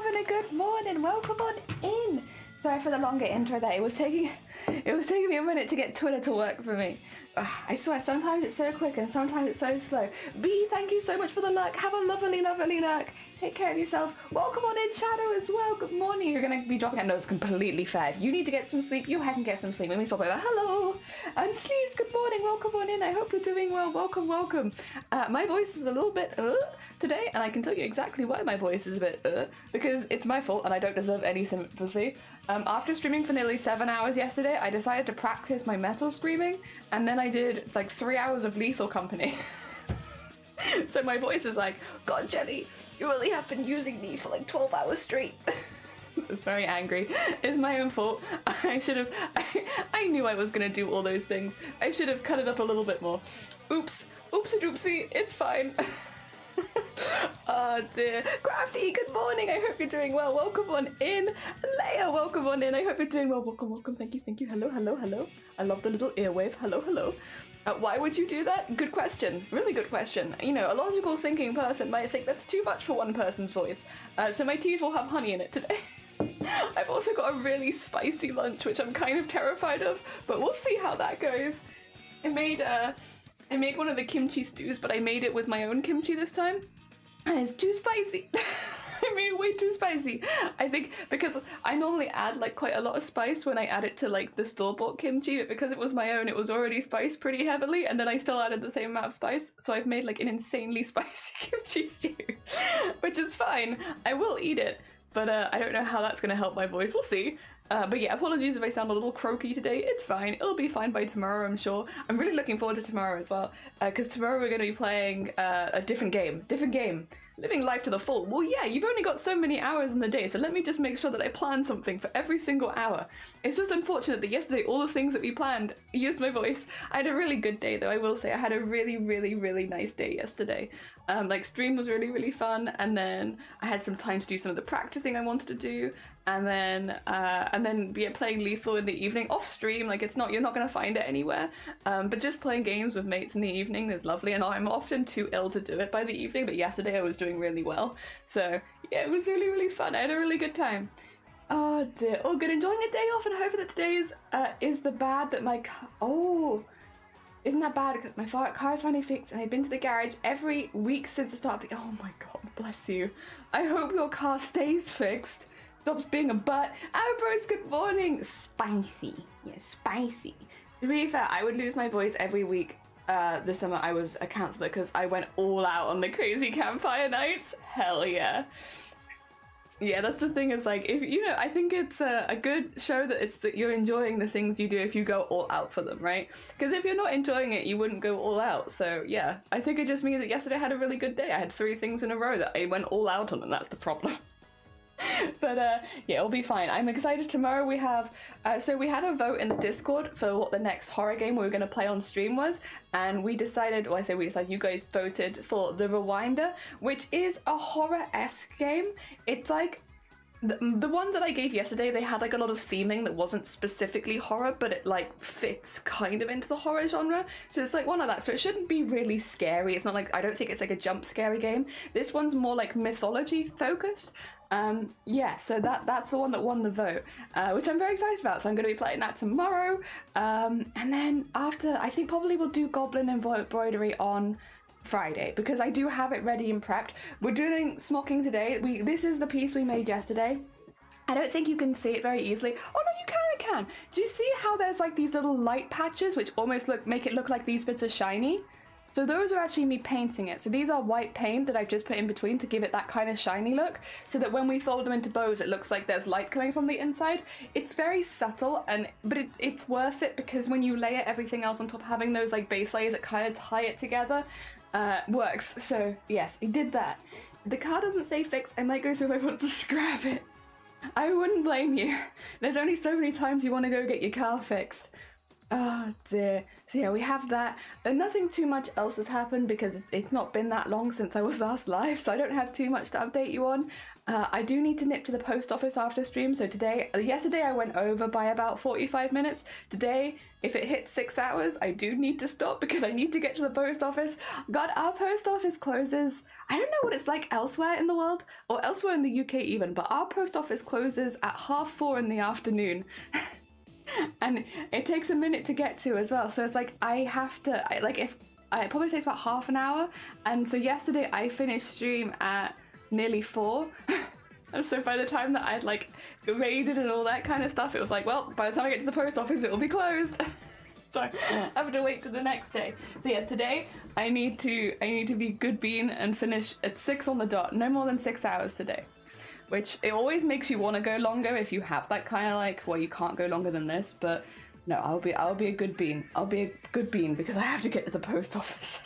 having a good morning. Welcome on in. Sorry for the longer intro there. It was taking me a minute to get Twitter to work for me. I swear, sometimes it's so quick and sometimes it's so slow. B, thank you so much for the lurk. Have a lovely, lovely lurk. Take care of yourself. Welcome on in, Shadow, as well. Good morning. You're going to be dropping out. No, it's completely fair. If you need to get some sleep, you head and get some sleep. Let me stop over there. Hello. And Sleeves, good morning. Welcome on in. I hope you're doing well. Welcome, welcome. My voice is a little bit today, and I can tell you exactly why my voice is a bit because it's my fault and I don't deserve any sympathy. After streaming for nearly 7 hours yesterday, I decided to practice my metal screaming, and then I did like 3 hours of Lethal Company. So my voice is like, God, Jenny, you really have been using me for like 12 hours straight. So it's very angry. It's my own fault. I should have, I knew I was gonna do all those things. I should have cut it up a little bit more. Oops, oopsie doopsie, it's fine. Oh dear. Crafty, good morning. I hope you're doing well. Welcome on in. Leia, welcome on in. I hope you're doing well. Welcome, welcome. Thank you, thank you. Hello, hello, hello. I love the little earwave. Hello, hello. Why would you do that? Good question. Really good question. You know, a logical thinking person might think that's too much for one person's voice. So my teas will have honey in it today. I've also got a really spicy lunch, which I'm kind of terrified of, but we'll see how that goes. I made one of the kimchi stews, but I made it with my own kimchi this time. And it's too spicy. I made it way too spicy. I think because I normally add like quite a lot of spice when I add it to like the store-bought kimchi, but because it was my own, it was already spiced pretty heavily, and then I still added the same amount of spice, so I've made like an insanely spicy kimchi stew, which is fine. I will eat it, but I don't know how that's gonna help my voice. We'll see. But yeah, apologies if I sound a little croaky today. It's fine. It'll be fine by tomorrow, I'm sure. I'm really looking forward to tomorrow as well, because tomorrow we're going to be playing a different game. Living life to the full. Well, yeah, you've only got so many hours in the day, so let me just make sure that I plan something for every single hour. It's just unfortunate that yesterday, all the things that we planned used my voice. I had a really good day, though, I will say. I had a really, really, really nice day yesterday. Like, stream was really, really fun, and then I had some time to do some of the practicing I wanted to do, and then yeah, playing Lethal in the evening off stream. Like, it's not, you're not going to find it anywhere, but just playing games with mates in the evening is lovely, and I'm often too ill to do it by the evening, but yesterday I was doing really well, so yeah, it was really, really fun. I had a really good time. Oh dear. Oh good, enjoying a day off, and hoping that today's is the bad that my car, isn't that bad, because my car is finally fixed and I've been to the garage every week since the start of the, oh my god, bless you. I hope your car stays fixed, stops being a butt. Ambrose, good morning. Spicy. Yeah, spicy. To be fair, I would lose my voice every week this summer. I was a counsellor because I went all out on the crazy campfire nights. Hell yeah. Yeah, that's the thing, is like, if you know, I think it's a good show that it's that you're enjoying the things you do if you go all out for them, right? Because if you're not enjoying it, you wouldn't go all out. So yeah, I think it just means that yesterday I had a really good day. I had 3 things in a row that I went all out on, and that's the problem. But yeah, it'll be fine. I'm excited. Tomorrow we have so we had a vote in the Discord for what the next horror game we were going to play on stream was, and we decided, well, I say we decided, you guys voted for The Rewinder, which is a horror-esque game. It's like the ones that I gave yesterday, they had like a lot of theming that wasn't specifically horror, but it like fits kind of into the horror genre, so it's like one of that. So it shouldn't be really scary. It's not like, I don't think it's like a jump scary game. This one's more like mythology focused. Yeah, so that's the one that won the vote, which I'm very excited about, so I'm going to be playing that tomorrow, and then after, I think probably we'll do Goblin Embroidery on Friday, because I do have it ready and prepped. We're doing smocking today. This is the piece we made yesterday. I don't think you can see it very easily. Oh no, you can. Do you see how there's like these little light patches which almost make it look like these bits are shiny? So those are actually me painting it. So these are white paint that I've just put in between to give it that kind of shiny look, so that when we fold them into bows, it looks like there's light coming from the inside. It's very subtle, but it's worth it, because when you layer everything else on top, having those like base layers that kind of tie it together works. So yes, I did that. The car doesn't say fixed. I might go through if I want to scrap it. I wouldn't blame you. There's only so many times you want to go get your car fixed. Oh dear. So yeah, we have that. Nothing too much else has happened because it's not been that long since I was last live, so I don't have too much to update you on. I do need to nip to the post office after stream, so yesterday I went over by about 45 minutes. Today, if it hits 6 hours, I do need to stop because I need to get to the post office. God, our post office closes. I don't know what it's like elsewhere in the world, or elsewhere in the UK even, but our post office closes at 4:30 in the afternoon. And it takes a minute to get to as well, so it's like it probably takes about half an hour. And so yesterday I finished stream at nearly 4 and so by the time that I'd like raided and all that kind of stuff, it was like, well, by the time I get to the post office it will be closed. So I have to wait till the next day. So yes, today I need to be good bean and finish at 6 on the dot. No more than 6 hours today. Which, it always makes you want to go longer if you have that kind of like, well, you can't go longer than this, but no, I'll be a good bean. I'll be a good bean because I have to get to the post office.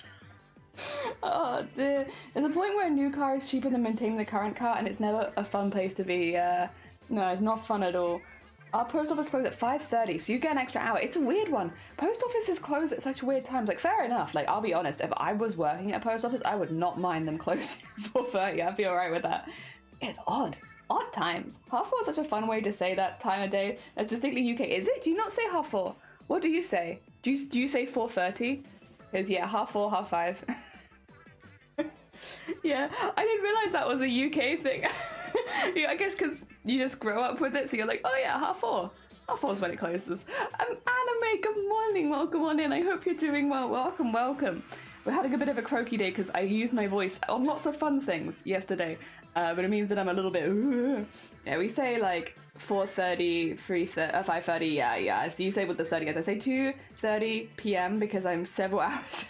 Oh dear. There's a point where a new car is cheaper than maintaining the current car, and it's never a fun place to be. No, it's not fun at all. Our post office closed at 5:30, so you get an extra hour. It's a weird one. Post offices close at such weird times. Like, fair enough. Like, I'll be honest, if I was working at a post office, I would not mind them closing at 4:30. I'd be alright with that. It's odd times. 4:30 is such a fun way to say that time of day. That's distinctly UK. Is it? Do you not say 4:30? What do you say? Do you say 4:30? Because yeah, 4:30, 5:30. Yeah, I didn't realize that was a UK thing. Yeah, I guess because you just grow up with it, so you're like, oh yeah, 4:30. 4:30 is when it closes. Anime, good morning. Welcome on in. I hope you're doing well. Welcome. We're having a bit of a croaky day because I used my voice on lots of fun things yesterday. But it means that I'm a little bit. Yeah, we say like 4:30, 3:30, 5:30. Yeah. So you say with the 30 guys. I say 2:30 p.m. because I'm several hours.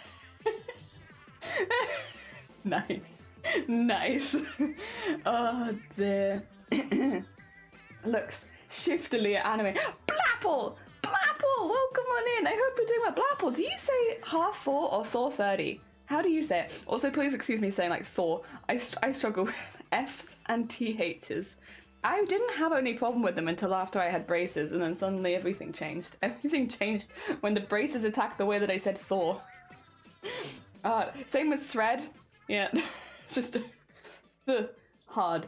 Nice. Oh dear. Looks shiftily at anime. Blapple, welcome on in. I hope you're doing well. Blapple, do you say 4:30 or 4:30? How do you say it? Also, please excuse me saying like Thor. I struggle with F's and TH's. I didn't have any problem with them until after I had braces, and then suddenly everything changed. Everything changed when the braces attacked the way that I said Thor. Same with thread. Yeah, it's just hard.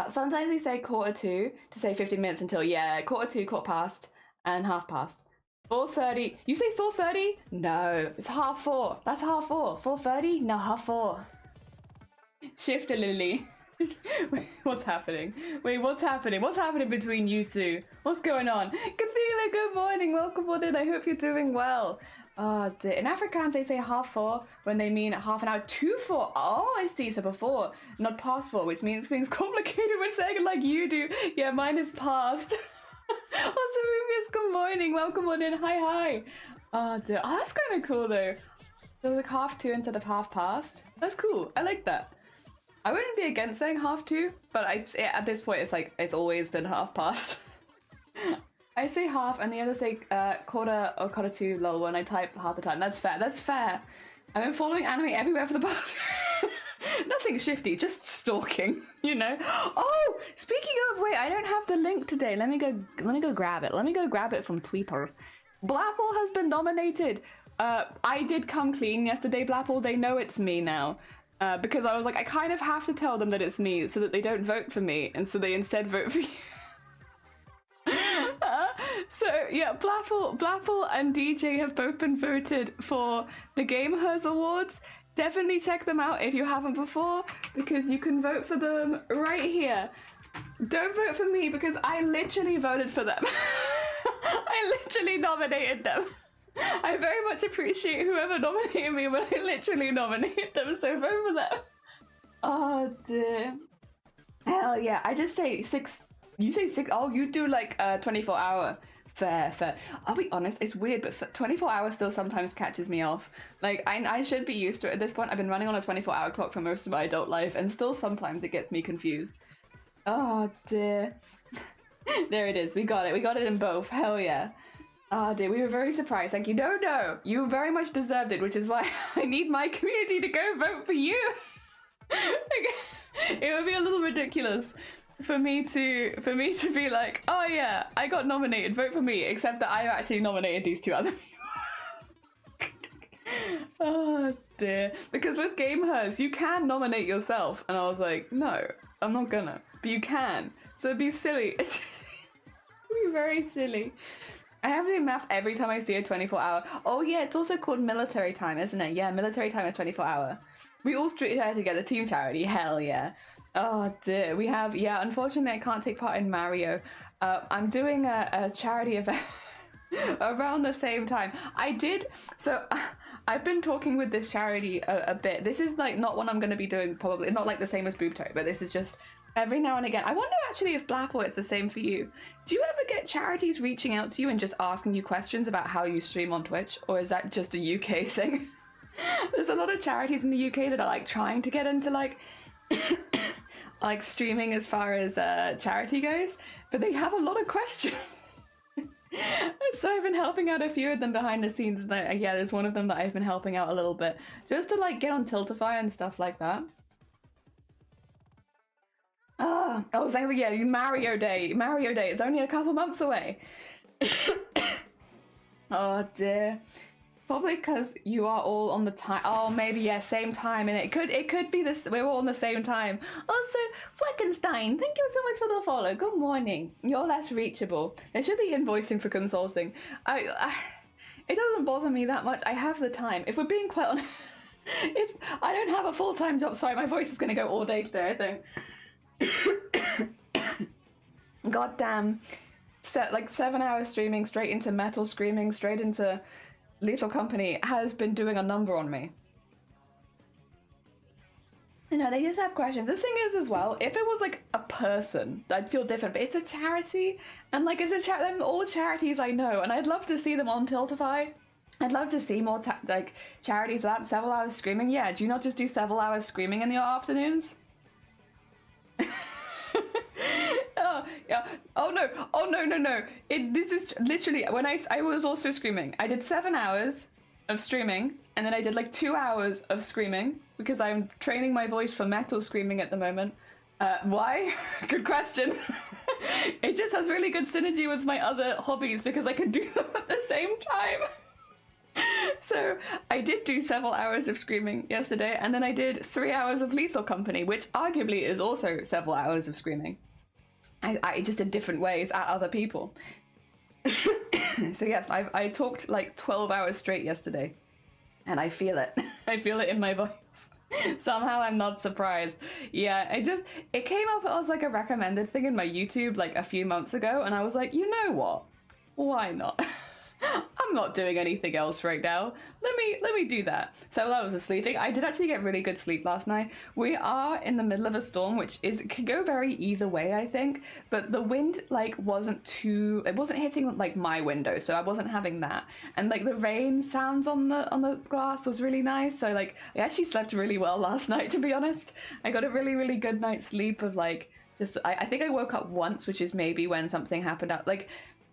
Sometimes we say 1:45 to say 15 minutes until, yeah, 1:45, 1:15, and 1:30. 4:30. You say 4:30? No, it's 4:30. That's 4:30. 4:30? No, 4:30. Shift a lily. What's happening? Wait, what's happening? What's happening between you two? What's going on? Cathila, good morning. Welcome on in. I hope you're doing well. In Afrikaans they say 4:30 when they mean half an hour to 4. Oh, I see. So before, not past 4, which means things complicated when saying it like you do. Yeah, mine is past. Also, Rubius, good morning. Welcome on in. Hi. Oh, that's kind of cool though. So like 2:30 instead of 2:30. That's cool. I like that. I wouldn't be against saying 2:30, but at this point it's like it's always been 2:30. I say half, and the other thing, 1:15 or 1:45, lol, when I type half the time. That's fair. I've been following anime everywhere for the past... Nothing shifty, just stalking, you know? Oh, speaking of, wait, I don't have the link today. Let me go grab it. Let me go grab it from Tweeper. Blapple has been nominated. I did come clean yesterday, Blapple. They know it's me now. Because I was like, I kind of have to tell them that it's me so that they don't vote for me, and so they instead vote for you. So yeah, Blapple and DJ have both been voted for the Gamehers Awards. Definitely check them out if you haven't before, because you can vote for them right here. Don't vote for me because I literally voted for them. I literally nominated them. I very much appreciate whoever nominated me, but I literally nominated them, so vote for them. Oh dear. Hell yeah, I just say 6. You say 6. Oh, you do like 24 hour. Fair. I'll be honest, it's weird, but 24 hours still sometimes catches me off. Like, I should be used to it at this point. I've been running on a 24-hour clock for most of my adult life, and still sometimes it gets me confused. Oh dear. There it is. We got it. We got it in both. Hell yeah. Oh dear, we were very surprised. Thank you. No. You very much deserved it, which is why I need my community to go vote for you. It would be a little ridiculous. for me to be like, oh yeah, I got nominated, vote for me, except that I actually nominated these two other people. Oh dear. Because with Gamehers, you can nominate yourself, and I was like, no, I'm not gonna. But you can. So it'd be silly. It'd be very silly. I have to do math every time I see a 24-hour. Oh yeah, it's also called military time, isn't it? Yeah, military time is 24-hour. We all try together, team charity, hell yeah. Oh dear, we have, yeah, unfortunately I can't take part in Mario. I'm doing a charity event around the same time. I've been talking with this charity a bit. This is like not one I'm going to be doing, probably not like the same as Boob Toe, but this is just every now and again. I wonder actually if Blapple it's the same for you. Do you ever get charities reaching out to you and just asking you questions about how you stream on Twitch, or is that just a UK thing? There's a lot of charities in the UK that are like trying to get into like like streaming as far as charity goes, but they have a lot of questions. So I've been helping out a few of them behind the scenes. Yeah, there's one of them that I've been helping out a little bit just to like get on Tiltify and stuff like that. I was like, yeah, Mario Day, it's only a couple months away. Oh dear. Probably because you are all on the time. Oh, maybe, yeah, same time. And it could be this. We're all on the same time. Also, Fleckenstein, thank you so much for the follow. Good morning. You're less reachable. There should be invoicing for consulting. It doesn't bother me that much. I have the time. If we're being quite honest, I don't have a full-time job. Sorry, my voice is going to go all day today, I think. God damn. Like 7 hours streaming straight into metal screaming, straight into Lethal Company has been doing a number on me. You know, they just have questions. The thing is as well, if it was like a person, I'd feel different, but it's a charity, and like it's a them all charities I know, and I'd love to see them on Tiltify. I'd love to see more like charities that have several hours screaming. Yeah, do you not just do several hours screaming in your afternoons? Oh yeah. Oh no. This is literally when I was also screaming. I did 7 hours of streaming, and then I did like 2 hours of screaming because I'm training my voice for metal screaming at the moment. Why? Good question. It just has really good synergy with my other hobbies because I can do them at the same time. So I did do several hours of screaming yesterday, and then I did 3 hours of Lethal Company, which arguably is also several hours of screaming. I just in different ways at other people. So yes, I talked like 12 hours straight yesterday, and I feel it. I feel it in my voice. Somehow I'm not surprised. Yeah, it came up as like a recommended thing in my YouTube like a few months ago, and I was like, you know what? Why not? I'm not doing anything else right now. Let me do that. So while I was sleeping, I did actually get really good sleep last night. We are in the middle of a storm, which can go very either way, I think. But the wind like it wasn't hitting like my window, so I wasn't having that. And like the rain sounds on the glass was really nice. So like I actually slept really well last night, to be honest. I got a really, really good night's sleep of like just I think I woke up once, which is maybe when something happened out like.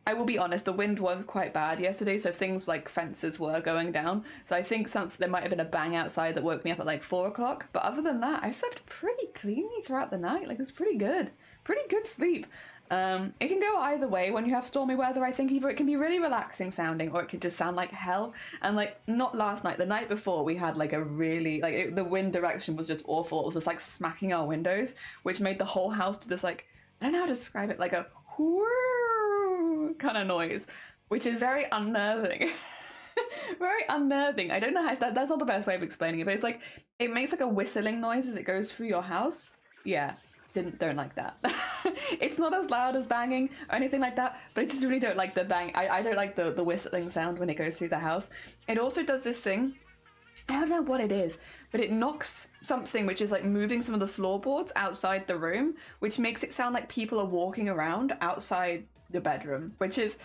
I will be honest, the wind was quite bad yesterday, so things like fences were going down. So I think there might have been a bang outside that woke me up at like 4 o'clock. But other than that, I slept pretty cleanly throughout the night. Like, it's pretty good. Pretty good sleep. It can go either way when you have stormy weather. I think either it can be really relaxing sounding, or it could just sound like hell. And like, not last night, the night before, we had like a really, the wind direction was just awful. It was just like smacking our windows, which made the whole house do this like, I don't know how to describe it, like a kind of noise, which is very unnerving. Very unnerving. I don't know how that's not the best way of explaining it, but it's like it makes like a whistling noise as it goes through your house. Yeah, don't like that. It's not as loud as banging or anything like that, but I just really don't like the bang. I don't like the whistling sound when it goes through the house. It also does this thing, I don't know what it is, but it knocks something which is like moving some of the floorboards outside the room, which makes it sound like people are walking around outside the bedroom, which is,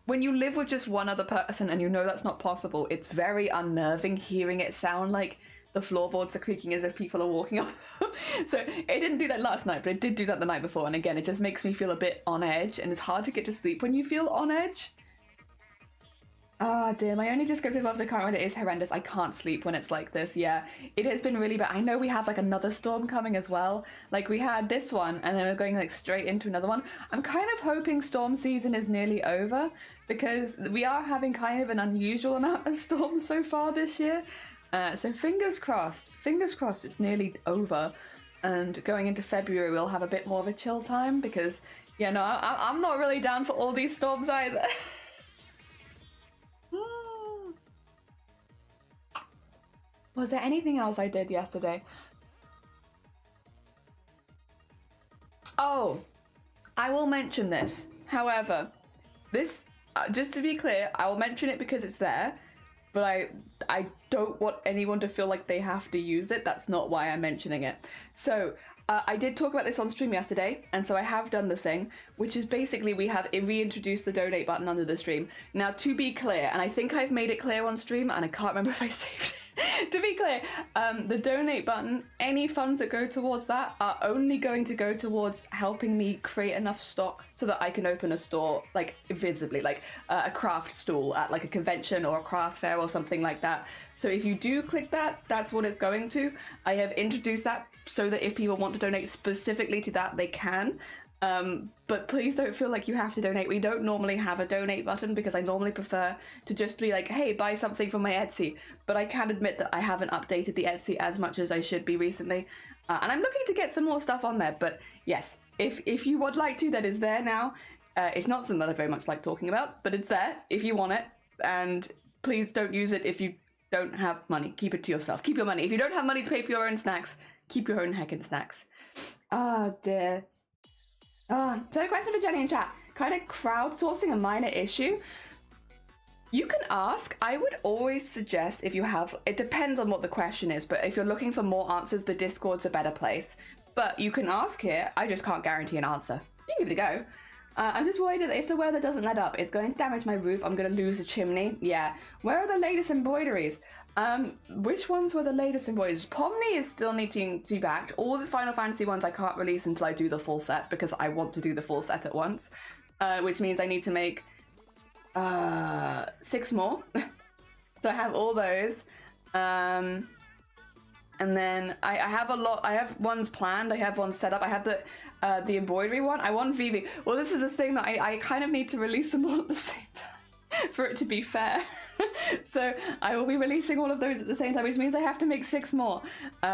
when you live with just one other person and you know that's not possible, it's very unnerving hearing it sound like the floorboards are creaking as if people are walking on them. So it didn't do that last night, but it did do that the night before, and again, it just makes me feel a bit on edge, and it's hard to get to sleep when you feel on edge. Oh dear, my only descriptive of the current weather is horrendous. I can't sleep when it's like this. Yeah, it has been really bad. I know we have like another storm coming as well. Like we had this one and then we're going like straight into another one. I'm kind of hoping storm season is nearly over because we are having kind of an unusual amount of storms so far this year. So fingers crossed it's nearly over. And going into February, we'll have a bit more of a chill time because, yeah, no, I'm not really down for all these storms either. Was there anything else I did yesterday? Oh, I will mention this. However, this, just to be clear, I will mention it because it's there, but I don't want anyone to feel like they have to use it. That's not why I'm mentioning it. So I did talk about this on stream yesterday, and so I have done the thing, which is basically we have reintroduced the donate button under the stream. Now, to be clear, and I think I've made it clear on stream, and I can't remember if I saved it. To be clear, the donate button, any funds that go towards that are only going to go towards helping me create enough stock so that I can open a store, like, visibly, like a craft stall at like a convention or a craft fair or something like that. So if you do click that, that's what it's going to. I have introduced that so that if people want to donate specifically to that, they can. But please don't feel like you have to donate. We don't normally have a donate button because I normally prefer to just be like, hey, buy something from my Etsy. But I can admit that I haven't updated the Etsy as much as I should be recently. And I'm looking to get some more stuff on there. But yes, if you would like to, that is there now. It's not something that I very much like talking about, but it's there if you want it. And please don't use it if you don't have money. Keep it to yourself. Keep your money. If you don't have money to pay for your own snacks, keep your own heckin' snacks. Oh, dear. So a question for Jenny in chat. Kind of crowdsourcing a minor issue? You can ask. I would always suggest if you have, it depends on what the question is, but if you're looking for more answers, the Discord's a better place. But you can ask here. I just can't guarantee an answer. You can give it a go. I'm just worried that if the weather doesn't let up, it's going to damage my roof. I'm going to lose a chimney. Yeah. Where are the latest embroideries? Which ones were the latest embroideries? Pomni is still needing to be backed. All the Final Fantasy ones I can't release until I do the full set because I want to do the full set at once. Which means I need to make 6 more. So I have all those. And then I have a lot. I have ones planned. I have ones set up. I have the embroidery one. I want Vivi. Well, this is the thing that I kind of need to release them all at the same time for it to be fair. So I will be releasing all of those at the same time, which means I have to make 6 more,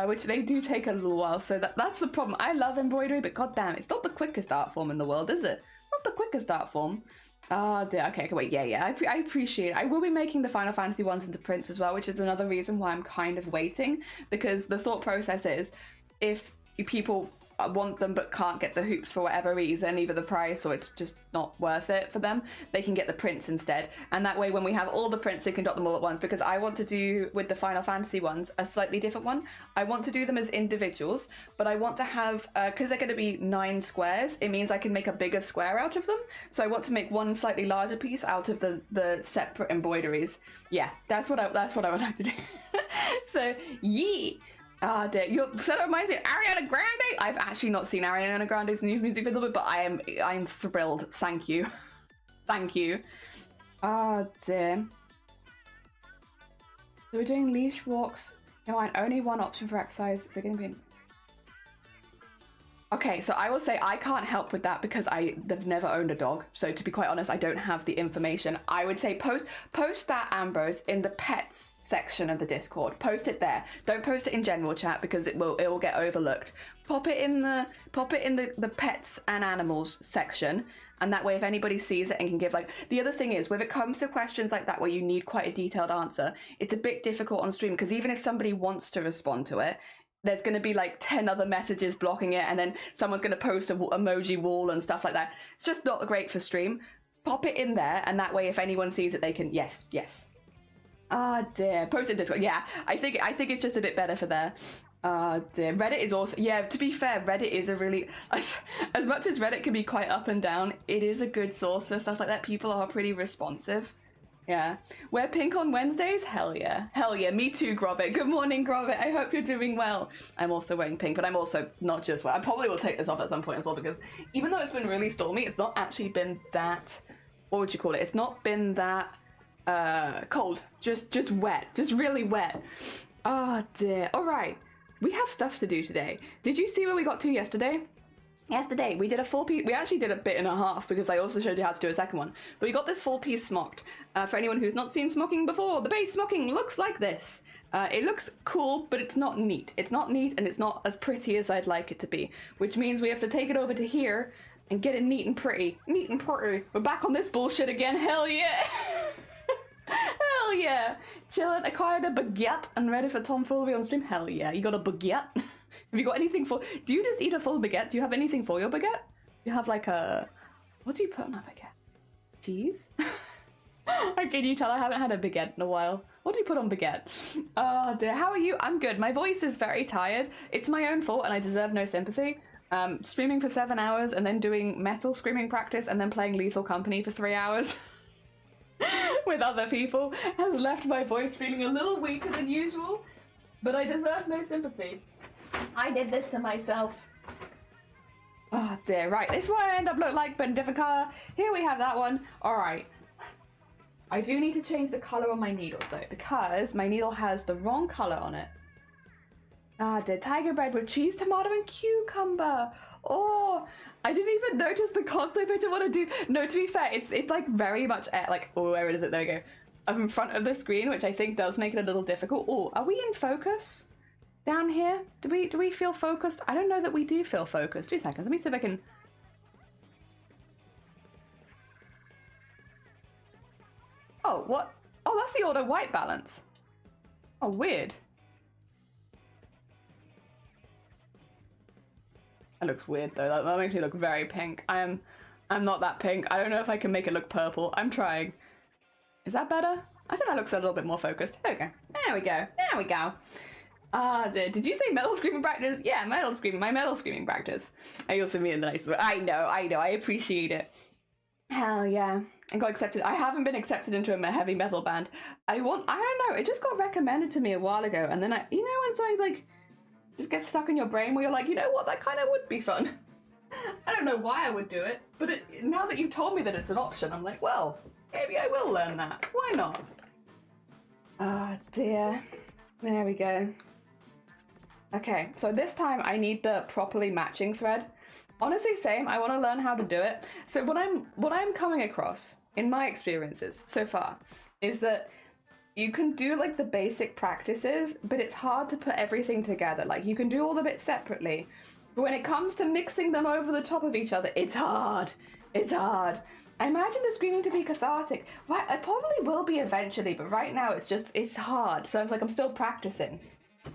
which they do take a little while. So that's the problem. I love embroidery, but goddamn, it's not the quickest art form in the world, is it? Not the quickest art form. Oh dear. Okay, wait. Yeah. I appreciate it. I will be making the Final Fantasy ones into prints as well, which is another reason why I'm kind of waiting, because the thought process is if people want them but can't get the hoops for whatever reason, either the price or it's just not worth it for them, they can get the prints instead. And that way when we have all the prints, they can drop them all at once, because I want to do with the Final Fantasy ones a slightly different one. I want to do them as individuals, but I want to have, because they're going to be 9 squares, it means I can make a bigger square out of them. So I want to make one slightly larger piece out of the separate embroideries. Yeah, that's what I would like to do. So yee. Ah, dear. So that reminds me of Ariana Grande. I've actually not seen Ariana Grande's new music video, but I am thrilled. Thank you. Thank you. Ah, dear. So we're doing leash walks. No, and only one option for exercise. So going to be... Okay, so I will say I can't help with that because I've never owned a dog. So to be quite honest, I don't have the information. I would say post that, Ambrose, in the pets section of the Discord. Post it there. Don't post it in general chat because it will get overlooked. Pop it in the pets and animals section, and that way if anybody sees it and can give like... The other thing is, when it comes to questions like that where you need quite a detailed answer, it's a bit difficult on stream because even if somebody wants to respond to it, there's going to be like 10 other messages blocking it, and then someone's going to post an emoji wall and stuff like that. It's just not great for stream. Pop it in there, and that way if anyone sees it, they can... Yes. Ah, dear. Post it in Discord. Yeah, I think it's just a bit better for there. Ah, dear. Reddit is also... Yeah, to be fair, Reddit is a really... As much as Reddit can be quite up and down, it is a good source for stuff like that. People are pretty responsive. Yeah. Wear pink on Wednesdays? Hell yeah. Hell yeah. Me too, Grobbit. Good morning, Grobbit. I hope you're doing well. I'm also wearing pink, but I'm also not just wearing... I probably will take this off at some point as well, because even though it's been really stormy, it's not actually been that... What would you call it? It's not been that cold. Just wet. Just really wet. Oh dear. Alright. We have stuff to do today. Did you see where we got to yesterday? Yesterday, we did a full piece. We actually did a bit and a half because I also showed you how to do a second one. But we got this full piece smocked. For anyone who's not seen smocking before, the base smocking looks like this. It looks cool, but it's not neat. It's not neat and it's not as pretty as I'd like it to be. Which means we have to take it over to here and get it neat and pretty. Neat and pretty. We're back on this bullshit again. Hell yeah! Hell yeah! Chillin', acquired a baguette and ready for tomfoolery on stream. Hell yeah, you got a baguette? Have you got anything for... Do you just eat a full baguette? Do you have anything for your baguette? You have like a... What do you put on a baguette? Cheese? Can you tell I haven't had a baguette in a while? What do you put on baguette? Oh dear, how are you? I'm good. My voice is very tired. It's my own fault and I deserve no sympathy. Streaming for 7 hours and then doing metal screaming practice and then playing Lethal Company for 3 hours with other people has left my voice feeling a little weaker than usual, but I deserve no sympathy. I did this to myself. Oh dear, right, this is what I end up looking like, but in a different colour. Here we have that one. Alright. I do need to change the colour on my needle, though, because my needle has the wrong colour on it. Ah, dear, tiger bread with cheese, tomato, and cucumber. Oh, I didn't even notice the concept I didn't want to do. No, to be fair, it's like very much like, oh, where is it? There we go. I'm in front of the screen, which I think does make it a little difficult. Oh, are we in focus? Down here? Do we feel focused? I don't know that we do feel focused. 2 seconds. Let me see if I can... Oh, what? Oh, that's the auto white balance. Oh, weird. That looks weird though. That makes me look very pink. I'm not that pink. I don't know if I can make it look purple. I'm trying. Is that better? I think that looks a little bit more focused. There we go. There we go. There we go. Did you say metal screaming practice? Yeah, metal screaming. My metal screaming practice. I also mean the nicest way. I know. I appreciate it. Hell yeah. And got accepted. I haven't been accepted into a heavy metal band. I don't know. It just got recommended to me a while ago. And then you know when something like just gets stuck in your brain where you're like, you know what, that kind of would be fun. I don't know why I would do it, but now that you've told me that it's an option, I'm like, well, maybe I will learn that. Why not? Oh dear. There we go. Okay, so this time I need the properly matching thread. Honestly, same. I want to learn how to do it. So what I'm coming across in my experiences so far is that you can do like the basic practices, but it's hard to put everything together. Like you can do all the bits separately, but when it comes to mixing them over the top of each other, it's hard. It's hard. I imagine the screaming to be cathartic. Well, I probably will be eventually, but right now it's hard. So I'm still practicing.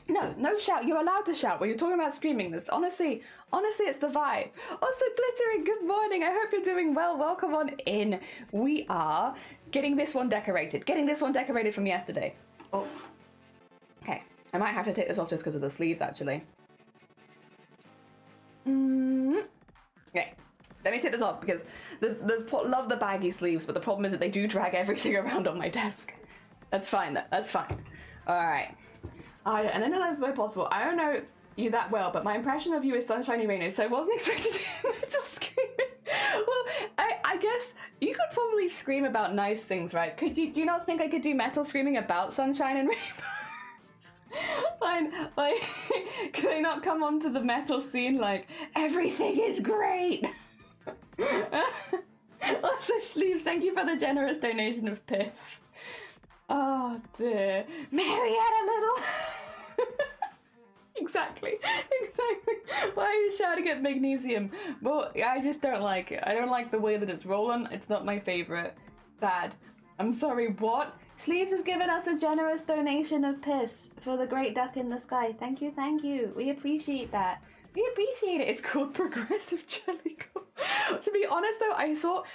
No shout. You're allowed to shout when you're talking about screaming. This honestly, it's the vibe. Also, Glittering, good morning. I hope you're doing well. Welcome on in. We are getting this one decorated. Getting this one decorated from yesterday. Oh, okay. I might have to take this off just because of the sleeves, actually. Okay. Let me take this off because love the baggy sleeves, but the problem is that they do drag everything around on my desk. That's fine though. That's fine. All right. And I know that's very possible. I don't know you that well, but my impression of you is sunshiny rainy, so I wasn't expected to hear metal screaming. Well, I guess you could probably scream about nice things, right? Do you not think I could do metal screaming about sunshine and rainbows? Fine, like, could I not come onto the metal scene like, everything is great? Also, Sleeves, thank you for the generous donation of piss. Oh dear. Marietta Little! Exactly. Why are you shouting at magnesium? Well, I just don't like it. I don't like the way that it's rolling. It's not my favourite. Bad. I'm sorry, what? Sleeves has given us a generous donation of piss for the great duck in the sky. Thank you, thank you. We appreciate that. We appreciate it. It's called progressive jelly. To be honest though, I thought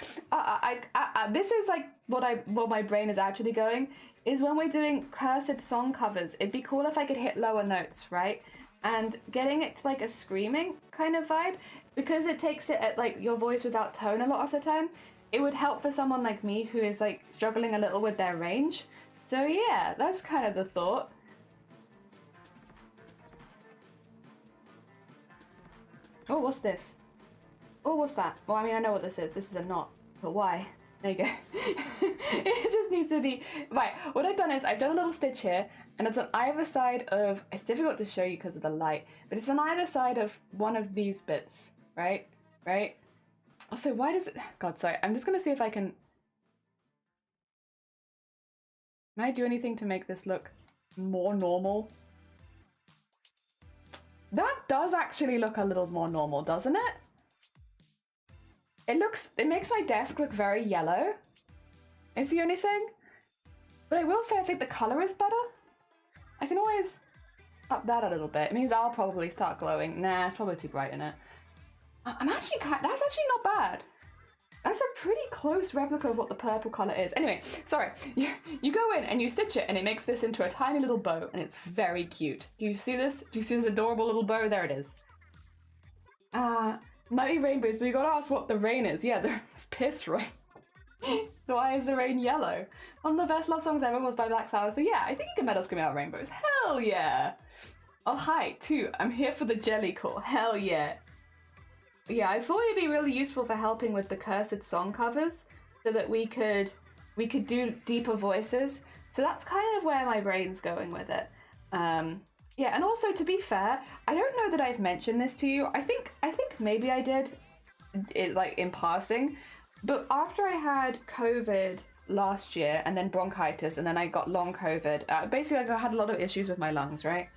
this is like what my brain is actually going is when we're doing cursed song covers, it'd be cool if I could hit lower notes, right? And getting it to like a screaming kind of vibe, because it takes it at like your voice without tone a lot of the time, it would help for someone like me who is like struggling a little with their range. So yeah, that's kind of the thought. Oh, what's this? Oh, what's that? Well, I mean, I know what this is. This is a knot. But why? There you go. It just needs to be... Right, what I've done is I've done a little stitch here, and it's on either side of... It's difficult to show you because of the light, but it's on either side of one of these bits, right? Right? Also, why does it... God, sorry. I'm just going to see if I can... Can I do anything to make this look more normal? That does actually look a little more normal, doesn't it? It makes my desk look very yellow. Is the only thing? But I will say I think the color is better. I can always up that a little bit. It means I'll probably start glowing. Nah, it's probably too bright in it. That's actually not bad. That's a pretty close replica of what the purple color is. Anyway, sorry. You go in and you stitch it and it makes this into a tiny little bow and it's very cute. Do you see this? Do you see this adorable little bow? There it is. Might be rainbows, but you gotta ask what the rain is. Yeah, it's piss rain. Why is the rain yellow? One of the best love songs ever was by Black Sabbath. So yeah, I think you can better scream out rainbows. Hell yeah! Oh hi, too. I'm here for the jelly core. Hell yeah. Yeah, I thought it'd be really useful for helping with the cursed song covers, so that we could do deeper voices. So that's kind of where my brain's going with it. Yeah, and also to be fair, I don't know that I've mentioned this to you. I think maybe I did, it like in passing, but after I had COVID last year and then bronchitis and then I got long COVID, basically I had a lot of issues with my lungs, right?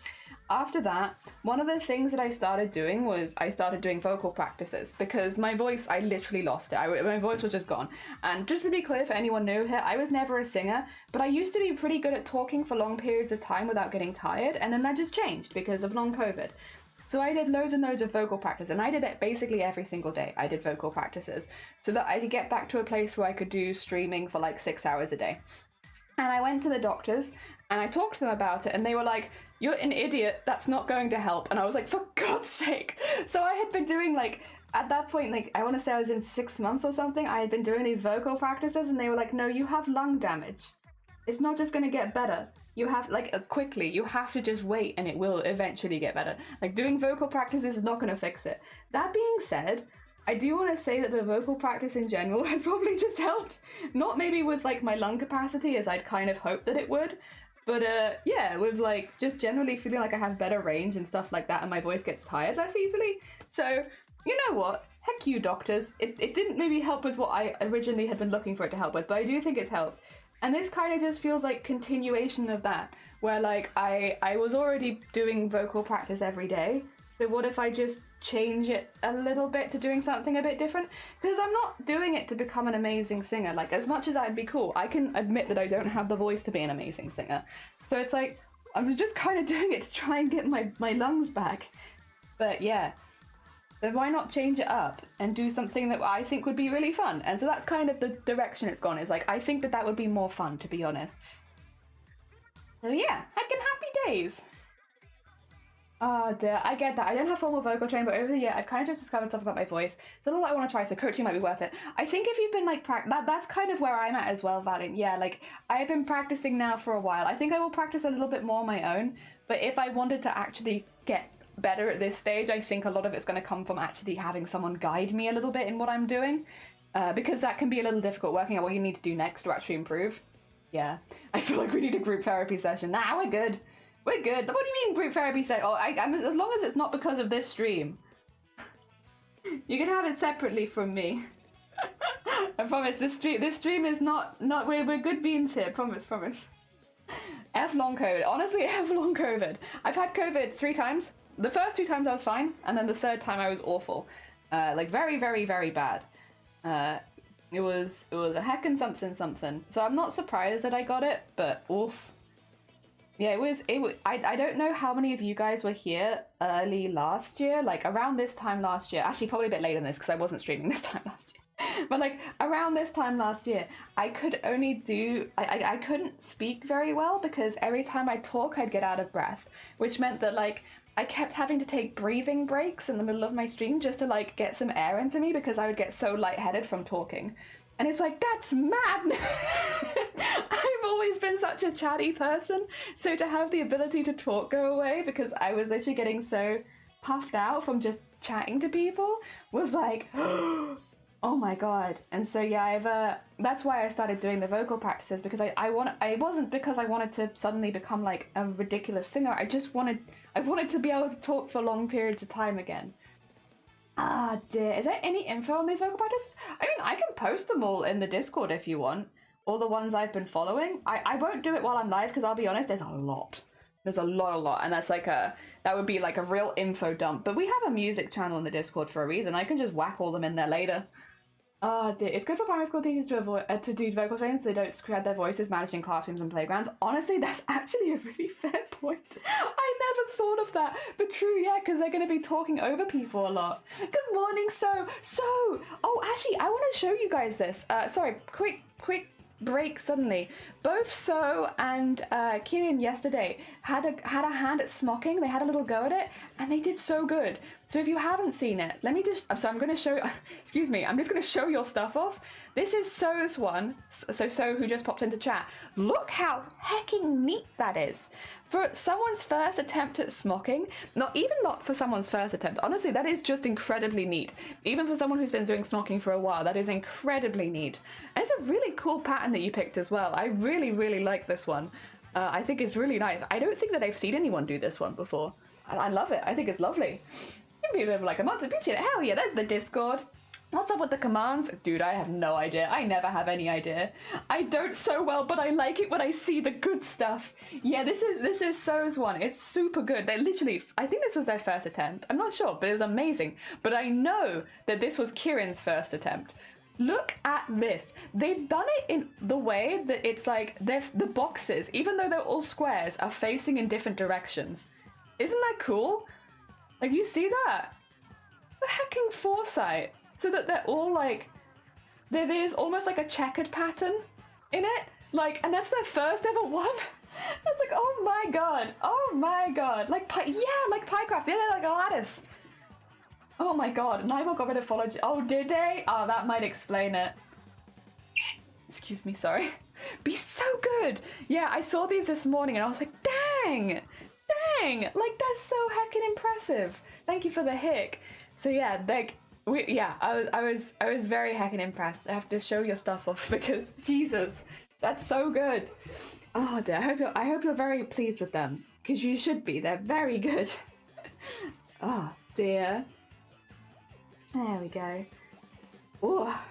After that, one of the things that I started doing was I started doing vocal practices because my voice, I literally lost it. My voice was just gone. And just to be clear for anyone new here, I was never a singer, but I used to be pretty good at talking for long periods of time without getting tired, and then that just changed because of long COVID. So I did loads and loads of vocal practice, and I did it basically every single day. I did vocal practices so that I could get back to a place where I could do streaming for like 6 hours a day. And I went to the doctors and I talked to them about it and they were like, "You're an idiot, that's not going to help." And I was like, for God's sake. So I had been doing like, at that point, like I want to say I was in 6 months or something, I had been doing these vocal practices and they were like, "No, you have lung damage. It's not just going to get better. You have, like, quickly, you have to just wait and it will eventually get better. Like, doing vocal practices is not going to fix it." That being said, I do want to say that the vocal practice in general has probably just helped. Not maybe with, like, my lung capacity as I'd kind of hoped that it would, but, yeah, with, like, just generally feeling like I have better range and stuff like that and my voice gets tired less easily. So, you know what? Heck you, doctors. It didn't maybe help with what I originally had been looking for it to help with, but I do think it's helped. And this kind of just feels like continuation of that, where like I was already doing vocal practice every day, so what if I just change it a little bit to doing something a bit different? Because I'm not doing it to become an amazing singer. Like, as much as I'd be cool, I can admit that I don't have the voice to be an amazing singer. So it's like, I was just kind of doing it to try and get my lungs back. But yeah. So why not change it up and do something that I think would be really fun? And so that's kind of the direction it's gone. It's like, I think that would be more fun, to be honest. So yeah, heckin' happy days. Oh dear, I get that. I don't have formal vocal training, but over the year I've kind of just discovered stuff about my voice. It's a little I want to try, so coaching might be worth it. I think if you've been like, that's kind of where I'm at as well, Valiant. Yeah, like, I've been practicing now for a while. I think I will practice a little bit more on my own, but if I wanted to actually get better at this stage, I think a lot of it's going to come from actually having someone guide me a little bit in what I'm doing, because that can be a little difficult, working out what you need to do next to actually improve. Yeah, I feel like we need a group therapy session. Nah, we're good. We're good. What do you mean group therapy session? Oh, as long as it's not because of this stream. You can have it separately from me. I promise, this stream is not we're good beans here, promise. F long COVID. Honestly, F long COVID. I've had COVID 3 times. The first 2 times I was fine, and then the 3rd time I was awful. Like very, very, very bad. It was a heckin' something. So I'm not surprised that I got it, but oof. Yeah, it was I don't know how many of you guys were here early last year, like around this time last year. Actually, probably a bit later than this because I wasn't streaming this time last year. But like around this time last year, I could only do, I couldn't speak very well because every time I talk, I'd get out of breath, which meant that like I kept having to take breathing breaks in the middle of my stream just to like get some air into me because I would get so lightheaded from talking. And it's like, that's madness. I've always been such a chatty person. So to have the ability to talk go away because I was literally getting so puffed out from just chatting to people was like, oh Oh my god. And so yeah, that's why I started doing the vocal practices, because I wasn't because I wanted to suddenly become like a ridiculous singer. I wanted to be able to talk for long periods of time again. Ah dear. Is there any info on these vocal practices? I mean, I can post them all in the Discord if you want. All the ones I've been following. I won't do it while I'm live because I'll be honest, there's a lot. There's a lot, and that's like that would be like a real info dump. But we have a music channel in the Discord for a reason. I can just whack all them in there later. Oh dear, it's good for primary school teachers to do vocal training so they don't shred their voices managing classrooms and playgrounds. Honestly, that's actually a really fair point. I never thought of that, but true, yeah, because they're going to be talking over people a lot. Good morning, So. Oh, actually, I want to show you guys this. Sorry, quick break suddenly. Both So and Kieran yesterday had a hand at smocking. They had a little go at it, and they did so good. So if you haven't seen it, let me just... So I'm going to show... Excuse me. I'm just going to show your stuff off. This is So's one. So who just popped into chat. Look how hecking neat that is. For someone's first attempt at smocking, not for someone's first attempt. Honestly, that is just incredibly neat. Even for someone who's been doing smocking for a while, that is incredibly neat. And it's a really cool pattern that you picked as well. I really, really like this one. I think it's really nice. I don't think that I've seen anyone do this one before. I love it. I think it's lovely. Give me a bit of like a month appreciate it. Hell yeah, there's the Discord. What's up with the commands? Dude, I have no idea. I never have any idea. I don't so well, but I like it when I see the good stuff. Yeah, this is So's one. It's super good. They literally, I think this was their first attempt. I'm not sure, but it was amazing. But I know that this was Kieran's first attempt. Look at this. They've done it in the way that it's like the boxes, even though they're all squares, are facing in different directions. Isn't that cool? Like, you see that? The hecking foresight. So that they're all like, there's almost like a checkered pattern in it. Like, and that's their first ever one. That's like, oh my god. Oh my god. Like, like Piecraft. Yeah, they're like a lattice. Oh my god. Nibel got rid of follow. Oh, did they? Oh, that might explain it. Excuse me, sorry. Be so good. Yeah, I saw these this morning and I was like, dang. Like, that's so heckin' impressive. Thank you for the hick. So yeah, like, I was very heckin' impressed. I have to show your stuff off because Jesus, that's so good. Oh dear, I hope you're very pleased with them because you should be. They're very good. Oh dear. There we go. Oh,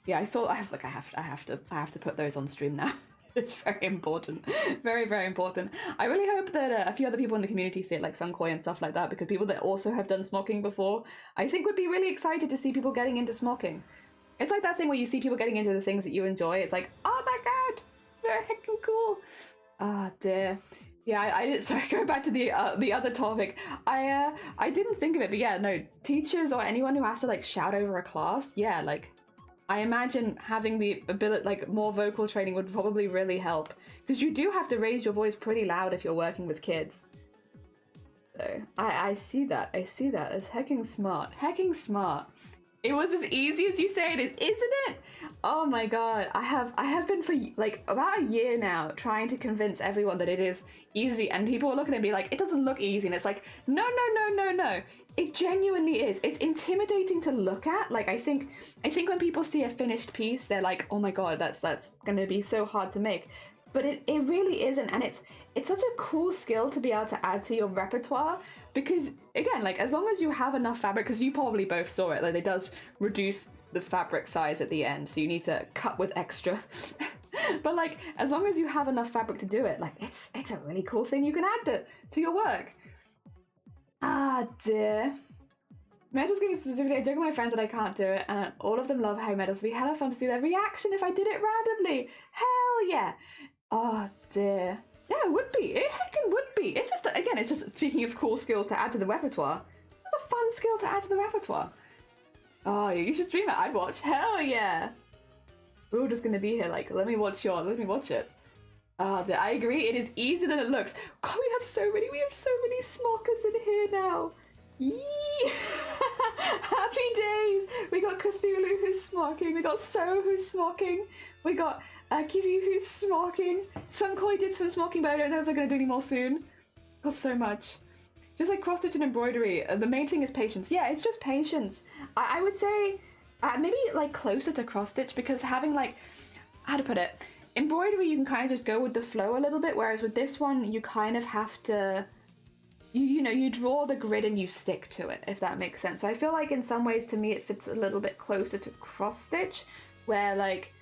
yeah. I was like, I have to put those on stream now. It's very important. Very, very important. I really hope that a few other people in the community see it, like Sunkoi and stuff like that, because people that also have done smocking before, I think would be really excited to see people getting into smocking. It's like that thing where you see people getting into the things that you enjoy. It's like, oh my god, they're heckin' cool. Ah, dear. Yeah, I did. Sorry, going back to the other topic. I didn't think of it, but yeah, no, teachers or anyone who has to like shout over a class, yeah, like, I imagine having the ability, like more vocal training would probably really help, because you do have to raise your voice pretty loud if you're working with kids. So I see that. It's hecking smart. It was as easy as you say it is, isn't it? Oh my god, I have been for like about a year now trying to convince everyone that it is easy, and people are looking at me like, it doesn't look easy, and it's like, no. It genuinely is. It's intimidating to look at. Like, I think when people see a finished piece, they're like, oh my god, that's gonna be so hard to make. But it really isn't, and it's such a cool skill to be able to add to your repertoire, because again, like, as long as you have enough fabric, because you probably both saw it, like, it does reduce the fabric size at the end, so you need to cut with extra. But like, as long as you have enough fabric to do it, like, it's a really cool thing you can add to your work. Ah dear. Metal's going to be specifically, I joke with my friends that I can't do it, and all of them love heavy metals. It'd be hella fun to see their reaction if I did it randomly. Hell yeah. Oh dear. Yeah, it would be. It heckin' would be. It's just, again, it's just, speaking of cool skills to add to the repertoire, it's just a fun skill to add to the repertoire. Oh, you should stream it. I'd watch. Hell yeah. We're all just going to be here like, let me watch it. Oh dear, I agree. It is easier than it looks. God, we have so many smockers in here now. Yee! Happy days! We got Cthulhu who's smocking. We got So who's smocking. We got Kiryu who's smocking. Sunkoi did some smocking, but I don't know if they're going to do any more soon. Got so much. Just like cross-stitch and embroidery, the main thing is patience. Yeah, it's just patience. I would say maybe like closer to cross stitch, because having like, how to put it, embroidery you can kind of just go with the flow a little bit, whereas with this one you kind of have to, you know, you draw the grid and you stick to it, if that makes sense. So I feel like in some ways to me it fits a little bit closer to cross stitch, where like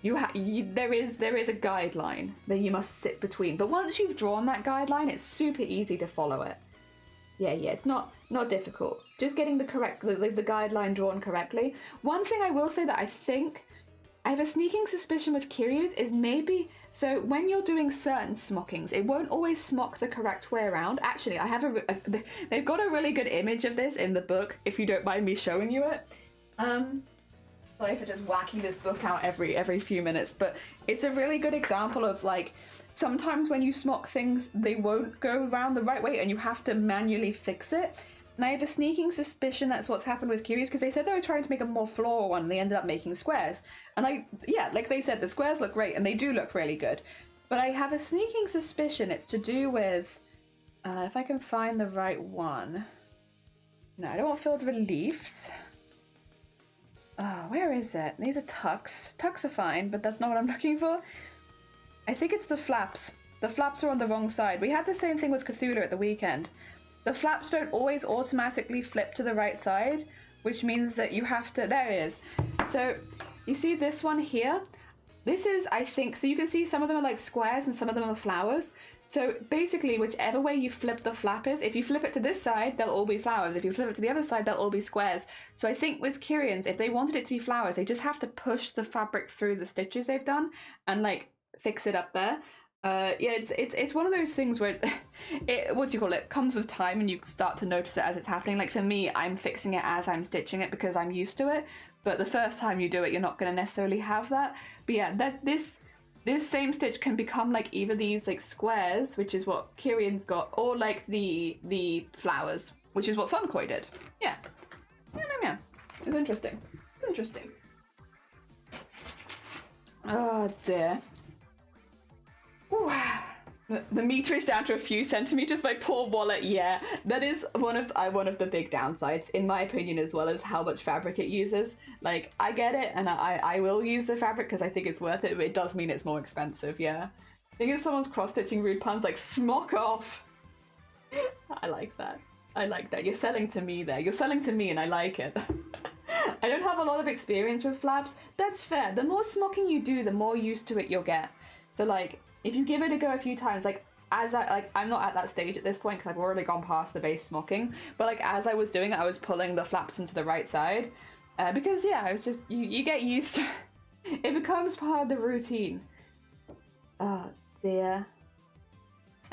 there is a guideline that you must sit between, but once you've drawn that guideline it's super easy to follow it. Yeah, it's not difficult. Just getting the guideline drawn correctly. One thing I will say that I have a sneaking suspicion with curios is maybe, so when you're doing certain smockings, it won't always smock the correct way around. Actually, I have they've got a really good image of this in the book, if you don't mind me showing you it. Sorry for just whacking this book out every few minutes, but it's a really good example of like, sometimes when you smock things, they won't go around the right way and you have to manually fix it. And I have a sneaking suspicion that's what's happened with curios, because they said they were trying to make a more floral one and they ended up making squares. And like they said, the squares look great and they do look really good. But I have a sneaking suspicion it's to do with, if I can find the right one. No, I don't want filled reliefs. Where is it? These are tucks. Tucks are fine, but that's not what I'm looking for. I think it's the flaps. The flaps are on the wrong side. We had the same thing with Cthulhu at the weekend. The flaps don't always automatically flip to the right side, which means that you have to... There it is. So, you see this one here? This is, I think... So you can see some of them are like squares and some of them are flowers. So basically, whichever way you flip the flap is, if you flip it to this side, they'll all be flowers. If you flip it to the other side, they'll all be squares. So I think with Kyrians, if they wanted it to be flowers, they just have to push the fabric through the stitches they've done and like fix it up there. Yeah, it's one of those things where what do you call it, comes with time and you start to notice it as it's happening. Like for me, I'm fixing it as I'm stitching it because I'm used to it. But the first time you do it, you're not going to necessarily have that. But yeah, this same stitch can become like either these like squares, which is what Kyrian's got, or like the flowers, which is what Sunkoi did. Yeah. Yeah. It's interesting. It's interesting. Oh dear. Ooh. The meter is down to a few centimeters. My poor wallet. Yeah, that is one of the big downsides, in my opinion, as well as how much fabric it uses. Like, I get it, and I will use the fabric because I think it's worth it, but it does mean it's more expensive. Yeah, I think if someone's cross-stitching rude puns, like smock off. I like that. I like that. You're selling to me there. You're selling to me, and I like it. I don't have a lot of experience with flaps. That's fair. The more smocking you do, the more used to it you'll get. So like, if you give it a go a few times, like I'm not at that stage at this point because I've already gone past the base smocking, but like as I was doing it, I was pulling the flaps into the right side because yeah, I was just you get used to it becomes part of the routine. Oh dear.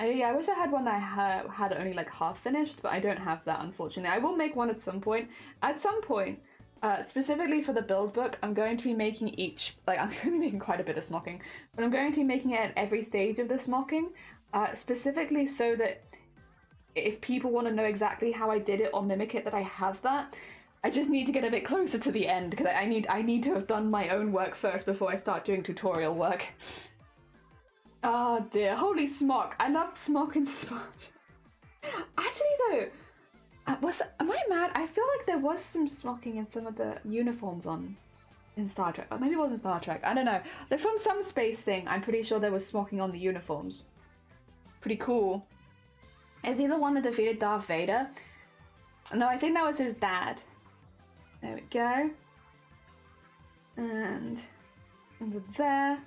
Yeah, I wish I had one that I had only like half finished, but I don't have that, unfortunately. I will make one at some point. At some point, specifically for the build book, I'm going to be making I'm going to be making quite a bit of smocking, but I'm going to be making it at every stage of the smocking, specifically so that if people want to know exactly how I did it or mimic it, that I have that. I just need to get a bit closer to the end, because I need to have done my own work first before I start doing tutorial work. Oh dear, holy smock. I loved Smock and Spot. Actually though, am I mad? I feel like there was some smocking in some of the uniforms in Star Trek. Or maybe it wasn't Star Trek. I don't know. They're from some space thing. I'm pretty sure there was smocking on the uniforms. Pretty cool. Is he the one that defeated Darth Vader? No, I think that was his dad. There we go. And over there.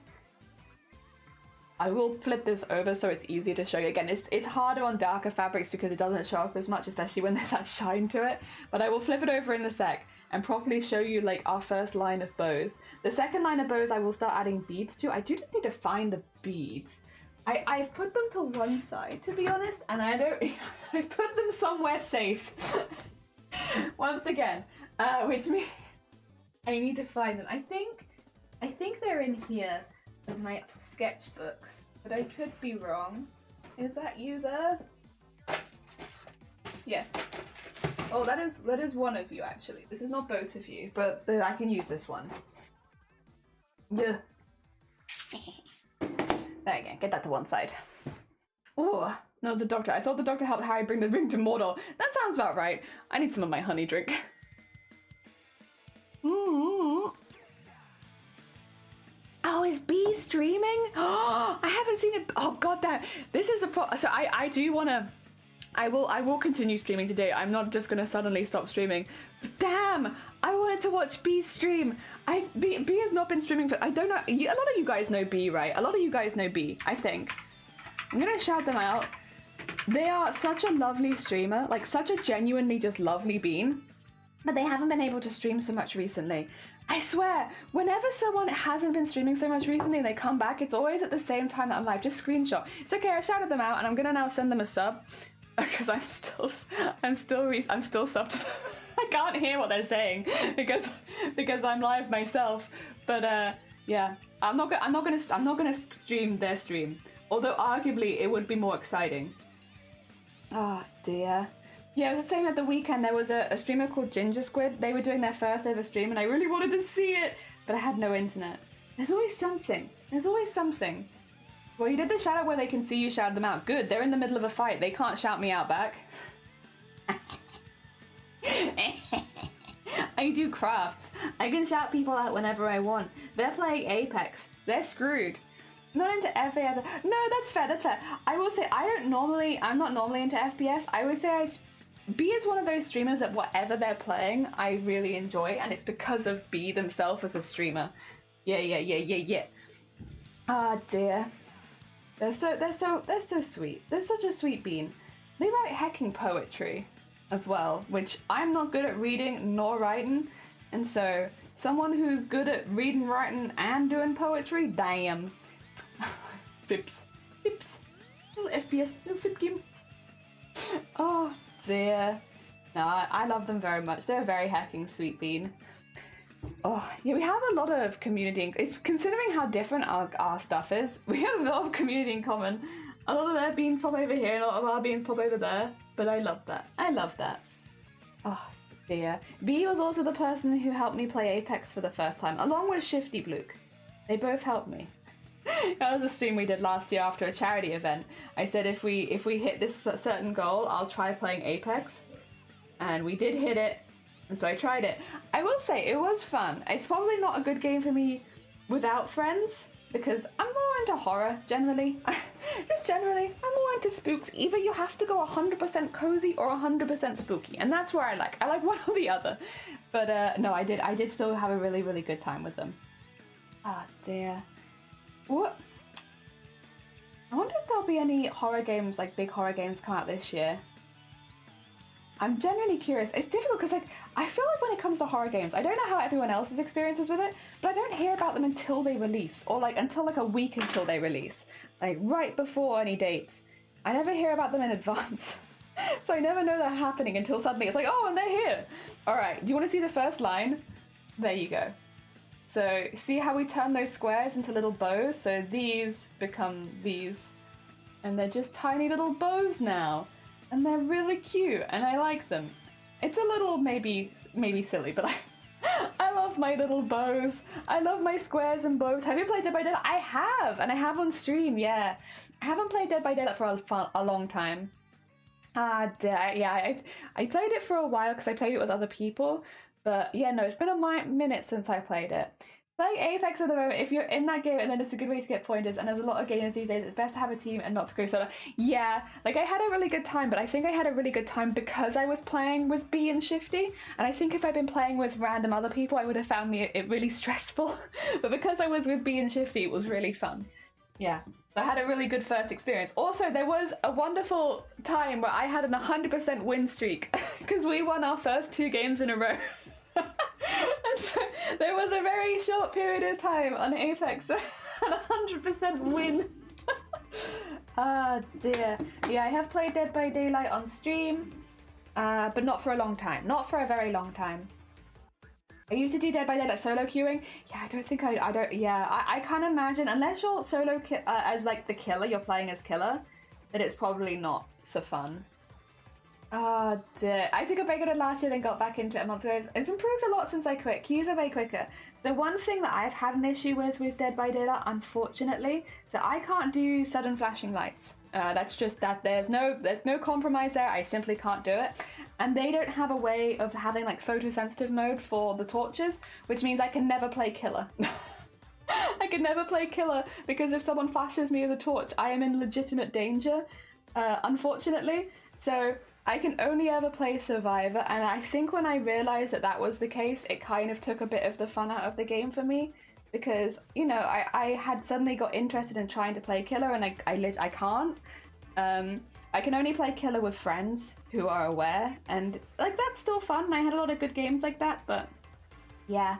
I will flip this over so it's easier to show you. Again, it's harder on darker fabrics because it doesn't show up as much, especially when there's that shine to it. But I will flip it over in a sec and properly show you like our first line of bows. The second line of bows I will start adding beads to. I do just need to find the beads. I've put them to one side, to be honest, and I've put them somewhere safe. Once again, which means I need to find them. I think they're in here. My sketchbooks, but I could be wrong. Is that you there? Yes. Oh, that is one of you actually. This is not both of you, but I can use this one. Yeah. There you go. Get that to one side. Oh no, the doctor. I thought the doctor helped Harry bring the ring to Mordor. That sounds about right. I need some of my honey drink. Bee streaming? Oh, I haven't seen it. Oh god damn. This is a so I do want to I will continue streaming today. I'm not just gonna suddenly stop streaming. But damn, I wanted to watch Bee stream. Bee has not been streaming for, I don't know, a lot of you guys know Bee, right? A lot of you guys know Bee, I think. I'm gonna shout them out. They are such a lovely streamer, like such a genuinely just lovely bean, but they haven't been able to stream so much recently. I swear, whenever someone hasn't been streaming so much recently and they come back, it's always at the same time that I'm live. Just screenshot. It's okay, I shouted them out and I'm gonna now send them a sub because I'm still subbed to them. I can't hear what they're saying because I'm live myself. But yeah, I'm not gonna stream their stream. Although arguably it would be more exciting. Oh dear. Yeah, it was the same at the weekend. There was a streamer called Ginger Squid. They were doing their first ever stream and I really wanted to see it, but I had no internet. There's always something. There's always something. Well, you did the shout out where they can see you shout them out. Good, they're in the middle of a fight. They can't shout me out back. I do crafts. I can shout people out whenever I want. They're playing Apex. They're screwed. Not into every other. No, that's fair. That's fair. I will say I'm not normally into FPS. I would say B is one of those streamers that whatever they're playing, I really enjoy, and it's because of B themselves as a streamer. Yeah. Ah dear. They're so sweet. They're such a sweet bean. They write hecking poetry as well, which I'm not good at reading nor writing, and so someone who's good at reading, writing, and doing poetry, damn. Fips. Little FPS, little fip game. Oh dear. No, I love them very much. They're a very hecking sweet bean. Oh, yeah, we have a lot of community. It's considering how different our stuff is. We have a lot of community in common. A lot of their beans pop over here and a lot of our beans pop over there. But I love that. I love that. Oh dear. B was also the person who helped me play Apex for the first time, along with Shifty Bluke. They both helped me. That was a stream we did last year after a charity event. I said if we hit this certain goal, I'll try playing Apex. And we did hit it. And so I tried it. I will say, it was fun. It's probably not a good game for me without friends, because I'm more into horror, generally. Just generally, I'm more into spooks. Either you have to go 100% cozy or 100% spooky, and that's where I like one or the other. But no, I did still have a really, really good time with them. Ah, dear. What? I wonder if there'll be any horror games, like big horror games, come out this year. I'm genuinely curious. It's difficult because, like, I feel like when it comes to horror games, I don't know how everyone else's experience is with it, but I don't hear about them until they release, or like until like a week until they release, like right before any dates. I never hear about them in advance, so I never know they're happening until suddenly it's like, oh, and they're here. All right, do you want to see the first line? There you go. So see how we turn those squares into little bows? So these become these, and they're just tiny little bows now. And they're really cute, and I like them. It's a little maybe silly, but I love my little bows. I love my squares and bows. Have you played Dead by Daylight? I have, and I have on stream, yeah. I haven't played Dead by Daylight for a long time. Yeah, I played it for a while because I played it with other people, but yeah, no, it's been a minute since I played it. Playing Apex at the moment, if you're in that game, and then it's a good way to get pointers, and there's a lot of gamers these days, it's best to have a team and not to go solo. Yeah, like I had a really good time, but I think I had a really good time because I was playing with B and Shifty, and I think if I'd been playing with random other people, I would have found it really stressful. But because I was with B and Shifty, it was really fun. Yeah, so I had a really good first experience. Also, there was a wonderful time where I had an 100% win streak, because we won our first 2 games in a row. And so there was a very short period of time on Apex and 100% win. Ah dear. Yeah, I have played Dead by Daylight on stream, but not for a long time. Not for a very long time. I used to do Dead by Daylight solo queuing. Yeah, I can't imagine, unless you're solo as like the killer, you're playing as killer, that it's probably not so fun. Oh dear. I took a break on it last year, then got back into it a month ago. It's improved a lot since I quit. Queues are way quicker. So the one thing that I've had an issue with Dead by Daylight, unfortunately, so I can't do sudden flashing lights. That's just that there's no compromise there. I simply can't do it. And they don't have a way of having like photosensitive mode for the torches, which means I can never play killer. I can never play killer because if someone flashes me with a torch, I am in legitimate danger, unfortunately. So I can only ever play survivor, and I think when I realized that that was the case, it kind of took a bit of the fun out of the game for me, because, you know, I had suddenly got interested in trying to play killer, and I can't. I can only play killer with friends who are aware, and like that's still fun. I had a lot of good games like that, but yeah,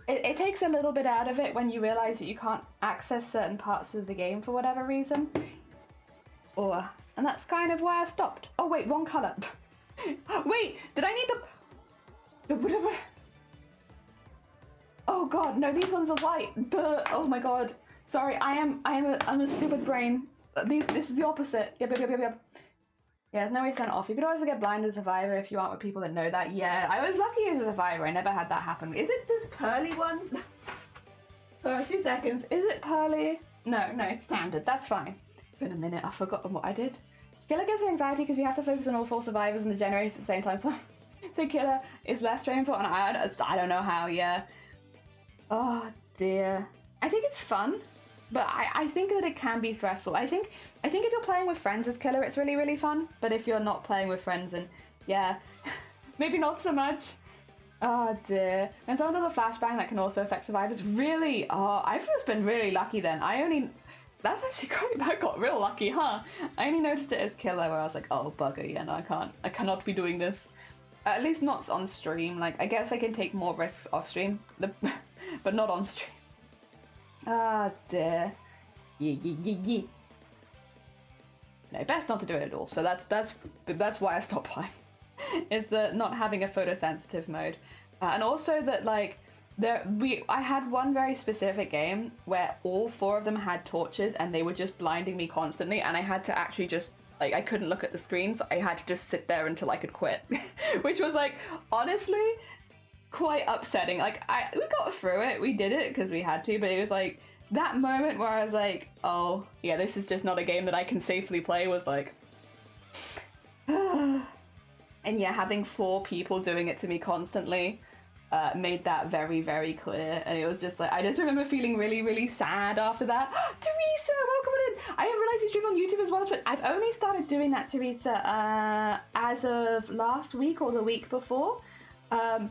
it takes a little bit out of it when you realize that you can't access certain parts of the game for whatever reason. And that's kind of why I stopped. Oh wait, wrong color. Wait, did I need the Oh god, no, these ones are white. Oh my god. Sorry, I'm a stupid brain. This is the opposite. Yep. Yeah, there's no way to turn it off. You could always get blind as a survivor if you aren't with people that know that. Yeah, I was lucky as a survivor. I never had that happen. Is it the pearly ones? Sorry, 2 seconds. Is it pearly? No, it's standard. That's fine. In a minute, I've forgotten what I did. Killer gives me anxiety because you have to focus on all 4 survivors and the generators at the same time. So killer is less painful, and I don't know how. Yeah. Oh dear. I think it's fun. But I think that it can be stressful. I think if you're playing with friends as killer, it's really, really fun. But if you're not playing with friends, and yeah, maybe not so much. Oh dear. And someone does a flashbang that can also affect survivors. Really? Oh, I've just been really lucky then. That's actually great. I got real lucky, huh? I only noticed it as killer where I was like, oh bugger, yeah, no, I cannot be doing this. At least not on stream. Like, I guess I can take more risks off stream, but not on stream. Ah, dear. Yeah. No, best not to do it at all. So that's why I stopped playing. Is the not having a photosensitive mode, and also that like I had one very specific game where all 4 of them had torches and they were just blinding me constantly, and I had to actually just like I couldn't look at the screen, so I had to just sit there until I could quit, which was like honestly quite upsetting. Like we got through it, we did it because we had to, but it was like that moment where I was like, oh yeah, this is just not a game that I can safely play, was like and yeah, having 4 people doing it to me constantly made that very, very clear, and it was just like I just remember feeling really, really sad after that. Teresa, welcome in. I didn't realize you stream on YouTube as well, but I've only started doing that, Teresa, as of last week or the week before.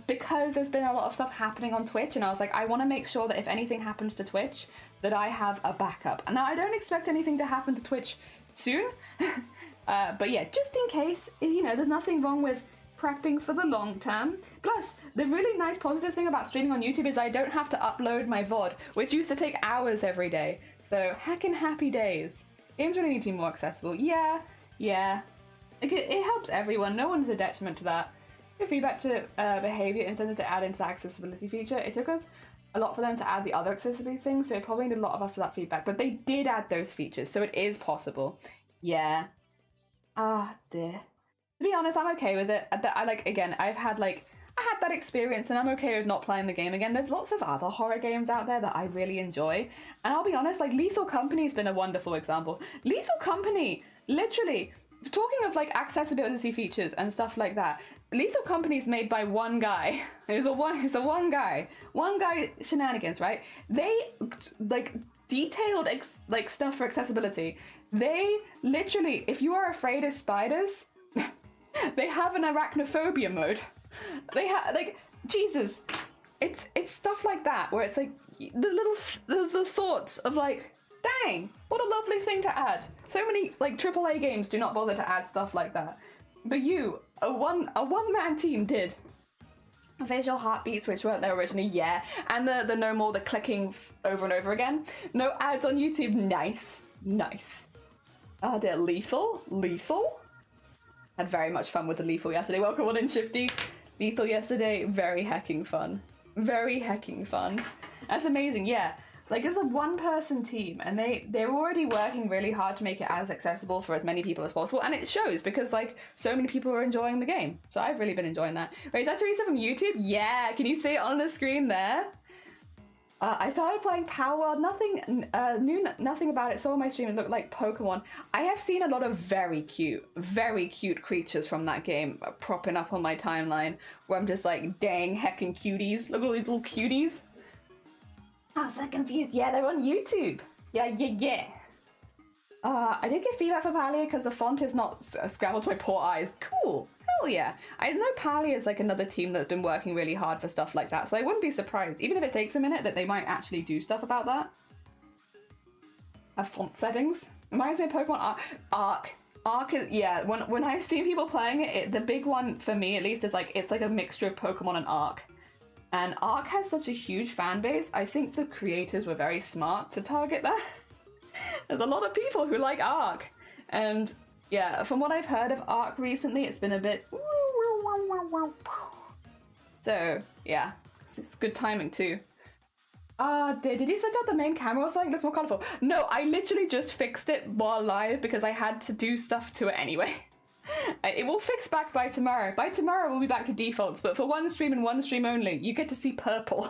Because there's been a lot of stuff happening on Twitch, and I was like, I want to make sure that if anything happens to Twitch, that I have a backup. And now I don't expect anything to happen to Twitch soon, but yeah, just in case, you know, there's nothing wrong with prepping for the long term. Plus, the really nice positive thing about streaming on YouTube is I don't have to upload my VOD, which used to take hours every day. So, heckin' happy days. Games really need to be more accessible. Yeah. Like, it helps everyone. No one's a detriment to that. Good feedback to behavior intended to add into the accessibility feature. It took us a lot for them to add the other accessibility things, so it probably needed a lot of us for that feedback. But they did add those features, so it is possible. Yeah. Ah, dear. To be honest, I'm okay with it. I had that experience, and I'm okay with not playing the game again. There's lots of other horror games out there that I really enjoy, and I'll be honest, like Lethal Company's been a wonderful example. Lethal Company, literally, talking of like accessibility features and stuff like that, Lethal Company's made by one guy. It's a one guy shenanigans, right? They like detailed stuff for accessibility. They literally, if you are afraid of spiders, they have an arachnophobia mode. They have like Jesus. It's stuff like that where it's like the thoughts of like, dang, what a lovely thing to add. So many like AAA games do not bother to add stuff like that. But you, a one-man team did. Visual heartbeats, which weren't there originally, yeah. And the no more the clicking over and over again. No ads on YouTube, nice. Oh dear, Lethal? Had very much fun with the Lethal yesterday. Welcome on in, Shifty. Lethal yesterday, very hecking fun. That's amazing, yeah. Like, it's a one-person team, and they're already working really hard to make it as accessible for as many people as possible, and it shows because, like, so many people are enjoying the game. So I've really been enjoying that. Wait, is that Teresa from YouTube? Yeah, can you see it on the screen there? I started playing Power World. Knew nothing about it. Saw on my stream, it looked like Pokemon. I have seen a lot of very cute creatures from that game propping up on my timeline, where I'm just like, dang heckin' cuties. Look at all these little cuties. I was so confused. Yeah, they're on YouTube. Yeah. I did get feedback for Palia because the font is not scrambled to my poor eyes. Cool. Hell yeah. I know Palia is like another team that's been working really hard for stuff like that, so I wouldn't be surprised, even if it takes a minute, that they might actually do stuff about that. Font settings. Reminds me of Pokemon Arc. Arc is, yeah, when I've seen people playing it, the big one for me at least is like, it's like a mixture of Pokemon and Arc. And Arc has such a huge fan base, I think the creators were very smart to target that. There's a lot of people who like Arc. And yeah, from what I've heard of Arc recently, it's been a bit... So yeah, it's good timing too. Did you switch out the main camera or something? It looks more colorful. No, I literally just fixed it while live because I had to do stuff to it anyway. It will fix back by tomorrow. By tomorrow we'll be back to defaults, but for one stream and one stream only, you get to see purple.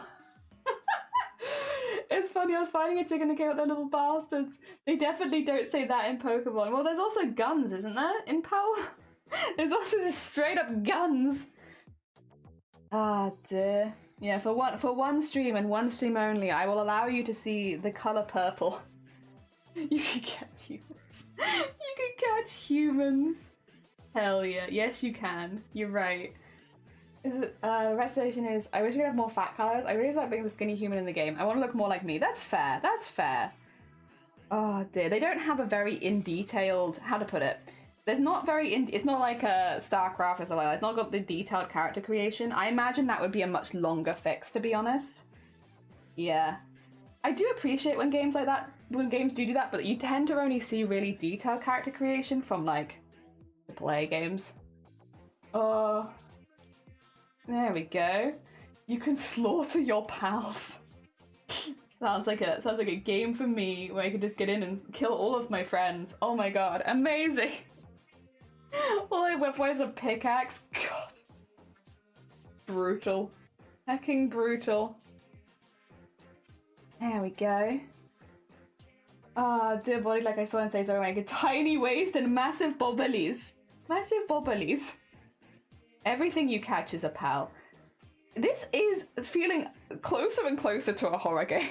It's funny, I was fighting a chicken and came with their little bastards. They definitely don't say that in Pokemon. Well, there's also guns, isn't there, in PAL? There's also just straight up guns. Ah, dear. Yeah, for one stream and one stream only, I will allow you to see the color purple. You can catch humans. You can catch humans. Hell yeah. Yes, you can. You're right. Recitation is, I wish we could have more fat colors. I really like being the skinny human in the game. I want to look more like me. That's fair. That's fair. Oh dear. They don't have a very in-detailed, how to put it. There's not very, it's not like a StarCraft or something like that. It's not got the detailed character creation. I imagine that would be a much longer fix, to be honest. Yeah. I do appreciate when games like that, when games do that, but you tend to only see really detailed character creation from like AAA games. Oh. There we go. You can slaughter your pals. sounds like a game for me where I can just get in and kill all of my friends. Oh my god, amazing. All I whip away is a pickaxe. God. Brutal. Hecking brutal. There we go. Ah, dear body, like I saw and say so, like a tiny waist and massive bobblies. Massive bobblies. Everything you catch is a pal. This is feeling closer and closer to a horror game.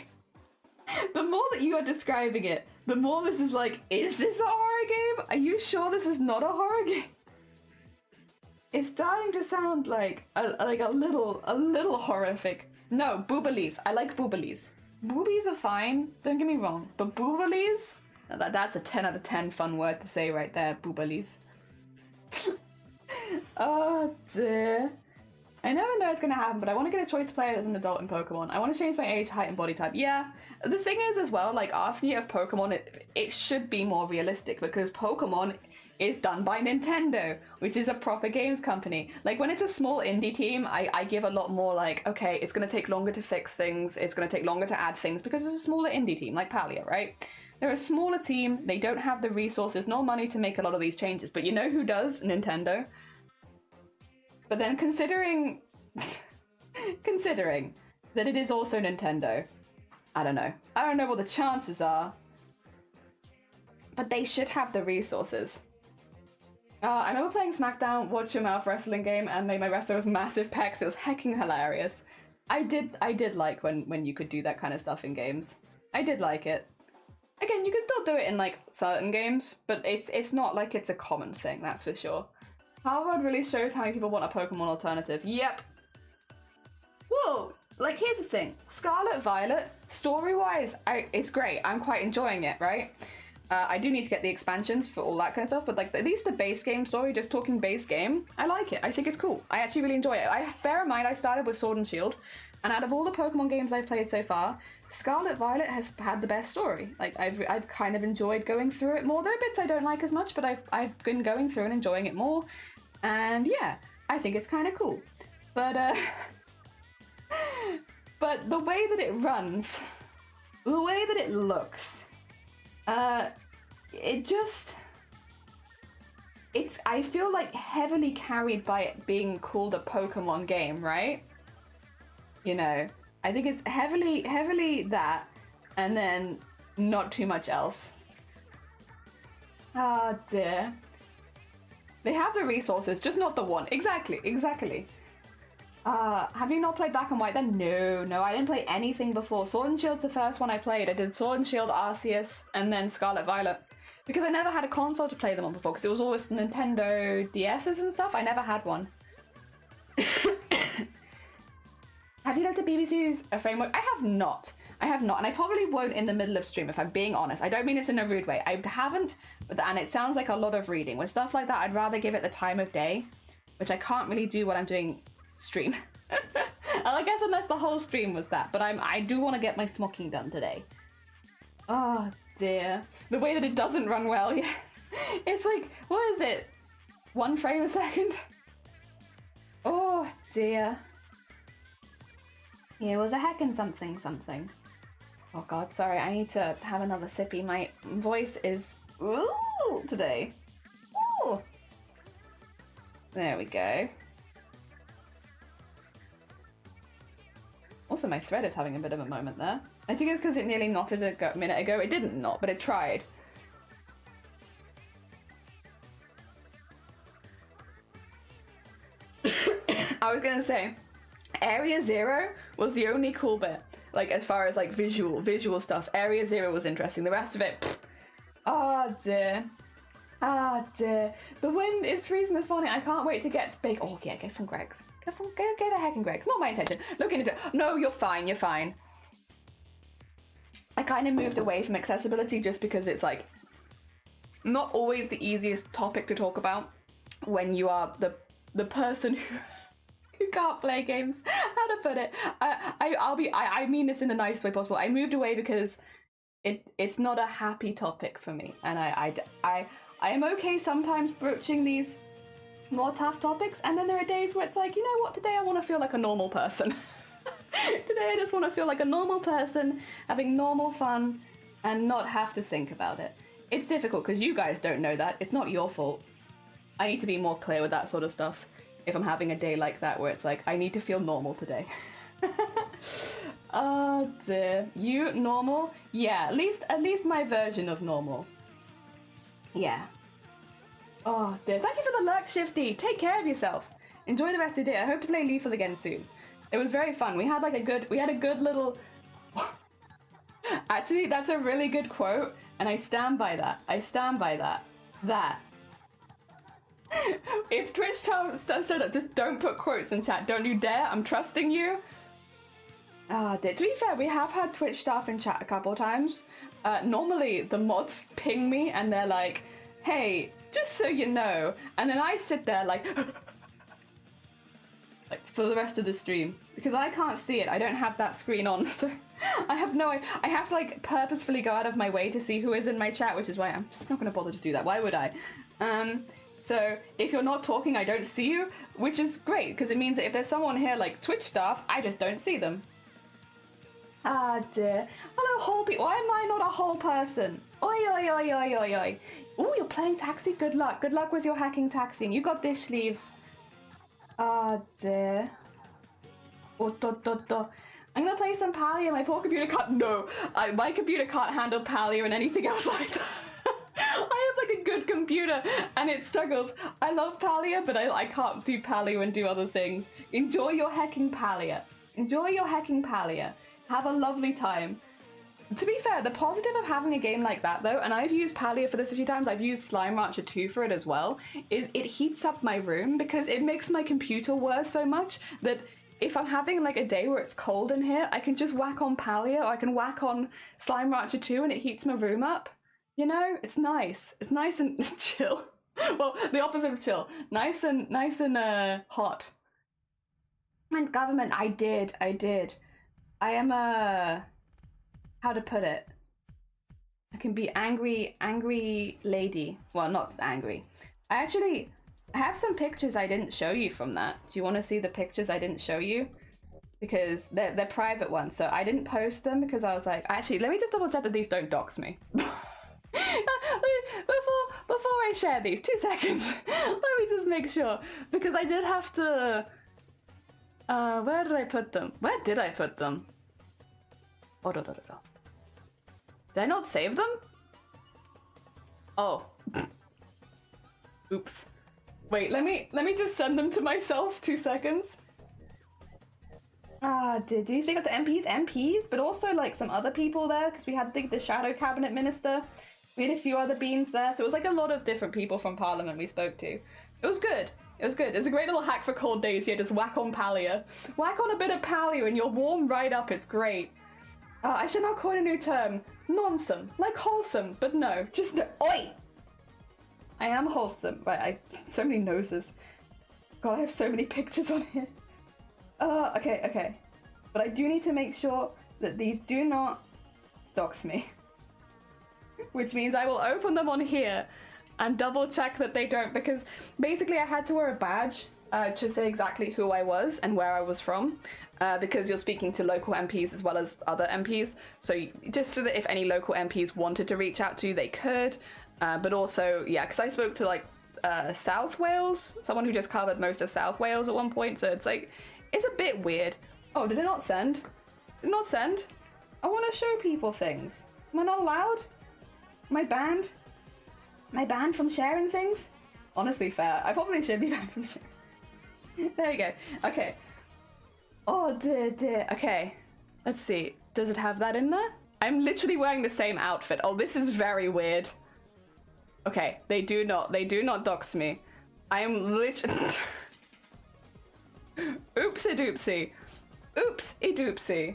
The more that you are describing it, the more this is like, is this a horror game? Are you sure this is not a horror game? It's starting to sound like a little horrific. No, booblies. I like booblies. Boobies are fine, don't get me wrong, but booblies? That's a 10 out of 10 fun word to say right there, booblies. Oh dear. I never know what's gonna happen, but I want to get a choice player as an adult in Pokemon. I want to change my age, height, and body type. Yeah, the thing is as well, like asking it of Pokemon, it should be more realistic because Pokemon is done by Nintendo, which is a proper games company. Like when it's a small indie team, I give a lot more like, okay, it's gonna take longer to fix things, it's gonna take longer to add things because it's a smaller indie team, like Palia, right? They're a smaller team, they don't have the resources nor money to make a lot of these changes, but you know who does? Nintendo. But then considering that it is also Nintendo, I don't know. I don't know what the chances are, but they should have the resources. I remember playing SmackDown, Watch Your Mouth wrestling game, and made my wrestler with massive pecs. It was hecking hilarious. I did like when you could do that kind of stuff in games. I did like it. Again, you can still do it in like certain games, but it's not like it's a common thing, that's for sure. Harvard really shows how many people want a Pokemon alternative. Yep. Whoa, like here's the thing. Scarlet Violet, story-wise, it's great. I'm quite enjoying it, right? I do need to get the expansions for all that kind of stuff, but like at least the base game story, just talking base game, I like it. I think it's cool. I actually really enjoy it. Bear in mind, I started with Sword and Shield, and out of all the Pokemon games I've played so far, Scarlet Violet has had the best story. Like I've kind of enjoyed going through it more. There are bits I don't like as much, but I've been going through and enjoying it more. And yeah, I think it's kind of cool. But but the way that it runs, the way that it looks, I feel like heavily carried by it being called a Pokemon game, right? You know, I think it's heavily that, and then not too much else. Ah, dear. They have the resources, just not the one. Exactly. Have you not played Black and White then? No, I didn't play anything before. Sword and Shield's the first one I played. I did Sword and Shield, Arceus, and then Scarlet Violet. Because I never had a console to play them on before, because it was always Nintendo DS's and stuff. I never had one. Have you looked at BBC's framework? I have not, and I probably won't in the middle of stream if I'm being honest. I don't mean this in a rude way. I haven't, and it sounds like a lot of reading. With stuff like that, I'd rather give it the time of day, which I can't really do when I'm doing stream. I guess unless the whole stream was that, but I do want to get my smocking done today. Oh dear, the way that it doesn't run well. Yeah, it's like, what is it, 1 frame a second? Oh dear. Here was a heckin' something. Oh god, sorry, I need to have another sippy. My voice is ooh today. Ooh. There we go. Also, my thread is having a bit of a moment there. I think it's because it nearly knotted a minute ago. It didn't knot, but it tried. I was gonna say, Area 0 was the only cool bit. Like, as far as like visual stuff. Area 0 was interesting. The rest of it, pfft. Oh dear. Ah dear. The wind is freezing this morning. I can't wait to get to bake. Oh yeah, get from Greg's. Go get a heck in Greg's. Not my intention. Look into it. No, you're fine. You're fine. I kind of moved away from accessibility just because it's like not always the easiest topic to talk about when you are the person who can't play games. How to put it? I mean this in the nicest way possible. I moved away because it's not a happy topic for me, and I am okay sometimes broaching these more tough topics, and then there are days where it's like, you know what, today I want to feel like a normal person. Today I just want to feel like a normal person, having normal fun, and not have to think about it. It's difficult because you guys don't know that. It's not your fault. I need to be more clear with that sort of stuff if I'm having a day like that where it's like, I need to feel normal today. Oh dear. You normal? Yeah, at least my version of normal. Yeah. Oh dear. Thank you for the lurk, Shifty. Take care of yourself. Enjoy the rest of your day. I hope to play Lethal again soon. It was very fun. We had a good little... Actually, that's a really good quote, and I stand by that. I stand by that. That. If Twitch shut up, just don't put quotes in chat. Don't you dare. I'm trusting you. To be fair, we have had Twitch staff in chat a couple times. Normally, the mods ping me, and they're like, hey, just so you know. And then I sit there like... like for the rest of the stream, because I can't see it. I don't have that screen on, so I have to like purposefully go out of my way to see who is in my chat, which is why I'm just not going to bother to do that. Why would I? So if you're not talking, I don't see you, which is great because it means that if there's someone here like Twitch staff, I just don't see them. Ah dear. Hello whole people. Why am I not a whole person? Oi oi oi oi oi oi. Oh, you're playing Taxi. Good luck. Good luck with your hacking taxiing. You got this, sleeves. Oh dear. Oh, I'm gonna play some Palia. My poor computer can't. No, my computer can't handle Palia and anything else either. I have like a good computer and it struggles. I love Palia, but I can't do Palia and do other things. Enjoy your hacking Palia. Enjoy your hacking Palia. Have a lovely time. To be fair, the positive of having a game like that though, and I've used Palia for this a few times, I've used Slime Rancher 2 for it as well, is it heats up my room because it makes my computer worse so much that if I'm having like a day where it's cold in here, I can just whack on Palia or I can whack on Slime Rancher 2 and it heats my room up. You know, it's nice. It's nice and chill. Well, the opposite of chill. Nice and hot. And government, I did. I am a... how to put it? I can be angry lady. Well, not angry. I have some pictures I didn't show you from that. Do you want to see the pictures I didn't show you? Because they're private ones, so I didn't post them because I was like, actually, let me just double check that these don't dox me. Before I share these, 2 seconds. Let me just make sure. Because I did have to... where did I put them? Where did I put them? Oh, Did I not save them? Oh. Oops. Wait, let me just send them to myself. 2 seconds. Did you speak up to MPs, but also like some other people there, because we had the shadow cabinet minister, we had a few other beans there, so it was like a lot of different people from Parliament we spoke to. It was good. It was good. It's a great little hack for cold days. Yeah, just whack on Palia. Whack on a bit of Palia and you'll warm right up. It's great. I should not coin a new term. Nonsome. Like wholesome, but no. Just no. Oi! I am wholesome. Right, so many noses. God, I have so many pictures on here. Okay. But I do need to make sure that these do not dox me. Which means I will open them on here and double check that they don't, because basically I had to wear a badge to say exactly who I was and where I was from, because you're speaking to local MPs as well as other MPs, so just so that if any local MPs wanted to reach out to you, they could, but also, yeah, because I spoke to like South Wales, someone who just covered most of South Wales at one point, so it's like, it's a bit weird. Oh, did it not send? Did it not send? I want to show people things. Am I not allowed? Am I banned? Am I banned from sharing things? Honestly, fair. I probably should be banned from sharing. There we go. Okay. Oh, dear. Okay. Let's see. Does it have that in there? I'm literally wearing the same outfit. Oh, this is very weird. Okay. They do not dox me. I am literally... Oopsie-doopsie. Oops-y-doopsie.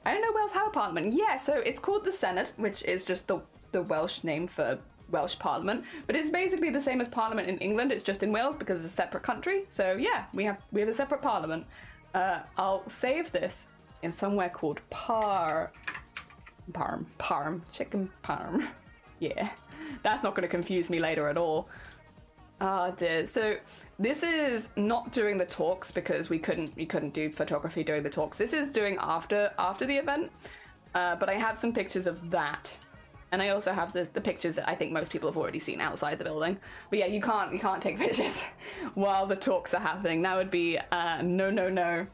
I don't know Wales have a parliament. Yeah, so it's called the Senate, which is just the Welsh name for Welsh Parliament, but it's basically the same as Parliament in England. It's just in Wales because it's a separate country. So yeah, we have a separate Parliament. I'll save this in somewhere called Parm, chicken parm. Yeah, that's not going to confuse me later at all. Ah, dear. So this is not during the talks because we couldn't do photography during the talks. This is doing after the event. But I have some pictures of that. And I also have the pictures that I think most people have already seen outside the building. But yeah, you can't take pictures while the talks are happening. That would be no.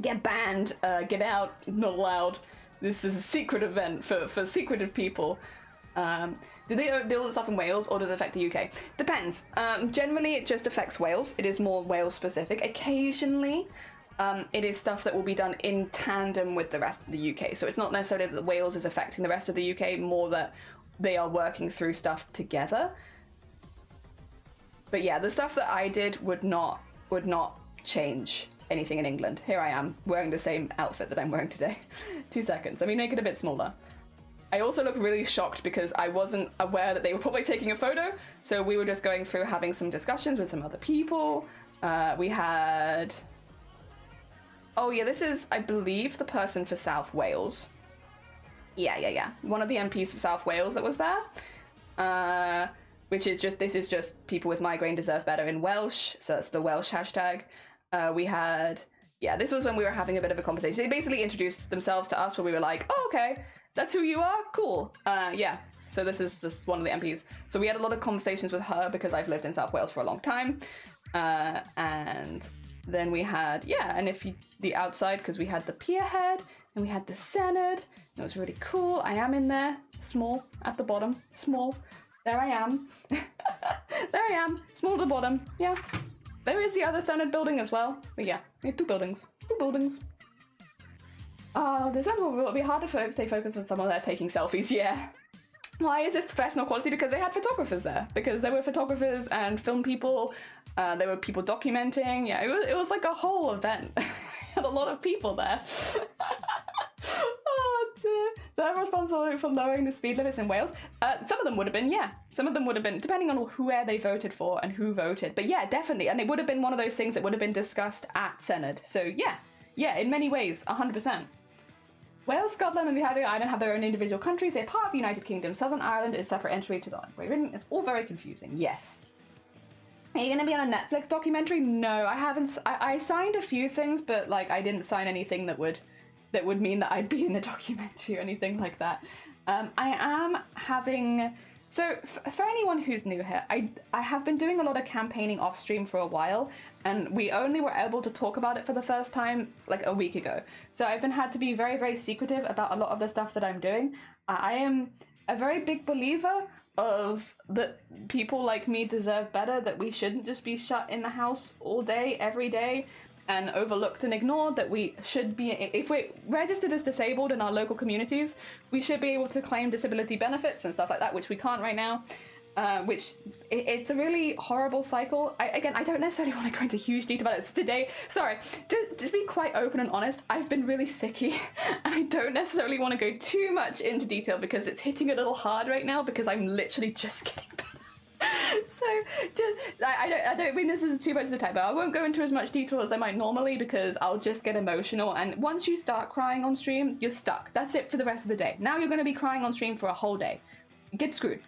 Get banned, get out, not allowed. This is a secret event for secretive people. Do they do all the stuff in Wales or does it affect the UK? Depends. Generally it just affects Wales. It is more Wales specific. Occasionally it is stuff that will be done in tandem with the rest of the UK. So it's not necessarily that Wales is affecting the rest of the UK, more that they are working through stuff together. But yeah, the stuff that I did would not change anything in England. Here I am, wearing the same outfit that I'm wearing today. 2 seconds, let me make it a bit smaller. I also look really shocked because I wasn't aware that they were probably taking a photo, so we were just going through having some discussions with some other people. We had... Oh yeah, this is, I believe, the person for South Wales. Yeah. One of the MPs for South Wales that was there. Which is just, this is just people with migraine deserve better in Welsh, so that's the Welsh hashtag. We had, yeah, this was when we were having a bit of a conversation. They basically introduced themselves to us where we were like, oh, okay, that's who you are? Cool. Yeah, so this is just one of the MPs. So we had a lot of conversations with her because I've lived in South Wales for a long time. And then we had, yeah, and if you, the outside, because we had the pier head and we had the Senate. It was really cool. I am in there, small, at the bottom, small. There I am. There I am, small at the bottom, yeah. There is the other Senate building as well. But yeah, we have two buildings. This one will be hard to stay focused with someone there taking selfies, yeah. Why is this professional quality? Because they had photographers there. Because there were photographers and film people. There were people documenting. Yeah, it was like a whole event. Had a lot of people there. Oh dear. They're responsible for lowering the speed limits in Wales. Some of them would have been, yeah. Some of them would have been, depending on where they voted for and who voted. But yeah, definitely. And it would have been one of those things that would have been discussed at Senedd. So yeah, in many ways, 100%. Wales, Scotland, and the Island have their own individual countries. They're part of the United Kingdom. Southern Ireland is separate entry to the Great Britain. It's all very confusing. Yes. Are you going to be on a Netflix documentary? No, I haven't. I signed a few things, but like I didn't sign anything that would mean that I'd be in a documentary or anything like that. I am having... So, for anyone who's new here, I have been doing a lot of campaigning off stream for a while, and we only were able to talk about it for the first time like a week ago. So I've had to be very, very secretive about a lot of the stuff that I'm doing. I am a very big believer of that people like me deserve better, that we shouldn't just be shut in the house all day, every day. and overlooked and ignored, that we should be, if we're registered as disabled in our local communities, we should be able to claim disability benefits and stuff like that, which we can't right now. Which it's a really horrible cycle. I don't necessarily want to go into huge detail about it today. Sorry, to be quite open and honest, I've been really sicky, and I don't necessarily want to go too much into detail because it's hitting a little hard right now because I'm literally just getting better. So I don't mean this is too much of the time, but I won't go into as much detail as I might normally because I'll just get emotional, and once you start crying on stream, you're stuck. That's it for the rest of the day. Now you're going to be crying on stream for a whole day. Get screwed.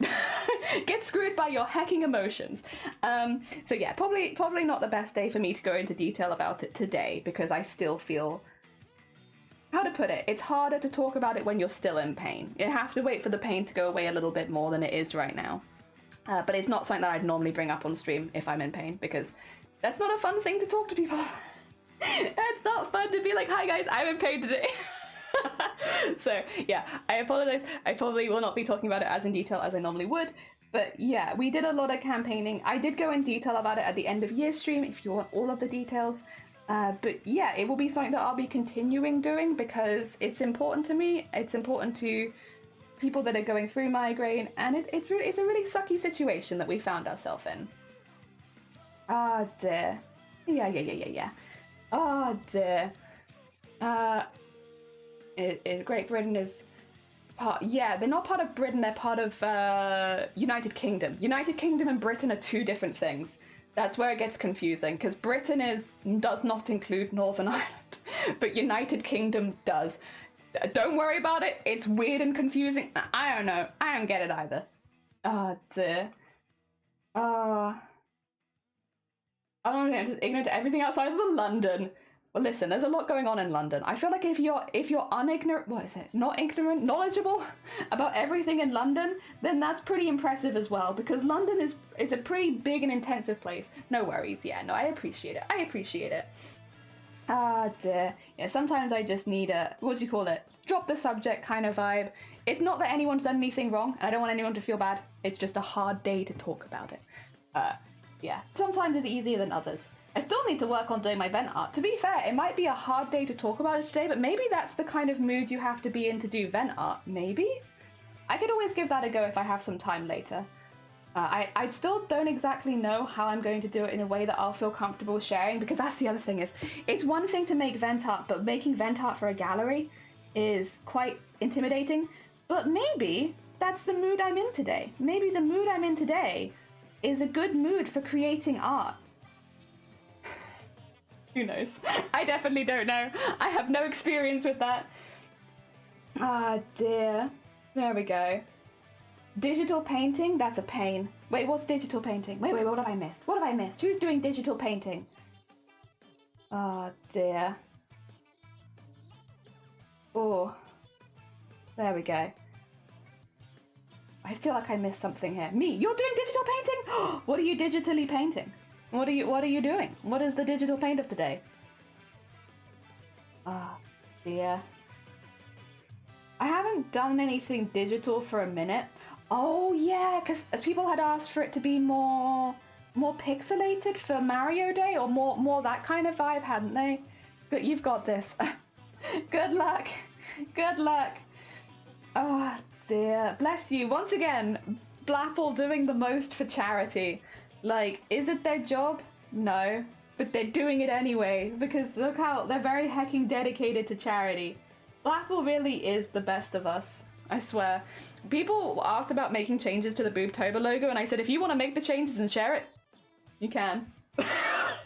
Get screwed by your hecking emotions. So yeah, probably not the best day for me to go into detail about it today because I still feel, how to put it, it's harder to talk about it when you're still in pain. You have to wait for the pain to go away a little bit more than it is right now. But it's not something that I'd normally bring up on stream if I'm in pain because that's not a fun thing to talk to people about. It's not fun to be like, hi guys, I'm in pain today. So yeah, I apologize. I probably will not be talking about it as in detail as I normally would, but yeah, we did a lot of campaigning. I did go in detail about it at the end of year stream if you want all of the details, but yeah, it will be something that I'll be continuing doing because it's important to me. It's important to people that are going through migraine, and it's a really sucky situation that we found ourselves in. Ah dear. Yeah. Oh dear. Great Britain is part, yeah, they're not part of Britain, they're part of United Kingdom. United Kingdom and Britain are two different things. That's where it gets confusing, because Britain does not include Northern Ireland, but United Kingdom does. Don't worry about it, it's weird and confusing. I don't know, I don't get it either. Oh dear. I'm just ignorant to everything outside of London. Well, listen, there's a lot going on in London. I feel like if you're unignorant, what is it? Not ignorant, knowledgeable about everything in London, then that's pretty impressive as well, because London is a pretty big and intensive place. No worries, yeah, no, I appreciate it. Ah, dear. Yeah, sometimes I just need a, what do you call it? Drop the subject kind of vibe. It's not that anyone's done anything wrong, and I don't want anyone to feel bad. It's just a hard day to talk about it. Yeah, sometimes it's easier than others. I still need to work on doing my vent art. To be fair, it might be a hard day to talk about it today, but maybe that's the kind of mood you have to be in to do vent art, maybe? I could always give that a go if I have some time later. I still don't exactly know how I'm going to do it in a way that I'll feel comfortable sharing, because that's the other thing is, it's one thing to make vent art, but making vent art for a gallery is quite intimidating. But maybe that's the mood I'm in today. Maybe the mood I'm in today is a good mood for creating art. Who knows? I definitely don't know. I have no experience with that. Ah, dear. There we go. Digital painting? That's a pain. Wait, what's digital painting? Wait, what have I missed? What have I missed? Who's doing digital painting? Oh, dear. Oh. There we go. I feel like I missed something here. Me? You're doing digital painting? What are you digitally painting? What are you doing? What is the digital paint of the day? Ah, dear. I haven't done anything digital for a minute. Oh yeah, because people had asked for it to be more pixelated for Mario Day, or more that kind of vibe, hadn't they? But you've got this. Good luck. Good luck. Oh dear. Bless you. Once again, Blapple doing the most for charity. Like, is it their job? No. But they're doing it anyway, because look how they're very hecking dedicated to charity. Blapple really is the best of us, I swear. People asked about making changes to the Boobtober logo, and I said, if you want to make the changes and share it, you can. I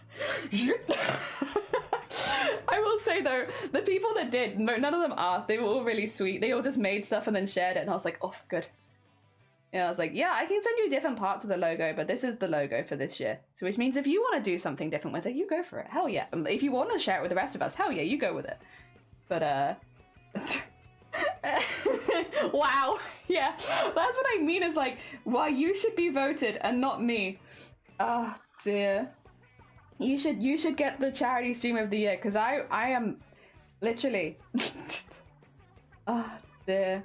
will say though, the people that did, none of them asked, they were all really sweet. They all just made stuff and then shared it, and I was like, oh, good. Yeah, I was like, yeah, I can send you different parts of the logo, but this is the logo for this year. So which means if you want to do something different with it, you go for it. Hell yeah. If you want to share it with the rest of us, hell yeah, you go with it. But, wow. Yeah, that's what I mean is like, why you should be voted and not me. Oh, dear. You should get the charity stream of the year, because I am literally... Oh, dear.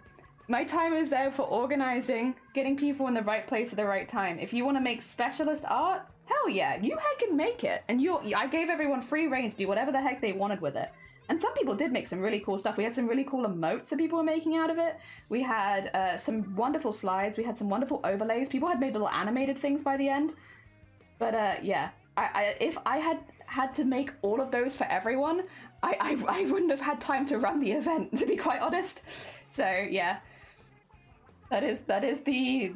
My time is there for organizing, getting people in the right place at the right time. If you want to make specialist art, hell yeah, you can make it. And I gave everyone free reign to do whatever the heck they wanted with it. And some people did make some really cool stuff. We had some really cool emotes that people were making out of it. We had some wonderful slides. We had some wonderful overlays. People had made little animated things by the end. But yeah, if I had to make all of those for everyone, I wouldn't have had time to run the event, to be quite honest. So yeah, that is the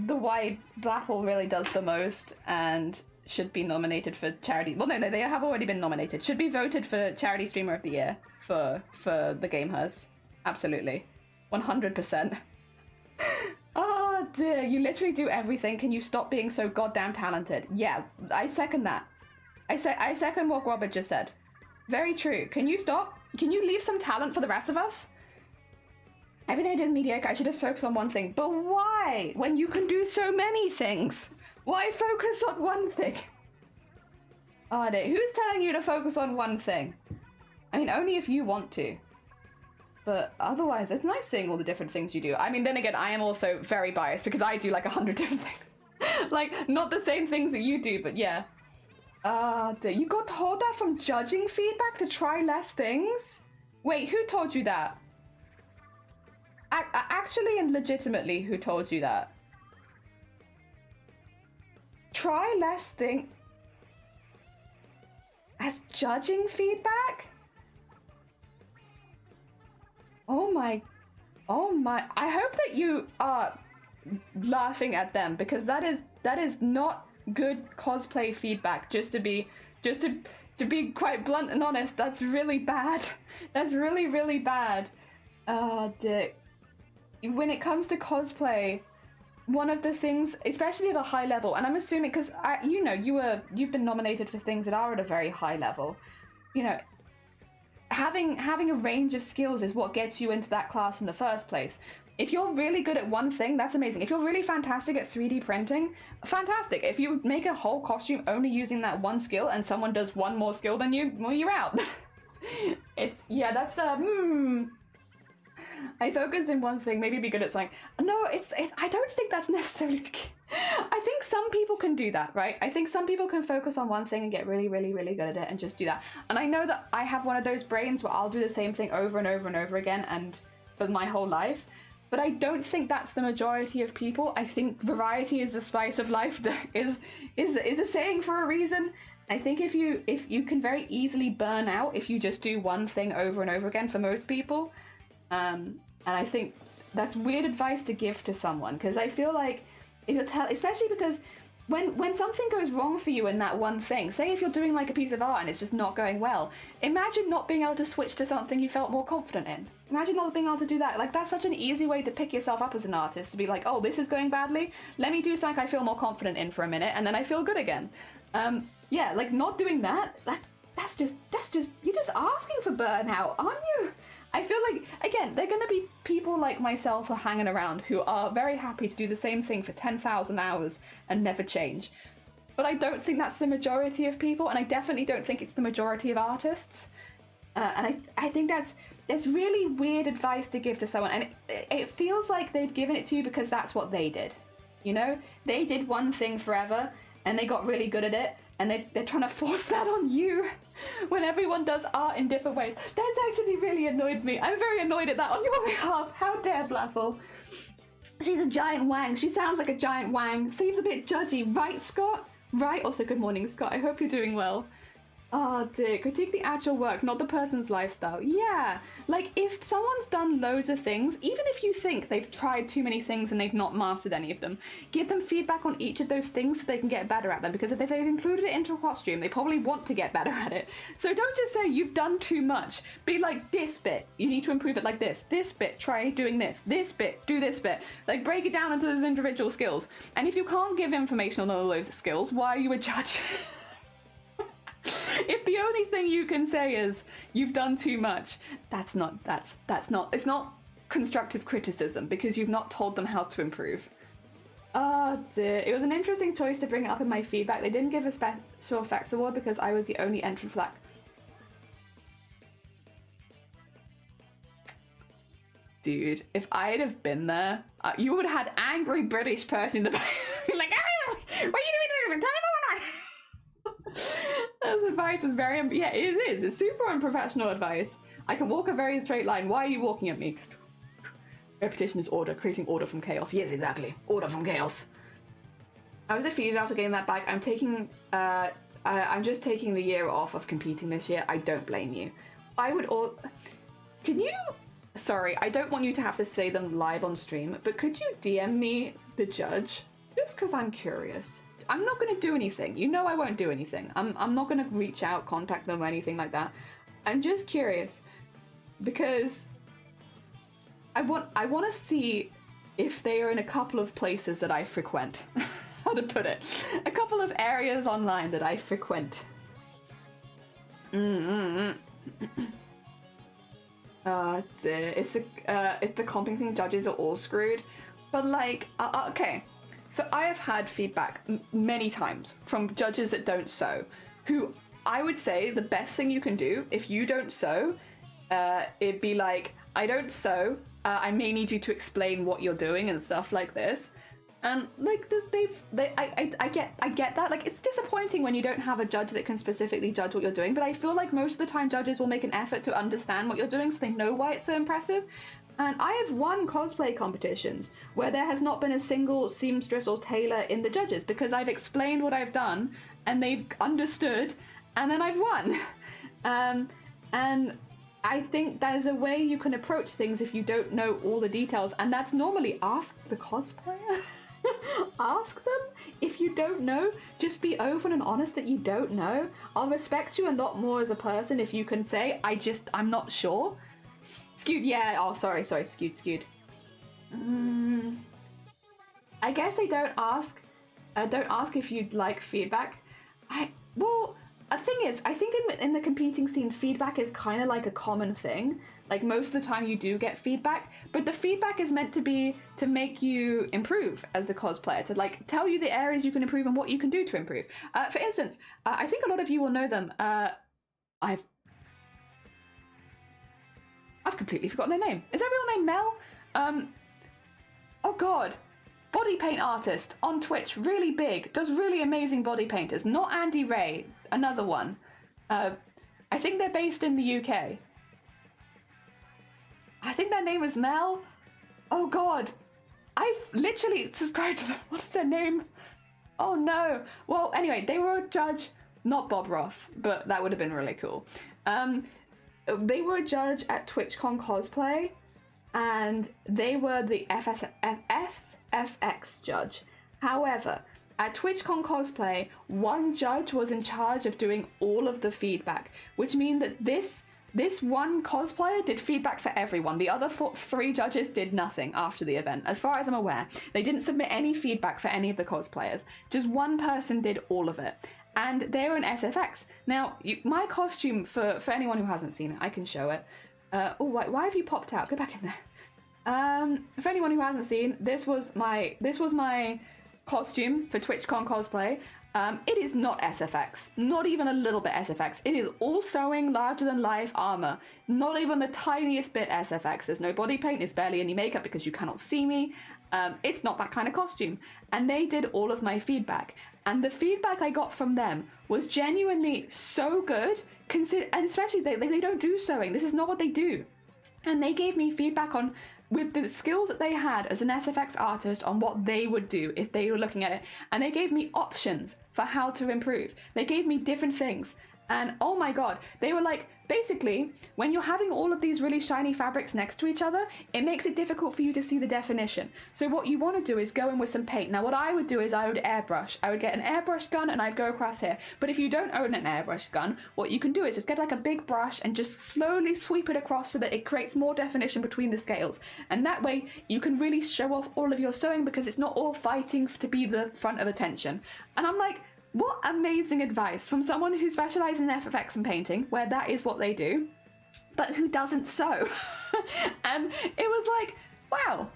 why Dabble really does the most and should be nominated for charity. Well, no, they have already been nominated. Should be voted for Charity Streamer of the Year for the game has. Absolutely, 100%. Oh dear, you literally do everything. Can you stop being so goddamn talented? Yeah, I second that. I second what Robert just said. Very true. Can you stop? Can you leave some talent for the rest of us? Everything I do is mediocre. I should have focused on one thing. But why? When you can do so many things? Why focus on one thing? Oh, no. Who's telling you to focus on one thing? I mean, only if you want to. But otherwise, it's nice seeing all the different things you do. I mean, then again, I am also very biased because I do like 100 different things. Like, not the same things that you do, but yeah. You got told that from judging feedback to try less things? Wait, who told you that? Actually and legitimately, who told you that? Try less things as judging feedback? Oh my, I hope that you are laughing at them because that is not good cosplay feedback. Just to be quite blunt and honest, that's really bad. That's really, really bad. When it comes to cosplay, one of the things, especially at a high level, and I'm assuming because you've been nominated for things that are at a very high level, you know, having a range of skills is what gets you into that class in the first place. If you're really good at one thing, that's amazing. If you're really fantastic at 3D printing, fantastic. If you make a whole costume only using that one skill and someone does one more skill than you, well, you're out. I focused in one thing, maybe be good at something. No, I don't think that's necessarily the case. I think some people can do that, right? I think some people can focus on one thing and get really, really, really good at it and just do that. And I know that I have one of those brains where I'll do the same thing over and over and over again and for my whole life. But I don't think that's the majority of people. I think variety is the spice of life is a saying for a reason. I think if you can very easily burn out if you just do one thing over and over again for most people. And I think that's weird advice to give to someone because I feel like if you're especially because when something goes wrong for you in that one thing, say if you're doing like a piece of art and it's just not going well, imagine not being able to switch to something you felt more confident in. Imagine not being able to do that. Like, that's such an easy way to pick yourself up as an artist, to be like, oh, this is going badly, let me do something I feel more confident in for a minute and then I feel good again. Yeah, like not doing that's just you're just asking for burnout, aren't you? I feel like, again, they're going to be people like myself who are hanging around who are very happy to do the same thing for 10,000 hours and never change. But I don't think that's the majority of people, and I definitely don't think it's the majority of artists. And I think that's really weird advice to give to someone, and it feels like they've given it to you because that's what they did. You know? They did one thing forever, and they got really good at it, and they're trying to force that on you when everyone does art in different ways. That's actually really annoyed me. I'm very annoyed at that on your behalf. How dare Blaffle? She's a giant wang. She sounds like a giant wang. Seems a bit judgy. Right, Scott? Right? Also, good morning, Scott. I hope you're doing well. Oh dear, critique the actual work, not the person's lifestyle. Yeah, like if someone's done loads of things, even if you think they've tried too many things and they've not mastered any of them, give them feedback on each of those things so they can get better at them, because if they've included it into a costume, they probably want to get better at it. So don't just say you've done too much. Be like, this bit, you need to improve it like this. This bit, try doing this. This bit, do this bit. Like break it down into those individual skills. And if you can't give information on all those skills, why are you a judge? If the only thing you can say is you've done too much, it's not constructive criticism because you've not told them how to improve. Oh dear, it was an interesting choice to bring it up in my feedback. They didn't give a special effects award because I was the only entrant for that. Dude, if I'd have been there, you would have had angry British person in the back. Like, what are you doing? Tell me more. advice is very, yeah, it is. It's super unprofessional advice. I can walk a very straight line. Why are you walking at me? Just repetition is order, creating order from chaos. Yes, exactly. Order from chaos. I was defeated after getting that back. I'm taking, I'm just taking the year off of competing this year. I don't blame you. I would can you, sorry, I don't want you to have to say them live on stream, but could you DM me the judge? Just because I'm curious. I'm not going to do anything. You know I won't do anything. I'm not going to reach out, contact them or anything like that. I'm just curious because I want to see if they are in a couple of places that I frequent. How to put it? A couple of areas online that I frequent. It's the competing judges are all screwed, but like okay. So I have had feedback many times from judges that don't sew, who I would say the best thing you can do if you don't sew, it'd be like, I don't sew, I may need you to explain what you're doing and stuff like this. And like this, I get that. Like, it's disappointing when you don't have a judge that can specifically judge what you're doing, but I feel like most of the time judges will make an effort to understand what you're doing so they know why it's so impressive. And I have won cosplay competitions where there has not been a single seamstress or tailor in the judges because I've explained what I've done and they've understood, and then I've won. And I think there's a way you can approach things if you don't know all the details, and that's normally ask the cosplayer. Ask them. If you don't know, just be open and honest that you don't know. I'll respect you a lot more as a person if you can say, I'm not sure. Skewed, yeah. Oh, sorry, skewed. I guess they don't ask if you'd like feedback. The thing is, I think in the competing scene, feedback is kind of like a common thing. Like, most of the time you do get feedback, but the feedback is meant to be to make you improve as a cosplayer, to like tell you the areas you can improve and what you can do to improve. For instance, I think a lot of you will know them. I've completely forgotten their name. Is their real name Mel? Oh god. Body paint artist on Twitch, really big, does really amazing body painters. Not Andy Ray, another one. I think they're based in the UK. I think their name is Mel. Oh god. I've literally subscribed to them. What's their name? Oh no. Well, anyway, they were a judge, not Bob Ross, but that would have been really cool. They were a judge at TwitchCon Cosplay, and they were the SFX judge. However, at TwitchCon Cosplay, one judge was in charge of doing all of the feedback, which means that this one cosplayer did feedback for everyone. The other three judges did nothing after the event, as far as I'm aware. They didn't submit any feedback for any of the cosplayers. Just one person did all of it. And they were an SFX. Now, my costume, for anyone who hasn't seen it, I can show it. Why have you popped out? Go back in there. For anyone who hasn't seen, this was my costume for TwitchCon Cosplay. It is not SFX, not even a little bit SFX. It is all sewing, larger than life armor, not even the tiniest bit SFX. There's no body paint, there's barely any makeup because you cannot see me. It's not that kind of costume. And they did all of my feedback. And the feedback I got from them was genuinely so good, and especially they don't do sewing. This is not what they do. And they gave me feedback on, with the skills that they had as an SFX artist, on what they would do if they were looking at it. And they gave me options for how to improve. They gave me different things. And oh my god, they were like, basically, when you're having all of these really shiny fabrics next to each other, it makes it difficult for you to see the definition. So what you want to do is go in with some paint. Now what I would do is I would airbrush. I would get an airbrush gun and I'd go across here. But if you don't own an airbrush gun, what you can do is just get like a big brush and just slowly sweep it across so that it creates more definition between the scales. And that way you can really show off all of your sewing because it's not all fighting to be the front of attention. And I'm like, what amazing advice from someone who specializes in FFX and painting, where that is what they do, but who doesn't sew. And it was like, wow,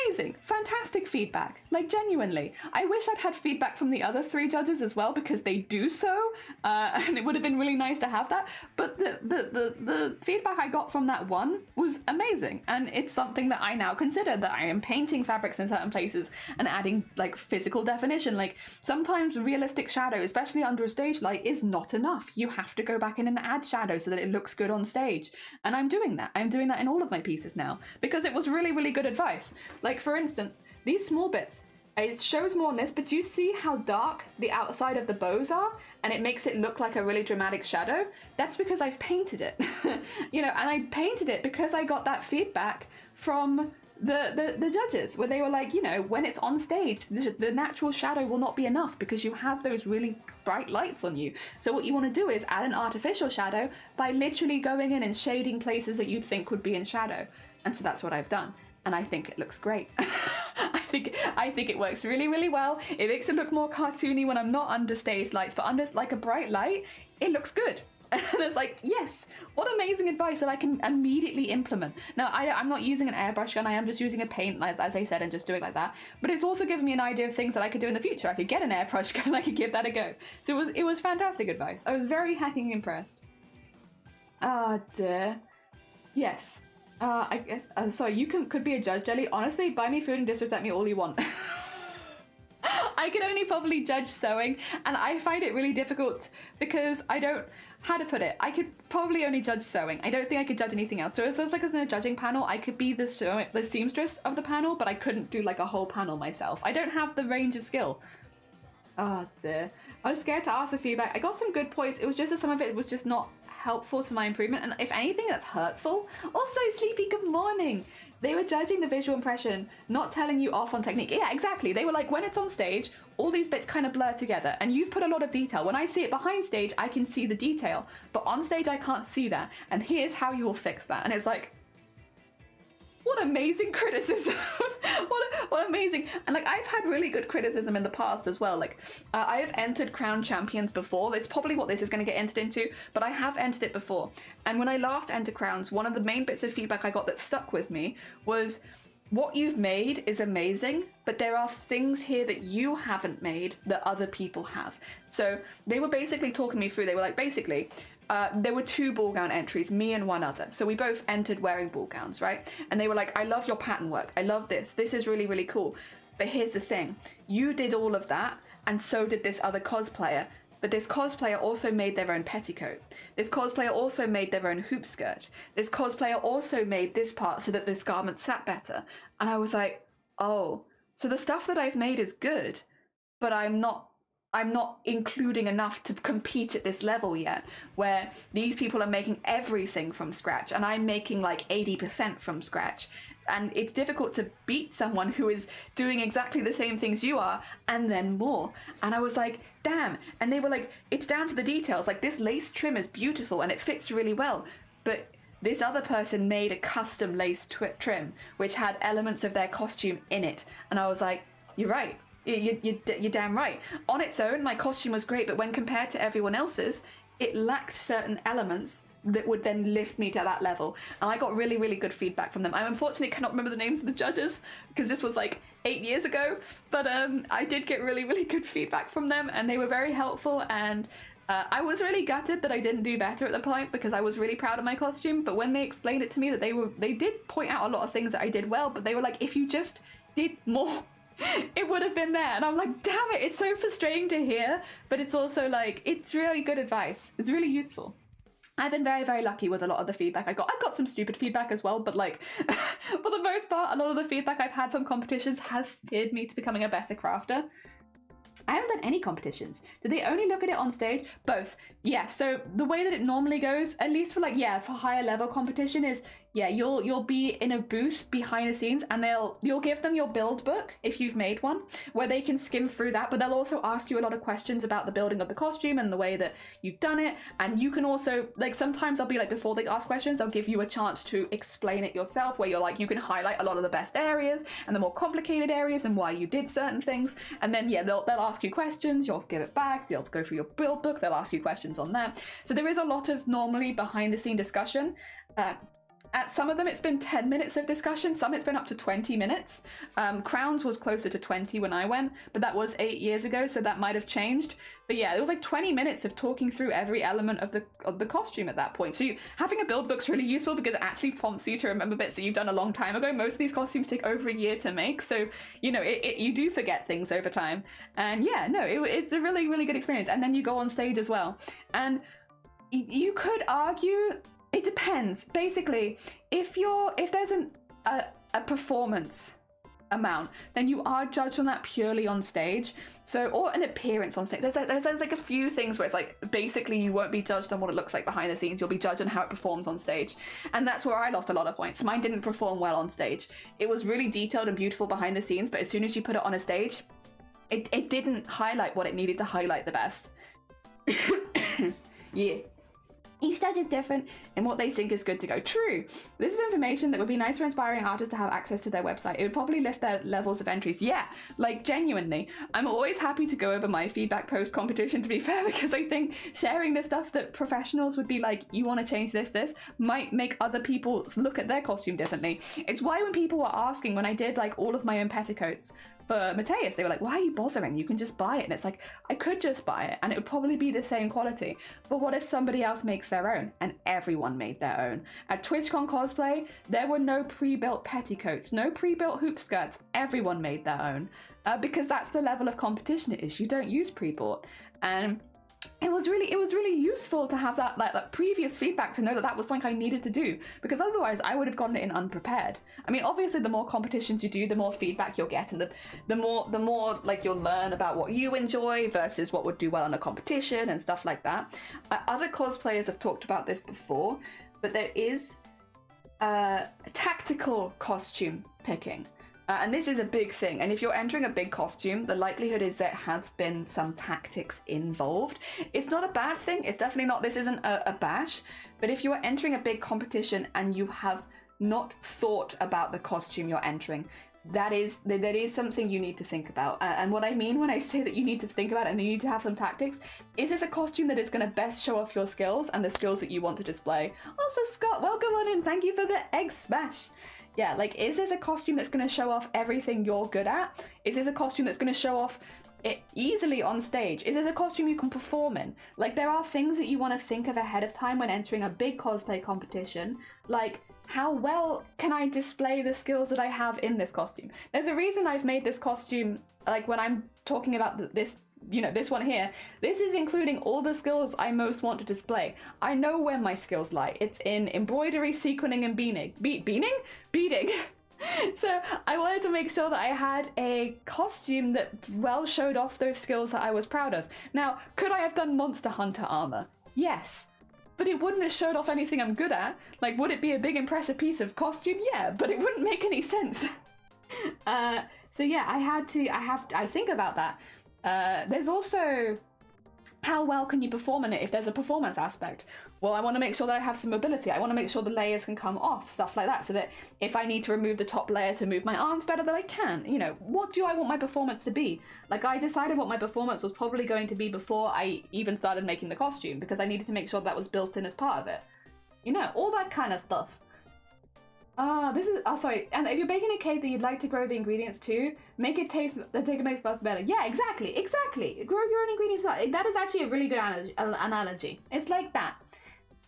amazing, fantastic feedback, like genuinely. I wish I'd had feedback from the other 3 judges as well, because they do so, and it would have been really nice to have that. But the feedback I got from that one was amazing, and it's something that I now consider, that I am painting fabrics in certain places and adding like physical definition. Like sometimes realistic shadow, especially under a stage light, is not enough. You have to go back in and add shadow so that it looks good on stage, and I'm doing that. I'm doing that in all of my pieces now, because it was really, really good advice. Like for instance, these small bits, it shows more on this, but do you see how dark the outside of the bows are? And it makes it look like a really dramatic shadow? That's because I've painted it. You know, and I painted it because I got that feedback from the judges, where they were like, you know, when it's on stage, the natural shadow will not be enough because you have those really bright lights on you. So what you want to do is add an artificial shadow by literally going in and shading places that you'd think would be in shadow. And so that's what I've done. And I think it looks great. I think it works really, really well. It makes it look more cartoony when I'm not under stage lights, but under like a bright light, it looks good. And it's like, yes, what amazing advice that I can immediately implement. Now, I'm not using an airbrush gun, I am just using a paint, as I said, and just doing it like that. But it's also given me an idea of things that I could do in the future. I could get an airbrush gun and I could give that a go. So it was fantastic advice. I was very hecking impressed. Ah, dear. Yes. I guess, sorry, you could be a judge, Jelly. Honestly, buy me food and disrespect me all you want. I can only probably judge sewing, and I find it really difficult because I don't, how to put it, I could probably only judge sewing. I don't think I could judge anything else. So it's like as in a judging panel, I could be the seamstress of the panel, but I couldn't do like a whole panel myself. I don't have the range of skill. Oh dear. I was scared to ask for feedback. I got some good points. It was just that some of it was just not helpful to my improvement, and if anything, that's hurtful. Also, Sleepy, good morning. They were judging the visual impression, not telling you off on technique. Yeah, exactly. They were like, when it's on stage, all these bits kind of blur together, and you've put a lot of detail. When I see it behind stage, I can see the detail, but on stage, I can't see that, and here's how you will fix that. And it's like, what amazing criticism. what amazing. And like, I've had really good criticism in the past as well. Like I have entered Crown Champions before. That's probably what this is going to get entered into, but I have entered it before. And when I last entered Crowns, one of the main bits of feedback I got that stuck with me was, what you've made is amazing, but there are things here that you haven't made that other people have. So they were basically talking me through, they were like, basically, there were 2 ball gown entries, me and one other. So we both entered wearing ball gowns, right? And they were like, I love your pattern work. I love this. This is really, really cool. But here's the thing. You did all of that, and so did this other cosplayer. But this cosplayer also made their own petticoat. This cosplayer also made their own hoop skirt. This cosplayer also made this part so that this garment sat better. And I was like, oh, so the stuff that I've made is good, but I'm not including enough to compete at this level yet, where these people are making everything from scratch and I'm making like 80% from scratch. And it's difficult to beat someone who is doing exactly the same things you are and then more. And I was like, damn. And they were like, it's down to the details. Like, this lace trim is beautiful and it fits really well, but this other person made a custom lace trim which had elements of their costume in it. And I was like, you're right. You're damn right. On its own, my costume was great, but when compared to everyone else's, it lacked certain elements that would then lift me to that level. And I got really, really good feedback from them. I unfortunately cannot remember the names of the judges because this was like 8 years ago, but I did get really, really good feedback from them, and they were very helpful. And I was really gutted that I didn't do better at the point because I was really proud of my costume. But when they explained it to me, that they did point out a lot of things that I did well, but they were like, if you just did more, it would have been there. And I'm like, damn it, it's so frustrating to hear, but it's also like, it's really good advice. It's really useful. I've been very, very lucky with a lot of the feedback I got. I've got some stupid feedback as well, but like, for the most part, a lot of the feedback I've had from competitions has steered me to becoming a better crafter. I haven't done any competitions. Do they only look at it on stage? Both. Yeah, so the way that it normally goes, at least for like, yeah, for higher level competition is, yeah, you'll be in a booth behind the scenes, and you'll give them your build book if you've made one, where they can skim through that, but they'll also ask you a lot of questions about the building of the costume and the way that you've done it. And you can also, like, sometimes I'll be like, before they ask questions, they'll give you a chance to explain it yourself, where you're like, you can highlight a lot of the best areas and the more complicated areas and why you did certain things. And then yeah, they'll ask you questions, you'll give it back, they'll go through your build book, they'll ask you questions on that. So there is a lot of normally behind the scene discussion. At some of them, it's been 10 minutes of discussion. Some it's been up to 20 minutes. Crowns was closer to 20 when I went, but that was 8 years ago, so that might have changed. But yeah, it was like 20 minutes of talking through every element of the costume at that point. So having a build book's really useful because it actually prompts you to remember bits that you've done a long time ago. Most of these costumes take over a year to make, so you know you do forget things over time. And yeah, no, it's a really, really good experience. And then you go on stage as well. And you could argue it depends. Basically, if there's a performance amount, then you are judged on that purely on stage. So, or an appearance on stage. There's like a few things where it's like basically you won't be judged on what it looks like behind the scenes. You'll be judged on how it performs on stage, and that's where I lost a lot of points. Mine didn't perform well on stage. It was really detailed and beautiful behind the scenes, but as soon as you put it on a stage, it didn't highlight what it needed to highlight the best. Yeah. Each judge is different in what they think is good to go. True. This is information that would be nice for inspiring artists to have access to their website. It would probably lift their levels of entries. Yeah, like genuinely. I'm always happy to go over my feedback post competition, to be fair, because I think sharing the stuff that professionals would be like, you want to change this, might make other people look at their costume differently. It's why when people were asking, when I did like all of my own petticoats for Mateus, they were like, why are you bothering? You can just buy it. And it's like, I could just buy it and it would probably be the same quality. But what if somebody else makes their own? And everyone made their own. At TwitchCon Cosplay, there were no pre-built petticoats, no pre-built hoop skirts. Everyone made their own because that's the level of competition it is. You don't use pre-bought. And it was really useful to have that previous feedback to know that was something I needed to do, because otherwise I would have gotten in unprepared. I mean, obviously the more competitions you do, the more feedback you'll get, and the more like you'll learn about what you enjoy versus what would do well in a competition and stuff like that. Other cosplayers have talked about this before, but there is tactical costume picking. And this is a big thing. And if you're entering a big costume, the likelihood is there have been some tactics involved. It's not a bad thing. It's definitely not, this isn't a bash. But if you are entering a big competition and you have not thought about the costume you're entering, that is something you need to think about. And what I mean when I say that you need to think about it and you need to have some tactics, is this a costume that is going to best show off your skills and the skills that you want to display? Also, Scott, welcome on in. Thank you for the egg smash. Yeah, like, is this a costume that's going to show off everything you're good at? Is this a costume that's going to show off it easily on stage? Is this a costume you can perform in? Like, there are things that you want to think of ahead of time when entering a big cosplay competition. Like, how well can I display the skills that I have in this costume? There's a reason I've made this costume, like, when I'm talking about this, you know, this one here, this is including all the skills I most want to display. I know where my skills lie. It's in embroidery, sequinning, and beading. So I wanted to make sure that I had a costume that well showed off those skills that I was proud of. Now, could I have done Monster Hunter armor? Yes. But it wouldn't have showed off anything I'm good at. Like, would it be a big impressive piece of costume? Yeah, but it wouldn't make any sense. So yeah, I think about that. There's also how well can you perform in it if there's a performance aspect. Well, I want to make sure that I have some mobility. I want to make sure the layers can come off, stuff like that, so that if I need to remove the top layer to move my arms better, that I can. You know, what do I want my performance to be? Like, I decided what my performance was probably going to be before I even started making the costume, because I needed to make sure that was built in as part of it. You know, all that kind of stuff. Sorry, and if you're baking a cake that you'd like to grow the ingredients to, make it taste better. Yeah, exactly. Grow your own ingredients. That is actually a really good analogy. It's like that.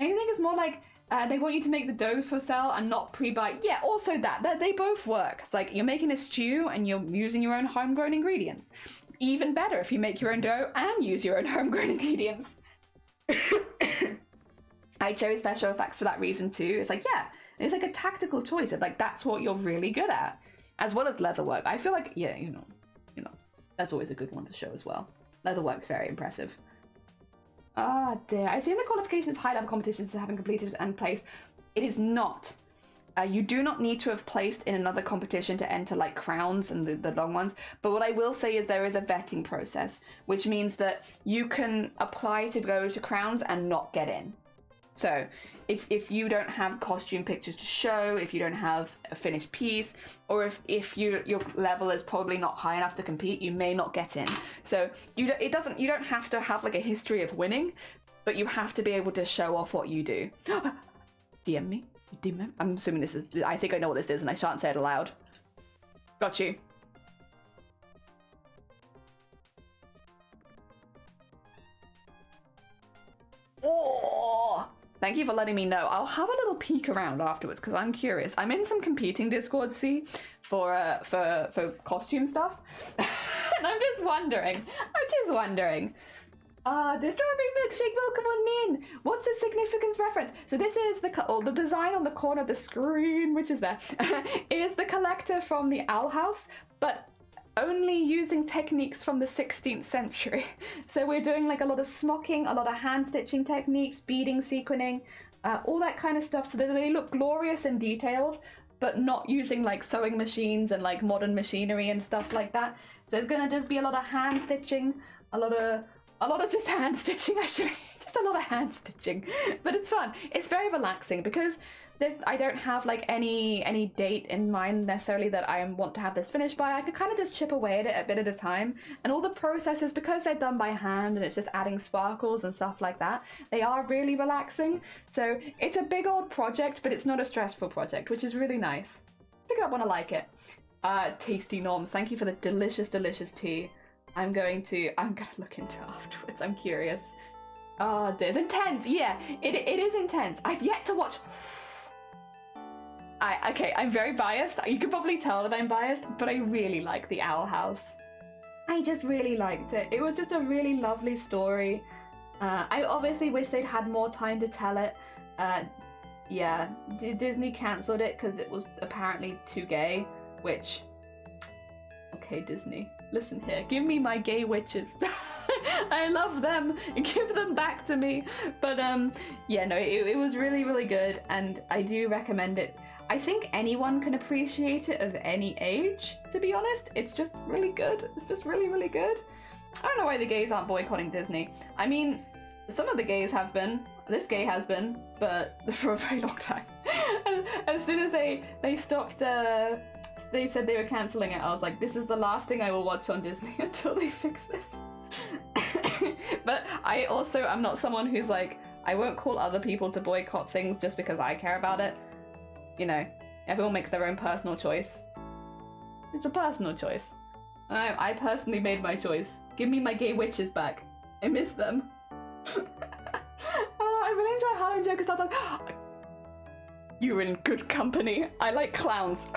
I think it's more like they want you to make the dough for sale and not pre-buy. Yeah, also that they both work. It's like you're making a stew and you're using your own homegrown ingredients. Even better if you make your own dough and use your own homegrown ingredients. I chose special effects for that reason too. It's like, yeah. It's like a tactical choice of like, that's what you're really good at, as well as leatherwork. I feel like, yeah, you know, that's always a good one to show as well. Leatherwork's very impressive. Ah, dear. I see in the qualifications of high-level competitions that haven't completed and placed. It is not. You do not need to have placed in another competition to enter like crowns and the long ones. But what I will say is there is a vetting process, which means that you can apply to go to crowns and not get in. So if you don't have costume pictures to show, if you don't have a finished piece, or if your level is probably not high enough to compete, you may not get in. So you don't have to have like a history of winning, but you have to be able to show off what you do. DM me. I'm assuming this is, I think I know what this is and I shan't say it aloud. Got you. Oh! Thank you for letting me know. I'll have a little peek around afterwards because I'm curious. I'm in some competing Discord, see, for costume stuff. And I'm just wondering. The strawberry milkshake, welcome on in. What's the significance reference? So this is the design on the corner of the screen, which is there, is the collector from the Owl House, but only using techniques from the 16th century. So we're doing like a lot of smocking, a lot of hand stitching techniques, beading, sequinning, all that kind of stuff, so that they look glorious and detailed, but not using like sewing machines and like modern machinery and stuff like that. So it's gonna just be a lot of hand stitching, a lot of just hand stitching actually, just a lot of hand stitching, but it's fun. It's very relaxing because I don't have like any date in mind necessarily that I want to have this finished by. I could kind of just chip away at it a bit at a time, and all the processes, because they're done by hand and it's just adding sparkles and stuff like that, they are really relaxing. So it's a big old project, but it's not a stressful project, which is really nice. Pick it up when I like it. Tasty Norms, thank you for the delicious tea. I'm gonna look into it afterwards. I'm curious. Oh, it's intense. Yeah, it is intense. I've yet to watch. Okay, I'm very biased. You can probably tell that I'm biased, but I really like the Owl House. I just really liked it. It was just a really lovely story. I obviously wish they'd had more time to tell it. Yeah, Disney cancelled it because it was apparently too gay, which... Okay, Disney, listen here. Give me my gay witches. I love them. Give them back to me. But yeah, no, it was really, really good, and I do recommend it. I think anyone can appreciate it of any age, to be honest. It's just really good. It's just really, really good. I don't know why the gays aren't boycotting Disney. I mean, some of the gays have been. This gay has been, but for a very long time. As soon as they stopped, they said they were cancelling it, I was like, this is the last thing I will watch on Disney until they fix this. But I'm not someone who's like, I won't call other people to boycott things just because I care about it. You know, everyone makes their own personal choice. It's a personal choice. I personally made my choice. Give me my gay witches back. I miss them. I really enjoy Halloween Joker stuff. Like, you're in good company. I like clowns.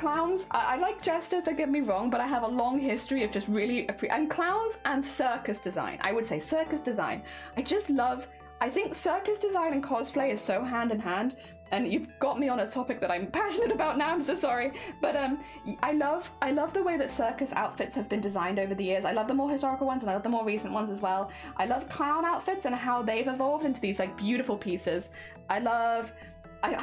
I like jesters, don't get me wrong, but I have a long history of just really and clowns and circus design. I would say circus design. I think circus design and cosplay is so hand in hand. And you've got me on a topic that I'm passionate about now, I'm so sorry. But I love the way that circus outfits have been designed over the years. I love the more historical ones and I love the more recent ones as well. I love clown outfits and how they've evolved into these like beautiful pieces. I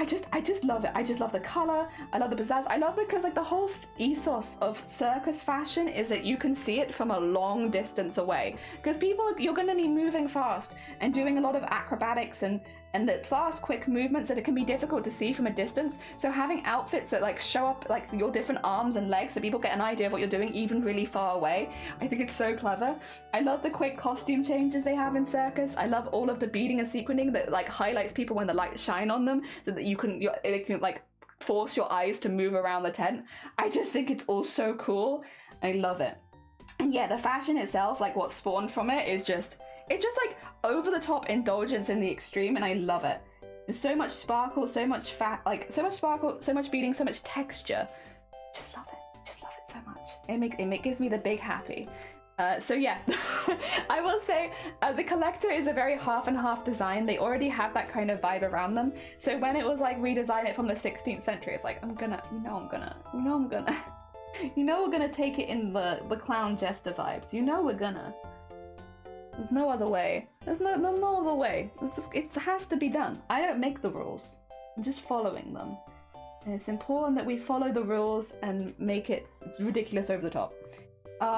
just love it. I just love the color. I love the pizzazz. I love it because like the whole ethos of circus fashion is that you can see it from a long distance away. Because you're going to be moving fast and doing a lot of acrobatics and the fast, quick movements that it can be difficult to see from a distance. So having outfits that like show up like your different arms and legs so people get an idea of what you're doing even really far away, I think it's so clever. I love the quick costume changes they have in circus. I love all of the beading and sequinning that like highlights people when the lights shine on them so that it can like force your eyes to move around the tent. I just think it's all so cool. I love it. And yeah, the fashion itself, like what spawned from it is it's just like over the top indulgence in the extreme, and I love it. There's so much sparkle, so much sparkle, so much beading, so much texture. Just love it so much. It gives me the big happy. So yeah, I will say the collector is a very half and half design. They already have that kind of vibe around them. So when it was like redesign it from the 16th century, it's like we're gonna take it in the clown jester vibes. We're gonna. There's no other way. There's no other way. It has to be done. I don't make the rules. I'm just following them. And it's important that we follow the rules and make it ridiculous over the top.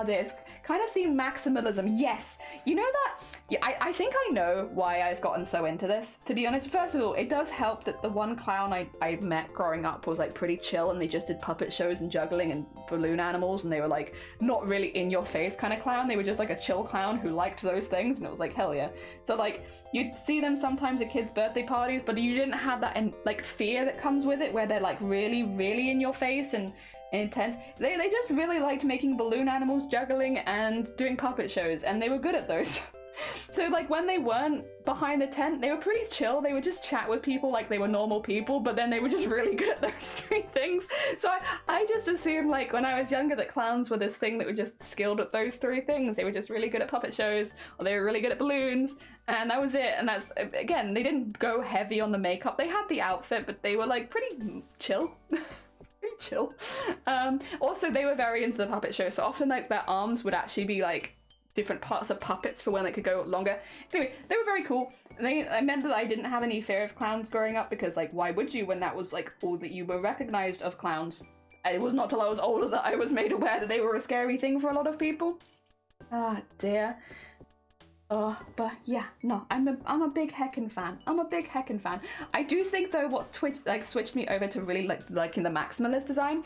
This kind of themed maximalism. Yes, you know that. Yeah, I think I know why I've gotten so into this. To be honest, first of all, it does help that the one clown I met growing up was like pretty chill, and they just did puppet shows and juggling and balloon animals, and they were like not really in your face kind of clown. They were just like a chill clown who liked those things, and it was like hell yeah. So like you'd see them sometimes at kids' birthday parties, but you didn't have that like fear that comes with it, where they're like really in your face and intense. They just really liked making balloon animals, juggling, and doing puppet shows, and they were good at those. So like when they weren't behind the tent, they were pretty chill. They would just chat with people like they were normal people, but then they were just really good at those three things. So I just assumed like when I was younger that clowns were this thing that were just skilled at those three things. They were just really good at puppet shows, or they were really good at balloons, and that was it. And that's, again, they didn't go heavy on the makeup. They had the outfit, but they were like pretty chill. Pretty chill. Also, they were very into the puppet show, so often like their arms would actually be like different parts of puppets for when they could go longer. Anyway, they were very cool. I meant that I didn't have any fear of clowns growing up, because like why would you when that was like all that you were recognized of clowns? It was not till I was older that I was made aware that they were a scary thing for a lot of people. Ah dear. But yeah, no, I'm a big heckin' fan. I'm a big heckin' fan. I do think though what switched me over to really liking the maximalist design,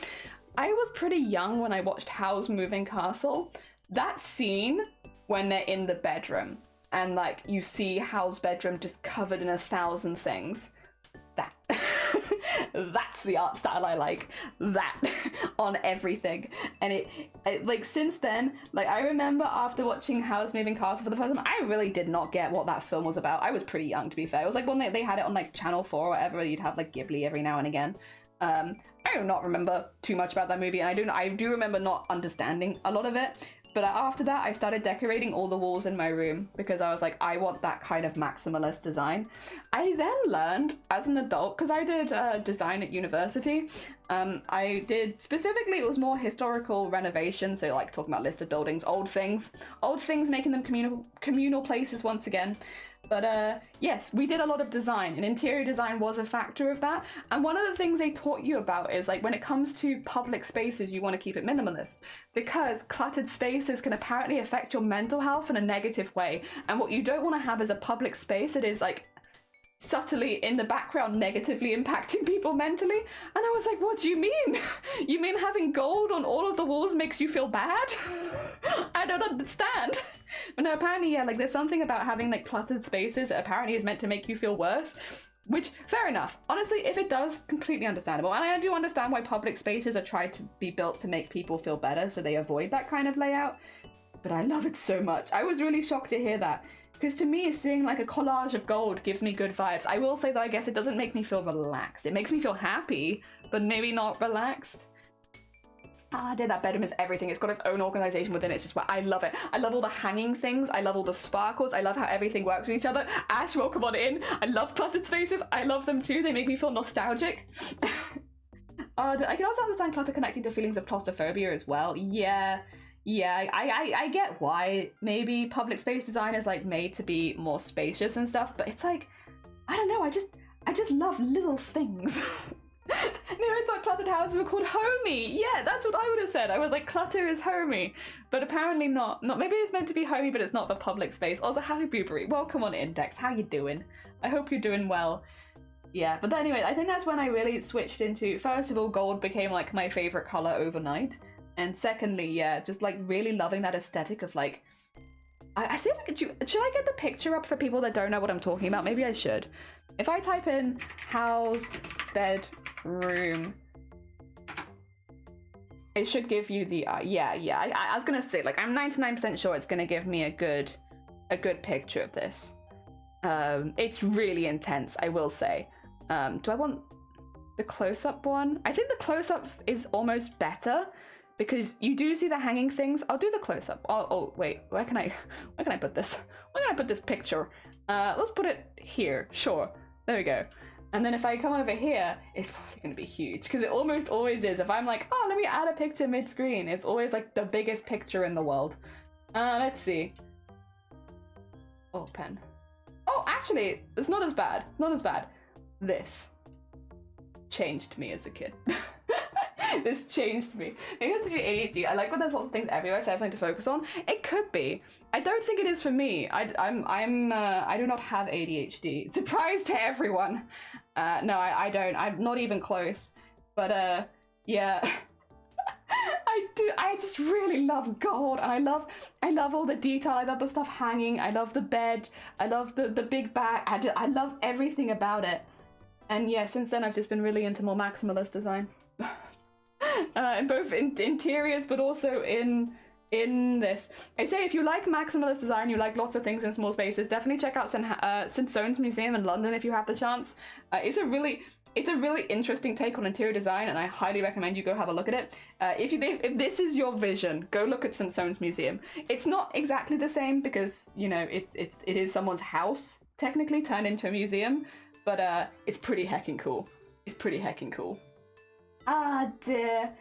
I was pretty young when I watched Howl's Moving Castle. That scene when they're in the bedroom and like you see Howl's bedroom just covered in 1,000 things. That that's the art style I like. That on everything. And it like since then, like I remember after watching Howl's Moving Castle for the first time, I really did not get what that film was about. I was pretty young, to be fair. It was like when they had it on like Channel 4 or whatever, you'd have like Ghibli every now and again. I do not remember too much about that movie, and I do remember not understanding a lot of it. But after that, I started decorating all the walls in my room because I was like, I want that kind of maximalist design. I then learned as an adult, because I did design at university. I did, specifically, it was more historical renovation. So like talking about listed buildings, old things, making them communal places once again. But yes, we did a lot of design, and interior design was a factor of that. And one of the things they taught you about is like when it comes to public spaces, you want to keep it minimalist, because cluttered spaces can apparently affect your mental health in a negative way. And what you don't want to have is a public space that is like subtly in the background negatively impacting people mentally. And I was like, what do you mean? You mean having gold on all of the walls makes you feel bad? I don't understand. But no, apparently, yeah, like there's something about having like cluttered spaces that apparently is meant to make you feel worse, which, fair enough. Honestly, if it does, completely understandable. And I do understand why public spaces are tried to be built to make people feel better, so they avoid that kind of layout. But I love it so much. I was really shocked to hear that, because to me, seeing like a collage of gold gives me good vibes. I will say though, I guess it doesn't make me feel relaxed. It makes me feel happy, but maybe not relaxed. Dear, that bedroom is everything. It's got its own organization within it. It's just what I love it. I love all the hanging things. I love all the sparkles. I love how everything works with each other. Ash, welcome on in. I love cluttered spaces. I love them too. They make me feel nostalgic. I can also understand clutter connecting to feelings of claustrophobia as well. Yeah, I get why maybe public space design is like made to be more spacious and stuff, but it's like, I don't know, I just love little things. No, I thought cluttered houses were called homey. Yeah, that's what I would have said. I was like, clutter is homey, but apparently not. Maybe it's meant to be homey, but it's not the public space. Also, happy Blueberry, welcome on Index. How you doing? I hope you're doing well. Yeah, but anyway, I think that's when I really switched into, first of all, gold became like my favorite color overnight. And secondly, yeah, just like really loving that aesthetic of like, I see, should I get the picture up for people that don't know what I'm talking about? Maybe I should. If I type in Howl's bedroom, it should give you the, I was gonna say, like, I'm 99% sure it's gonna give me a good picture of this. It's really intense, I will say. Do I want the close-up one? I think the close-up is almost better, because you do see the hanging things. I'll do the close-up. Oh wait, where can I put this? Where can I put this picture? Let's put it here. Sure, there we go. And then if I come over here, it's probably gonna be huge, because it almost always is. If I'm like, oh, let me add a picture mid-screen, it's always like the biggest picture in the world. Let's see. Oh, pen. Oh, actually, it's not as bad. Not as bad. This changed me as a kid. This changed me. Maybe it's to do ADHD. I like when there's lots of things everywhere, so I have something to focus on. It could be. I don't think it is for me. I do not have ADHD. Surprise to everyone. No, I don't. I'm not even close. But yeah. I do. I just really love gold, and I love all the detail. I love the stuff hanging. I love the bed. I love the big bag. I love everything about it. And yeah, since then I've just been really into more maximalist design, in both interiors, but also in this. I say if you like maximalist design, you like lots of things in small spaces, definitely check out St. Soane's Museum in London if you have the chance. It's a really interesting take on interior design, and I highly recommend you go have a look at it. If this is your vision, go look at St. Soane's Museum. It's not exactly the same because, you know, it is someone's house technically turned into a museum, but it's pretty heckin' cool. It's pretty heckin' cool. Ah dear.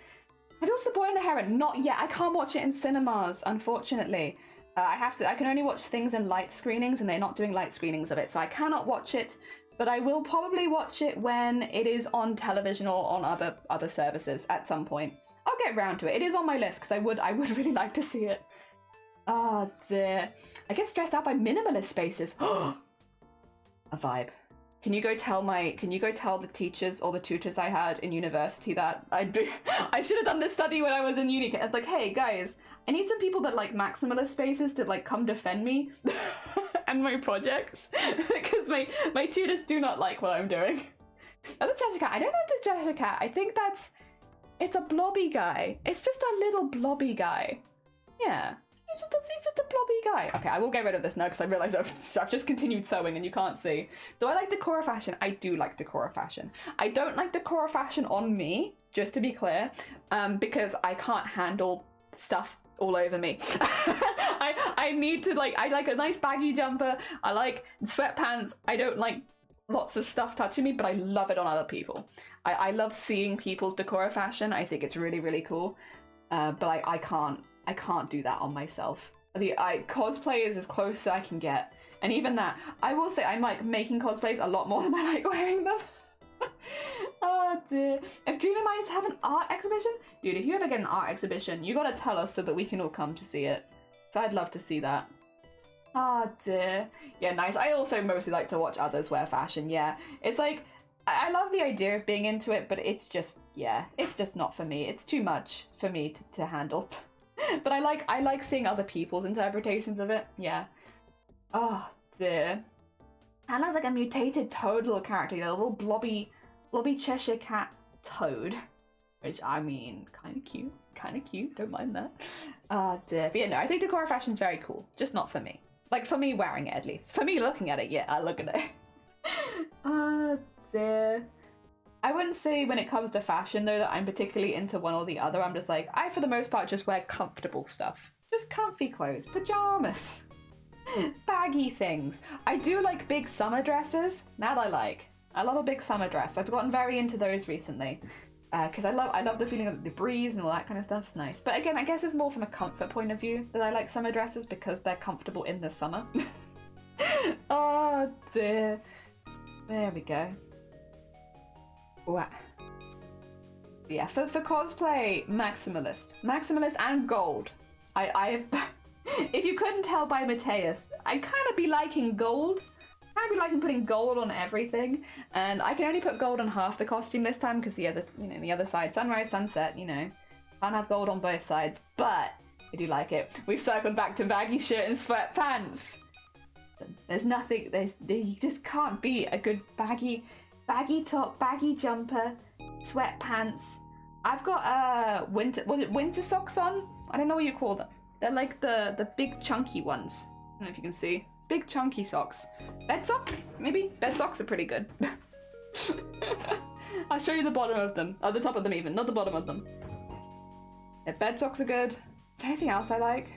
I watched The Boy and the Heron. Not yet. I can't watch it in cinemas, unfortunately. I can only watch things in light screenings, and they're not doing light screenings of it, so I cannot watch it. But I will probably watch it when it is on television or on other services at some point. I'll get round to it. It is on my list because I would really like to see it. Oh dear. I get stressed out by minimalist spaces. A vibe. Can you go tell the teachers or the tutors I had in university that I should have done this study when I was in uni. Like, hey guys, I need some people that like maximalist spaces to like come defend me and my projects because my tutors do not like what I'm doing. Oh, the Cheshire Cat. I don't know if it's Cheshire Cat. I think it's a blobby guy. It's just a little blobby guy. Yeah. He's just a blobby guy. Okay, I will get rid of this now because I realise I've just continued sewing and you can't see. Do I like Decora fashion? I do like Decora fashion. I don't like Decora fashion on me, just to be clear, because I can't handle stuff all over me. I need to I like a nice baggy jumper. I like sweatpants. I don't like lots of stuff touching me, but I love it on other people. I love seeing people's Decora fashion. I think it's really, really cool. But I can't do that on myself. Cosplay is as close as I can get. And even that, I will say I'm like making cosplays a lot more than I like wearing them. Oh dear. If Dream in Mind is to have an art exhibition, dude, if you ever get an art exhibition, you gotta tell us so that we can all come to see it. So I'd love to see that. Oh dear. Yeah, nice. I also mostly like to watch others wear fashion, yeah. It's like, I love the idea of being into it, but it's just, yeah, it's just not for me. It's too much for me to handle. But I like seeing other people's interpretations of it, yeah. Oh dear. Hannah's like a mutated toad little character, a little blobby Cheshire Cat toad. Which, I mean, kind of cute, don't mind that. Oh dear. But yeah, no, I think Decora fashion's very cool, just not for me. Like, for me wearing it at least. For me looking at it, yeah, I look at it. Oh dear. I wouldn't say when it comes to fashion though that I'm particularly into one or the other. I'm just like, I for the most part just wear comfortable stuff. Just comfy clothes, pajamas, baggy things. I do like big summer dresses. That I love a big summer dress. I've gotten very into those recently. Because I love the feeling of the breeze and all that kind of stuff. It's nice. But again, I guess it's more from a comfort point of view that I like summer dresses because they're comfortable in the summer. Oh dear. There we go. Wow. Yeah, for cosplay, maximalist and gold. I've if you couldn't tell by Mateus, I kind of be liking gold. I'd be liking putting gold on everything, and I can only put gold on half the costume this time because the other side, sunrise, sunset, can't have gold on both sides. But I do like it. We've circled back to baggy shirt and sweatpants. There's nothing. There just can't be a good baggy top, baggy jumper, sweatpants. I've got winter socks on? I don't know what you call them. They're like the big chunky ones. I don't know if you can see. Big chunky socks. Bed socks? Maybe? Bed socks are pretty good. I'll show you the bottom of them. Oh, the top of them even, not the bottom of them. Yeah, bed socks are good. Is there anything else I like?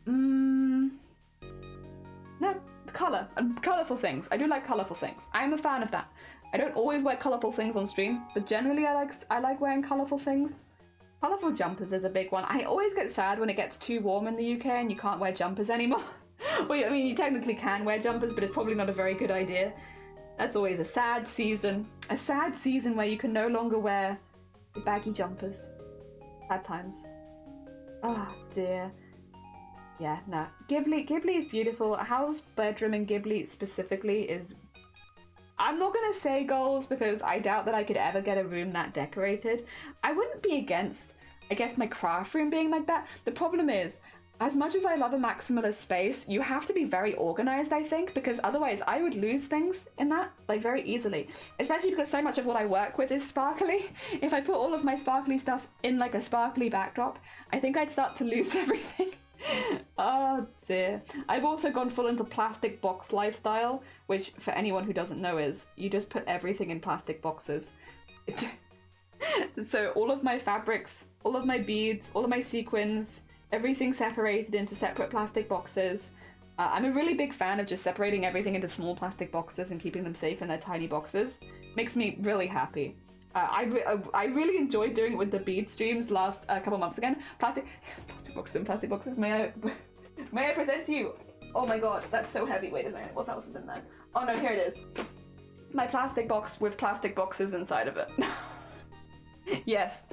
No. Colourful things. I do like colourful things. I'm a fan of that. I don't always wear colourful things on stream, but generally I like wearing colourful things. Colourful jumpers is a big one. I always get sad when it gets too warm in the UK and you can't wear jumpers anymore. Well, I mean, you technically can wear jumpers, but it's probably not a very good idea. That's always a sad season. A sad season where you can no longer wear The baggy jumpers. Bad times. Oh dear. Yeah, no. Ghibli is beautiful. House bedroom in Ghibli specifically is... I'm not gonna say goals because I doubt that I could ever get a room that decorated. I wouldn't be against, I guess, my craft room being like that. The problem is, as much as I love a maximalist space, you have to be very organized, I think, because otherwise I would lose things in that, like, very easily. Especially because so much of what I work with is sparkly. If I put all of my sparkly stuff in, like, a sparkly backdrop, I think I'd start to lose everything. Oh dear. I've also gone full into plastic box lifestyle, which for anyone who doesn't know is, you just put everything in plastic boxes. So all of my fabrics, all of my beads, all of my sequins, everything separated into separate plastic boxes. I'm a really big fan of just separating everything into small plastic boxes and keeping them safe in their tiny boxes. Makes me really happy. I really enjoyed doing it with the bead streams last couple months again. Plastic boxes and plastic boxes. May I present to you? Oh my god, that's so heavy. Wait a minute, what else is in there? Oh no, here it is. My plastic box with plastic boxes inside of it. Yes,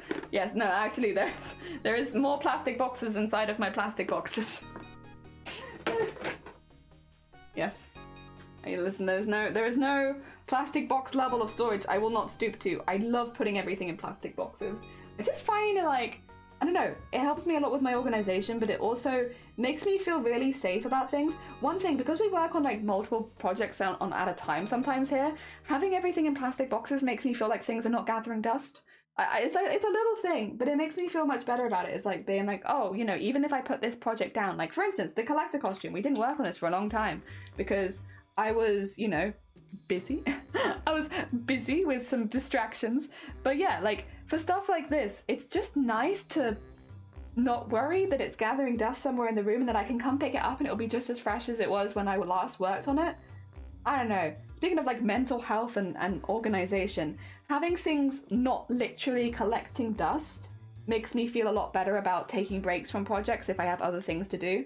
no, actually there is more plastic boxes inside of my plastic boxes. Yes. Hey, listen, there is no plastic box level of storage I will not stoop to. I love putting everything in plastic boxes. I just find it, like, I don't know, it helps me a lot with my organization, but it also makes me feel really safe about things. One thing, because we work on like multiple projects on at a time sometimes here, having everything in plastic boxes makes me feel like things are not gathering dust. It's a little thing, but it makes me feel much better about it. It's like being like, oh, you know, even if I put this project down, like for instance, the collector costume, we didn't work on this for a long time because I was, you know, busy. I was busy with some distractions. But yeah, like for stuff like this, it's just nice to not worry that it's gathering dust somewhere in the room and that I can come pick it up and it'll be just as fresh as it was when I last worked on it. I don't know. Speaking of like mental health and organization, having things not literally collecting dust makes me feel a lot better about taking breaks from projects if I have other things to do.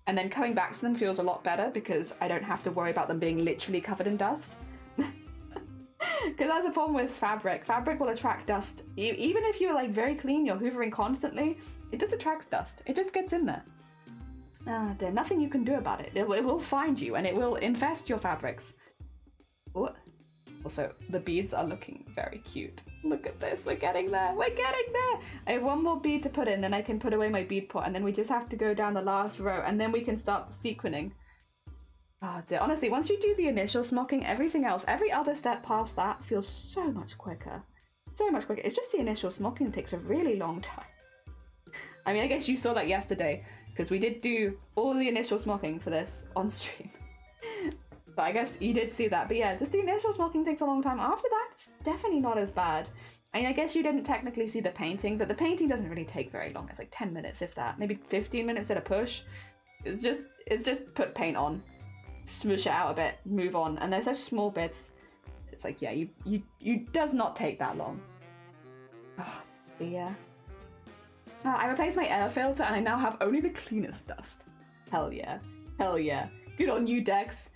And then coming back to them feels a lot better because I don't have to worry about them being literally covered in dust. Because that's a problem with fabric. Fabric will attract dust. Even if you're like very clean, you're hoovering constantly, it just attracts dust. It just gets in there. Ah, there's nothing you can do about it. It will find you and it will infest your fabrics. Ooh. Also, the beads are looking very cute. Look at this, we're getting there, we're getting there! I have one more bead to put in, then I can put away my bead pot, and then we just have to go down the last row, and then we can start sequinning. Oh dear, honestly, once you do the initial smocking, everything else, every other step past that feels so much quicker. So much quicker. It's just the initial smocking that takes a really long time. I mean, I guess you saw that yesterday, because we did do all of the initial smocking for this on stream. So I guess you did see that, but yeah, just the initial smocking takes a long time. After that, it's definitely not as bad. I mean, I guess you didn't technically see the painting, but the painting doesn't really take very long. It's like 10 minutes, if that. Maybe 15 minutes at a push. It's just put paint on, smoosh it out a bit, move on. And they're such small bits. It's like, yeah, you does not take that long. Oh, yeah. I replaced my air filter and I now have only the cleanest dust. Hell yeah. Hell yeah. Good on you, Dex.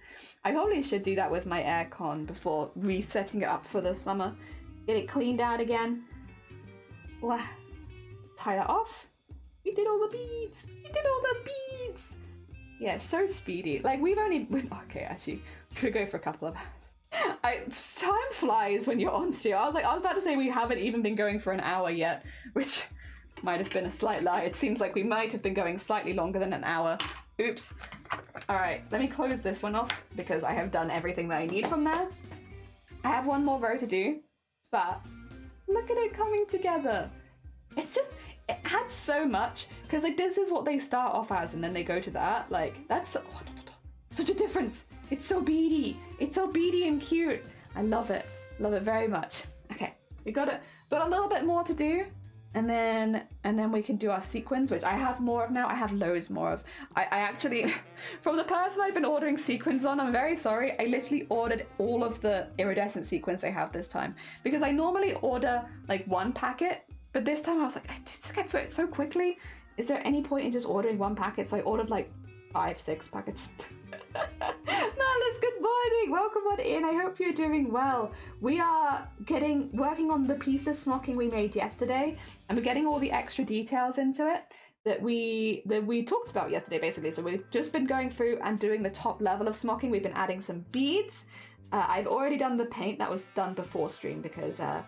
I probably should do that with my aircon before resetting it up for the summer. Get it cleaned out again. Wow. Tie that off. We did all the beads. We did all the beads. Yeah, so speedy. Like okay, actually, we could go for a couple of hours. Time flies when you're on stream. I was about to say we haven't even been going for an hour yet, which might have been a slight lie. It seems like we might have been going slightly longer than an hour. Oops. All right, let me close this one off because I have done everything that I need from there. I have one more row to do, but look at it coming together. It's just, it adds so much because like this is what they start off as and then they go to that. Like that's such a difference. It's so beady. It's so beady and cute. I love it. Love it very much. Okay, we got a little bit more to do. And then we can do our sequins, which I have more of now. I have loads more of. I actually, from the person I've been ordering sequins on, I'm very sorry. I literally ordered all of the iridescent sequins they have this time. Because I normally order like one packet, but this time I was like, I just get through it so quickly. Is there any point in just ordering one packet? So I ordered like 5, 6 packets. No, morning, welcome on in. I hope you're doing well. We are working on the piece of smocking we made yesterday, and we're getting all the extra details into it that we talked about yesterday, basically. So we've just been going through and doing the top level of smocking. We've been adding some beads. I've already done the paint. That was done before stream because I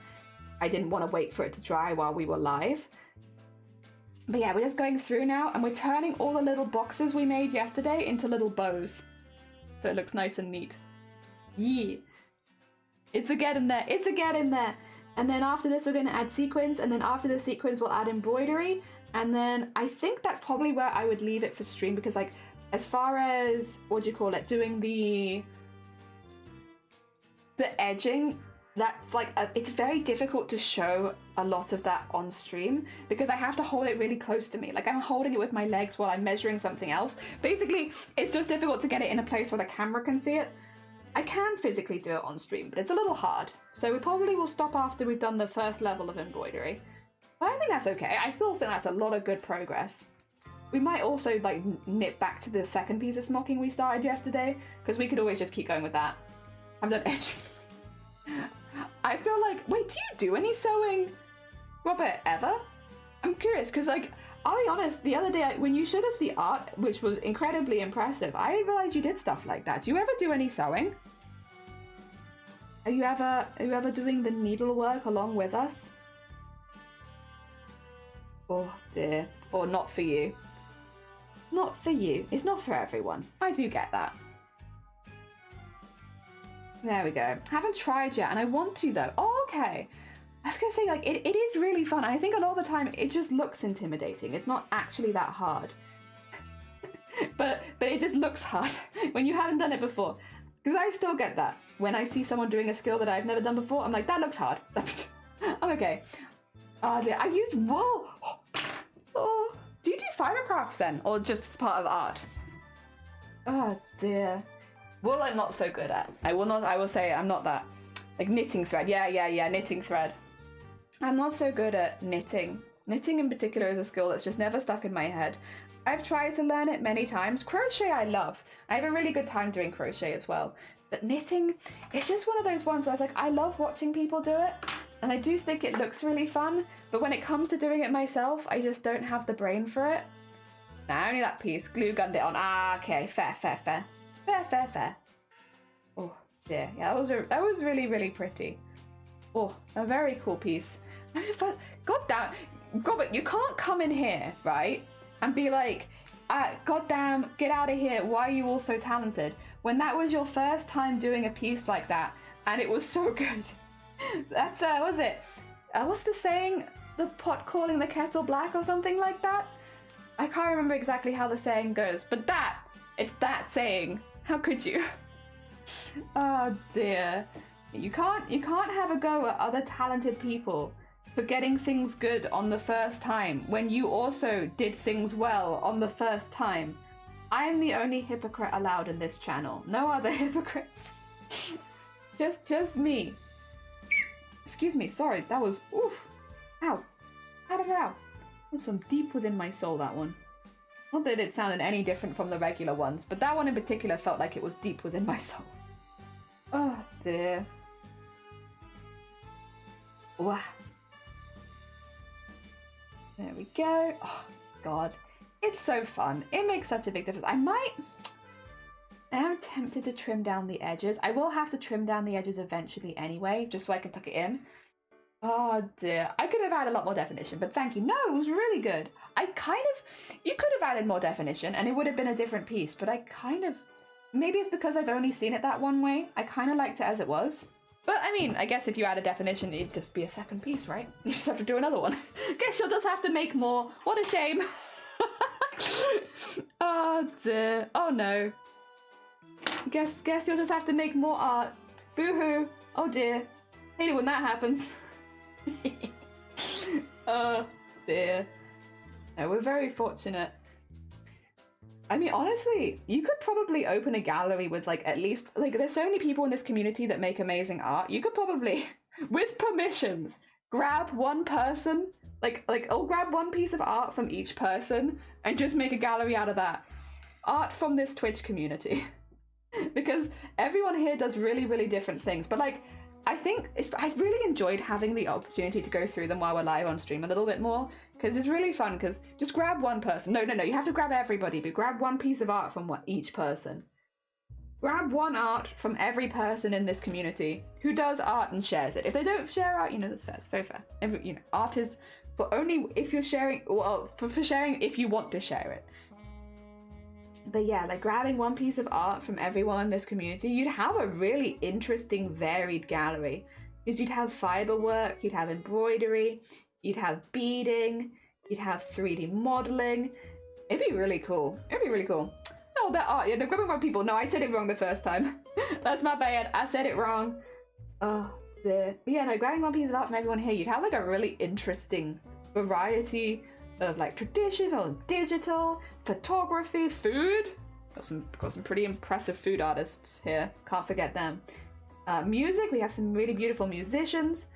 didn't want to wait for it to dry while we were live. But yeah, we're just going through now, and we're turning all the little boxes we made yesterday into little bows. So it looks nice and neat. Yeah. It's a get in there. It's a get in there. And then after this, we're going to add sequins. And then after the sequins, we'll add embroidery. And then I think that's probably where I would leave it for stream. Because like, as far as, what do you call it? Doing the edging, that's like, it's very difficult to show a lot of that on stream because I have to hold it really close to me. Like I'm holding it with my legs while I'm measuring something else. Basically, it's just difficult to get it in a place where the camera can see it. I can physically do it on stream, but it's a little hard. So we probably will stop after we've done the first level of embroidery. But I think that's okay. I still think that's a lot of good progress. We might also like nip back to the second piece of smocking we started yesterday because we could always just keep going with that. I'm done edging. I feel like, wait, do you do any sewing, Robert, ever? I'm curious, because like, I'll be honest, the other day when you showed us the art, which was incredibly impressive, I didn't realize you did stuff like that. Do you ever do any sewing? Are you ever doing the needlework along with us? Oh dear, or not for you. Not for you, it's not for everyone. I do get that. There we go. Haven't tried yet, and I want to though. Oh, okay. I was gonna say, like, it is really fun. I think a lot of the time it just looks intimidating. It's not actually that hard. but it just looks hard when you haven't done it before. Because I still get that. When I see someone doing a skill that I've never done before, I'm like, that looks hard. I'm okay. Oh dear, I used wool. Oh, do you do fiber crafts then? Or just as part of art? Oh dear. Wool I'm not so good at. I will say I'm not that. Like knitting thread. Yeah, knitting thread. I'm not so good at knitting. Knitting in particular is a skill that's just never stuck in my head. I've tried to learn it many times. Crochet I love. I have a really good time doing crochet as well. But knitting, it's just one of those ones where it's like, I love watching people do it. And I do think it looks really fun. But when it comes to doing it myself, I just don't have the brain for it. Nah, only that piece. Glue gunned it on. Ah, okay. Fair. Fair. Oh dear, yeah, that was really, really pretty. Oh, a very cool piece. God damn, Robert, you can't come in here, right, and be like, God damn, get out of here, why are you all so talented? When that was your first time doing a piece like that, and it was so good. That's, was it? What's the saying? The pot calling the kettle black or something like that? I can't remember exactly how the saying goes, but it's that saying. How could you? Oh dear. You can't have a go at other talented people for getting things good on the first time when you also did things well on the first time. I am the only hypocrite allowed in this channel. No other hypocrites. just me. Excuse me, sorry, that was oof. Ow. Ow. That was from deep within my soul, that one. Not that it sounded any different from the regular ones, but that one in particular felt like it was deep within my soul. Oh dear. Wow. There we go. Oh god. It's so fun. It makes such a big difference. I am tempted to trim down the edges. I will have to trim down the edges eventually anyway, just so I can tuck it in. Oh dear. I could have added a lot more definition, but thank you. No, it was really good. You could have added more definition and it would have been a different piece, but maybe it's because I've only seen it that one way. I kind of liked it as it was. But I mean, I guess if you add a definition, it'd just be a second piece, right? You just have to do another one. Guess you'll just have to make more. What a shame. Oh dear. Oh no. Guess you'll just have to make more art. Boo-hoo. Oh dear. Hate it when that happens. Oh dear. No, we're very fortunate. I mean, honestly, you could probably open a gallery with like at least like there's so many people in this community that make amazing art. You could probably, with permissions, grab one person, I'll grab one piece of art from each person and just make a gallery out of that. Art from this Twitch community. because everyone here does really, really different things. But like, I've really enjoyed having the opportunity to go through them while we're live on stream a little bit more, because it's really fun. Because just grab one person. No, you have to grab everybody, but grab one piece of art from each person. Grab one art from every person in this community who does art and shares it. If they don't share art, that's fair. It's very fair. Art is for only if you're sharing, well, for sharing if you want to share it. But yeah, like grabbing one piece of art from everyone in this community, you'd have a really interesting, varied gallery. Because you'd have fiber work, you'd have embroidery, you'd have beading, you'd have 3D modeling. It'd be really cool. Oh, that art. Yeah, no, grabbing one people. No, I said it wrong the first time. That's my bad. I said it wrong. Oh, dear. But yeah, no, grabbing one piece of art from everyone here, you'd have like a really interesting variety of like traditional, digital, photography, food. Got some pretty impressive food artists here. Can't forget them. Music, we have some really beautiful musicians.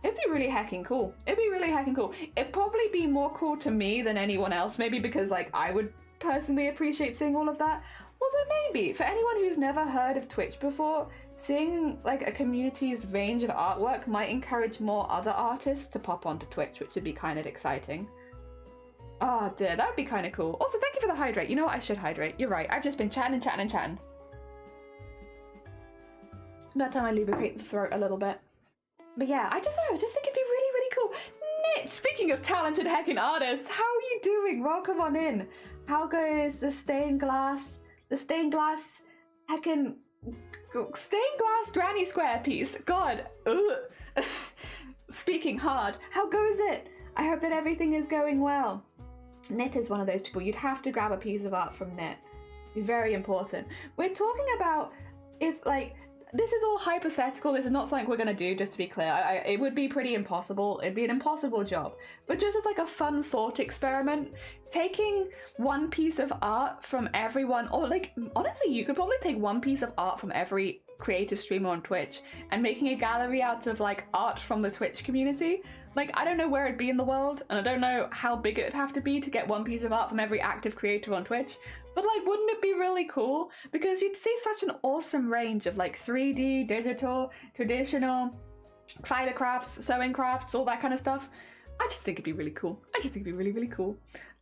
It'd be really heckin' cool. It'd probably be more cool to me than anyone else, maybe because like I would personally appreciate seeing all of that. Although maybe for anyone who's never heard of Twitch before, seeing like a community's range of artwork might encourage more other artists to pop onto Twitch, which would be kind of exciting. Oh dear, that would be kind of cool. Also, thank you for the hydrate. You know what? I should hydrate. You're right. I've just been chatting. About time I lubricate the throat a little bit. But yeah, I just think it'd be really, really cool. Knit, speaking of talented heckin' artists, how are you doing? Welcome on in. How goes the stained glass heckin' stained glass granny square piece? God, ugh. Speaking hard, how goes it? I hope that everything is going well. Knit is one of those people. You'd have to grab a piece of art from Knit. Very important. We're talking about if like, this is all hypothetical. This is not something we're going to do, just to be clear. It would be pretty impossible. It'd be an impossible job. But just as like a fun thought experiment, taking one piece of art from everyone, or like, honestly, you could probably take one piece of art from every creative streamer on Twitch and making a gallery out of like art from the Twitch community. Like, I don't know where it'd be in the world, and I don't know how big it'd have to be to get one piece of art from every active creator on Twitch, but like, wouldn't it be really cool? Because you'd see such an awesome range of like 3D, digital, traditional, fiber crafts, sewing crafts, all that kind of stuff. I just think it'd be really cool. Really cool.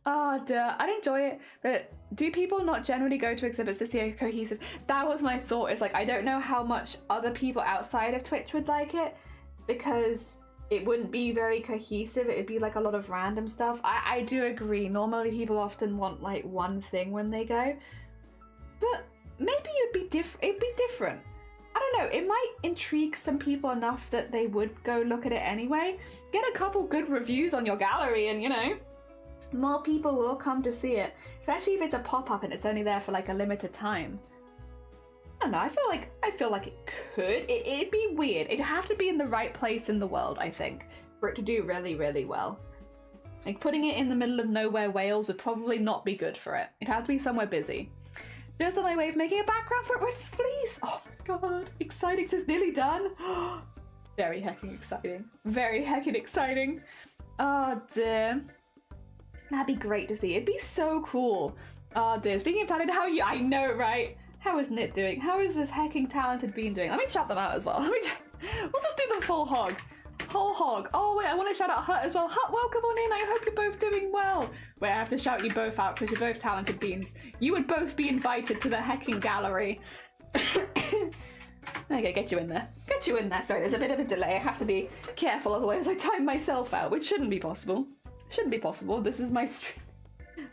Oh dear, I'd enjoy it, but do people not generally go to exhibits to see a cohesive? That was my thought. It's like, I don't know how much other people outside of Twitch would like it, because it wouldn't be very cohesive. It'd be like a lot of random stuff. I do agree. Normally people often want like one thing when they go, but maybe it'd be different. I don't know. It might intrigue some people enough that they would go look at it anyway. Get a couple good reviews on your gallery and, more people will come to see it, especially if it's a pop-up and it's only there for like a limited time. I don't know, I feel like it could. It'd be weird. It'd have to be in the right place in the world, I think, for it to do really, really well. Like, putting it in the middle of nowhere Wales would probably not be good for it. It'd have to be somewhere busy. Just on my way of making a background for it with fleece. Oh my god, exciting. So it's nearly done. Very heckin' exciting. Very heckin' exciting. Oh dear. That'd be great to see. It'd be so cool. Oh dear. Speaking of talented, how are you? I know, right? How is Knit doing? How is this hecking talented bean doing? Let me shout them out as well. We'll just do the full hog. Whole hog. Oh wait, I want to shout out Hut as well. Hut, welcome on in. I hope you're both doing well. Wait, I have to shout you both out because you're both talented beans. You would both be invited to the hecking gallery. Okay, get you in there. Get you in there. Sorry, there's a bit of a delay. I have to be careful, otherwise I time myself out, which shouldn't be possible. Shouldn't be possible. This is my stream.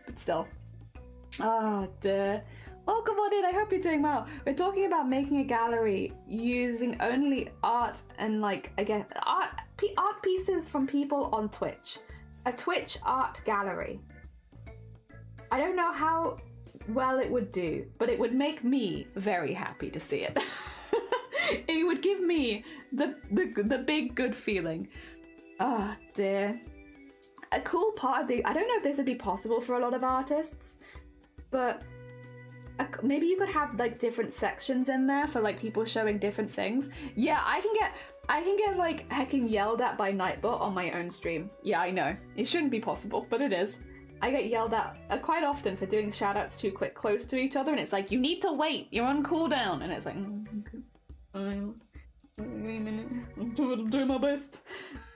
But still. Oh dear. Welcome on in, I hope you're doing well. We're talking about making a gallery using only art and like, again, art pieces from people on Twitch. A Twitch art gallery. I don't know how well it would do, but it would make me very happy to see it. It would give me the big good feeling. Oh dear. A cool part of the, I don't know if this would be possible for a lot of artists, but maybe you could have like different sections in there for like people showing different things. Yeah, I can get like hecking yelled at by Nightbot on my own stream. Yeah, I know. It shouldn't be possible, but it is. I get yelled at quite often for doing shoutouts too quick, close to each other, and it's like, you need to wait, you're on cooldown, and it's like, I'm doing my best.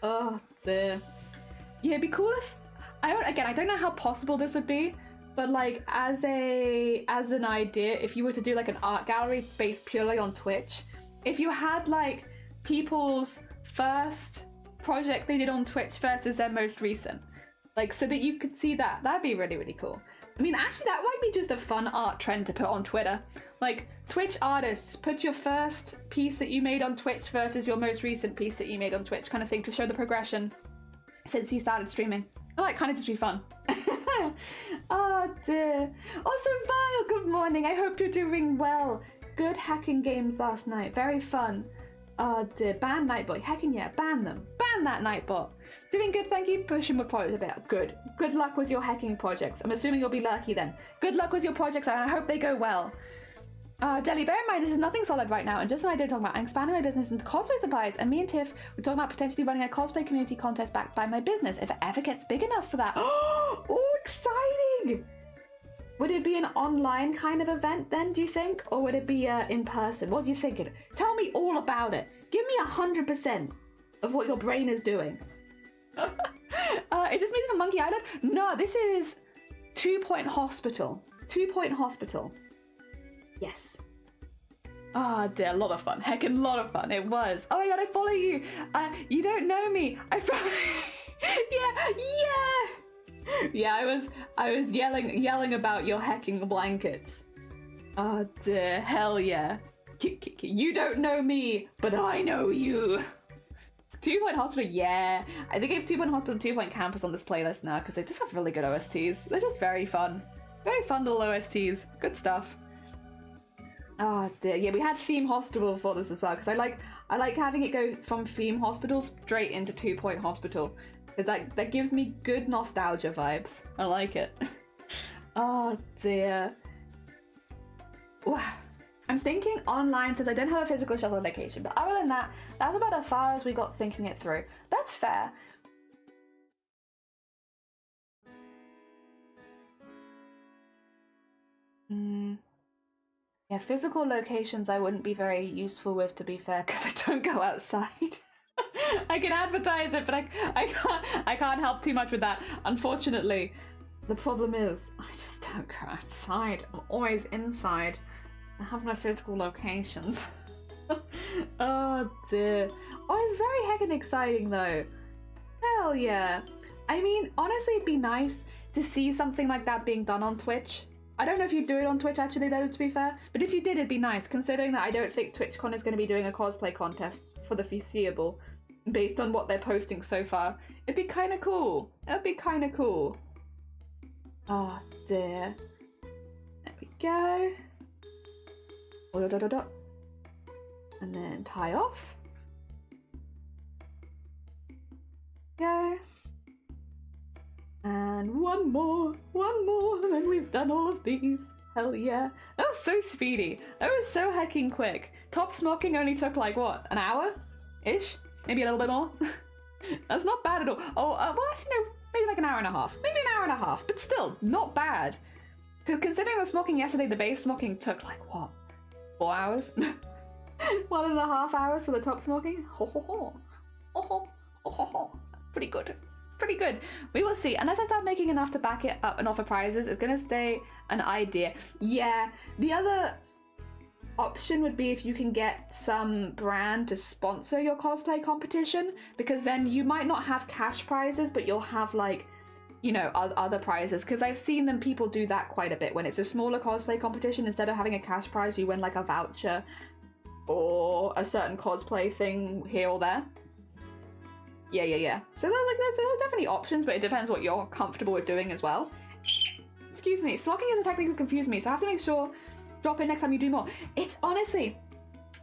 Oh, there. Yeah, it'd be cool if, I don't know how possible this would be, but like as an idea, if you were to do like an art gallery based purely on Twitch, if you had like people's first project they did on Twitch versus their most recent, like so that you could see that'd be really, really cool. I mean, actually that might be just a fun art trend to put on Twitter. Like, Twitch artists, put your first piece that you made on Twitch versus your most recent piece that you made on Twitch, kind of thing, to show the progression since you started streaming. It might kind of just be fun. Oh dear. Also, Vile, good morning. I hope you're doing well. Good hacking games last night. Very fun. Oh dear. Ban Nightbot. Hacking, yeah. Ban them. Ban that Nightbot. Doing good, thank you. Pushing my project a bit. Good. Good luck with your hacking projects. I'm assuming you'll be lucky then. Good luck with your projects, and I hope they go well. Jelly, bear in mind, this is nothing solid right now, and just an idea to talk about. I'm expanding my business into cosplay supplies, and me and Tiff were talking about potentially running a cosplay community contest backed by my business if it ever gets big enough for that. Oh, exciting! Would it be an online kind of event then, do you think? Or would it be in person? What do you think? Tell me all about it. Give me 100% of what your brain is doing. Is this music from Monkey Island? No, this is 2 Point Hospital. 2 Point Hospital. Yes. Oh dear, a lot of fun. Heckin' lot of fun. It was. Oh my god, I follow you. You don't know me. I follow. Yeah, I was yelling about your hecking blankets. Oh dear, hell yeah. You don't know me, but I know you. 2 Point Hospital, yeah. I think I have 2 Point Hospital and 2 Point Campus on this playlist now because they just have really good OSTs. They're just very fun. Very fun little OSTs. Good stuff. Oh dear, yeah, we had Theme Hospital before this as well, because I like having it go from Theme Hospital straight into 2 Point Hospital, because that gives me good nostalgia vibes. I like it. Oh dear. Wow. I'm thinking online since I don't have a physical shelter location, but other than that, that's about as far as we got thinking it through. That's fair. Yeah, physical locations I wouldn't be very useful with, to be fair, because I don't go outside. I can advertise it, but I can't help too much with that, unfortunately. The problem is, I just don't go outside. I'm always inside. I have no physical locations. Oh dear. Oh, it's very heckin' exciting though. Hell yeah. I mean, honestly, it'd be nice to see something like that being done on Twitch. I don't know if you do it on Twitch actually though, to be fair, but if you did, it'd be nice, considering that I don't think TwitchCon is going to be doing a cosplay contest for the foreseeable, based on what they're posting so far. It'd be kind of cool. It'd be kind of cool. Oh dear. There we go. And then tie off. Go. And one more, and then we've done all of these. Hell yeah. That was so speedy. That was so hecking quick. Top smocking only took like, what, an hour-ish? Maybe a little bit more? That's not bad at all. Oh, well, actually, no, maybe like an hour and a half. Maybe an hour and a half, but still, not bad. Considering the smocking yesterday, the base smocking took like, what, 4 hours? 1.5 hours for the top smocking? Ho ho ho. Ho ho. Ho ho ho. Pretty good. Pretty good. We will see. Unless I start making enough to back it up and offer prizes, it's gonna stay an idea. Yeah, the other option would be if you can get some brand to sponsor your cosplay competition, because then you might not have cash prizes, but you'll have like, you know, other prizes, because I've seen people do that quite a bit. When it's a smaller cosplay competition, instead of having a cash prize, you win like a voucher or a certain cosplay thing here or there. Yeah. So there's definitely options, but it depends what you're comfortable with doing as well. Excuse me, smocking has technically confused me, so I have to make sure, drop in next time you do more. It's honestly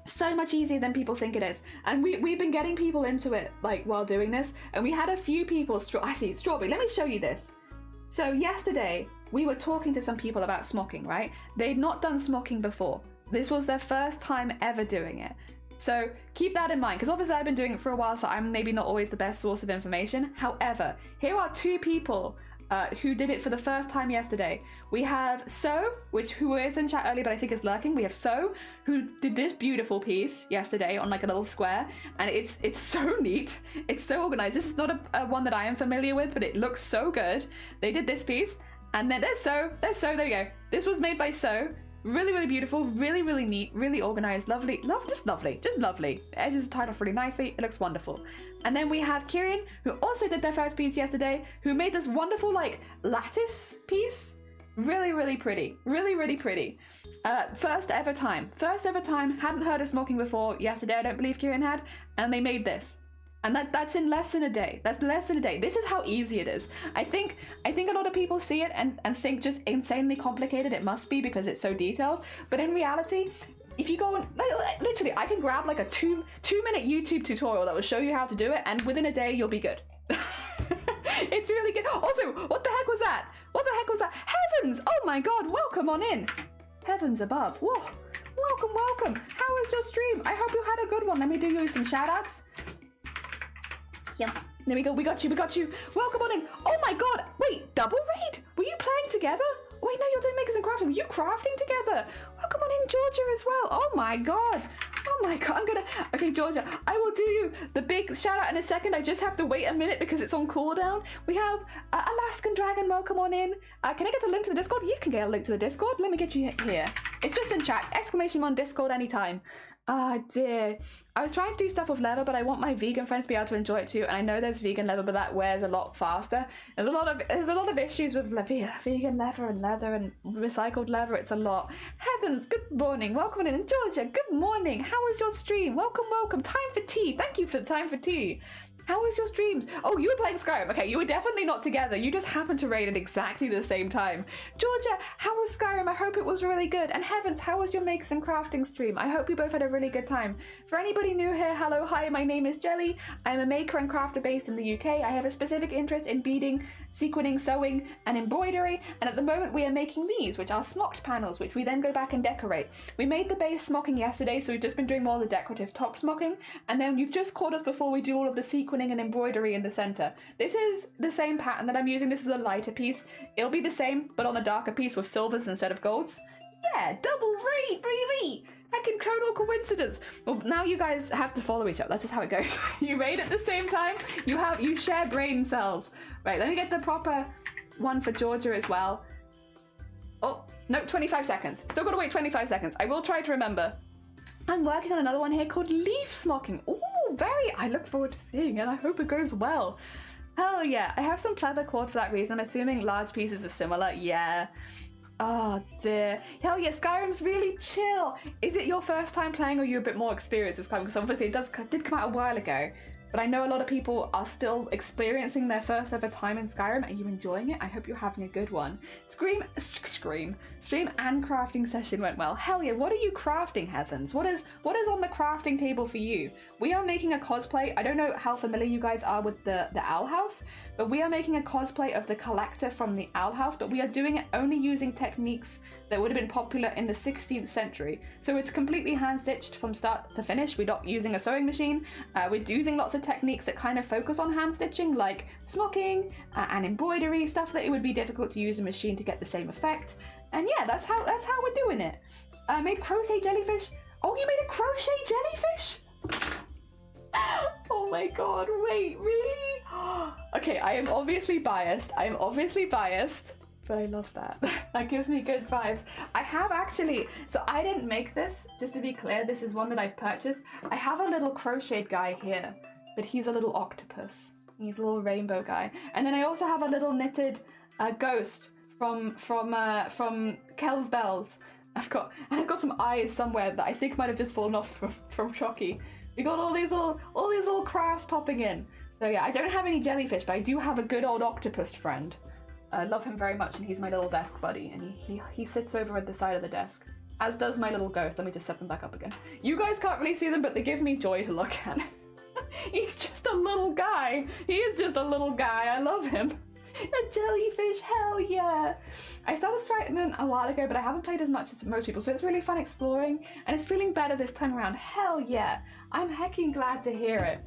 so much easier than people think it is. And we've been getting people into it, like, while doing this, and we had a few people, actually, Strawberry, let me show you this. So yesterday, we were talking to some people about smocking, right? They'd not done smocking before. This was their first time ever doing it. So keep that in mind, because obviously I've been doing it for a while, so I'm maybe not always the best source of information. However, here are 2 people who did it for the first time yesterday. We have So, who is in chat earlier, but I think is lurking. We have So, who did this beautiful piece yesterday on like a little square, and it's so neat. It's so organized. This is not a one that I am familiar with, but it looks so good. They did this piece, and then there's So, there we go. This was made by So. Really, really beautiful, really, really neat, really organized, lovely, just lovely. Edges tied off really nicely. It looks wonderful. And then we have Kieran, who also did their first piece yesterday, who made this wonderful like lattice piece. Really, really pretty. Really, really pretty. First ever time. Hadn't heard of smocking before yesterday. I don't believe Kieran had. And they made this. And that's in less than a day. That's less than a day. This is how easy it is. I think a lot of people see it and think just insanely complicated it must be because it's so detailed. But in reality, if you go on, literally, I can grab like a two-minute YouTube tutorial that will show you how to do it, and within a day, you'll be good. It's really good. Also, what the heck was that? What the heck was that? Heavens! Oh my God, welcome on in. Heavens above. Whoa. Welcome. How was your stream? I hope you had a good one. Let me do you some shout-outs. Yeah. There we go. We got you. Welcome on in. Oh my God. Wait, double raid? Were you playing together? Wait, no, you're doing makers and crafting. Were you crafting together? Welcome on in, Georgia, as well. Oh my God. Okay, Georgia, I will do you the big shout out in a second. I just have to wait a minute because it's on cooldown. We have Alaskan Dragon. Welcome on in. Can I get a link to the Discord? You can get a link to the Discord. Let me get you here. It's just in chat. !on Discord anytime. Ah, dear. I was trying to do stuff with leather, but I want my vegan friends to be able to enjoy it too. And I know there's vegan leather, but that wears a lot faster. There's a lot of issues with vegan leather and recycled leather. It's a lot. Heavens, good morning. Welcome in. Georgia, good morning. How was your stream? Welcome. Time for tea. Thank you for the time for tea. How was your streams? Oh, you were playing Skyrim. Okay, you were definitely not together. You just happened to raid at exactly the same time. Georgia, how was Skyrim? I hope it was really good. And Heavens, how was your makes and crafting stream? I hope you both had a really good time. For anybody new here, hello, hi, my name is Jelly. I'm a maker and crafter based in the UK. I have a specific interest in beading, sequinning, sewing, and embroidery. And at the moment we are making these, which are smocked panels, which we then go back and decorate. We made the base smocking yesterday, so we've just been doing more of the decorative top smocking. And then you've just caught us before we do all of the sequinning and embroidery in the center. This is the same pattern that I'm using. This is a lighter piece. It'll be the same, but on a darker piece with silvers instead of golds. Yeah, double raid, baby! Heckin' total coincidence. Well, now you guys have to follow each other. That's just how it goes. You raid at the same time. You share brain cells. Right, let me get the proper one for Georgia as well. Oh, no, 25 seconds. Still gotta wait 25 seconds. I will try to remember. I'm working on another one here called leaf smocking. Ooh, I look forward to seeing it. I hope it goes well. Hell yeah. I have some pleather cord for that reason. I'm assuming large pieces are similar. Yeah. Oh dear. Hell yeah, Skyrim's really chill. Is it your first time playing or are you a bit more experienced with Skyrim? Because obviously it did come out a while ago. But I know a lot of people are still experiencing their first ever time in Skyrim. Are you enjoying it? I hope you're having a good one. Stream and crafting session went well. Hell yeah, what are you crafting, Heavens? What is on the crafting table for you? We are making a cosplay. I don't know how familiar you guys are with the Owl House, but we are making a cosplay of the collector from the Owl House, but we are doing it only using techniques that would have been popular in the 16th century. So it's completely hand-stitched from start to finish. We're not using a sewing machine. We're using lots of techniques that kind of focus on hand stitching, like smocking and embroidery, stuff that it would be difficult to use a machine to get the same effect. And yeah, that's how we're doing it. I made crochet jellyfish. Oh, you made a crochet jellyfish? Oh my God, wait, really? Okay, I am obviously biased, but I love that. That gives me good vibes. I have actually, so I didn't make this, just to be clear, this is one that I've purchased. I have a little crocheted guy here, but he's a little octopus. He's a little rainbow guy. And then I also have a little knitted ghost from Kel's Bells. I've got some eyes somewhere that I think might have just fallen off from Shocky. We got all these little crafts popping in. So yeah, I don't have any jellyfish, but I do have a good old octopus friend. I love him very much, and he's my little desk buddy, and he sits over at the side of the desk, as does my little ghost. Let me just set them back up again. You guys can't really see them, but they give me joy to look at. He's just a little guy. He is just a little guy. I love him. A jellyfish, hell yeah. I started Strikeman a while ago, but I haven't played as much as most people, so it's really fun exploring, and it's feeling better this time around. Hell yeah. I'm hecking glad to hear it.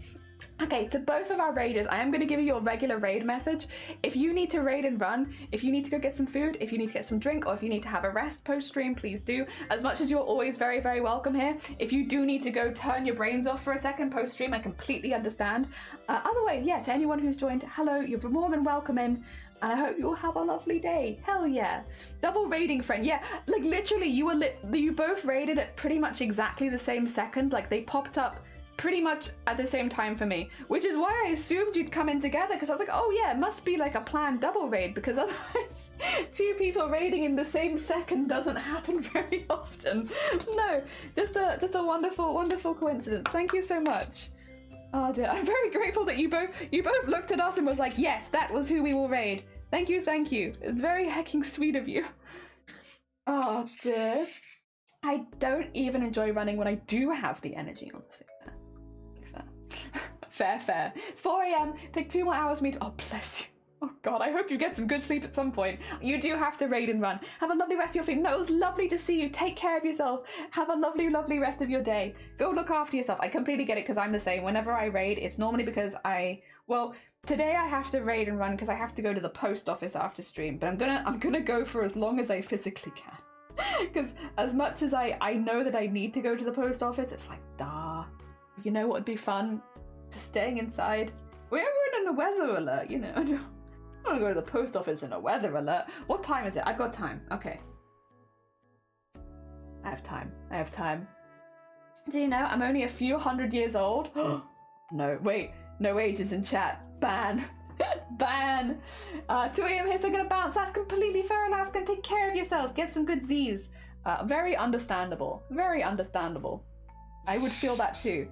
Okay, to both of our raiders, I am going to give you your regular raid message. If you need to raid and run, if you need to go get some food, if you need to get some drink, or if you need to have a rest post-stream, please do. As much as you're always very, very welcome here, if you do need to go turn your brains off for a second post-stream, I completely understand. Otherwise, yeah, to anyone who's joined, hello, you're more than welcome in, and I hope you all have a lovely day. Hell yeah. Double raiding friend, yeah, like literally you both raided at pretty much exactly the same second, like they popped up pretty much at the same time for me, which is why I assumed you'd come in together, because I was like, oh yeah, it must be like a planned double raid, because otherwise two people raiding in the same second doesn't happen very often. No, just a wonderful, wonderful coincidence. Thank you so much. Oh dear, I'm very grateful that you both looked at us and was like, yes, that was who we will raid. Thank you, thank you. It's very hecking sweet of you. Oh dear. I don't even enjoy running when I do have the energy, honestly. Fair. It's 4 a.m. Take 2 more hours for me to... Oh, bless you. Oh, God, I hope you get some good sleep at some point. You do have to raid and run. Have a lovely rest of your stream. No, it was lovely to see you. Take care of yourself. Have a lovely, lovely rest of your day. Go look after yourself. I completely get it because I'm the same. Whenever I raid, it's normally because well, today I have to raid and run because I have to go to the post office after stream, but I'm gonna go for as long as I physically can. Because as much as I know that I need to go to the post office, it's like, you know what would be fun? Just staying inside. We're in a weather alert, you know. I don't want to go to the post office in a weather alert. What time is it? I've got time. Okay. I have time. Do you know, I'm only a few hundred years old. No, wait. No ages in chat. Ban. Ban. 2 a.m. here, so I'm gonna bounce. That's completely fair, Alaskan. Take care of yourself. Get some good Z's. Very understandable. Very understandable. I would feel that too.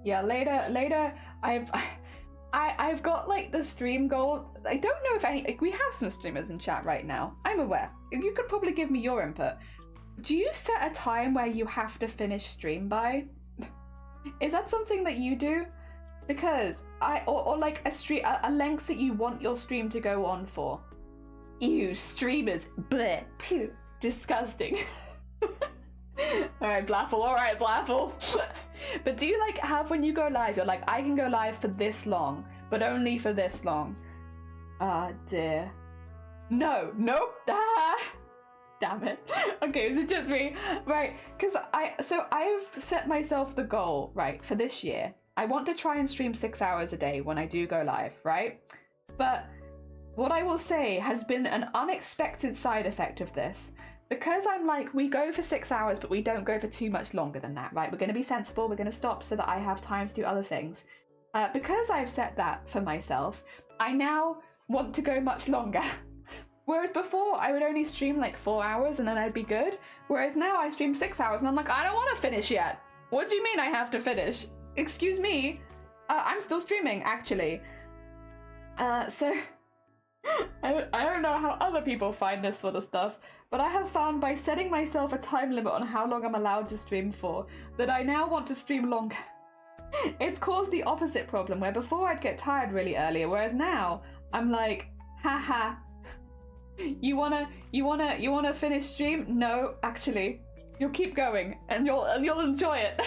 Yeah, later, I've got like the stream goal. I don't know if any, we have some streamers in chat right now. I'm aware. You could probably give me your input. Do you set a time where you have to finish stream by? Is that something that you do? Because or like a length that you want your stream to go on for. Ew, streamers, bleh, pew, disgusting. Alright, Blaffle. But do you like have when you go live, you're like, I can go live for this long, but only for this long? Ah, dear. No, nope. Damn it. Okay, is it just me? Right, because I've set myself the goal, right, for this year. I want to try and stream 6 hours a day when I do go live, right? But what I will say has been an unexpected side effect of this. Because I'm like, we go for 6 hours, but we don't go for too much longer than that, right? We're going to be sensible. We're going to stop so that I have time to do other things. Because I've set that for myself, I now want to go much longer. Whereas before, I would only stream like 4 hours and then I'd be good. Whereas now I stream 6 hours and I'm like, I don't want to finish yet. What do you mean I have to finish? Excuse me. I'm still streaming, actually. So... I don't know how other people find this sort of stuff, but I have found by setting myself a time limit on how long I'm allowed to stream for, that I now want to stream longer. It's caused the opposite problem, where before I'd get tired really early, whereas now I'm like, haha, you wanna finish stream? No, actually, you'll keep going and you'll enjoy it.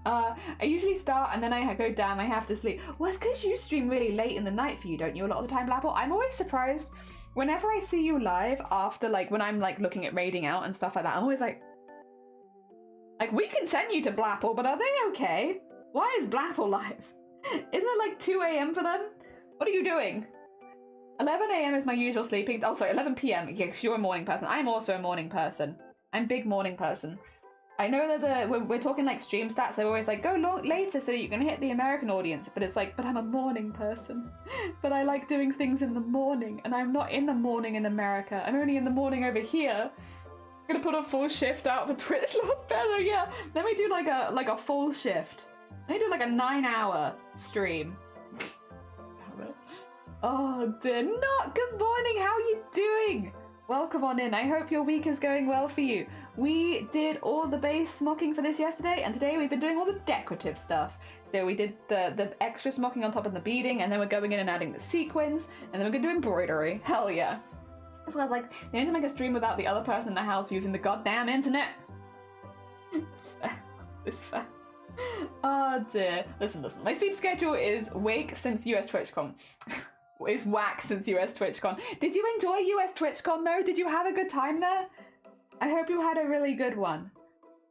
I usually start and then I go, damn, I have to sleep. Well, it's because you stream really late in the night for you, don't you, a lot of the time, Blapple? I'm always surprised whenever I see you live after, like, when I'm, like, looking at raiding out and stuff like that. I'm always like, we can send you to Blapple, but are they okay? Why is Blapple live? Isn't it, like, 2 a.m. for them? What are you doing? 11 a.m. is my usual sleeping... Oh, sorry, 11 p.m. Yes, you're a morning person. I'm also a morning person. I'm big morning person. I know that when we're talking like stream stats, they're always like, go later so you can hit the American audience. But it's like, but I'm a morning person. But I like doing things in the morning. And I'm not in the morning in America. I'm only in the morning over here. I'm gonna put a full shift out for Twitch, Lord Better, yeah. Let me do like a full shift. Let me do like a 9-hour stream. Oh dear, not good morning, how are you doing? Welcome on in. I hope your week is going well for you. We did all the base smocking for this yesterday, and today we've been doing all the decorative stuff. So we did the extra smocking on top of the beading, and then we're going in and adding the sequins, and then we're going to do embroidery. Hell yeah. It's like, you need to make a stream without the other person in the house using the goddamn internet. It's fair. It's fair. Oh dear. Listen. My sleep schedule is wake since US TwitchCon. Is whack since US TwitchCon. Did you enjoy US TwitchCon though? Did you have a good time there? I hope you had a really good one.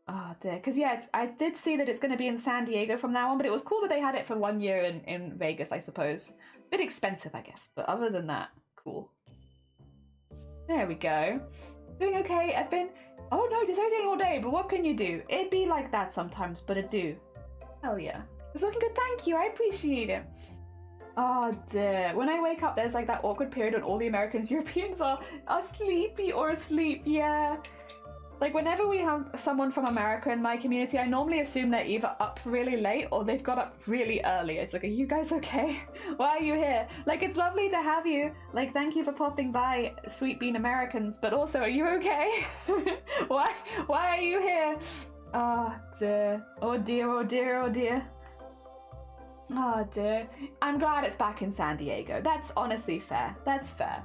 Oh dear. Because yeah, I did see that it's going to be in San Diego from now on, but it was cool that they had it for 1 year in Vegas, I suppose. Bit expensive, I guess, but other than that, cool. There we go. Doing okay. I've been... Oh no, just editing all day, but what can you do? It'd be like that sometimes, but it do. Hell yeah. It's looking good, thank you, I appreciate it. Oh dear. When I wake up, there's like that awkward period when all the Americans, Europeans are sleepy or asleep, yeah. Like whenever we have someone from America in my community, I normally assume they're either up really late or they've got up really early. It's like, are you guys okay? Why are you here? Like, it's lovely to have you. Like, thank you for popping by, sweet bean Americans, but also, are you okay? Why are you here? Oh dear. Oh dear, oh dear, oh dear. Oh dear. I'm glad it's back in San Diego. That's honestly fair. That's fair.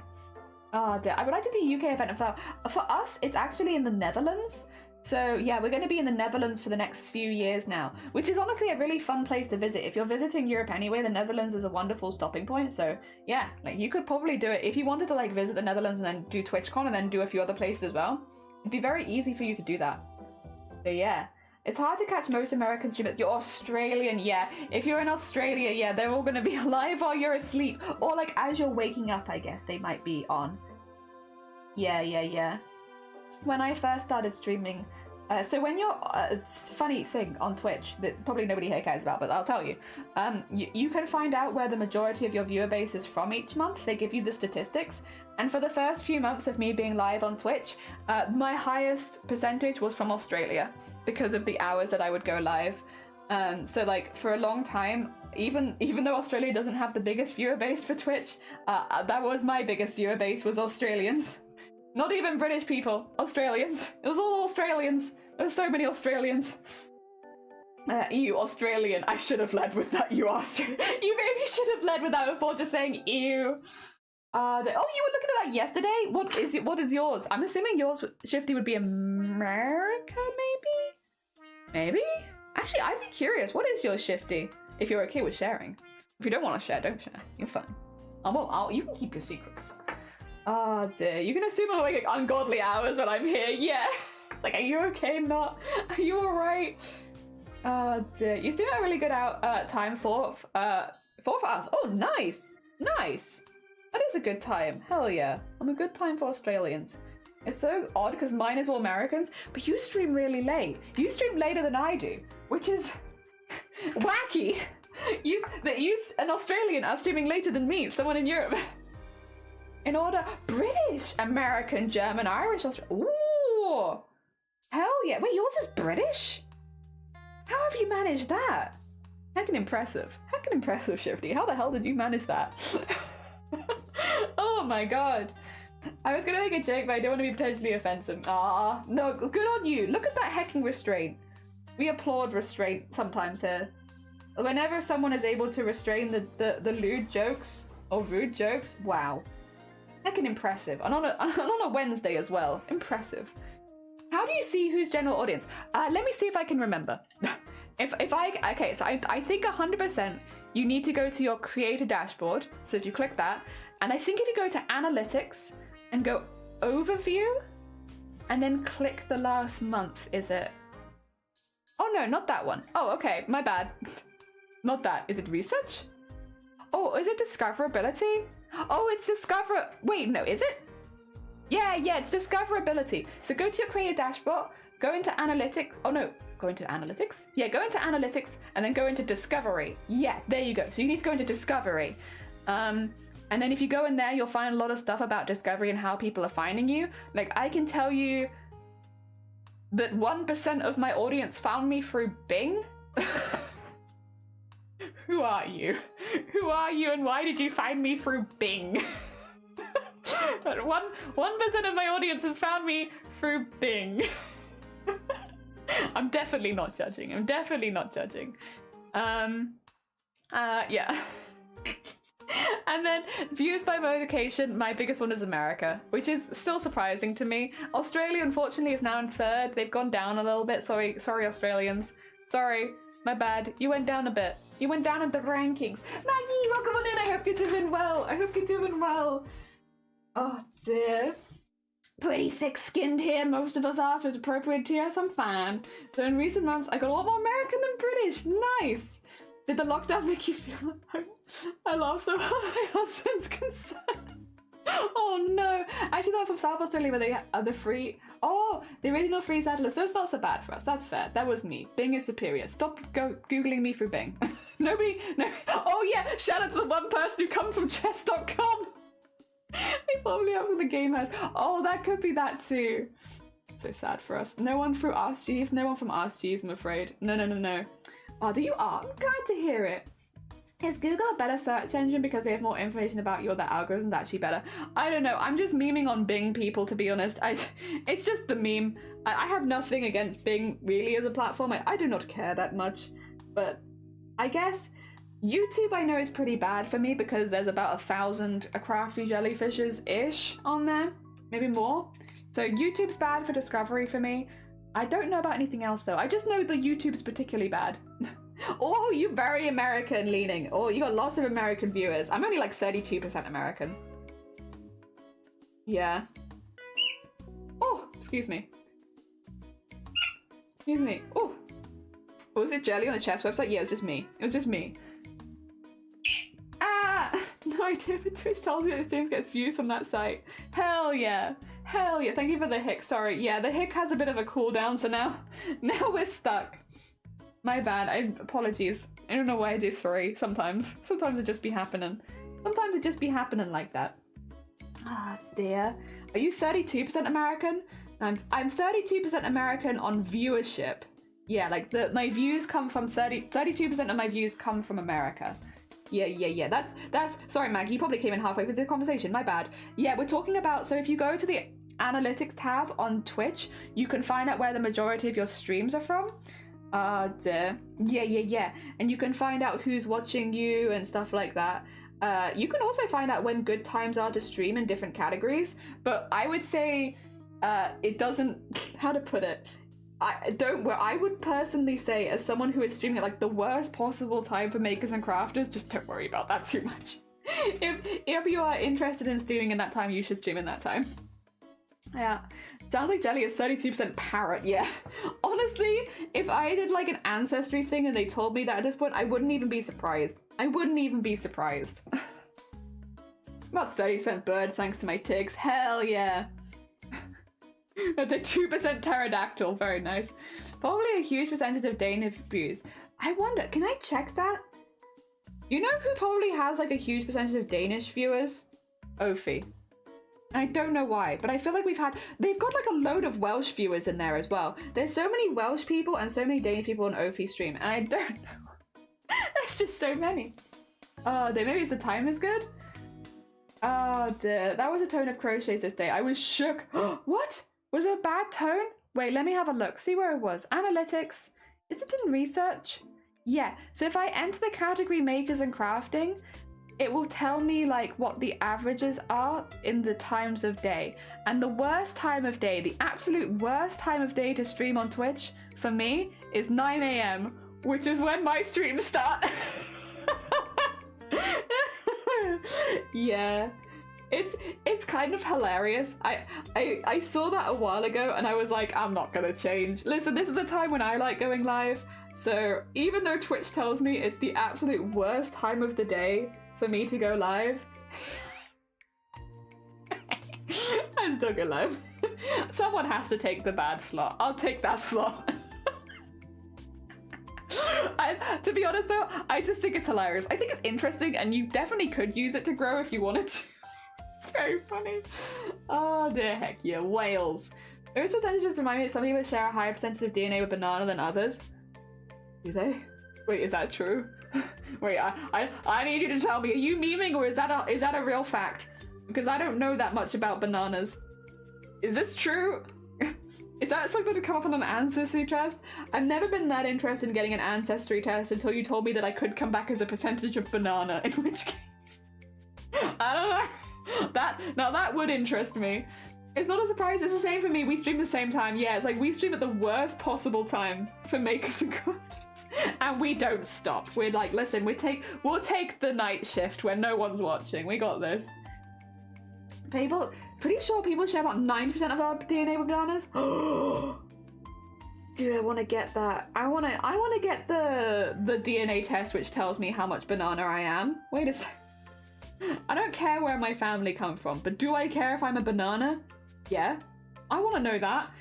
Oh dear. I would like to do the UK event for us. It's actually in the Netherlands. So yeah, we're going to be in the Netherlands for the next few years now, which is honestly a really fun place to visit. If you're visiting Europe anyway, the Netherlands is a wonderful stopping point. So yeah, like you could probably do it if you wanted to like visit the Netherlands and then do TwitchCon and then do a few other places as well. It'd be very easy for you to do that. So yeah. It's hard to catch most American streamers. You're Australian, yeah. If you're in Australia, yeah, they're all going to be live while you're asleep. Or like as you're waking up, I guess they might be on. Yeah. When I first started streaming, so when you're, it's a funny thing on Twitch that probably nobody here cares about, but I'll tell you. You can find out where the majority of your viewer base is from each month. They give you the statistics. And for the first few months of me being live on Twitch, my highest percentage was from Australia, because of the hours that I would go live. So like for a long time, even though Australia doesn't have the biggest viewer base for Twitch, that was my biggest viewer base, was Australians. Not even British people, Australians. It was all Australians. There were so many Australians. Ew, Australian. I should have led with that, you Australian. You maybe should have led with that before just saying ew. Oh, you were looking at that yesterday? What is yours? I'm assuming yours, Shifty, would be America, maybe? Actually, I'd be curious. What is yours, Shifty? If you're okay with sharing. If you don't want to share, don't share. You're fine. You can keep your secrets. Oh dear. You can assume I'm like ungodly hours when I'm here. Yeah. It's like, are you okay? Not? Are you alright? Oh dear. You still got a really good time for us. Oh, nice. Nice. That is a good time. Hell yeah. I'm a good time for Australians. It's so odd because mine is all Americans, but you stream really late. You stream later than I do, which is wacky. An Australian are streaming later than me, someone in Europe. In order, British, American, German, Irish, Australian. Ooh, hell yeah. Wait, yours is British? How have you managed that? Heckin' impressive. Heckin' impressive, Shifty. How the hell did you manage that? Oh my god. I was gonna make a joke, but I don't want to be potentially offensive. Ah, no, good on you. Look at that hecking restraint. We applaud restraint sometimes here. Whenever someone is able to restrain the lewd jokes or rude jokes, wow. Heckin' impressive. And on a Wednesday as well. Impressive. How do you see who's general audience? Let me see if I can remember. Okay, so I think 100% you need to go to your creator dashboard. So if you click that, and I think if you go to analytics and go overview, and then click the last month, is it? Oh no, not that one. Oh, okay, my bad. Not that. Is it research? Oh, is it discoverability? Oh, it's wait, no, is it? Yeah, it's discoverability. So go to your creator dashboard, go into analytics. Oh no, go into analytics? Yeah, go into analytics and then go into discovery. Yeah, there you go. So you need to go into discovery. And then if you go in there, you'll find a lot of stuff about discovery and how people are finding you. Like, I can tell you that 1% of my audience found me through Bing. Who are you? Who are you and why did you find me through Bing? But 1% of my audience has found me through Bing. I'm definitely not judging. Yeah. And then views by location, my biggest one is America, which is still surprising to me. Australia, unfortunately, is now in third. They've gone down a little bit. Sorry, Australians. Sorry. My bad. You went down a bit. You went down in the rankings. Maggie, welcome on in. I hope you're doing well. I hope you're doing well. Oh dear. Pretty thick-skinned here. Most of us are, so it's appropriate to yes, I'm fine. So in recent months, I got a lot more American than British. Nice. Did the lockdown make you feel at home? I laugh so hard my husband's concerned. Oh no. Actually, they're from South Australia where they are the free. Oh, the original free settler. So it's not so bad for us. That's fair. That was me. Bing is superior. Stop Googling me through Bing. Nobody. No. Oh yeah. Shout out to the one person who comes from chess.com. They probably have with the game house. Oh, that could be that too. So sad for us. No one through Ask Jeeves. No one from Ask Jeeves, I'm afraid. No. Oh, do you are? I'm glad to hear it. Is Google a better search engine because they have more information about you or their algorithm's actually better? I don't know. I'm just memeing on Bing, people, to be honest. It's just the meme. I have nothing against Bing really as a platform. I do not care that much. But I guess YouTube I know is pretty bad for me because there's about 1,000 crafty jellyfishes-ish on there. Maybe more. So YouTube's bad for discovery for me. I don't know about anything else though. I just know the YouTube's particularly bad. Oh, you very American leaning. Oh, you got lots of American viewers. I'm only like 32% American. Yeah. Oh, excuse me. Excuse me. Oh. Was it Jelly on the chess website? Yeah, it was just me. It was just me. Ah! No idea if Twitch tells you that streams gets views from that site. Hell yeah. Hell yeah. Thank you for the hick. Sorry. Yeah, the hick has a bit of a cooldown, so now we're stuck. My bad. Apologies. I don't know why I do 3 sometimes. Sometimes it just be happening. Sometimes it just be happening like that. Ah, dear. Are you 32% American? I'm 32% American on viewership. Yeah, like my views come from 32% of my views come from America. Yeah. That's sorry, Maggie, you probably came in halfway with the conversation. My bad. Yeah, we're talking about, so if you go to the analytics tab on Twitch, you can find out where the majority of your streams are from. Dear. Yeah. And you can find out who's watching you and stuff like that. You can also find out when good times are to stream in different categories, but I would say it doesn't, how to put it, I would personally say, as someone who is streaming at like the worst possible time for makers and crafters, just don't worry about that too much. If you are interested in streaming in that time, you should stream in that time. Yeah. Sounds like Jelly is 32% parrot, yeah. Honestly, if I did like an ancestry thing and they told me that at this point, I wouldn't even be surprised. About 30% bird thanks to my ticks. Hell yeah. That's a 2% pterodactyl. Very nice. Probably a huge percentage of Danish views. I wonder, can I check that? You know who probably has like a huge percentage of Danish viewers? Ophi. I don't know why, but I feel like they've got like a load of Welsh viewers in there as well. There's so many Welsh people and so many Danish people on Ophi stream, and I don't know. There's just so many. Oh, maybe it's the time is good? Oh dear, that was a tone of crochets this day. I was shook. What? Was it a bad tone? Wait, let me have a look. See where it was. Analytics. Is it in research? Yeah, so if I enter the category makers and crafting, it will tell me like what the averages are in the times of day. And the worst time of day, the absolute worst time of day to stream on Twitch for me is 9 AM, which is when my streams start. Yeah. It's kind of hilarious. I saw that a while ago and I was like, I'm not gonna change. Listen, this is a time when I like going live. So even though Twitch tells me it's the absolute worst time of the day for me to go live, I still go live. Someone has to take the bad slot. I'll take that slot. To be honest though, I just think it's hilarious. I think it's interesting and you definitely could use it to grow if you wanted to. It's very funny. Oh, the heck yeah, whales. Those percentages remind me that some people share a higher percentage of DNA with banana than others. Do they? Wait, is that true? Wait, I need you to tell me, are you memeing or is that a real fact? Because I don't know that much about bananas. Is this true? Is that something to come up on an ancestry test? I've never been that interested in getting an ancestry test until you told me that I could come back as a percentage of banana, in which case... I don't know. That would interest me. It's not a surprise, it's the same for me. We stream the same time. Yeah, it's like we stream at the worst possible time for makers and crafters. And we don't stop. We're like, listen, we'll take the night shift when no one's watching. We got this. People, pretty sure people share about 9% of our DNA with bananas. Dude, I want to get that. I want to get the DNA test which tells me how much banana I am. Wait a sec. I don't care where my family come from, but do I care if I'm a banana? Yeah. I want to know that.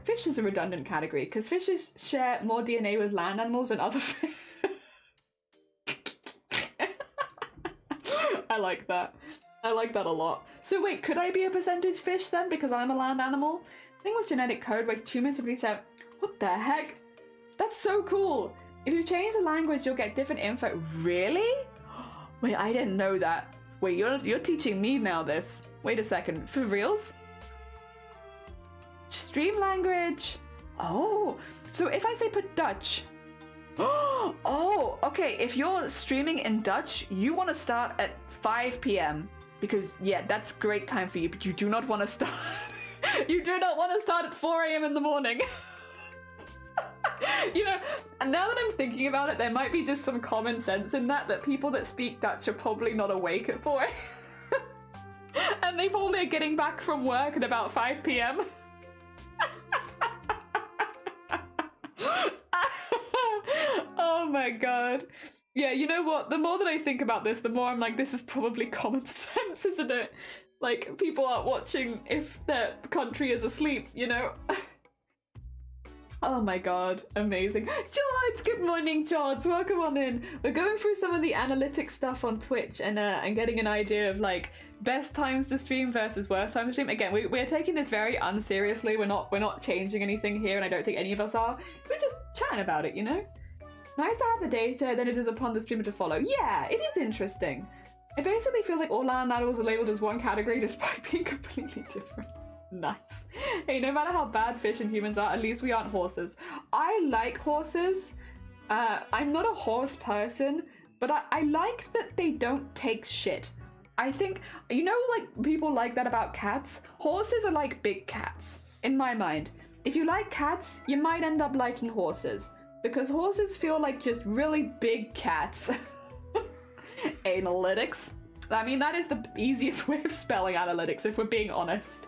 Fish is a redundant category because fishes share more DNA with land animals than other fish. I like that. I like that a lot. So wait, could I be a percentage fish then because I'm a land animal? Thing with genetic code where humans would reset. What the heck? That's so cool. If you change the language, you'll get different info. Really? Wait, I didn't know that. Wait, you're teaching me now this. Wait a second. For reals? Stream language. Oh, so if I say put Dutch. Oh, okay. If you're streaming in Dutch, you want to start at 5 p.m. because yeah, that's great time for you, but you do not want to start. You do not want to start at 4 a.m. in the morning. You know, and now that I'm thinking about it, there might be just some common sense in that people that speak Dutch are probably not awake at 4 a.m. And they probably are getting back from work at about 5 p.m. Oh my god. Yeah, you know what? The more that I think about this, the more I'm like, this is probably common sense, isn't it? Like, people aren't watching if their country is asleep, you know? Oh my god, amazing. George, good morning, George. Welcome on in. We're going through some of the analytics stuff on Twitch and getting an idea of like best times to stream versus worst times to stream. Again, we're taking this very unseriously. We're not changing anything here, and I don't think any of us are. We're just chatting about it, you know? Nice to have the data, then it is upon the streamer to follow. Yeah, it is interesting. It basically feels like all land animals are labeled as one category despite being completely different. Nice. Hey, no matter how bad fish and humans are, at least we aren't horses. I like horses. I'm not a horse person, but I like that they don't take shit. I think, you know, like people like that about cats? Horses are like big cats, in my mind. If you like cats, you might end up liking horses, because horses feel like just really big cats. Analytics. I mean, that is the easiest way of spelling analytics, if we're being honest.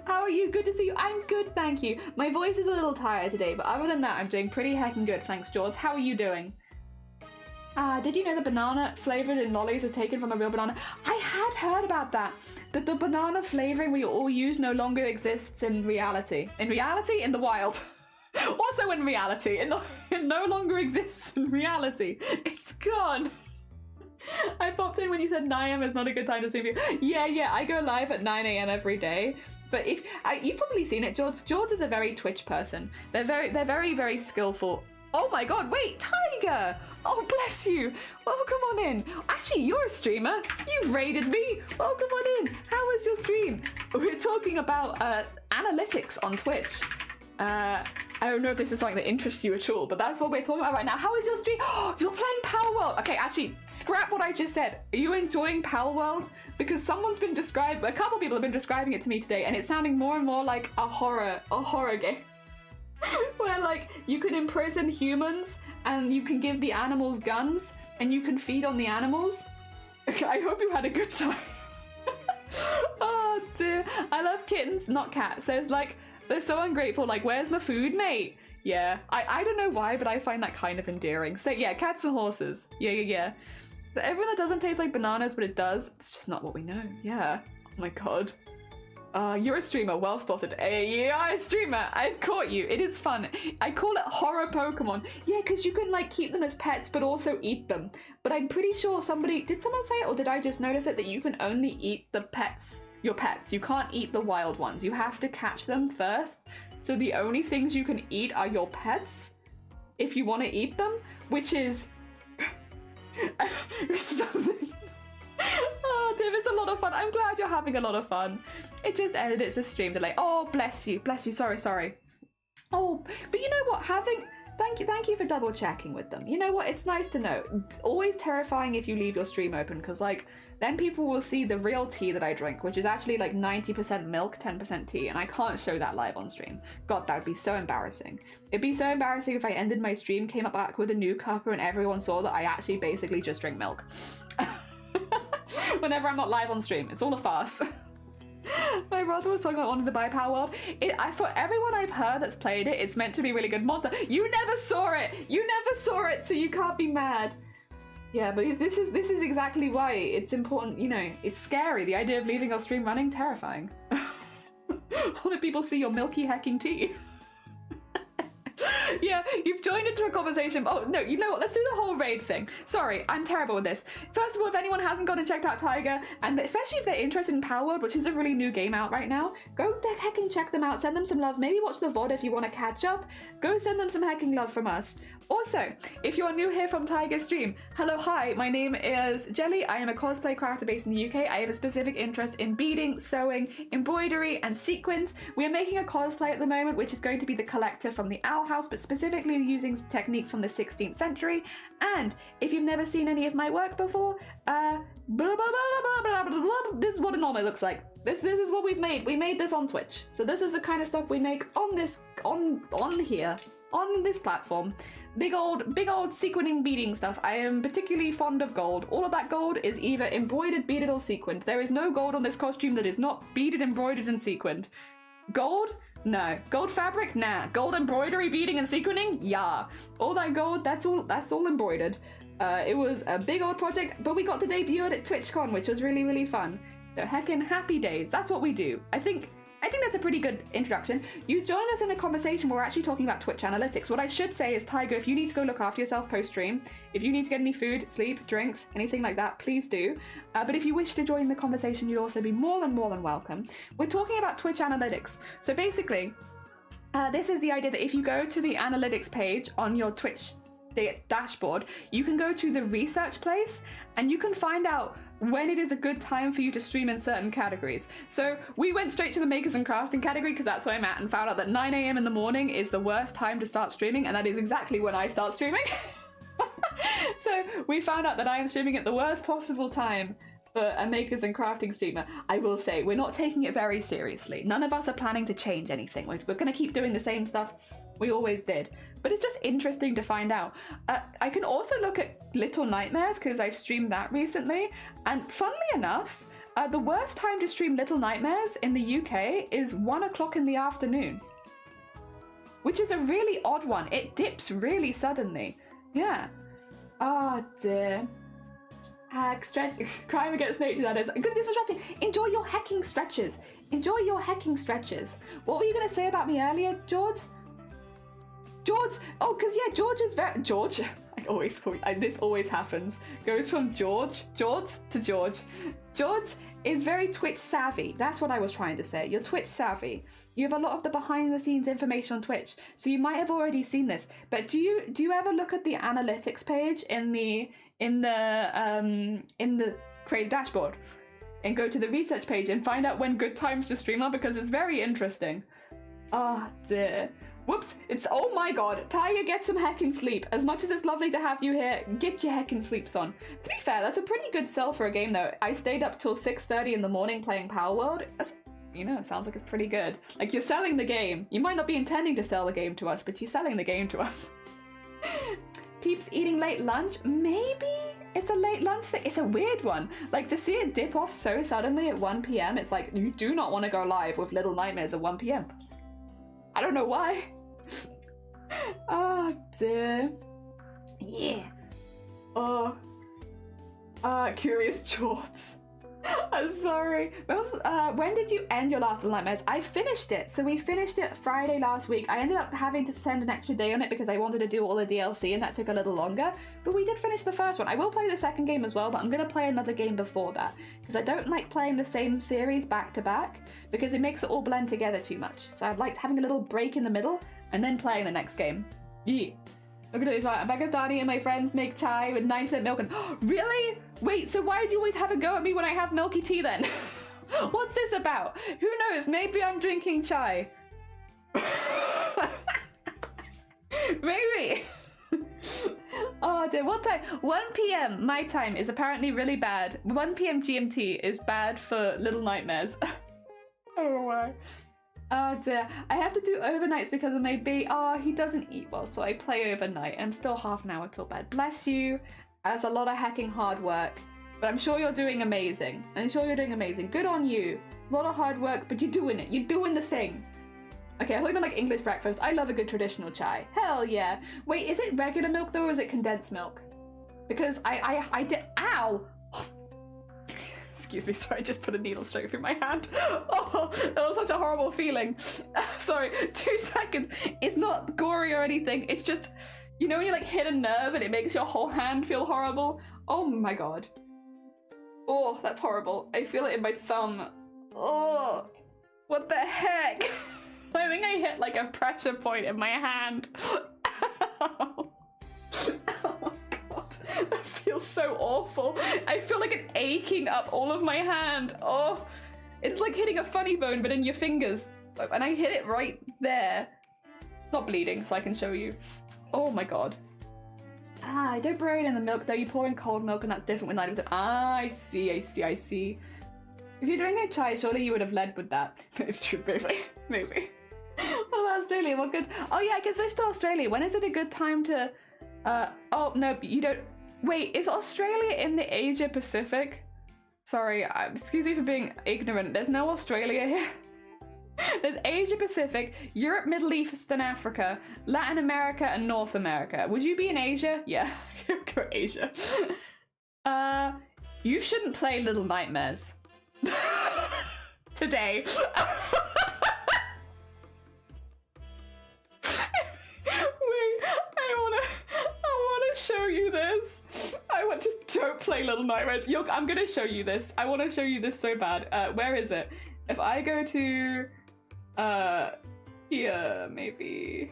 How are you? Good to see you. I'm good, thank you. My voice is a little tired today, but other than that, I'm doing pretty heckin' good, thanks, George. How are you doing? Did you know the banana flavored in lollies is taken from a real banana? I had heard about that. That the banana flavoring we all use no longer exists in reality. In reality? In the wild. Also in reality. It no longer exists in reality. It's gone. I popped in when you said 9 a.m. is not a good time to stream you. Yeah, I go live at 9 a.m. every day. But if you've probably seen it, George. George is a very Twitch person. They're very, very skillful. Oh my god, wait, Tiger! Oh, bless you. Welcome on in. Actually, you're a streamer. You've raided me. Welcome on in. How was your stream? We're talking about analytics on Twitch. I don't know if this is something that interests you at all, but that's what we're talking about right now. How is your stream? Oh, you're playing Pal World. Okay, actually, scrap what I just said. Are you enjoying Pal World? Because someone's been a couple people have been describing it to me today, and it's sounding more and more like a horror game. Where, like, you can imprison humans, and you can give the animals guns, and you can feed on the animals. I hope you had a good time. Oh, dear. I love kittens, not cats. Says, like, they're so ungrateful, like, where's my food, mate? Yeah, I don't know why, but I find that kind of endearing. So yeah, cats and horses. Yeah. So everyone that doesn't taste like bananas, but it does, it's just not what we know. Yeah. Oh my god. You're a streamer, well spotted. Hey, you are a streamer, I've caught you. It is fun. I call it horror Pokemon. Yeah, because you can like keep them as pets, but also eat them. But I'm pretty sure did someone say it, or did I just notice it, that you can only eat the pets, your pets. You can't eat the wild ones. You have to catch them first. So the only things you can eat are your pets, if you want to eat them, which is something. Oh, Tim, it's a lot of fun. I'm glad you're having a lot of fun. It just ended. It's a stream delay. Oh, bless you. Sorry. Oh, but you know what? Thank you for double checking with them. You know what? It's nice to know. It's always terrifying if you leave your stream open, because like then people will see the real tea that I drink, which is actually like 90% milk, 10% tea, and I can't show that live on stream. God, that would be so embarrassing. It'd be so embarrassing if I ended my stream, came up back with a new cuppa, and everyone saw that I actually basically just drink milk. Whenever I'm not live on stream, it's all a farce. My brother was talking about wanting to buy Power World. For everyone I've heard that's played it, it's meant to be really good. Monster, you never saw it! You never saw it, so you can't be mad. Yeah, but this is exactly why it's important, you know, it's scary. The idea of leaving your stream running, terrifying. All the people see your milky hecking tea. Yeah, you've joined into a conversation. Oh, no, you know what? Let's do the whole raid thing. Sorry, I'm terrible with this. First of all, if anyone hasn't gone and checked out Tiger, and especially if they're interested in Power World, which is a really new game out right now, go the heck and check them out. Send them some love. Maybe watch the VOD if you want to catch up. Go send them some hecking love from us. Also, if you're new here from Tiger's stream, hello, hi, my name is Jelly. I am a cosplay crafter based in the UK. I have a specific interest in beading, sewing, embroidery, and sequins. We are making a cosplay at the moment, which is going to be the collector from the Owl House, but specifically using techniques from the 16th century. And if you've never seen any of my work before, this is what it normally looks like. This is what we've made. We made this on Twitch. So this is the kind of stuff we make on this, on here, on this platform. Big old sequining beading stuff. I am particularly fond of gold. All of that gold is either embroidered, beaded, or sequined. There is no gold on this costume that is not beaded, embroidered, and sequined. Gold? No. Gold fabric? Nah. Gold embroidery, beading, and sequining? Yeah. All that gold, that's all embroidered. It was a big old project, but we got to debut it at TwitchCon, which was really, really fun. So heckin' happy days. That's what we do. I think that's a pretty good introduction. You join us in a conversation where we're actually talking about Twitch analytics. What I should say is, Tiger, if you need to go look after yourself post-stream, if you need to get any food, sleep, drinks, anything like that, please do. But if you wish to join the conversation, you'd also be more than welcome. We're talking about Twitch analytics. So basically, this is the idea that if you go to the analytics page on your Twitch dashboard, you can go to the research place and you can find out when it is a good time for you to stream in certain categories. So we went straight to the makers and crafting category because that's where I'm at, and found out that 9 AM in the morning is the worst time to start streaming, and that is exactly when I start streaming. So we found out that I am streaming at the worst possible time for a makers and crafting streamer. I will say, we're not taking it very seriously. None of us are planning to change anything. We're going to keep doing the same stuff we always did. But it's just interesting to find out. I can also look at Little Nightmares because I've streamed that recently. And funnily enough, the worst time to stream Little Nightmares in the UK is 1 o'clock in the afternoon. Which is a really odd one. It dips really suddenly. Yeah. Oh dear. Crime against nature, that is. I'm gonna do some stretching. Enjoy your hecking stretches. Enjoy your hecking stretches. What were you gonna say about me earlier, George? George! Oh, because yeah, George is very... George? This always happens. Goes from George to George. George is very Twitch savvy. That's what I was trying to say. You're Twitch savvy. You have a lot of the behind the scenes information on Twitch. So you might have already seen this. But do you ever look at the analytics page in the creative dashboard and go to the research page and find out when good times to stream are? Because it's very interesting. Oh dear. Whoops, oh my god, Tiger, get some heckin' sleep. As much as it's lovely to have you here, get your heckin' sleeps on. To be fair, that's a pretty good sell for a game though. I stayed up till 6:30 in the morning playing Power World. You know, it sounds like it's pretty good. Like, you're selling the game. You might not be intending to sell the game to us, but you're selling the game to us. Peeps eating late lunch? Maybe it's a late lunch thing. It's a weird one. Like, to see it dip off so suddenly at 1 PM, it's like, you do not want to go live with Little Nightmares at 1 PM. I don't know why. Oh dear. Yeah. Oh. Curious Shorts. I'm sorry. When did you end your last Little Nightmares? I finished it. So we finished it Friday last week. I ended up having to spend an extra day on it because I wanted to do all the DLC and that took a little longer. But we did finish the first one. I will play the second game as well, but I'm going to play another game before that because I don't like playing the same series back to back because it makes it all blend together too much. So I'd like having a little break in the middle and then playing the next game. Yeah. Look at this, I'm Pakistani and my friends make chai with 9% milk and... Really? Wait, so why do you always have a go at me when I have milky tea then? What's this about? Who knows? Maybe I'm drinking chai. Maybe. Oh dear, what time? 1 p.m. my time is apparently really bad. 1 p.m. GMT is bad for little nightmares. I don't know why. Oh dear, I have to do overnights because of my baby. Oh, he doesn't eat well, so I play overnight. I'm still half an hour till bed. Bless you. That's a lot of hacking hard work, but I'm sure you're doing amazing. I'm sure you're doing amazing. Good on you. A lot of hard work, but you're doing it. You're doing the thing. Okay, I thought you meant like English breakfast. I love a good traditional chai. Hell yeah. Wait, is it regular milk though, or is it condensed milk? Because I did. Ow! Excuse me, sorry, I just put a needle straight through my hand. Oh, that was such a horrible feeling. Sorry, 2 seconds. It's not gory or anything. It's just, you know when you like hit a nerve and it makes your whole hand feel horrible? Oh my god. Oh, that's horrible. I feel it in my thumb. Oh, what the heck? I think I hit like a pressure point in my hand. Ow. Oh my god, that feels so awful. I feel like it aching up all of my hand. Oh, it's like hitting a funny bone but in your fingers. And I hit it right there. It's not bleeding, so I can show you. Oh my god. Ah, I don't pour it in the milk though. You pour in cold milk and that's different with night. Ah, I see. If you're drinking chai, surely you would have led with that. Maybe. What about Australia? What good? Oh yeah, I can switch to Australia. When is it a good time to? Oh no, you don't. Wait, is Australia in the Asia Pacific? Sorry, excuse me for being ignorant. There's no Australia here. There's Asia Pacific, Europe, Middle East and Africa, Latin America and North America. Would you be in Asia? Yeah, go Asia. You shouldn't play Little Nightmares. Today. Wait, I wanna show you this. Just don't play Little Nightmares. I'm gonna show you this. I wanna show you this so bad. Where is it? If I go to here, maybe.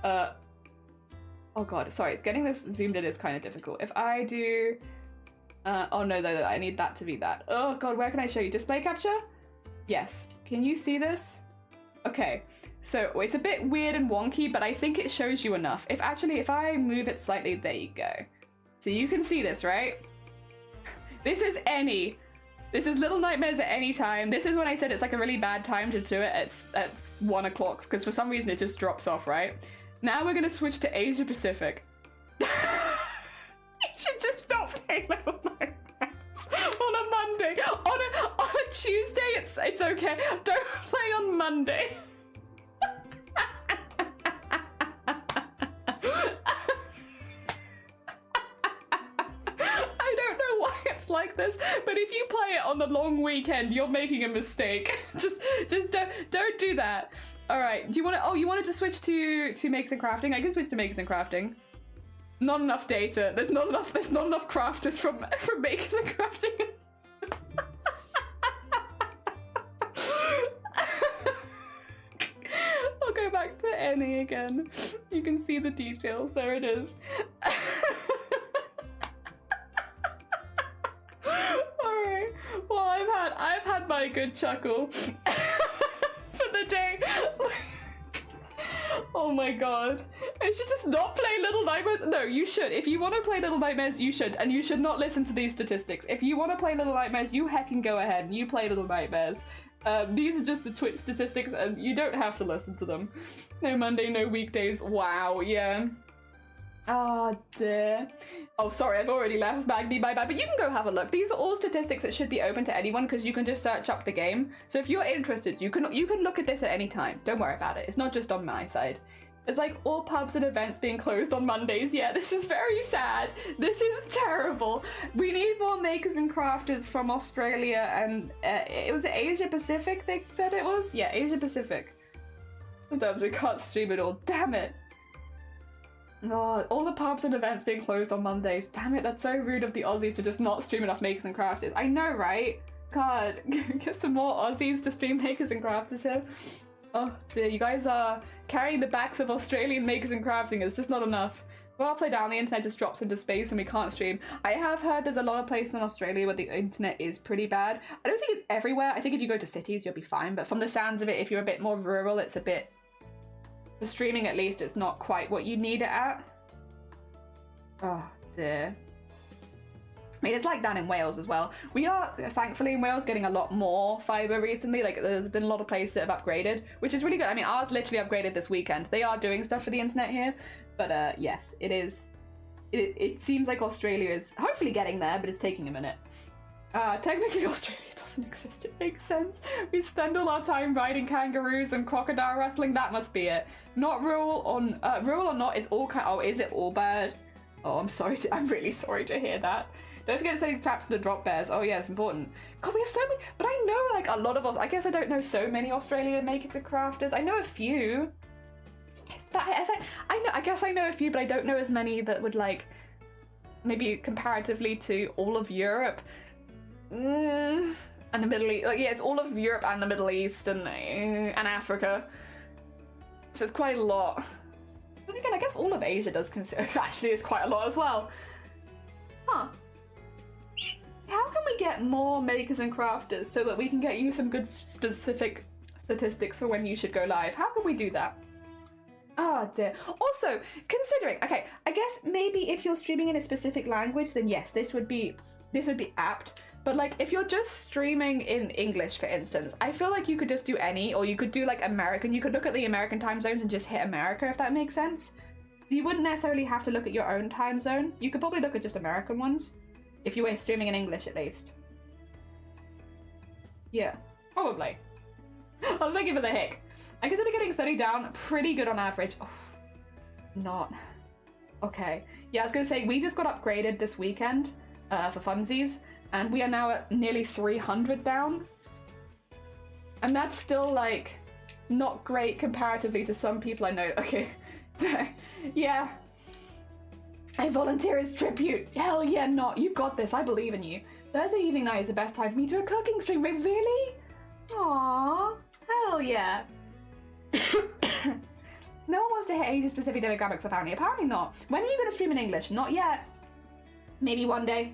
Oh god, sorry, getting this zoomed in is kind of difficult. If I do oh no, I need that to be that. Oh god, where can I show you? Display capture? Yes. Can you see this? Okay, so it's a bit weird and wonky, but I think it shows you enough. If I move it slightly, there you go. So you can see this, right? This is Little Nightmares at any time. This is when I said it's like a really bad time to do it at 1 o'clock, because for some reason it just drops off, right? Now we're gonna switch to Asia Pacific. You should just stop playing Little Nightmares on a Monday. On a Tuesday, it's okay. Don't play on Monday. I don't know why it's like this, but if you play it on the long weekend, you're making a mistake. just don't do that. All right. Do you want to? Oh, you wanted to switch to makes and crafting? I can switch to makes and crafting. Not enough data. There's not enough crafters from makers and crafting. I'll go back to Annie again. You can see the details. There it is. All right. Well, I've had my good chuckle for the day. Oh my god. I should just not play Little Nightmares. No, you should. If you want to play Little Nightmares, you should. And you should not listen to these statistics. If you want to play Little Nightmares, you heckin' go ahead and you play Little Nightmares. These are just the Twitch statistics and you don't have to listen to them. No Monday, no weekdays. Wow, yeah. Oh dear. Oh, sorry, I've already left. Magni, bye-bye. But you can go have a look. These are all statistics that should be open to anyone because you can just search up the game. So if you're interested, you can look at this at any time. Don't worry about it. It's not just on my side. It's like all pubs and events being closed on Mondays. Yeah, this is very sad. This is terrible. We need more makers and crafters from Australia and it was Asia Pacific they said it was? Yeah, Asia Pacific. Sometimes we can't stream it all. Damn it. Oh, all the pubs and events being closed on Mondays. Damn it, that's so rude of the Aussies to just not stream enough makers and crafters. I know, right? God, get some more Aussies to stream makers and crafters here. Oh dear, you guys are carrying the backs of Australian makers and crafting. It's just not enough. Well, upside down, the internet just drops into space and we can't stream. I have heard there's a lot of places in Australia where the internet is pretty bad. I don't think it's everywhere. I think if you go to cities, you'll be fine. But from the sounds of it, if you're a bit more rural, it's a bit... For streaming, at least, it's not quite what you need it at. Oh dear. I mean, it's like down in Wales as well. We are, thankfully, in Wales getting a lot more fibre recently. Like, there's been a lot of places that have upgraded, which is really good. I mean, ours literally upgraded this weekend. They are doing stuff for the internet here. But, yes, it is. It seems like Australia is hopefully getting there, but it's taking a minute. Technically, Australia doesn't exist. It makes sense. We spend all our time riding kangaroos and crocodile wrestling. That must be it. Not rural or not. It's all kind. Oh, is it all bad? Oh, I'm sorry. I'm really sorry to hear that. Don't forget to send traps to the drop bears. Oh yeah, it's important. God, we have so many. But I know like a lot of us. I guess I don't know so many Australian makers and crafters. I know a few. But I guess I know a few, but I don't know as many that would like maybe comparatively to all of Europe and the Middle East. Like, yeah, it's all of Europe and the Middle East and Africa. So it's quite a lot. But again, I guess all of Asia does consider actually is quite a lot as well. Huh. How can we get more makers and crafters so that we can get you some good specific statistics for when you should go live? How can we do that? Oh dear. Also, considering, okay, I guess maybe if you're streaming in a specific language, then yes, this would be apt. But like, if you're just streaming in English, for instance, I feel like you could just do any, or you could do like American. You could look at the American time zones and just hit America, if that makes sense. You wouldn't necessarily have to look at your own time zone. You could probably look at just American ones. If you were streaming in English, at least. Yeah, probably. I was thinking for the heck. I consider getting 30 down pretty good on average. Oh, not. Okay. Yeah, I was going to say, we just got upgraded this weekend for funsies, and we are now at nearly 300 down. And that's still, like, not great comparatively to some people I know. Okay. Yeah. I volunteer as tribute. Hell yeah, not. You've got this. I believe in you. Thursday evening night is the best time for me to do a cooking stream. Wait, really? Aww. Hell yeah. No one wants to hit age-specific demographics, apparently. Apparently not. When are you going to stream in English? Not yet. Maybe one day.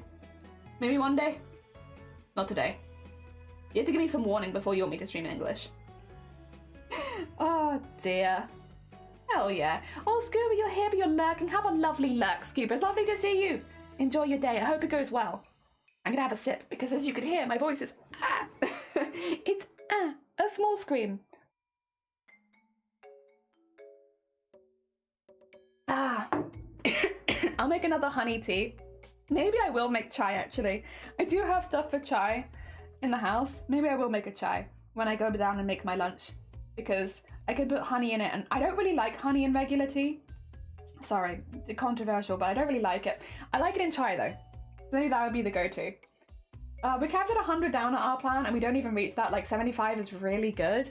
Maybe one day. Not today. You have to give me some warning before you want me to stream in English. Oh dear. Hell yeah. Oh, Scuba, you're here, but you're lurking. Have a lovely lurk, Scuba. It's lovely to see you. Enjoy your day. I hope it goes well. I'm going to have a sip, because as you can hear, my voice is it's a small scream. I'll make another honey tea. Maybe I will make chai, actually. I do have stuff for chai in the house. Maybe I will make a chai when I go down and make my lunch, because I could put honey in it, and I don't really like honey in regular tea. Sorry, it's controversial, but I don't really like it. I like it in chai, though. So maybe that would be the go-to. We capped at 100 down at our plan, and we don't even reach that. Like, 75 is really good.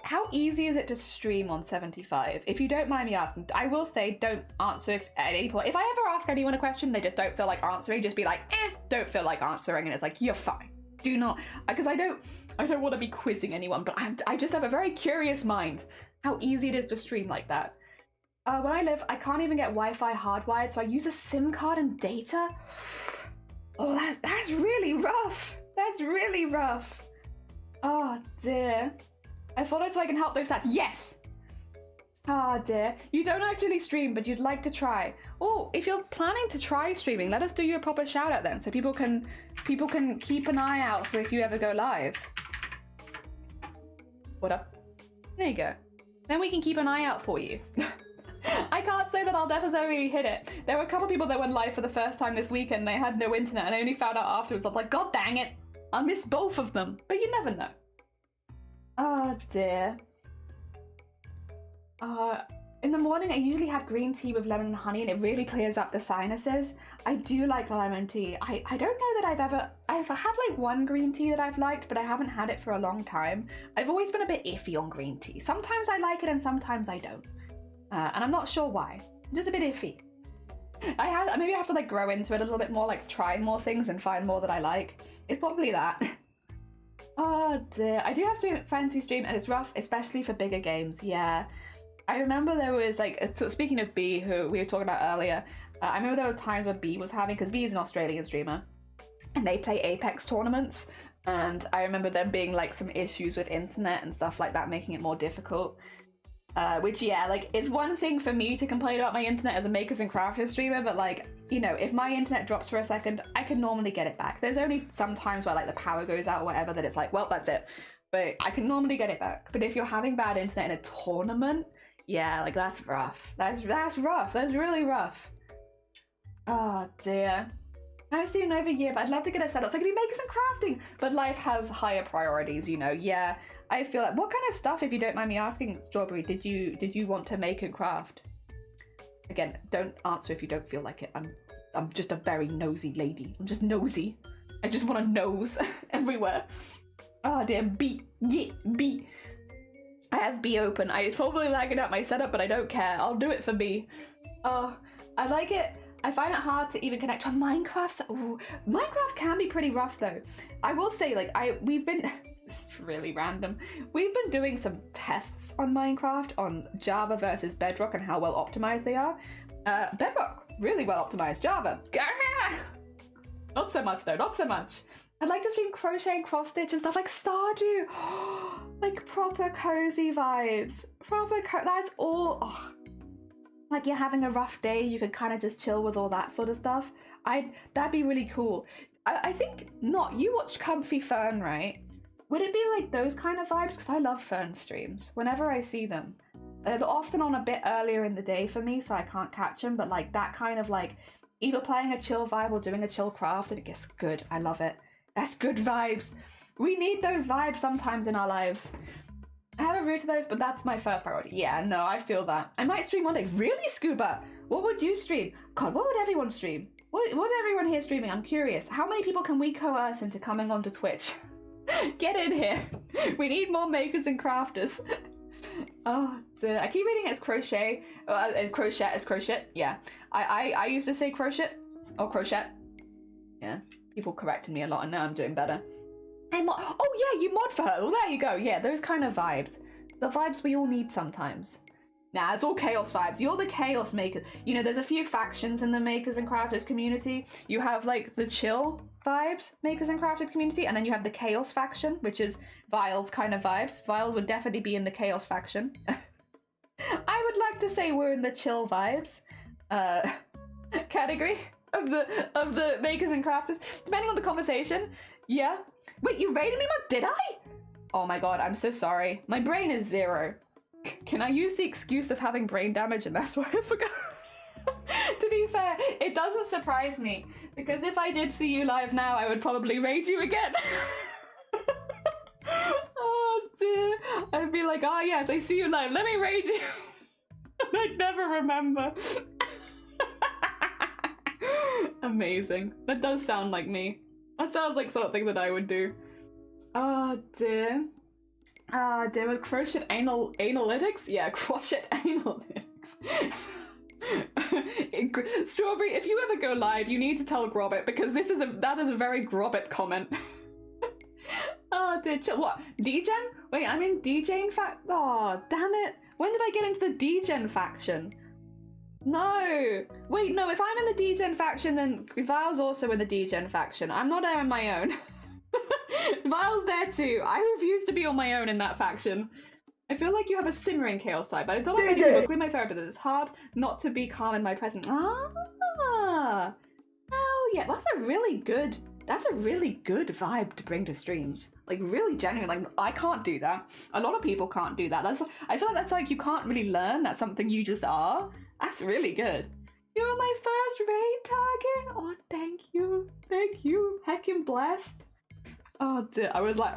How easy is it to stream on 75? If you don't mind me asking, I will say don't answer at any point. If I ever ask anyone a question, they just don't feel like answering, just be like, don't feel like answering, and it's like, you're fine. Do not, because I don't want to be quizzing anyone, but I just have a very curious mind how easy it is to stream like that. Where I live, I can't even get Wi-Fi hardwired, so I use a SIM card and data. Oh, that's really rough. That's really rough. Oh dear. I followed so I can help those stats. Yes! Ah dear. You don't actually stream, but you'd like to try. Oh, if you're planning to try streaming, let us do you a proper shout out then, so people can keep an eye out for if you ever go live. What up? There you go. Then we can keep an eye out for you. I can't say that I'll necessarily hit it. There were a couple people that went live for the first time this weekend. They had no internet, and I only found out afterwards. I'm like, God dang it! I missed both of them. But you never know. Oh dear. In the morning I usually have green tea with lemon and honey, and it really clears up the sinuses. I do like the lemon tea. I don't know that I've had like one green tea that I've liked, but I haven't had it for a long time. I've always been a bit iffy on green tea. Sometimes I like it and sometimes I don't. And I'm not sure why. I'm just a bit iffy. Maybe I have to like grow into it a little bit more, like try more things and find more that I like. It's probably that. Oh dear. I do have friends who stream, and it's rough, especially for bigger games. Yeah. I remember there was like, so speaking of B, who we were talking about earlier, I remember there were times where B was having, because B is an Australian streamer, and they play Apex tournaments, and I remember there being like some issues with internet and stuff like that, making it more difficult. Which, yeah, like, it's one thing for me to complain about my internet as a makers and crafters streamer, but, like, you know, if my internet drops for a second, I can normally get it back. There's only some times where, like, the power goes out or whatever that it's like, well, that's it. But I can normally get it back. But if you're having bad internet in a tournament, yeah, like, that's rough. That's rough. That's really rough. Oh, dear. I've seen over a year, but I'd love to get it set up so I can do makers and crafting. But life has higher priorities, you know. Yeah, I feel like, what kind of stuff, if you don't mind me asking, Strawberry, did you want to make and craft? Again, don't answer if you don't feel like it. I'm just a very nosy lady. I'm just nosy. I just want to nose everywhere. Oh dear, B. I have B open. It's probably lagging out my setup, but I don't care. I'll do it for B. Oh, I like it. I find it hard to even connect to a Minecraft. Ooh, Minecraft can be pretty rough though. I will say, like, we've been, this is really random. We've been doing some tests on Minecraft on Java versus Bedrock and how well optimized they are. Bedrock, really well optimized. Java, not so much though, not so much. I'd like to stream crochet and cross stitch and stuff like Stardew. Like proper cozy vibes. That's all. Oh. Like you're having a rough day, you could kind of just chill with all that sort of stuff. That'd be really cool. I think not. You watch Comfy Fern, right? Would it be like those kind of vibes? Because I love Fern streams. Whenever I see them, they're often on a bit earlier in the day for me, so I can't catch them. But like that kind of like either playing a chill vibe or doing a chill craft, and it gets good. I love it. That's good vibes. We need those vibes sometimes in our lives. I haven't root to those, but that's my first priority. Yeah, no, I feel that. I might stream one day. Really, Scuba? What would you stream? God, what would everyone stream? What everyone here streaming? I'm curious. How many people can we coerce into coming onto Twitch? Get in here. We need more makers and crafters. Oh, dear. I keep reading it as crochet. Crochet. Yeah. I used to say crochet. Or crochet. Yeah. People corrected me a lot and now I'm doing better. Oh yeah, you mod for her. Well, there you go. Yeah, those kind of vibes. The vibes we all need sometimes. Nah, it's all chaos vibes. You're the chaos maker. You know, there's a few factions in the makers and crafters community. You have like the chill vibes makers and crafters community, and then you have the chaos faction, which is Vile's kind of vibes. Vile would definitely be in the chaos faction. I would like to say we're in the chill vibes category of the makers and crafters, depending on the conversation. Yeah. Wait, you raided me, did I? Oh my god, I'm so sorry. My brain is 0. Can I use the excuse of having brain damage and that's why I forgot? To be fair, it doesn't surprise me, because if I did see you live now, I would probably raid you again. Oh dear. I'd be like, oh yes, I see you live, let me raid you. And I'd never remember. Amazing. That does sound like me. That sounds like something that I would do. Oh dear. Ah dear, with crochet analytics? Yeah, crochet analytics. Strawberry, if you ever go live, you need to tell Grobbit, because that is a very Grobbit comment. Oh dear, what? Degen? Wait, I'm in Degen fact. Oh, damn it. When did I get into the Degen faction? No! Wait, no, if I'm in the Degen faction, then Vile's also in the Degen faction. I'm not there on my own. Vile's there too. I refuse to be on my own in that faction. I feel like you have a simmering chaos side, but I don't like any book with my therapist. It's hard not to be calm in my presence. Ah! Hell yeah, that's a really good vibe to bring to streams. Like, really genuine. Like, I can't do that. A lot of people can't do that. I feel like that's like you can't really learn. That's something you just are. That's really good. You were my first raid target. Oh, thank you. Thank you. Heckin' blessed. Oh, dear. I was like,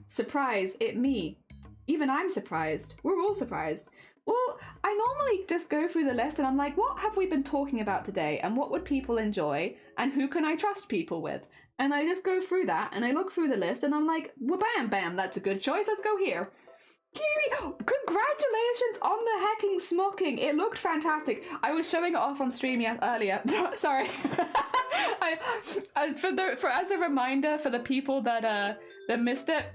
surprise, it me. Even I'm surprised. We're all surprised. Well, I normally just go through the list and I'm like, what have we been talking about today? And what would people enjoy? And who can I trust people with? And I just go through that and I look through the list and I'm like, well, bam, bam, that's a good choice. Let's go here. Kiri, congratulations on the hacking smocking. It looked fantastic. I was showing it off on stream earlier. Sorry. As a reminder for the people that missed it,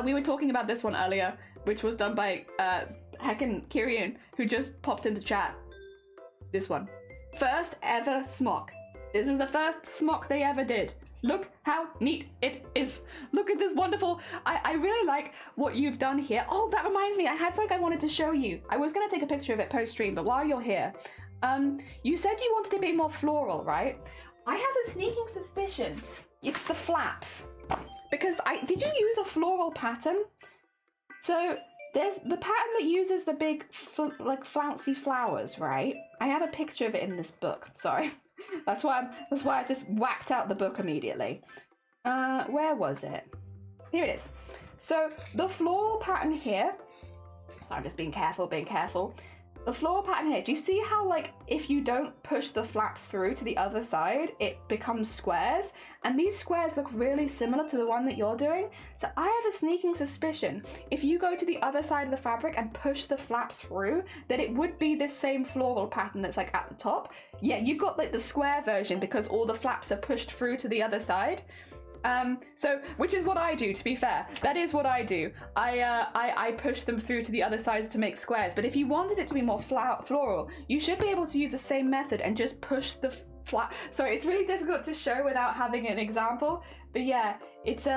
we were talking about this one earlier, which was done by heckin' Kirian, who just popped into chat. This one. First ever smock. This was the first smock they ever did. Look how neat it is. Look at this wonderful, I really like what you've done here. Oh, that reminds me, I had something I wanted to show you. I was gonna take a picture of it post-stream, but while you're here, you said you wanted it to be more floral, right? I have a sneaking suspicion it's the flaps. Because did you use a floral pattern? So there's the pattern that uses the big like flouncy flowers, right? I have a picture of it in this book. Sorry. That's why I just whacked out the book immediately. Where was it? Here it is. So the floral pattern here. So I'm just being careful. The floral pattern here, do you see how, like, if you don't push the flaps through to the other side, it becomes squares? And these squares look really similar to the one that you're doing. So I have a sneaking suspicion, if you go to the other side of the fabric and push the flaps through, that it would be this same floral pattern that's, like, at the top. Yeah, you've got, like, the square version because all the flaps are pushed through to the other side. So, which is what I do, to be fair. That is what I do. I push them through to the other sides to make squares. But if you wanted it to be more floral, you should be able to use the same method and just push the Sorry, it's really difficult to show without having an example. But yeah, it's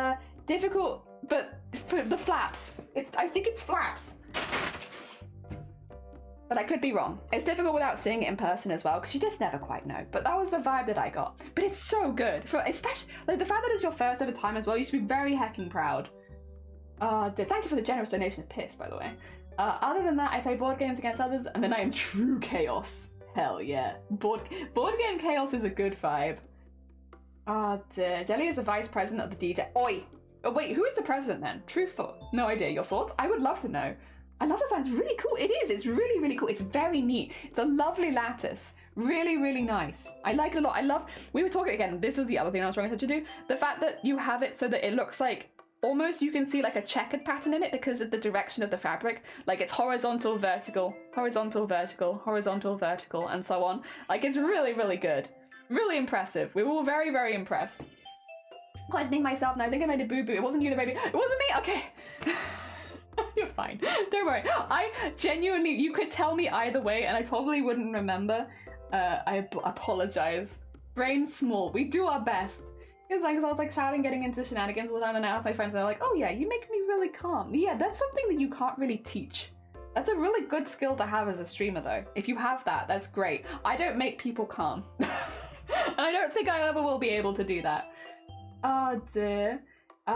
difficult. But for the flaps, I think it's flaps. But I could be wrong. It's difficult without seeing it in person as well, because you just never quite know. But that was the vibe that I got. But it's so good. Especially, like, the fact that it's your first ever time as well, you should be very hecking proud. Thank you for the generous donation of piss, by the way. Other than that, I play board games against others, and then I am true chaos. Hell yeah. Board game chaos is a good vibe. Jelly is the vice president of the DJ. Oi! Oh, wait, who is the president then? Truthful. No idea. Your thoughts? I would love to know. I love the design. It's really cool. It is. It's really, really cool. It's very neat. It's a lovely lattice. Really, really nice. I like it a lot. We were talking again. This was the other thing I was trying to do. The fact that you have it so that it looks like almost you can see like a checkered pattern in it because of the direction of the fabric. Like it's horizontal, vertical, horizontal, vertical, horizontal, vertical, and so on. Like it's really, really good. Really impressive. We were all very, very impressed. Questioning myself now. I think I made a boo-boo. It wasn't you, the baby. It wasn't me. Okay. You're fine. Don't worry. I genuinely, you could tell me either way and I probably wouldn't remember. I apologize. Brain small. We do our best. Because I was like shouting, getting into shenanigans all the time, and now my friends are like, oh yeah, you make me really calm. Yeah, that's something that you can't really teach. That's a really good skill to have as a streamer though. If you have that, that's great. I don't make people calm. And I don't think I ever will be able to do that. Oh dear.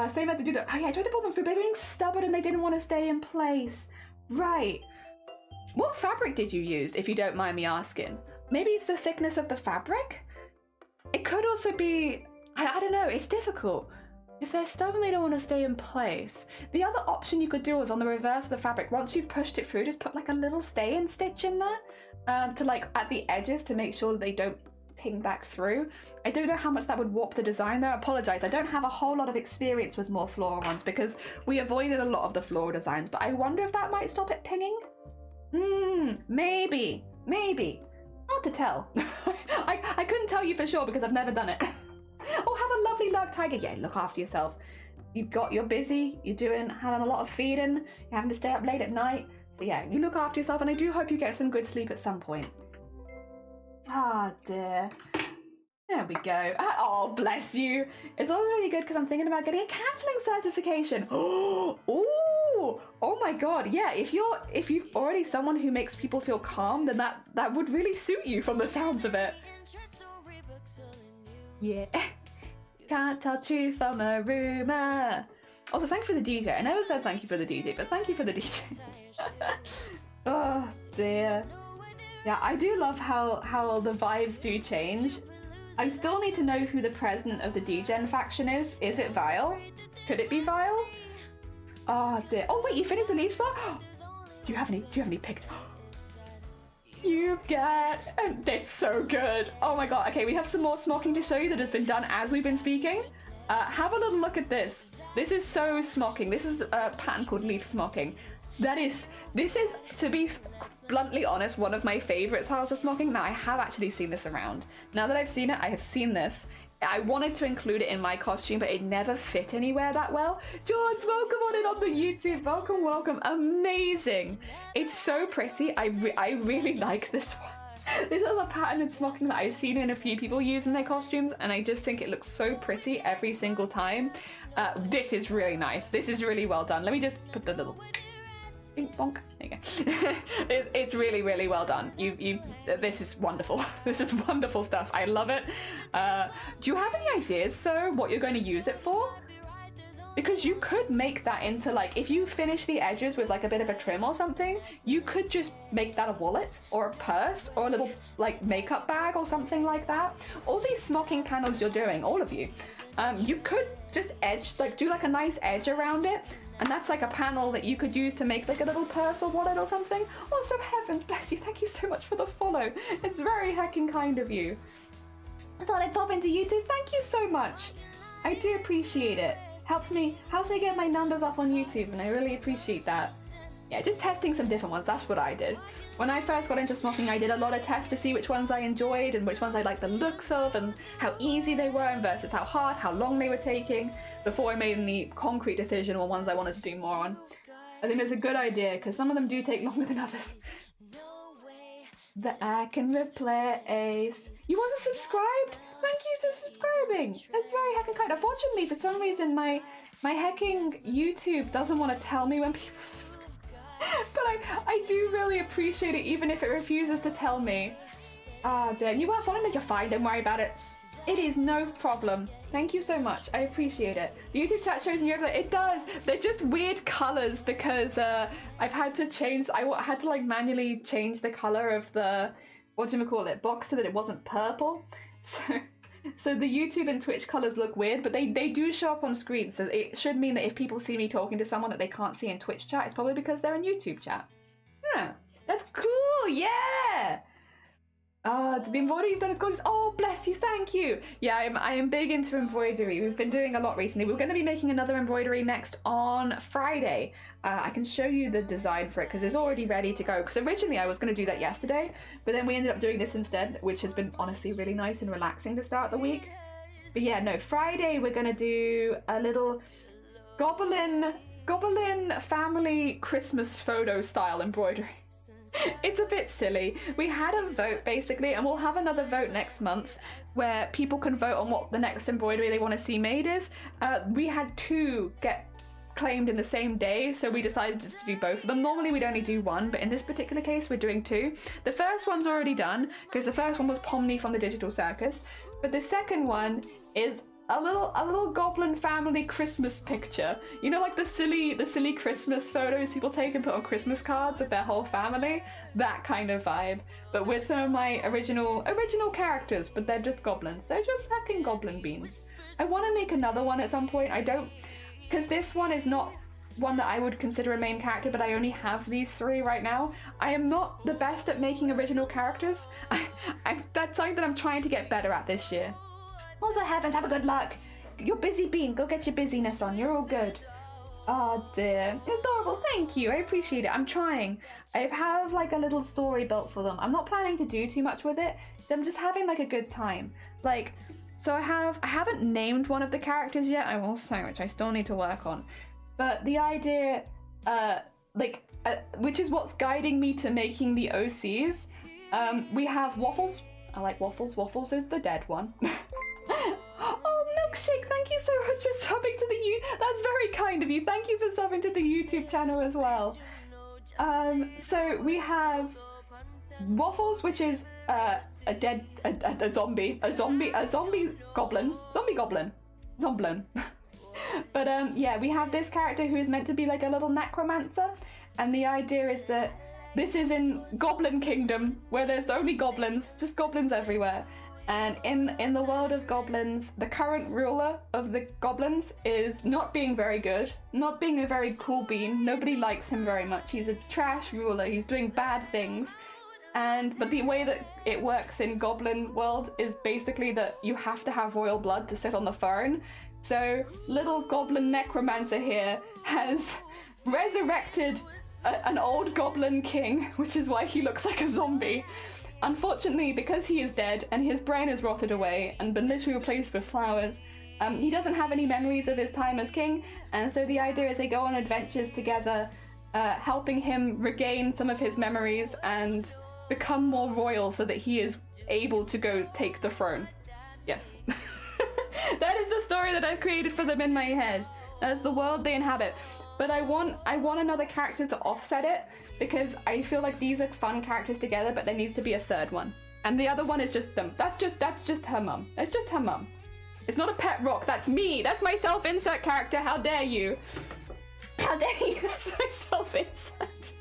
Same as the dude. Oh yeah, I tried to pull them through, but they were being stubborn and they didn't want to stay in place. Right. What fabric did you use, if you don't mind me asking? Maybe it's the thickness of the fabric? It could also be, I don't know, it's difficult. If they're stubborn, they don't want to stay in place. The other option you could do is on the reverse of the fabric, once you've pushed it through, just put like a little stay-in stitch in there to like at the edges to make sure that they don't ping back through. I don't know how much that would warp the design though. I apologize. I don't have a whole lot of experience with more floral ones because we avoided a lot of the floral designs, but I wonder if that might stop it pinging? Maybe. Hard to tell. I couldn't tell you for sure because I've never done it. Oh, have a lovely lurk tiger. Yeah, look after yourself. You're busy, having a lot of feeding, you're having to stay up late at night. So yeah, you look after yourself and I do hope you get some good sleep at some point. Ah, dear. There we go. Oh, bless you. It's also really good because I'm thinking about getting a cancelling certification. Oh my god. Yeah, if you're already someone who makes people feel calm, then that would really suit you from the sounds of it. Yeah. Can't tell truth from a rumor. Also, thank you for the DJ. I never said thank you for the DJ, but thank you for the DJ. Oh dear. Yeah, I do love how the vibes do change. I still need to know who the president of the DGen faction is. Is it Vile? Could it be Vile? Oh dear. Oh wait, you finished the leaf saw? Do you have any picked? You've got... That's so good. Oh my god. Okay, we have some more smocking to show you that has been done as we've been speaking. Have a little look at this. This is so smocking. This is a pattern called leaf smocking. This is, to be bluntly honest, one of my favorite styles of smocking. Now, I have actually seen this around. Now that I've seen it, I have seen this. I wanted to include it in my costume, but it never fit anywhere that well. George, welcome on in on the YouTube. Welcome. Amazing. It's so pretty. I really like this one. This is a patterned smocking that I've seen in a few people use in their costumes, and I just think it looks so pretty every single time. This is really nice. This is really well done. Let me just put the little bink bonk. There you go. It's really, really well done. This is wonderful. This is wonderful stuff. I love it. Do you have any ideas, sir, what you're going to use it for? Because you could make that into, like, if you finish the edges with like a bit of a trim or something, you could just make that a wallet or a purse or a little like makeup bag or something like that. All these smocking panels you're doing, all of you, you could just do like a nice edge around it, and that's like a panel that you could use to make like a little purse or wallet or something. Also, heavens bless you, thank you so much for the follow. It's very heckin' kind of you. I thought I'd pop into YouTube. Thank you so much. I do appreciate it. Helps me get my numbers up on YouTube, and I really appreciate that. Yeah, just testing some different ones. That's what I did. When I first got into smocking, I did a lot of tests to see which ones I enjoyed and which ones I liked the looks of and how easy they were versus how hard, how long they were taking, before I made any concrete decision on ones I wanted to do more on. I think it's a good idea, because some of them do take longer than others. That I can replace. You wasn't subscribed? Thank you for subscribing. That's very heckin' kind. Unfortunately, for some reason, my hecking YouTube doesn't want to tell me when people subscribe. But I do really appreciate it, even if it refuses to tell me. Ah, damn. You weren't following me, you're fine. Don't worry about it. It is no problem. Thank you so much. I appreciate it. The YouTube chat shows in Europe. It does. They're just weird colors because I've had to change. I had to like manually change the color of the box so that it wasn't purple. So the YouTube and Twitch colors look weird, but they do show up on screen. So it should mean that if people see me talking to someone that they can't see in Twitch chat, it's probably because they're in YouTube chat. Yeah, that's cool. Yeah. The embroidery you've done is gorgeous. Oh, bless you, thank you. Yeah, I am big into embroidery. We've been doing a lot recently. We're going to be making another embroidery next on Friday. I can show you the design for it because it's already ready to go. Because originally I was going to do that yesterday, but then we ended up doing this instead, which has been honestly really nice and relaxing to start the week. But yeah, no, Friday we're going to do a little goblin family Christmas photo style embroidery. It's a bit silly. We had a vote basically, and we'll have another vote next month where people can vote on what the next embroidery they want to see made is. We had 2 get claimed in the same day, so we decided just to do both of them. Normally we'd only do 1, but in this particular case we're doing 2. The first one's already done because the first one was Pomni from the Digital Circus, but the second one is a little goblin family Christmas picture. You know, like the silly Christmas photos people take and put on Christmas cards of their whole family? That kind of vibe. But with some of my original characters, but they're just goblins. They're just heckin' goblin beans. I want to make another one at some point. I don't, because this one is not one that I would consider a main character, but I only have these 3 right now. I am not the best at making original characters. That's something that I'm trying to get better at this year. Also, heavens, have a good luck. You're busy bean. Go get your busyness on. You're all good. Oh dear. Adorable. Thank you. I appreciate it. I'm trying. I have like a little story built for them. I'm not planning to do too much with it. I'm just having like a good time. Like, so I haven't named one of the characters yet. I will say, which I still need to work on. But the idea, which is what's guiding me to making the OCs. We have Waffles. I like Waffles. Waffles is the dead one. Oh, Milkshake, thank you so much for subbing to the That's very kind of you. Thank you for subbing to the YouTube channel as well. So we have Waffles, which is a zombie goblin. But yeah, we have this character who is meant to be like a little necromancer, and the idea is that this is in Goblin Kingdom, where there's only goblins, just goblins everywhere. And in the world of goblins, the current ruler of the goblins is not being very good, not being a very cool bean. Nobody likes him very much. He's a trash ruler. He's doing bad things. But the way that it works in goblin world is basically that you have to have royal blood to sit on the throne. So little goblin necromancer here has resurrected an old goblin king, which is why he looks like a zombie. Unfortunately, because he is dead and his brain has rotted away and been literally replaced with flowers, he doesn't have any memories of his time as king, and so the idea is they go on adventures together, helping him regain some of his memories and become more royal so that he is able to go take the throne. Yes. That is the story that I've created for them in my head. That's the world they inhabit. But I want another character to offset it, because I feel like these are fun characters together, but there needs to be a third one. And the other one is just them. That's just her mum. That's just her mum. It's not a pet rock, that's me. That's my self-insert character, how dare you. How dare you, that's my self-insert.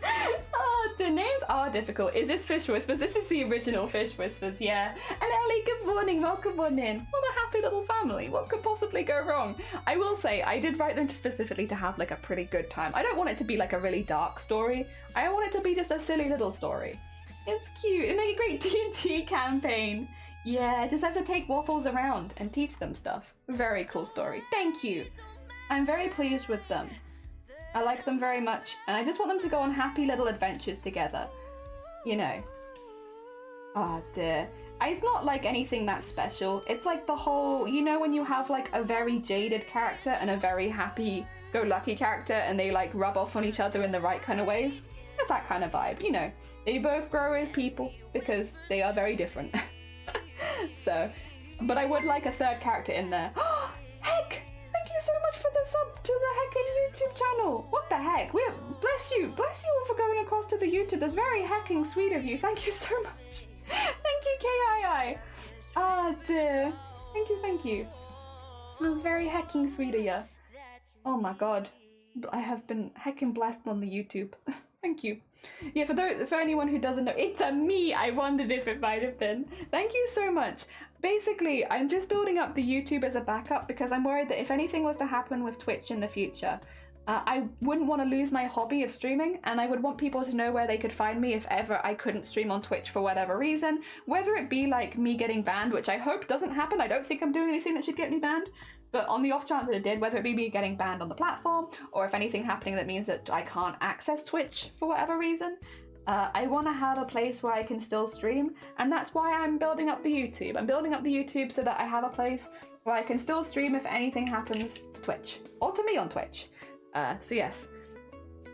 Oh, the names are difficult. Is this Fish Whispers? This is the original Fish Whispers, yeah. And Ellie, good morning, welcome on in. What a happy little family. What could possibly go wrong? I will say, I did write them specifically to have like a pretty good time. I don't want it to be like a really dark story. I want it to be just a silly little story. It's cute, and a great D&D campaign. Yeah, just have to take waffles around and teach them stuff. Very cool story. Thank you. I'm very pleased with them. I like them very much, and I just want them to go on happy little adventures together. You know. Oh dear. It's not like anything that special. It's like the whole, you know, when you have like a very jaded character and a very happy-go-lucky character, and they like rub off on each other in the right kind of ways? It's that kind of vibe, you know. They both grow as people because they are very different. So, but I would like a third character in there. Heck! Thank you so much for the sub to the Heckin' YouTube channel. What the heck? Bless you all for going across to the YouTube. That's very hecking sweet of you. Thank you so much. Thank you, KII. Ah, dear. Thank you. That's very hecking sweet of you. Oh my god. I have been heckin' blessed on the YouTube. Thank you. Yeah, for anyone who doesn't know, it's a me. I wondered if it might have been. Thank you so much. Basically, I'm just building up the YouTube as a backup because I'm worried that if anything was to happen with Twitch in the future, I wouldn't want to lose my hobby of streaming, and I would want people to know where they could find me if ever I couldn't stream on Twitch for whatever reason, whether it be like me getting banned, which I hope doesn't happen. I don't think I'm doing anything that should get me banned, but on the off chance that it did, whether it be me getting banned on the platform, or if anything happening that means that I can't access Twitch for whatever reason, I want to have a place where I can still stream, and that's why I'm building up the YouTube. I'm building up the YouTube so that I have a place where I can still stream if anything happens to Twitch, or to me on Twitch. So yes,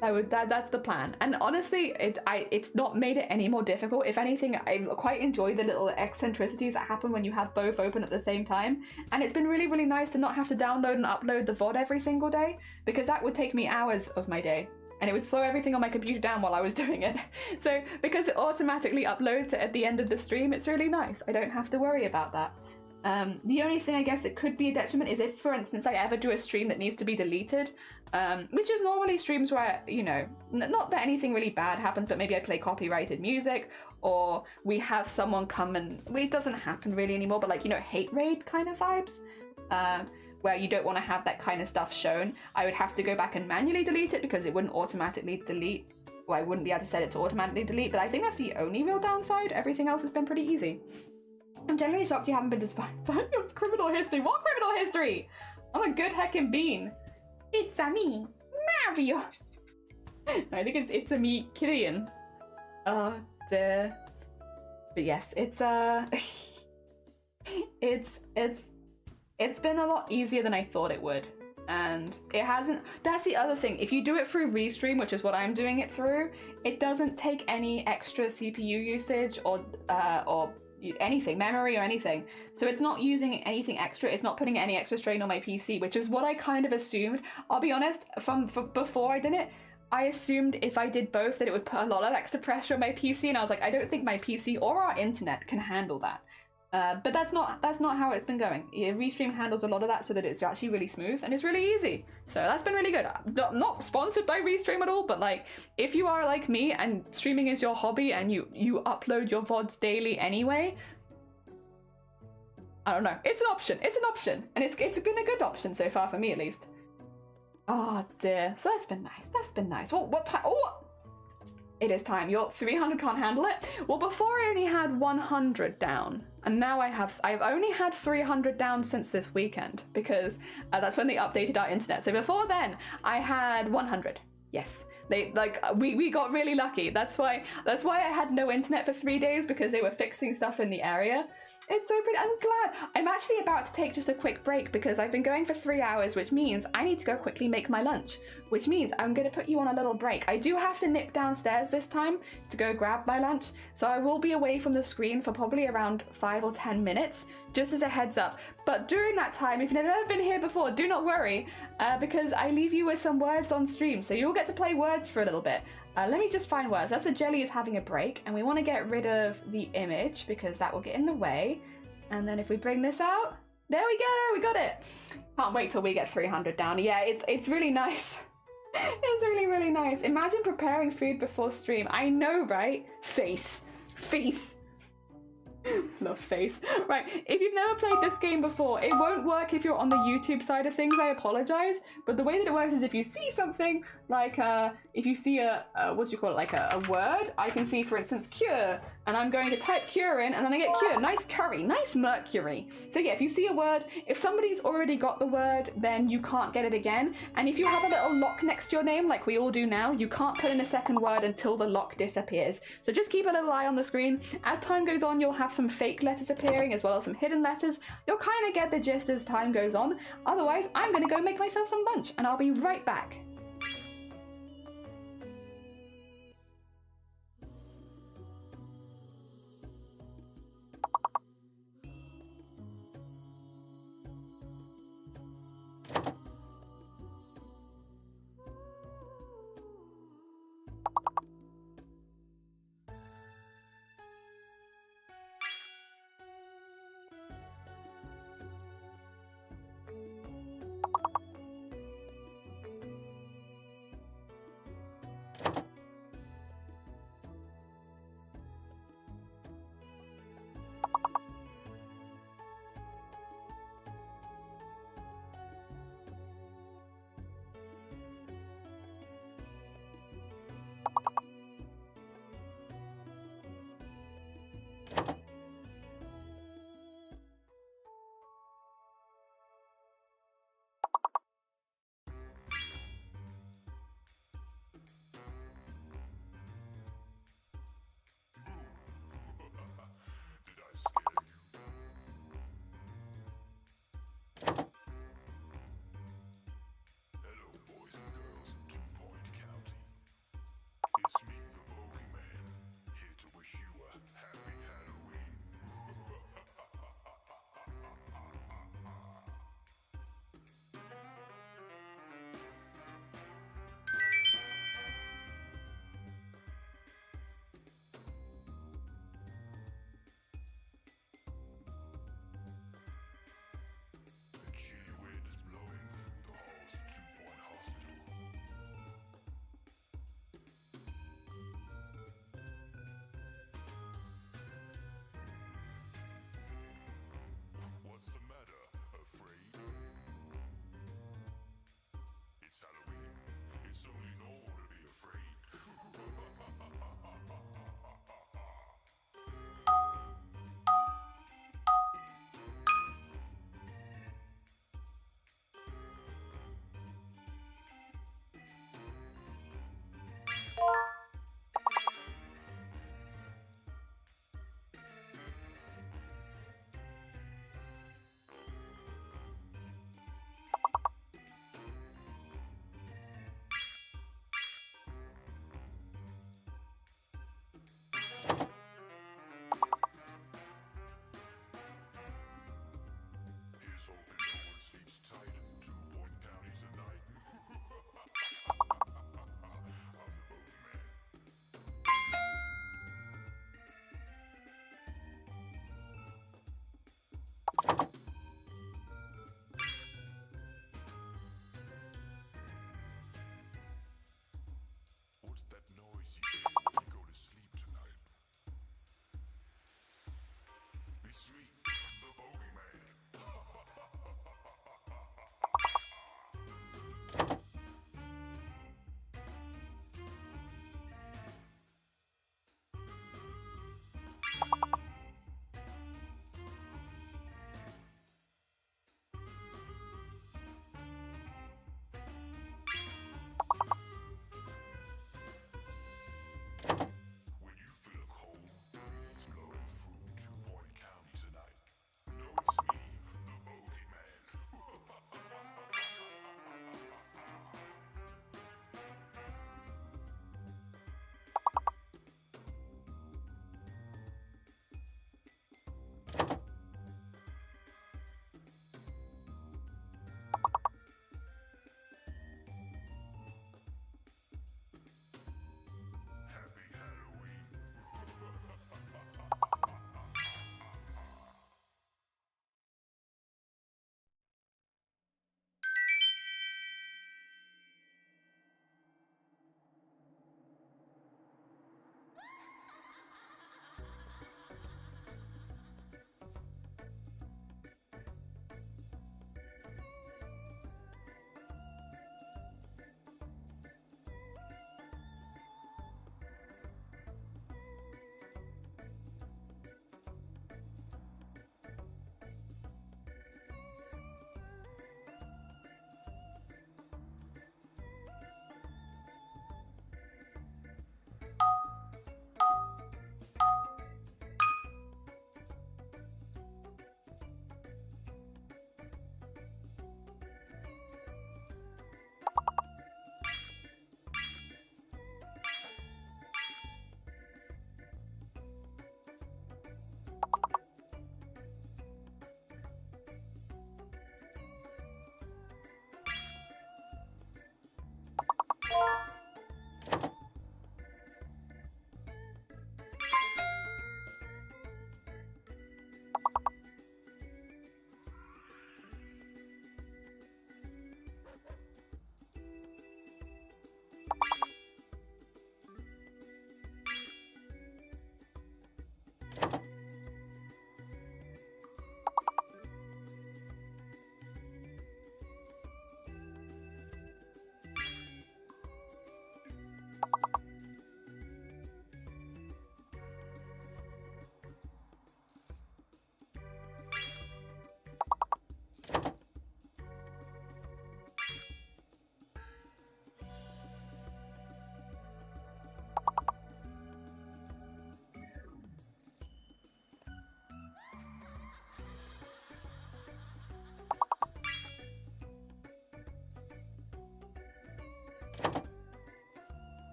that's the plan. And honestly, it's not made it any more difficult. If anything, I quite enjoy the little eccentricities that happen when you have both open at the same time. And it's been really, really nice to not have to download and upload the VOD every single day, because that would take me hours of my day. And it would slow everything on my computer down while I was doing it. So because it automatically uploads it at the end of the stream, it's really nice. I don't have to worry about that. The only thing I guess it could be a detriment is if, for instance, I ever do a stream that needs to be deleted, which is normally streams where, you know, not that anything really bad happens, but maybe I play copyrighted music, or we have someone come and, well, it doesn't happen really anymore, but like, you know, hate raid kind of vibes, where you don't want to have that kind of stuff shown. I would have to go back and manually delete it because it wouldn't automatically delete, well, I wouldn't be able to set it to automatically delete, but I think that's the only real downside. Everything else has been pretty easy. I'm generally shocked you haven't been disappointed by your criminal history. What criminal history? I'm a good heckin' bean. It's a me, Mario. I think it's a me, Kyrian. But yes, it's it's been a lot easier than I thought it would, and it hasn't. That's the other thing. If you do it through Restream, which is what I'm doing it through, it doesn't take any extra CPU usage or anything, memory or anything. So it's not using anything extra. It's not putting any extra strain on my PC, which is what I kind of assumed. I'll be honest, from before I did it, I assumed if I did both that it would put a lot of extra pressure on my PC, and I was like, I don't think my PC or our internet can handle that. But that's not how it's been going. Restream handles a lot of that so that it's actually really smooth and it's really easy. So that's been really good. I'm not sponsored by Restream at all, but like, if you are like me and streaming is your hobby and you upload your VODs daily anyway, I don't know. It's an option. It's an option, and it's been a good option so far for me at least. Oh dear. So that's been nice. That's been nice. What time? Oh. It is time. Your 300 can't handle it? Well, before I only had 100 down, and now I've only had 300 down since this weekend, because that's when they updated our internet. So before then, I had 100. Yes, they like we got really lucky. That's why I had no internet for 3 days, because they were fixing stuff in the area. It's so pretty. I'm glad. I'm actually about to take just a quick break because I've been going for 3 hours, which means I need to go quickly make my lunch, which means I'm going to put you on a little break. I do have to nip downstairs this time to go grab my lunch, so I will be away from the screen for probably around 5 or 10 minutes, just as a heads up. But during that time, if you've never been here before, do not worry, because I leave you with some words on stream, so you'll get to play words for a little bit. Let me just find words. That's the jelly is having a break, and we want to get rid of the image because that will get in the way. And then if we bring this out, there we go, we got it. Can't wait till we get 300 down. Yeah, it's really nice. It's really, really nice. Imagine preparing food before stream. I know, right? Face. Love face. Right, if you've never played this game before, it won't work if you're on the YouTube side of things, I apologize. But the way that it works is if you see something, like if you see a what do you call it, like a word, I can see, for instance, cure, and I'm going to type cure in, and then I get cure. Nice curry, nice mercury. So yeah, if you see a word, if somebody's already got the word, then you can't get it again. And if you have a little lock next to your name, like we all do now, you can't put in a second word until the lock disappears. So just keep a little eye on the screen. As time goes on, you'll have some fake letters appearing as well as some hidden letters. You'll kind of get the gist as time goes on. Otherwise, I'm gonna go make myself some lunch and I'll be right back.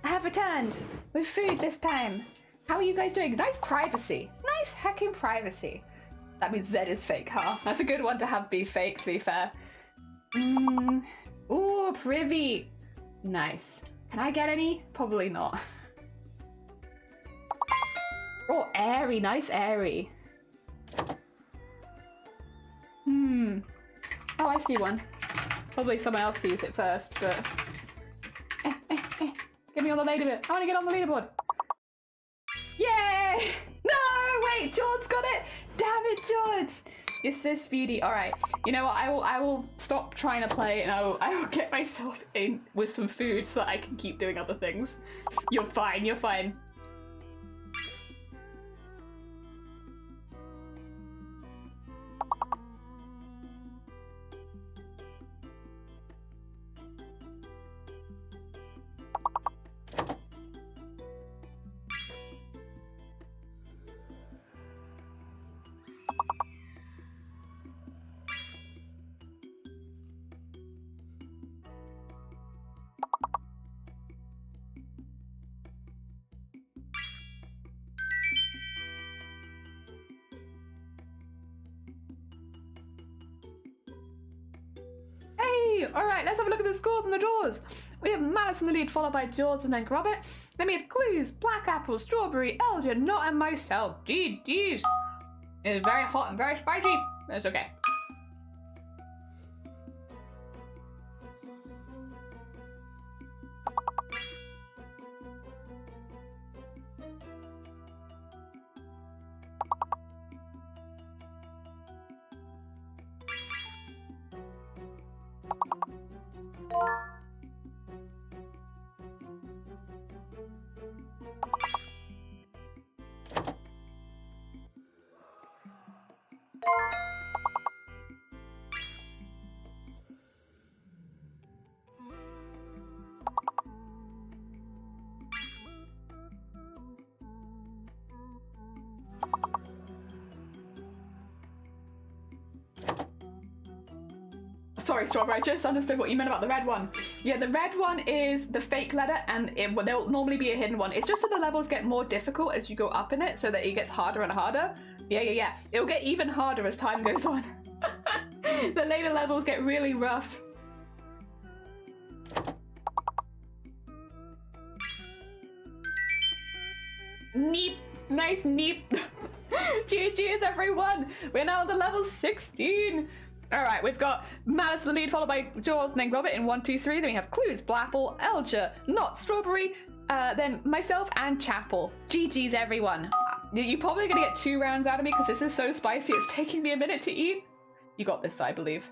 I have returned with food this time. How are you guys doing? Nice privacy. Nice heckin' privacy. That means Z is fake, huh? That's a good one to have be fake, to be fair. Ooh, privy. Nice. Can I get any? Probably not. Oh, airy. Nice airy. Oh, I see one. Probably someone else sees it first, but... Get me on the leaderboard. I want to get on the leaderboard. Yay! No, wait, George's got it. Damn it, George. You're so speedy. All right. You know what? I will stop trying to play and I will get myself in with some food so that I can keep doing other things. You're fine. You're fine. Alright, let's have a look at the scores and the draws. We have Malice in the lead, followed by George and then Grobit. Then we have Clues, Black Apple, Strawberry, Elgin, Not and myself. Jeez. It's very hot and very spicy. That's okay. Sorry, Strawberry, I just understood what you meant about the red one. Yeah, the red one is the fake letter, and there'll normally be a hidden one. It's just that the levels get more difficult as you go up in it, so that it gets harder and harder. Yeah. It'll get even harder as time goes on. The later levels get really rough. Neep. Nice neep. GG's everyone. We're now on to level 16. Alright, we've got Malice in the lead, followed by Jaws, and then Robert in 1, 2, 3. Then we have Clues, Blapple, Elger, Not, Strawberry, then myself and Chapel. GG's everyone. You're probably gonna get 2 rounds out of me because this is so spicy. It's taking me a minute to eat. You got this, I believe.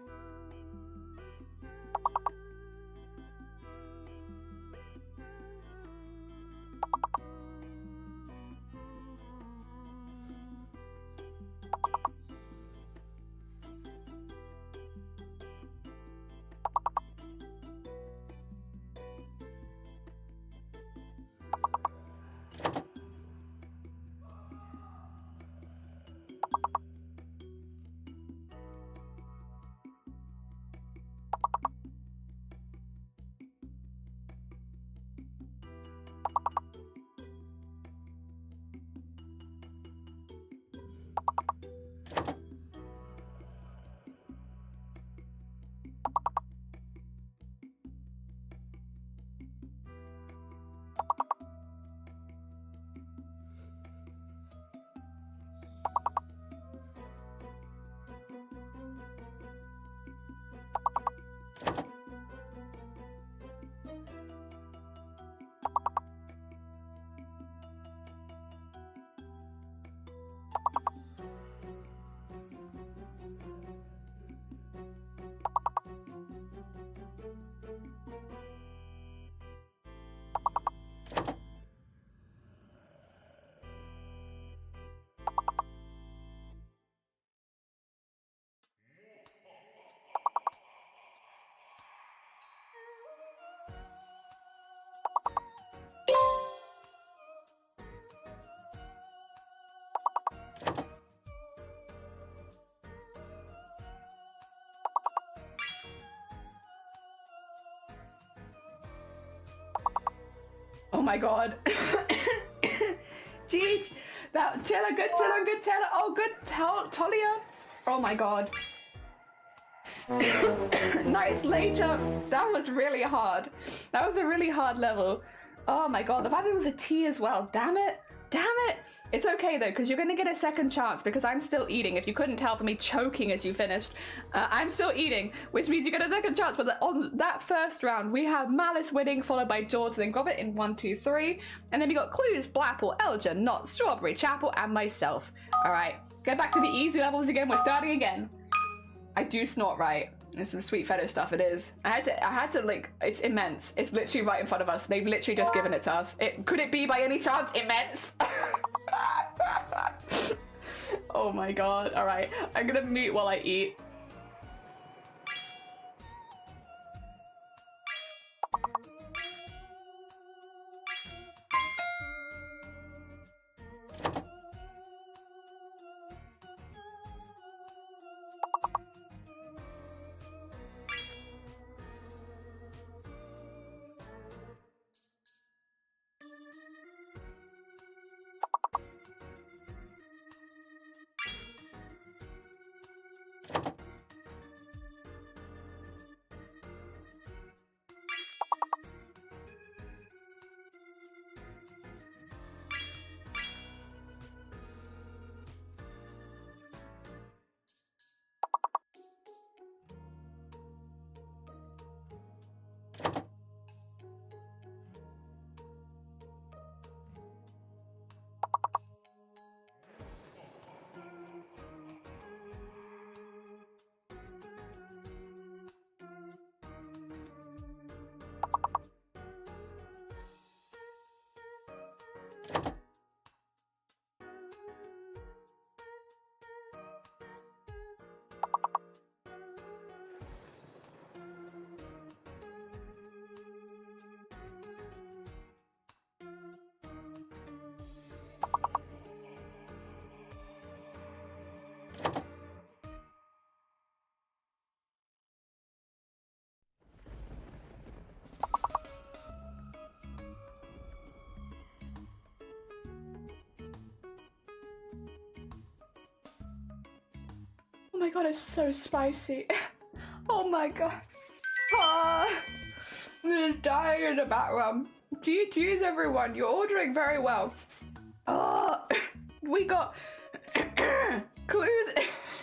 my god. Jeez. That Taylor, good Taylor, good Taylor. Oh, good Talia. Oh my god. Nice later. That was really hard. That was a really hard level. Oh my god. The fact there was a T as well. Damn it. Damn it. It's okay though, because you're going to get a second chance because I'm still eating. If you couldn't tell from me choking as you finished, I'm still eating, which means you get a second chance. But on that first round, we have Malice winning, followed by George, then Gobbet in 1, 2, 3. And then we got Clues, Blapple, Elgin, Not, Strawberry, Chapel, and myself. All right, get back to the easy levels again. We're starting again. I do snort right. There's some sweet fetish stuff. It is. I had to like. It's immense. It's literally right in front of us. They've literally just given it to us. Could it be by any chance immense? Oh my god. All right. I'm gonna mute while I eat. Oh my god, it's so spicy. Oh my god. Ah, I'm gonna die in the background. GG's everyone, you're all doing very well. Oh, we got Clues.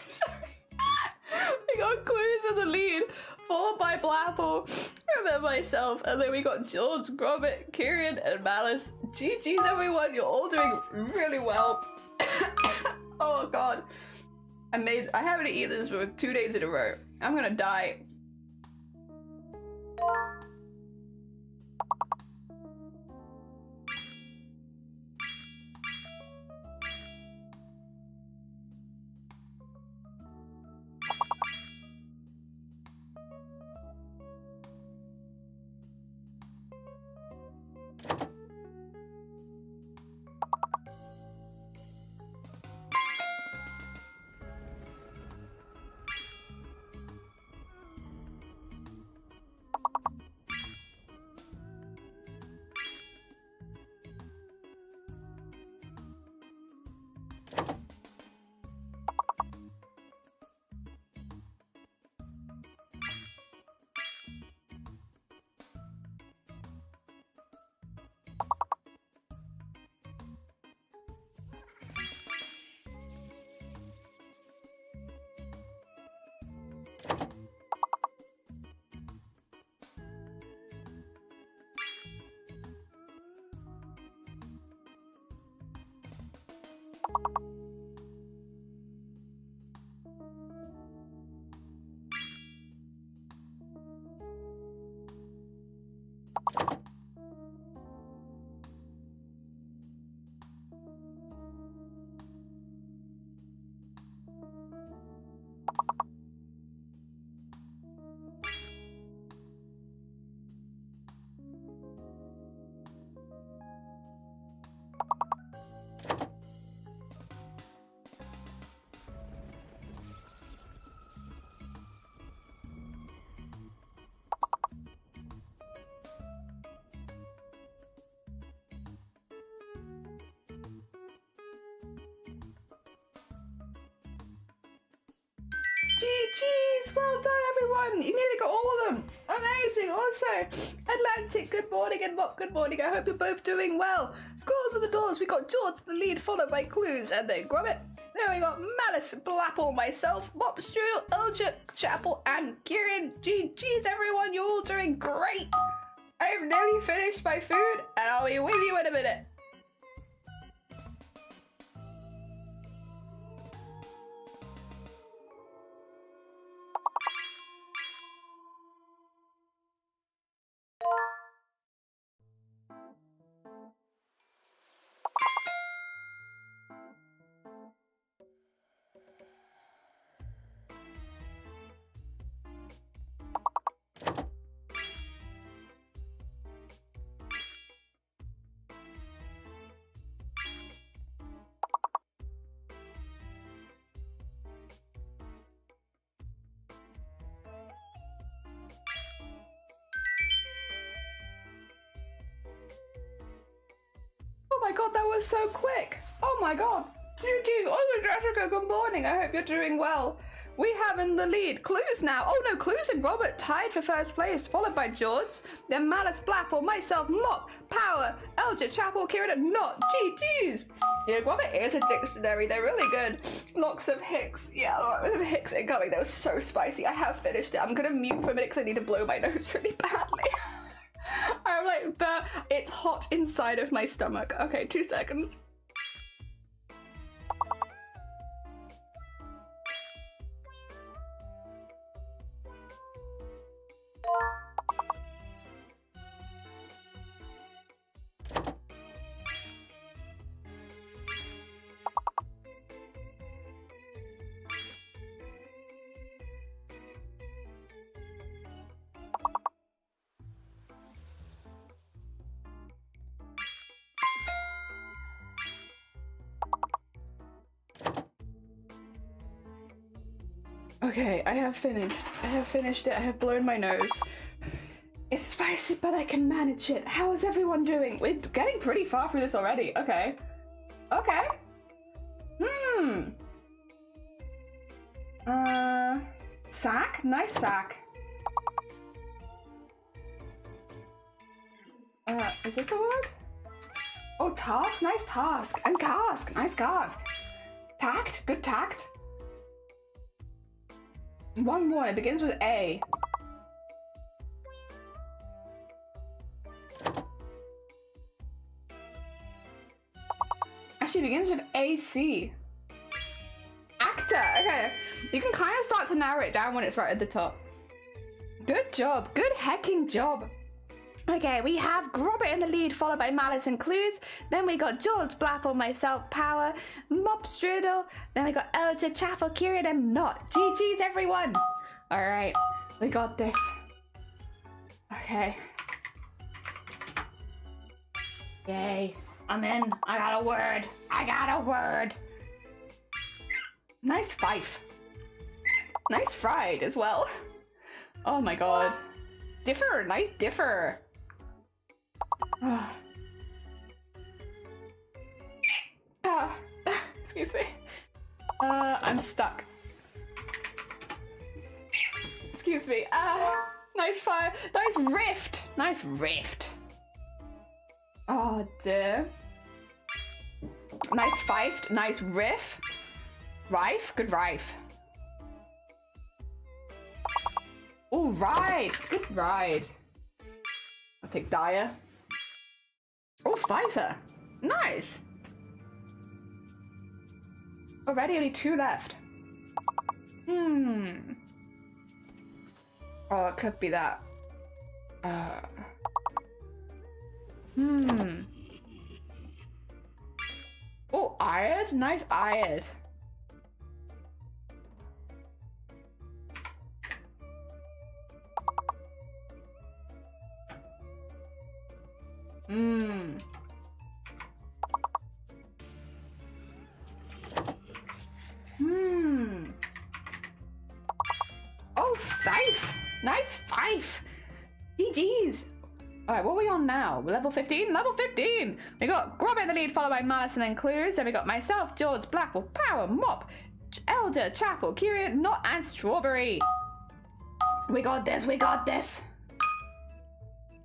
Sorry. We got Clues in the lead, followed by Blapple, and then myself, and then we got George, Gromit, Kieran, and Malice. GG's everyone, you're all doing really well. Oh god. I haven't eaten this for 2 days in a row. I'm gonna die. GG's, well done everyone. You nearly got all of them. Amazing. Also, Atlantic, good morning, and Mop, good morning. I hope you're both doing well. Scores of the doors. We got George the lead, followed by Clues, and then Gromit. Then we got Malice, Blapple, myself, Mop, Strudel, Elja, Chapel, and Kieran. GG's everyone, you're all doing great. I've nearly finished my food, and I'll be with you in a minute. Oh my god, that was so quick! Oh my god! GG's! Also, Jessica, good morning. I hope you're doing well. We have in the lead Clues now. Oh no, Clues and Robert tied for first place, followed by George, then Malice, Blapple, myself, Mop, Power, Elja, Chapel, Kieran, and Not. GG's! Yeah, Robert is a dictionary. They're really good. Lots of hicks. Yeah, lots of hicks incoming. That was so spicy. I have finished it. I'm gonna mute for a minute because I need to blow my nose really badly. I'm like, but it's hot inside of my stomach. Okay, 2 seconds. Okay, I have finished. I have finished it. I have blown my nose. It's spicy, but I can manage it. How is everyone doing? We're getting pretty far through this already. Okay. Okay. Sack? Nice sack. Is this a word? Oh, task? Nice task. And cask. Nice cask. Tact? Good tact. One more. It begins with A. Actually, it begins with AC. Actor. Okay. You can kind of start to narrow it down when it's right at the top. Good job. Good hecking job. Okay, we have Grobber in the lead, followed by Malice and Clues. Then we got George, Blapple, myself, Power, Mop, Strudel. Then we got Elja, Chapel, Kieran, and Not. GG's, everyone! Alright, we got this. Okay. Yay. I'm in. I got a word. I got a word. Nice fife. Nice fried as well. Oh my god. Differ. Nice differ. Excuse me. I'm stuck. Excuse me. Nice fire. Nice rift. Nice rift. Oh dear. Nice fifed. Nice riff. Rife. Good rife. Oh, ride. Good ride. I'll take Dyer. Oh, Fighter. Nice. Already only 2 left. Oh, it could be that. Oh, Ired? Nice Ired. Oh, Fife! Nice Fife! GG's! Alright, what are we on now? We're level 15? Level 15! We got Grub in the lead, followed by Malice and then Clues. Then we got myself, George, Blapple, Power, Mop, elder, chapel, Kyrian, not and strawberry. We got this, we got this.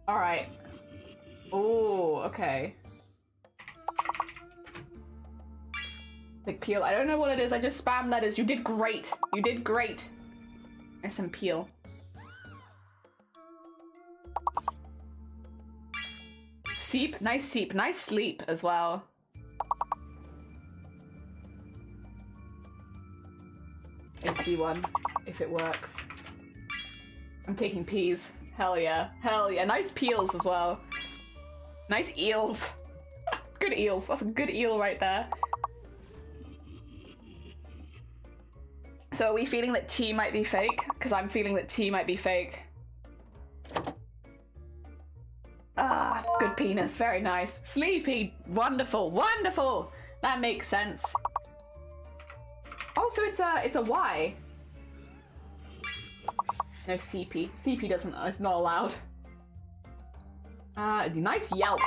All right. Oh, okay. Big peel. I don't know what it is. I just spam letters. You did great. You did great. And some peel. Seep. Nice seep. Nice sleep as well. Let's see one if it works. I'm taking peas. Hell yeah. Hell yeah. Nice peels as well. Nice eels. Good eels. That's a good eel right there. So are we feeling that tea might be fake? Because I'm feeling that tea might be fake. Ah, good penis. Very nice. Sleepy. Wonderful. Wonderful. That makes sense. Oh, so it's a Y. No, CP. CP doesn't, it's not allowed. Nice yelp.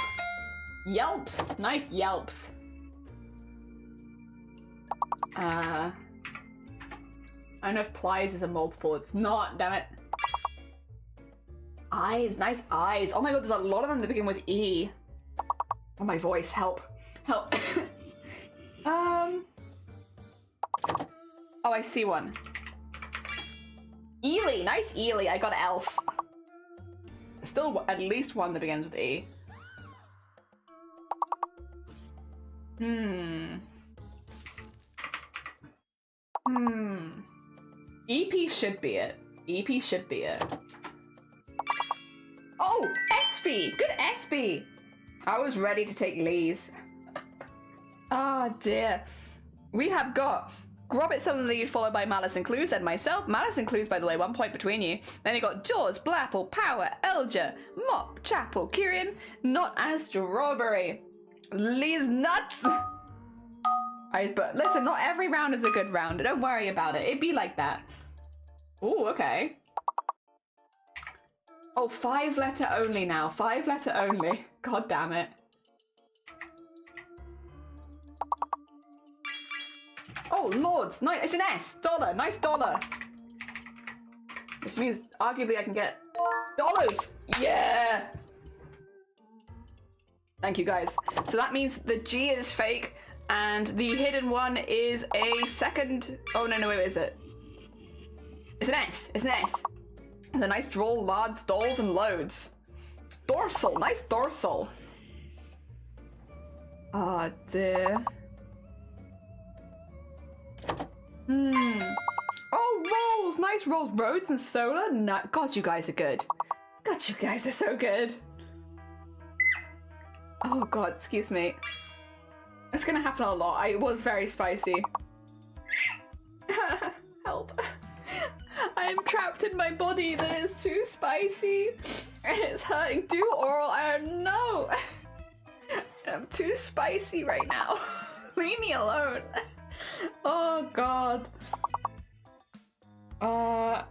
Yelps. Nice yelps. I don't know if plies is a multiple. It's not, damn it. Eyes. Nice eyes. Oh my god, there's a lot of them that begin with E. Oh, my voice. Help. Help. Oh, I see one. Ely, nice Ely. I got else. Still at least one that begins with E. EP should be it. EP should be it. Oh, SB. Good SB. I was ready to take Lee's. Ah, dear. We have got Grobbit's on the lead, followed by Malice and Clues, and myself. Malice and Clues, by the way, 1 point between you. Then you got Jaws, Blapple, Power, Elger, Mop, Chapel, Kyrian, Not as Strawberry. Lee's nuts! But listen, not every round is a good round. Don't worry about it. It'd be like that. Ooh, okay. Oh, 5-letter only now. 5-letter only. God damn it. Oh, lords. Nice. It's an S. Dollar. Nice dollar. Which means, arguably, I can get dollars. Yeah. Thank you, guys. So that means the G is fake, and the hidden one is a second... Oh, no, wait, is it? It's an S. It's an S. It's a nice droll, lards, dolls, and loads. Dorsal. Nice dorsal. Ah, dear. Oh, rolls! Nice rolls. Roads and solar? No. God, you guys are good. God, you guys are so good. Oh, God, excuse me. It's gonna happen a lot. It was very spicy. Help. I am trapped in my body that is too spicy. And it's hurting. Do oral iron. No. I'm too spicy right now. Leave me alone. Oh, God. 5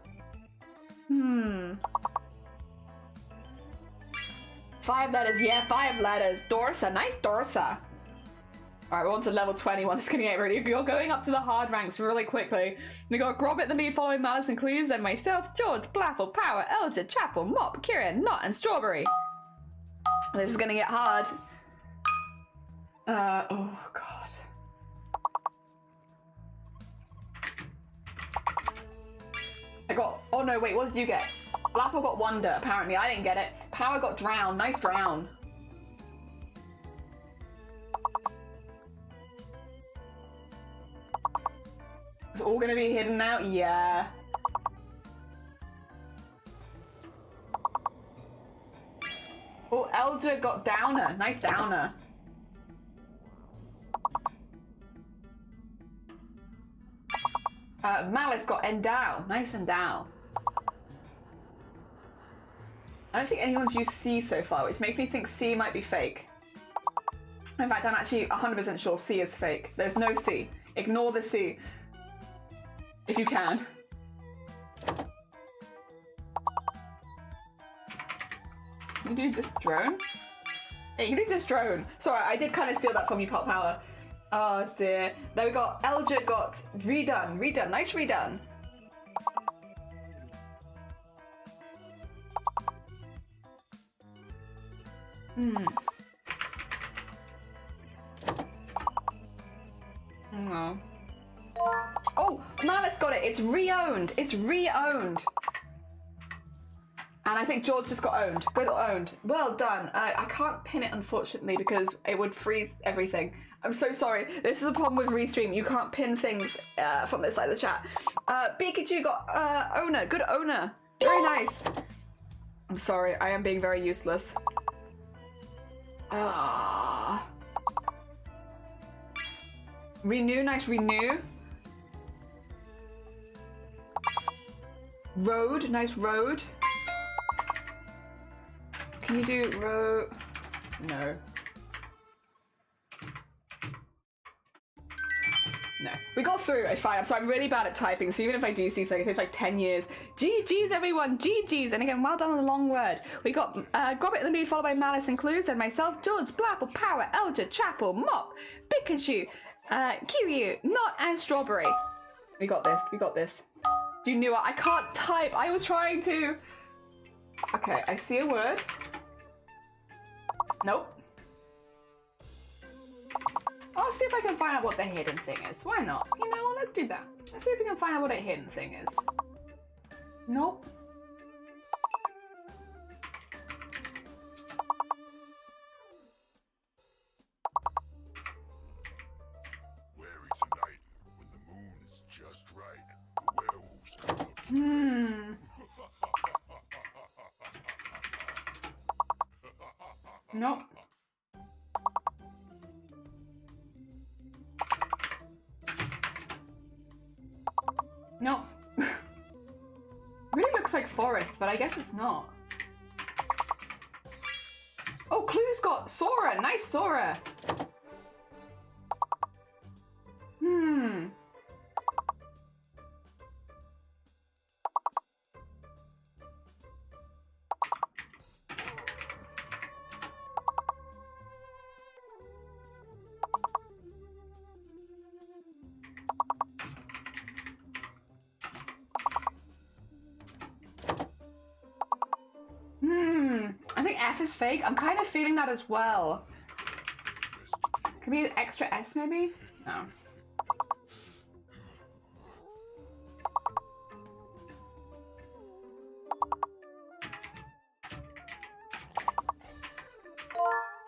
letters. Yeah, 5 letters. Dorsa. Nice Dorsa. Alright, we're on to level 21. It's gonna get really... You're going up to the hard ranks really quickly. We got Grobbit the lead, following Malice and Clues, then myself, George, Blaffle, Power, Elger, Chapel, Mop, Kyrian, Not, and Strawberry. This is gonna get hard. Oh, God. I got... Oh, no, wait, what did you get? Blaffle got Wonder, apparently. I didn't get it. Power got Drown. Nice Drown. It's all gonna be hidden now? Yeah. Oh, Elder got Downer. Nice Downer. Malice got Endow. Nice Endow. I don't think anyone's used C so far, which makes me think C might be fake. In fact, I'm actually 100% sure C is fake. There's no C. Ignore the C. If you can. You do just drone? Hey, you can do just drone. Sorry, I did kind of steal that from you, Pop Power. Oh dear. There we got Elja got redone. Redone. Nice redone. No. Oh, Malice got it. It's re-owned. It's re-owned. And I think George just got owned. Good owned. Well done. I can't pin it, unfortunately, because it would freeze everything. I'm so sorry. This is a problem with Restream. You can't pin things from this side of the chat. Pikachu got owner. Good owner. Very nice. I'm sorry. I am being very useless. Renew. Nice renew. Road. Nice road. Can you do road? No. No. We got through. It's fine. I'm really bad at typing, so even if I do see something, it takes like 10 years. GG's, everyone. GG's. And again, well done on the long word. We got Gobbit in the lead, followed by Malice and Clues, then myself, George, Blapple, Power, Elja, Chapel, Mop, Pikachu, Kiryu, Not, and Strawberry. We got this. We got this. You knew it. I can't type. I was trying to... Okay, I see a word. Nope. I'll see if I can find out what the hidden thing is. Why not? You know what? Let's do that. Let's see if we can find out what a hidden thing is. Nope. Wary tonight, when the moon is just right, the werewolves come up. Nope. Nope. Really looks like forest, but I guess it's not. Oh, Clue's got Sora. Nice Sora. I think F is fake. I'm kind of feeling that as well. Could be an extra S maybe? No.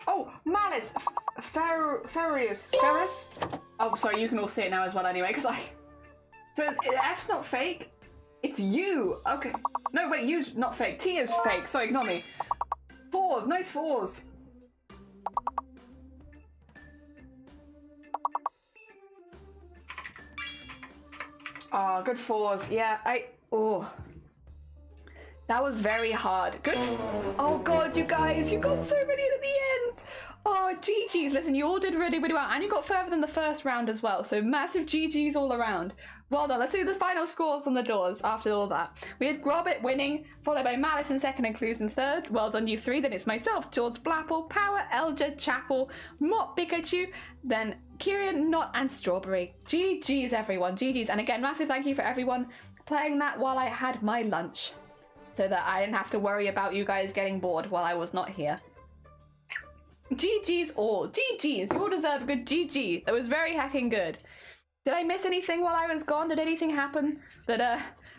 Oh, Malice! Ferris? Oh, sorry, you can all see it now as well anyway, because So F's not fake? It's you! Okay. No, wait, U's not fake. T is fake. Sorry, ignore me. Fours, nice fours. Oh, good fours. Yeah, oh. That was very hard. Good. Oh god, you guys, you got so many at the end. Oh, GG's. Listen, you all did really, really well. And you got further than the first round as well. So massive GG's all around. Well done. Let's see the final scores on the doors after all that. We had Grobbit winning, followed by Malice in second and Clues in third. Well done, you three. Then it's myself, George, Blapple, Power, Elja, Chapel, Mop, Pikachu, then Kyrian, Not, and Strawberry. GG's, everyone. GG's. And again, massive thank you for everyone playing that while I had my lunch, so that I didn't have to worry about you guys getting bored while I was not here. GG's all. GG's. You all deserve a good GG. That was very heckin' good. Did I miss anything while I was gone? Did anything happen that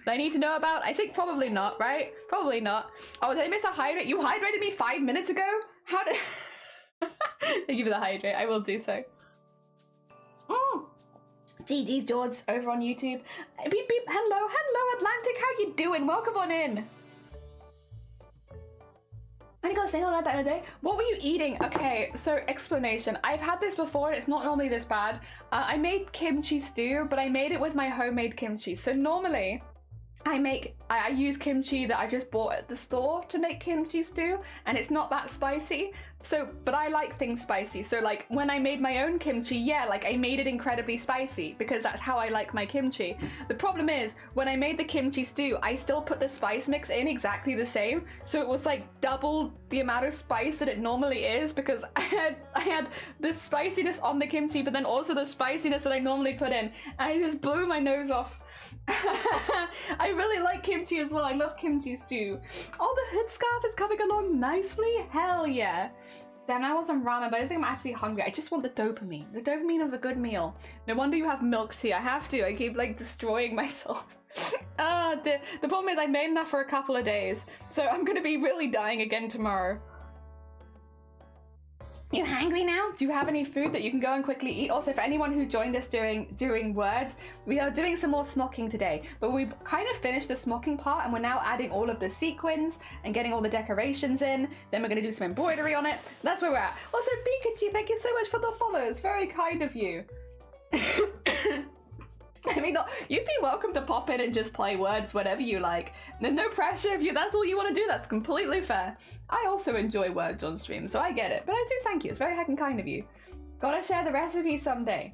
I need to know about? I think probably not, right? Probably not. Oh, did I miss a hydrate? You hydrated me 5 minutes ago? How did... Thank you for the hydrate. I will do so. GG's, George, over on YouTube. Beep, beep. Hello, hello, Atlantic. How you doing? Welcome on in. I only got a single like that other day. What were you eating? Okay, so explanation. I've had this before and it's not normally this bad. I made kimchi stew, but I made it with my homemade kimchi. So normally I use kimchi that I just bought at the store to make kimchi stew, and it's not that spicy. but I like things spicy. So like when I made my own kimchi, yeah, like I made it incredibly spicy because that's how I like my kimchi. The problem is when I made the kimchi stew, I still put the spice mix in exactly the same. So it was like double the amount of spice that it normally is because I had the spiciness on the kimchi, but then also the spiciness that I normally put in. And I just blew my nose off. I really like kimchi as well. I love kimchi stew. Oh, the hood scarf is coming along nicely. Hell yeah. Damn, I want some ramen, but I don't think I'm actually hungry. I just want the dopamine of a good meal. No wonder you have milk tea. I have to. I keep like destroying myself. The problem is I made enough for a couple of days, so I'm gonna be really dying again tomorrow. You hungry now? Do you have any food that you can go and quickly eat? Also, for anyone who joined us during words, we are doing some more smocking today, but we've kind of finished the smocking part and we're now adding all of the sequins and getting all the decorations in. Then we're going to do some embroidery on it. That's where we're at. Also, Pikachu, thank you so much for the follows. Very kind of you. I mean, you'd be welcome to pop in and just play words whenever you like. There's no pressure if that's all you want to do. That's completely fair. I also enjoy words on stream, so I get it. But I do thank you. It's very heckin' kind of you. Gotta share the recipe someday.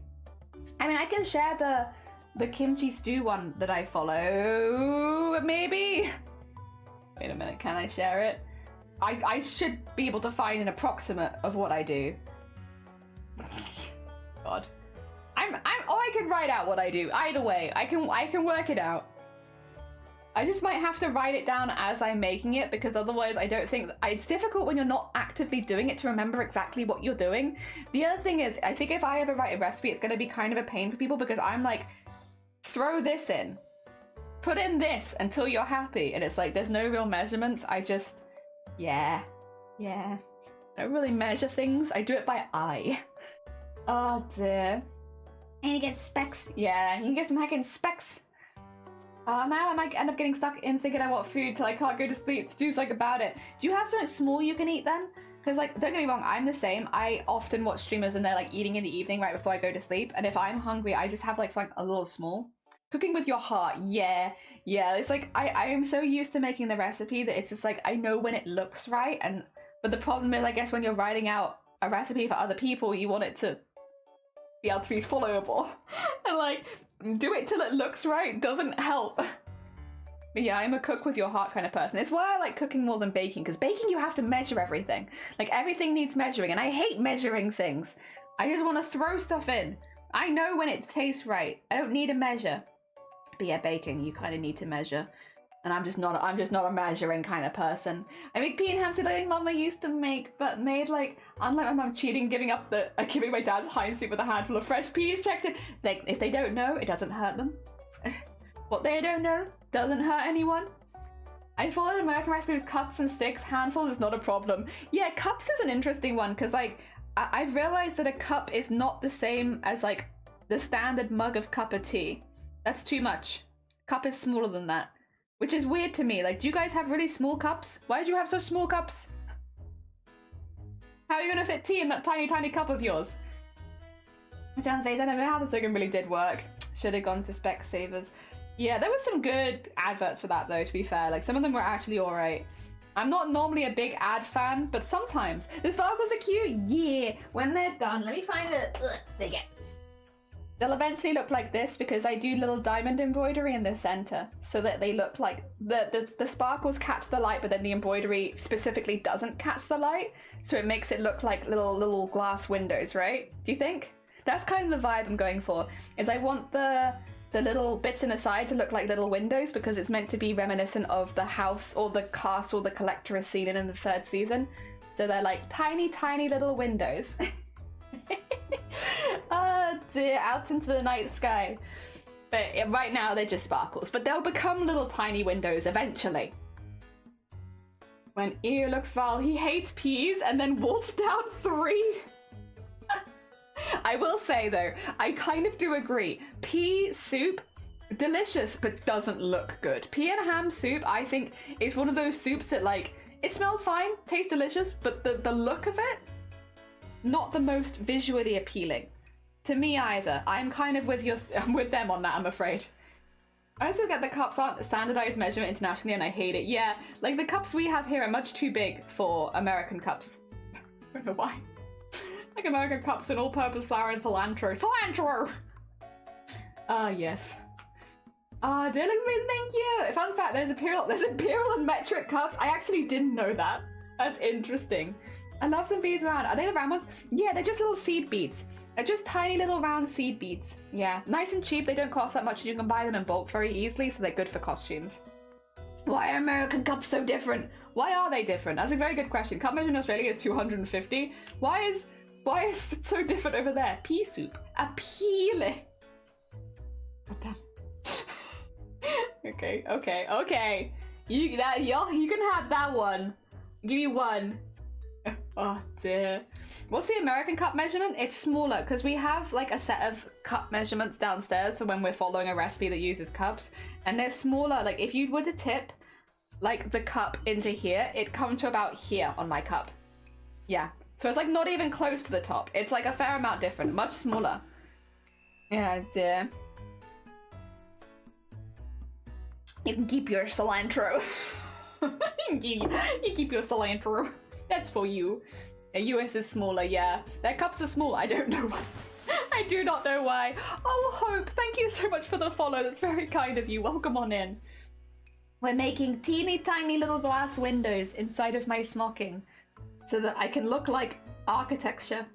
I mean, I can share the kimchi stew one that I follow, maybe? Wait a minute, can I share it? I should be able to find an approximate of what I do. God. I can write out what I do. Either way, I can work it out. I just might have to write it down as I'm making it because otherwise I don't think it's difficult when you're not actively doing it to remember exactly what you're doing. The other thing is, I think if I ever write a recipe, it's going to be kind of a pain for people because I'm like, throw this in, put in this until you're happy, and it's like there's no real measurements. I just, yeah. I don't really measure things. I do it by eye. Oh dear. And you get specs. Yeah, you can get some heckin' specs. Now I might end up getting stuck in thinking I want food till I can't go to sleep to do something about it. Do you have something small you can eat then? Because like, don't get me wrong, I'm the same. I often watch streamers and they're like eating in the evening right before I go to sleep. And if I'm hungry, I just have like something a little small. Cooking with your heart, yeah. It's like, I am so used to making the recipe that it's just like, I know when it looks right. But the problem is, I guess when you're writing out a recipe for other people, you want it to be able to be followable. And like, do it till it looks right doesn't help. But yeah, I'm a cook with your heart kind of person. It's why I like cooking more than baking, because baking you have to measure everything. Like everything needs measuring, and I hate measuring things. I just want to throw stuff in. I know when it tastes right. I don't need a measure. But yeah, baking, you kind of need to measure. And I'm just not a measuring kind of person. I make pea and ham like Mama used to make, but made like, unlike my mum cheating, giving my dad's hind soup with a handful of fresh peas checked in. Like, if they don't know, it doesn't hurt them. What they don't know doesn't hurt anyone. I followed American recipes, cups and sticks. Handful is not a problem. Yeah, cups is an interesting one because like, I've realized that a cup is not the same as like the standard mug of cup of tea. That's too much. Cup is smaller than that. Which is weird to me. Like, do you guys have really small cups? Why do you have such small cups? How are you gonna fit tea in that tiny, tiny cup of yours? Face, I don't know how the second really did work. Should have gone to Specsavers. Yeah, there were some good adverts for that though, to be fair. Like, some of them were actually alright. I'm not normally a big ad fan, but sometimes. The sparkles are cute? Yeah. When they're done, let me find it. There you go. They'll eventually look like this because I do little diamond embroidery in the center so that they look like the sparkles catch the light, but then the embroidery specifically doesn't catch the light. So it makes it look like little glass windows, right? Do you think? That's kind of the vibe I'm going for, is I want the little bits in the side to look like little windows because it's meant to be reminiscent of the house or the castle the collector has seen in the 3rd season. So they're like tiny, tiny little windows. Oh dear, out into the night sky. But right now they're just sparkles, but they'll become little tiny windows eventually. When Ear looks foul, he hates peas and then wolfed out 3. I will say though, I kind of do agree. Pea soup, delicious, but doesn't look good. Pea and ham soup, I think, is one of those soups that like, it smells fine, tastes delicious, but the look of it, not the most visually appealing. To me either. I'm kind of with them on that, I'm afraid. I also get the cups aren't the standardized measurement internationally and I hate it. Yeah, like the cups we have here are much too big for American cups. don't know why. Like American cups and all-purpose flour and cilantro. Cilantro! Ah, yes. Ah, dear Elizabeth, thank you! Fun fact, there's imperial and metric cups. I actually didn't know that. That's interesting. I love some beads around. Are they the round ones? Yeah, they're just little seed beads. They're just tiny little round seed beads. Yeah, nice and cheap. They don't cost that much. You can buy them in bulk very easily, so they're good for costumes. Why are American cups so different? Why are they different? That's a very good question. Cup measure in Australia is 250. Why is it so different over there? Pea soup. Appealing. Okay. You can have that one. I'll give you one. Oh dear. What's the American cup measurement? It's smaller because we have like a set of cup measurements downstairs for when we're following a recipe that uses cups, and they're smaller. Like if you were to tip like the cup into here, it comes to about here on my cup. Yeah. So it's like not even close to the top. It's like a fair amount different, much smaller. Yeah, dear. You can keep your cilantro. you keep your cilantro. That's for you. The US is smaller, yeah. Their cups are small. I don't know why. I do not know why. Oh, Hope, thank you so much for the follow. That's very kind of you. Welcome on in. We're making teeny tiny little glass windows inside of my smocking so that I can look like architecture.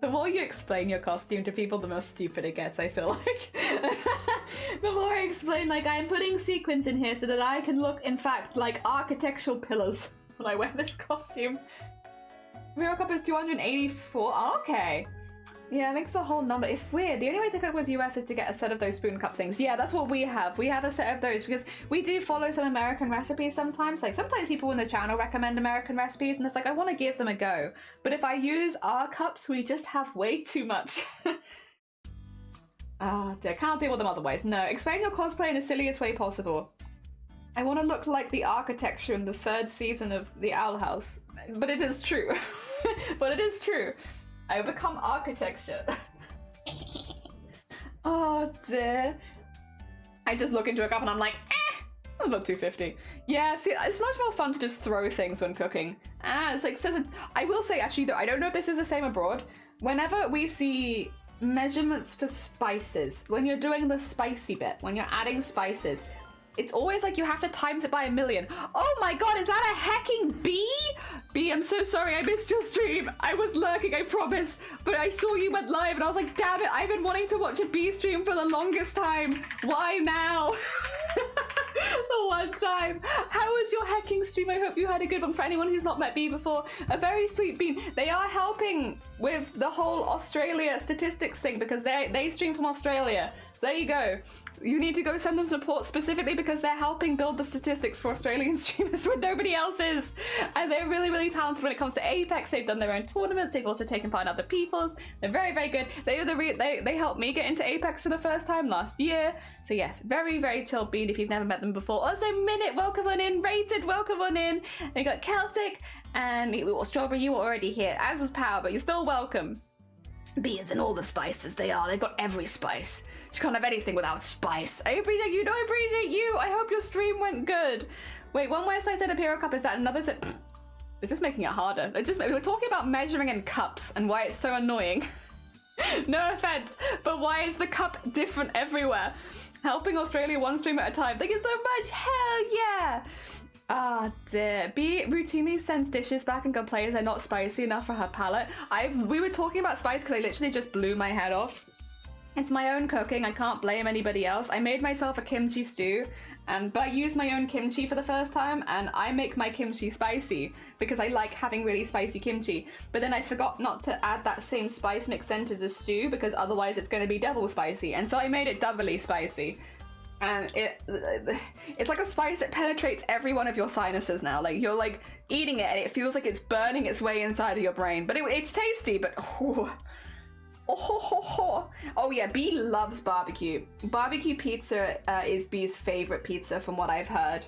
The more you explain your costume to people, the more stupid it gets, I feel like. The more I explain, like, I'm putting sequins in here so that I can look, in fact, like architectural pillars when I wear this costume. Miracle Cup is 284. Okay. Yeah, it makes the whole number. It's weird. The only way to cook with US is to get a set of those spoon cup things. Yeah, that's what we have. We have a set of those because we do follow some American recipes sometimes. Like sometimes people in the channel recommend American recipes and it's like, I want to give them a go. But if I use our cups, we just have way too much. Oh dear, can't deal with them otherwise. No, explain your cosplay in the silliest way possible. I want to look like the architecture in the 3rd season of The Owl House. But it is true. But it is true. I become architecture. Oh dear. I just look into a cup and I'm like, I'm about 250. Yeah, see, it's much more fun to just throw things when cooking. It's like, I will say actually though, I don't know if this is the same abroad. Whenever we see measurements for spices, when you're doing the spicy bit, when you're adding spices, it's always like you have to times it by 1,000,000. Oh my god, is that a hecking bee? Bee, I'm so sorry I missed your stream. I was lurking, I promise. But I saw you went live and I was like, damn it, I've been wanting to watch a bee stream for the longest time. Why now? The one time. How was your hacking stream? I hope you had a good one. For anyone who's not met Bee before, a very sweet bean. They are helping with the whole Australia statistics thing because they stream from Australia. So there you go. You need to go send them support specifically because they're helping build the statistics for Australian streamers when nobody else is. And they're really, really talented when it comes to Apex. They've done their own tournaments. They've also taken part in other people's. They're very, very good. They helped me get into Apex for the first time last year. So yes, very, very chill bean if you've never met them before. Also, Minute, welcome on in. Rated, welcome on in. They got Celtic and Strawberry, you were already here, as was Power, but you're still welcome. Bee is in all the spices they are. They've got every spice. She can't have anything without spice. I appreciate you. No, I appreciate you. I hope your stream went good. Wait, one way I said Imperial Cup, is that another thing? They're just making it harder. We were talking about measuring in cups and why it's so annoying. No offense, but why is the cup different everywhere? Helping Australia one stream at a time. Thank you so much. Hell yeah. Ah, dear. Bee routinely sends dishes back and complains they're not spicy enough for her palate. We were talking about spice because I literally just blew my head off. It's my own cooking. I can't blame anybody else. I made myself a kimchi stew, but I used my own kimchi for the first time, and I make my kimchi spicy because I like having really spicy kimchi. But then I forgot not to add that same spice mix into the stew because otherwise it's going to be double spicy. And so I made it doubly spicy. And it's like a spice that penetrates every one of your sinuses now. Like you're like eating it and it feels like it's burning its way inside of your brain. But it's tasty, but oh yeah, Bee loves barbecue. Barbecue pizza is Bee's favorite pizza from what I've heard.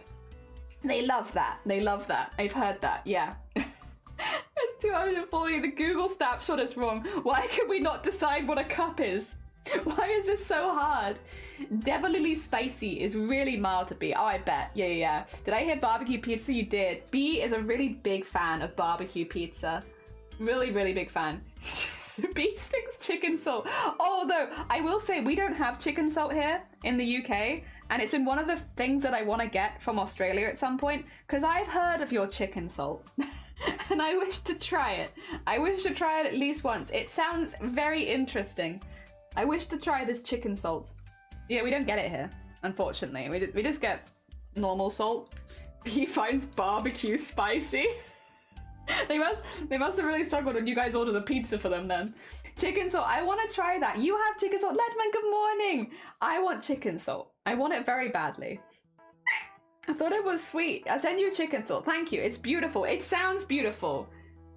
They love that. They love that. I've heard that, yeah. It's 240. The Google snapshot is wrong. Why can we not decide what a cup is? Why is this so hard? Devilly spicy is really mild to B. Oh, I bet. Yeah. Did I hear barbecue pizza? You did. B is a really big fan of barbecue pizza. Really, really big fan. B thinks chicken salt. Although, I will say, we don't have chicken salt here in the UK, and it's been one of the things that I want to get from Australia at some point, because I've heard of your chicken salt. And I wish to try it. I wish to try it at least once. It sounds very interesting. I wish to try this chicken salt. Yeah, we don't get it here, unfortunately. We just get normal salt. He finds barbecue spicy. They must have really struggled when you guys ordered a pizza for them then. Chicken salt, I want to try that. You have chicken salt. Ledman, good morning. I want chicken salt. I want it very badly. I thought it was sweet. I send you chicken salt. Thank you. It's beautiful. It sounds beautiful.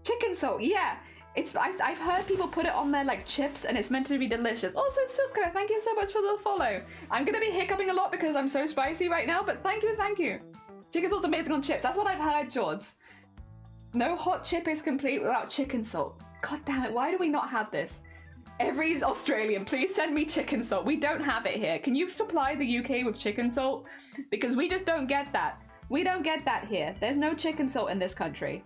Chicken salt, yeah. I've heard people put it on their like chips and it's meant to be delicious. Also, Sukra, thank you so much for the follow. I'm gonna be hiccuping a lot because I'm so spicy right now, but thank you. Chicken salt's amazing on chips. That's what I've heard, George. No hot chip is complete without chicken salt. God damn it, why do we not have this? Every Australian, please send me chicken salt. We don't have it here. Can you supply the UK with chicken salt? Because we just don't get that. We don't get that here. There's no chicken salt in this country.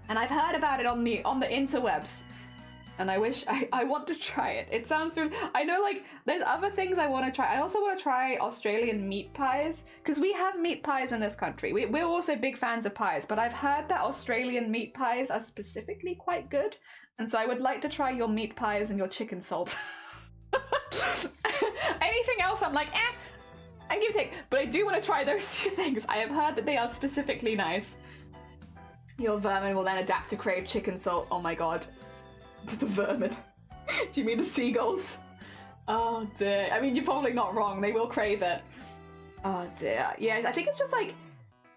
And I've heard about it on the interwebs. And I wish, I want to try it. It sounds really, I know like, there's other things I want to try. I also want to try Australian meat pies. Because we have meat pies in this country. We're also big fans of pies. But I've heard that Australian meat pies are specifically quite good. And so I would like to try your meat pies and your chicken salt. Anything else, I'm like, I give take. But I do want to try those two things. I have heard that they are specifically nice. Your vermin will then adapt to crave chicken salt. Oh my god. The vermin. Do you mean the seagulls? Oh dear. I mean, you're probably not wrong. They will crave it. Oh dear. Yeah, I think it's just like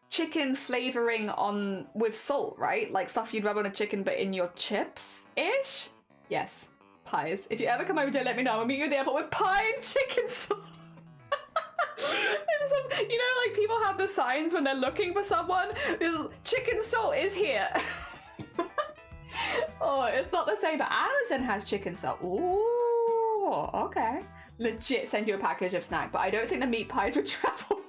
chicken flavoring on with salt, right? Like stuff you'd rub on a chicken but in your chips-ish? Yes. Pies. If you ever come over to let me know, I'll meet you at the airport with pie and chicken salt. You know, like people have the signs when they're looking for someone. This chicken salt is here. Oh, it's not the same, but Amazon has chicken salt. Ooh, okay. Legit send you a package of snack, but I don't think the meat pies would travel.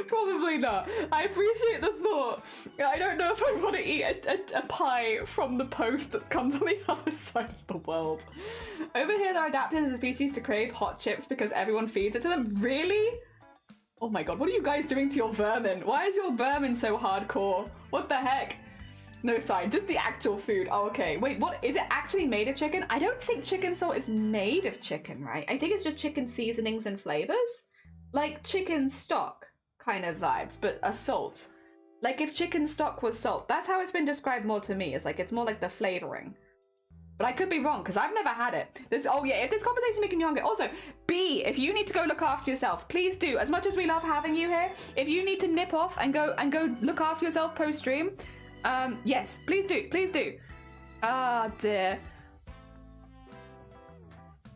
Probably not. I appreciate the thought. I don't know if I want to eat a pie from the post that comes on the other side of the world. Over here, they're adapted as a species to crave hot chips because everyone feeds it to them. Really? Oh my god, what are you guys doing to your vermin? Why is your vermin so hardcore? What the heck? No sign, just the actual food. Oh, okay. Wait, what? Is it actually made of chicken? I don't think chicken salt is made of chicken, right? I think it's just chicken seasonings and flavors. Like chicken stock kind of vibes, but a salt. Like if chicken stock was salt. That's how it's been described more to me. It's like, it's more like the flavoring. But I could be wrong, because I've never had it. Oh yeah, if this conversation making you hungry. Also, B, if you need to go look after yourself, please do. As much as we love having you here, if you need to nip off and go look after yourself post-stream, yes, please do, please do. Ah, dear.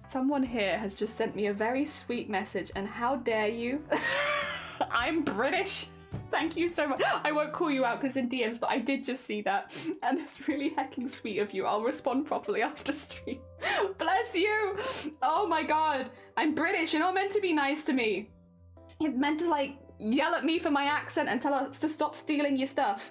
Someone here has just sent me a very sweet message, and how dare you? I'm British. Thank you so much. I won't call you out because in DMs, but I did just see that. And it's really hecking sweet of you. I'll respond properly after stream. Bless you. Oh my god. I'm British. You're not meant to be nice to me. You're meant to like yell at me for my accent and tell us to stop stealing your stuff.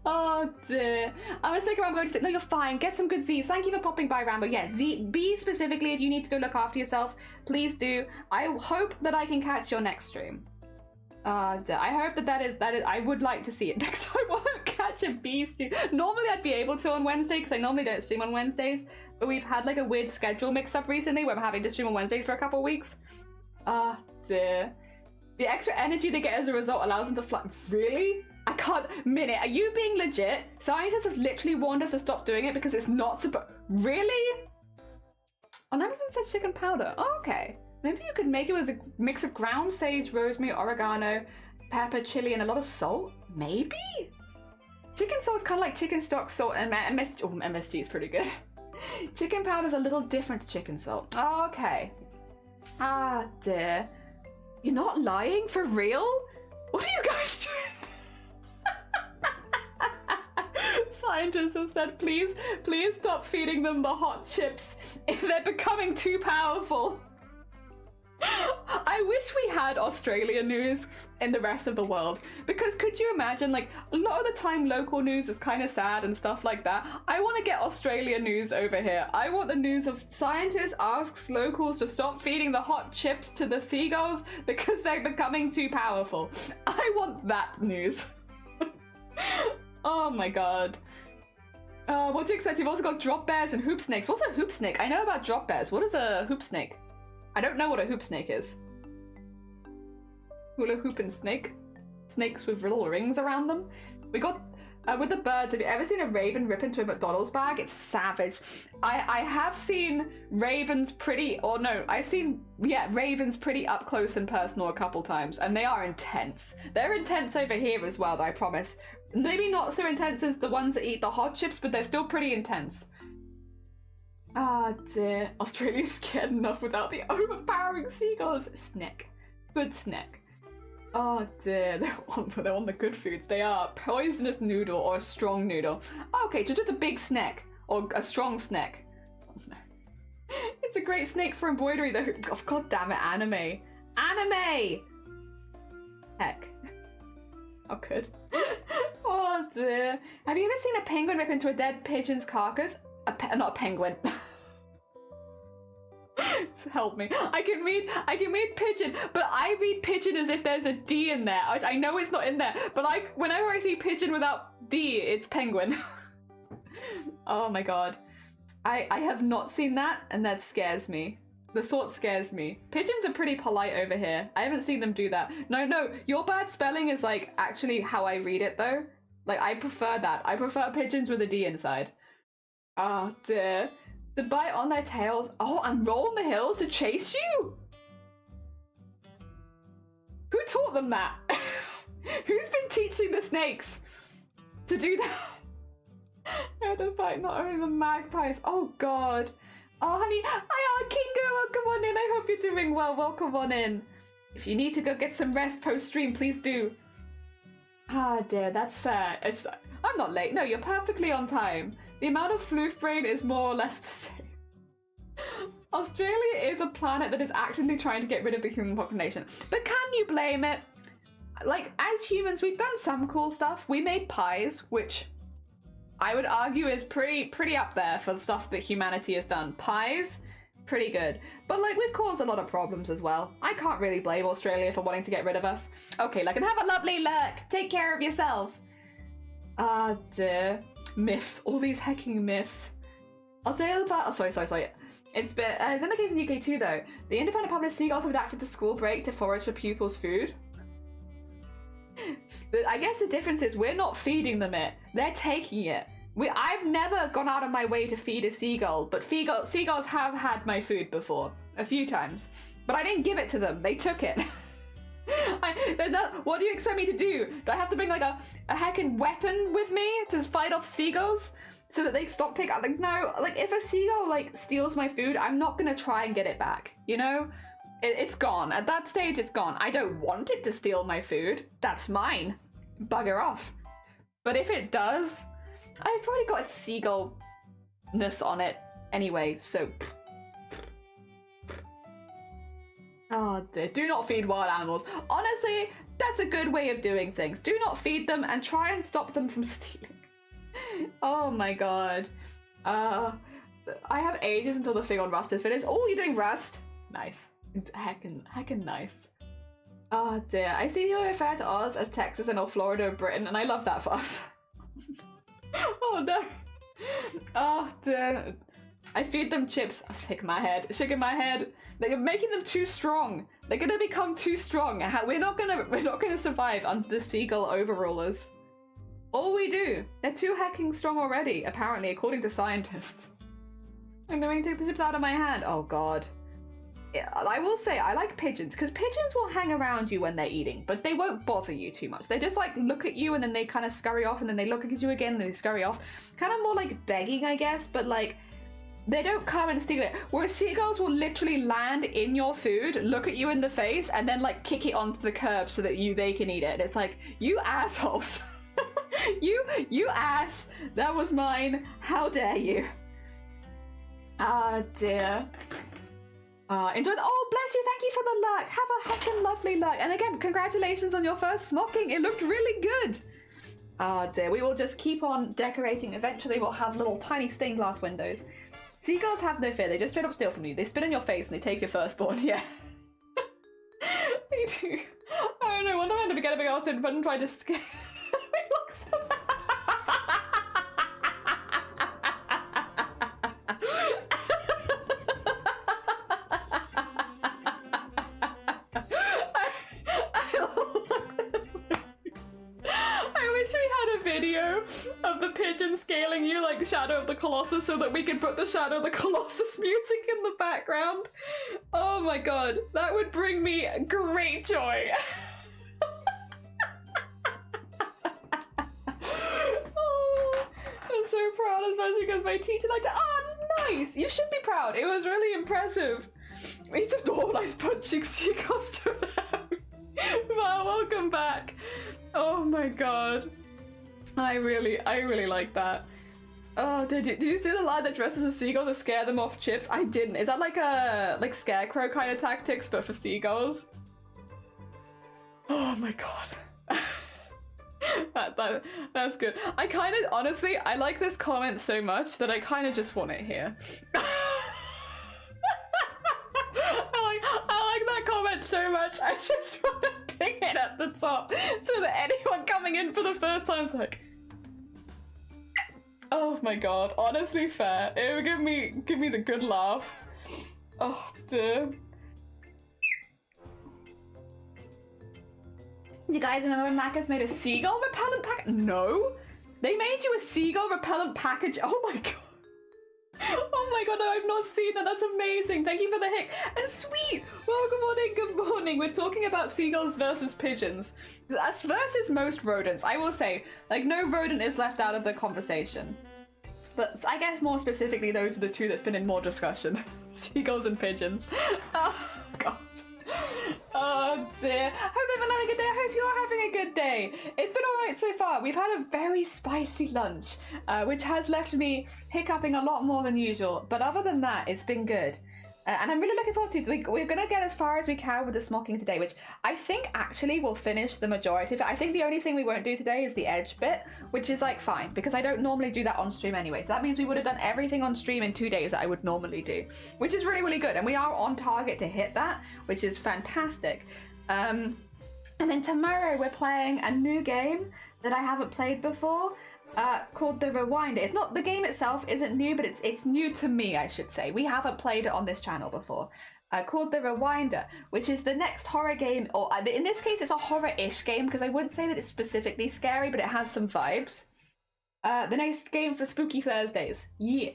Oh dear. I was thinking I'm going to say, no, you're fine. Get some good Z's. Thank you for popping by, Rambo. Yes, Z, B specifically, if you need to go look after yourself, please do. I hope that I can catch your next stream. I hope that is, I would like to see it next time. I want to catch a B stream. Normally I'd be able to on Wednesday because I normally don't stream on Wednesdays, but we've had like a weird schedule mix up recently where I'm having to stream on Wednesdays for a couple of weeks. Dear. The extra energy they get as a result allows them to fly. Really? I can't. Minute, are you being legit? Scientists have literally warned us to stop doing it because it's not supposed. Really? On everything says chicken powder. Oh, okay. Maybe you could make it with a mix of ground sage, rosemary, oregano, pepper, chili, and a lot of salt. Maybe? Chicken salt is kind of like chicken stock salt and MSG. Oh, MSG is pretty good. Chicken powder is a little different to chicken salt. Oh, okay. Ah, dear. You're not lying? For real? What are you guys doing? scientists have said, please stop feeding them the hot chips. They're becoming too powerful. I wish we had Australia news in the rest of the world, because could you imagine, like, a lot of the time local news is kind of sad and stuff like that. I want to get Australia news over here. I want the news of scientists asks locals to stop feeding the hot chips to the seagulls because they're becoming too powerful. I want that news. Oh my god. What to expect? You've also got drop bears and hoop snakes. What's a hoop snake? I know about drop bears. What is a hoop snake? I don't know what a hoop snake is. Hula hoop and snake. Snakes with little rings around them. We got, with the birds, have you ever seen a raven rip into a McDonald's bag? It's savage. I have seen ravens I've seen, ravens pretty up close and personal a couple times, and they are intense. They're intense over here as well, though, I promise. Maybe not so intense as the ones that eat the hot chips, but they're still pretty intense. Ah dear, Australia's scared enough without the overpowering seagulls. Snack. Good snack. Oh dear, they're on the good foods. They are poisonous noodle or a strong noodle. Okay, so just a big snack or a strong snack. It's a great snake for embroidery though. Oh, god damn it, anime. Anime! Heck. How good. Oh dear. Have you ever seen a penguin rip into a dead pigeon's carcass? Not a penguin. Help me. I can read pigeon, but I read pigeon as if there's a D in there. I know it's not in there, but whenever I see pigeon without D, it's penguin. Oh my god. I have not seen that, and that scares me. The thought scares me. Pigeons are pretty polite over here. I haven't seen them do that. No, your bad spelling is like actually how I read it though. Like I prefer that. I prefer pigeons with a D inside. Oh dear. The bite on their tails. Oh, and roll in the hills to chase you? Who taught them that? Who's been teaching the snakes to do that? How to fight not only the magpies. Oh god. Oh honey. Hiya, Kingo, welcome on in. I hope you're doing well. Welcome on in. If you need to go get some rest post-stream, please do. Ah dear, that's fair. I'm not late. No, you're perfectly on time. The amount of floof brain is more or less the same. Australia is a planet that is actively trying to get rid of the human population. But can you blame it? Like, as humans, we've done some cool stuff. We made pies, which I would argue is pretty up there for the stuff that humanity has done. Pies, pretty good. But, like, we've caused a lot of problems as well. I can't really blame Australia for wanting to get rid of us. Okay, like, and have a lovely look. Take care of yourself. Ah, dear. Myths. All these hecking myths. Australia, oh, sorry. It's been the case in the UK too, though. The independent public seagulls have adapted to school break to forage for pupils' food. I guess the difference is we're not feeding them it. They're taking it. I've never gone out of my way to feed a seagull, but seagulls have had my food before. A few times. But I didn't give it to them. They took it. What do you expect me to do? Do I have to bring like a heckin' weapon with me to fight off seagulls so that they stop taking? Like, no, like if a seagull like steals my food, I'm not gonna try and get it back. You know, it's gone. At that stage, it's gone. I don't want it to steal my food. That's mine. Bugger off. But if it does, it's already got its seagull-ness on it anyway. So. Oh dear, do not feed wild animals. Honestly, that's a good way of doing things. Do not feed them and try and stop them from stealing. Oh my god. I have ages until the thing on Rust is finished. Oh, you're doing Rust? Nice. Heckin' nice. Oh dear, I see you refer to Oz as Texas and or Florida or Britain, and I love that for us. Oh no. Oh dear. I feed them chips. I'm shaking my head. They're making them too strong. They're gonna become too strong. We're not gonna survive under the seagull overrulers. All we do. They're too hecking strong already, apparently, according to scientists. I'm going to take the chips out of my hand. Oh god. I will say, I like pigeons, because pigeons will hang around you when they're eating, but they won't bother you too much. They just like look at you and then they kind of scurry off, and then they look at you again and they scurry off. Kind of more like begging, I guess, but like, they don't come and steal it. Whereas seagulls will literally land in your food, look at you in the face, and then like kick it onto the curb so that they can eat it. And it's like, you assholes. You ass! That was mine. How dare you? Ah, dear. Enjoy the— oh, bless you, thank you for the luck. Have a heckin' lovely luck. And again, congratulations on your first smocking. It looked really good. Ah, dear. We will just keep on decorating. Eventually we'll have little tiny stained glass windows. Seagulls have no fear. They just straight up steal from you. They spit in your face and they take your firstborn. Yeah. They do. I don't know. One time I had to get a big ass in front and try to scare. It looks so bad. I wish we had a video of the pigeon scaling you like Shadow of the Colossus so that we could put the Shadow of the Colossus music in the background. Oh my god, that would bring me great joy. Oh, I'm so proud, especially because my teacher liked it. Oh, nice! You should be proud. It was really impressive. We took normalized punching seagulls to them. Wow, welcome back. Oh my god. I really like that. Oh, did you see the lad that dresses as a seagull to scare them off chips? I didn't. Is that like a scarecrow kind of tactics but for seagulls? Oh my god. That's good. I kind of, honestly, I like this comment so much that I kind of just want it here. I like that comment so much. I just want to ping it at the top so that anyone coming in for the first time is like, oh my god, honestly fair. It would give me the good laugh. Oh dear. You guys remember when Macca's made a seagull repellent pack? No, they made you a seagull repellent package. Oh my god. Oh my god, no, I've not seen that. That's amazing. Thank you for the hick. And sweet. Well, good morning, good morning. We're talking about seagulls versus pigeons. That's versus most rodents. I will say, like, no rodent is left out of the conversation. But I guess more specifically, those are the two that's been in more discussion. Seagulls and pigeons. Oh, god. Oh dear. Hope everyone had a good day. I hope you're having a good day. It's been alright so far. We've had a very spicy lunch, which has left me hiccuping a lot more than usual. But other than that, it's been good. And I'm really looking forward to it. We're going to get as far as we can with the smocking today, which I think actually will finish the majority of it. I think the only thing we won't do today is the edge bit, which is like fine, because I don't normally do that on stream anyway. So that means we would have done everything on stream in 2 days that I would normally do, which is really, really good. And we are on target to hit that, which is fantastic. And then tomorrow we're playing a new game that I haven't played before. Called The Rewinder. It's not, the game itself isn't new, but it's new to me, I should say. We haven't played it on this channel before. Called The Rewinder, which is the next horror game, or in this case it's a horror-ish game, because I wouldn't say that it's specifically scary, but it has some vibes. The next game for Spooky Thursdays. Yeah.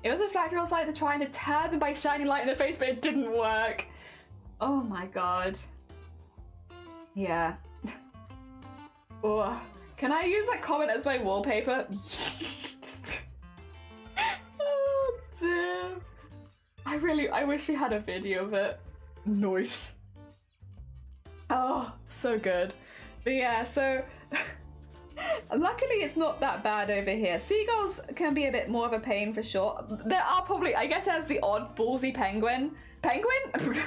It was a fractal site to trying to turn them by shining light in the face, but it didn't work. Oh my god. Yeah. Oh. Can I use that comment as my wallpaper? Oh dear. I wish we had a video of it. Nice. Oh, so good. But yeah, so luckily it's not that bad over here. Seagulls can be a bit more of a pain for sure. There are probably, I guess there's the odd ballsy penguin. Penguin?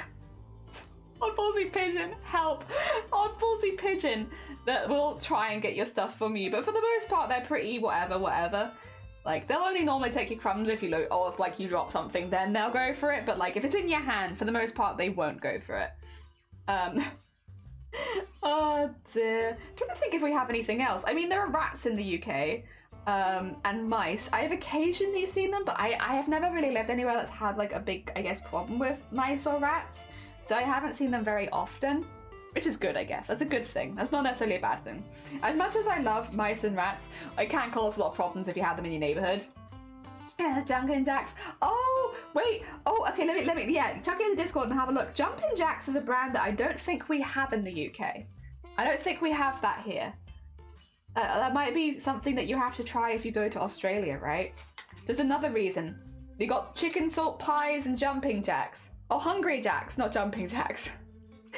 Odd ballsy pigeon, help. Odd ballsy pigeon that will try and get your stuff from you, but for the most part they're pretty whatever. Like, they'll only normally take your crumbs if you look, or if like you drop something, then they'll go for it. But like if it's in your hand, for the most part they won't go for it. Oh dear. I'm trying to think if we have anything else. I mean, there are rats in the UK, and mice. I have occasionally seen them, but I have never really lived anywhere that's had like a big, I guess, problem with mice or rats. So I haven't seen them very often, which is good, I guess. That's a good thing. That's not necessarily a bad thing. As much as I love mice and rats, I can cause a lot of problems if you have them in your neighborhood. Yeah, Jumpin' Jacks. Oh, wait. Oh, okay, let me, yeah, chuck it in the Discord and have a look. Jumpin' Jacks is a brand that I don't think we have in the UK. I don't think we have that here. That might be something that you have to try if you go to Australia, right? There's another reason. You got chicken salt pies and Jumping Jacks. Oh, Hungry Jacks, not Jumping Jacks.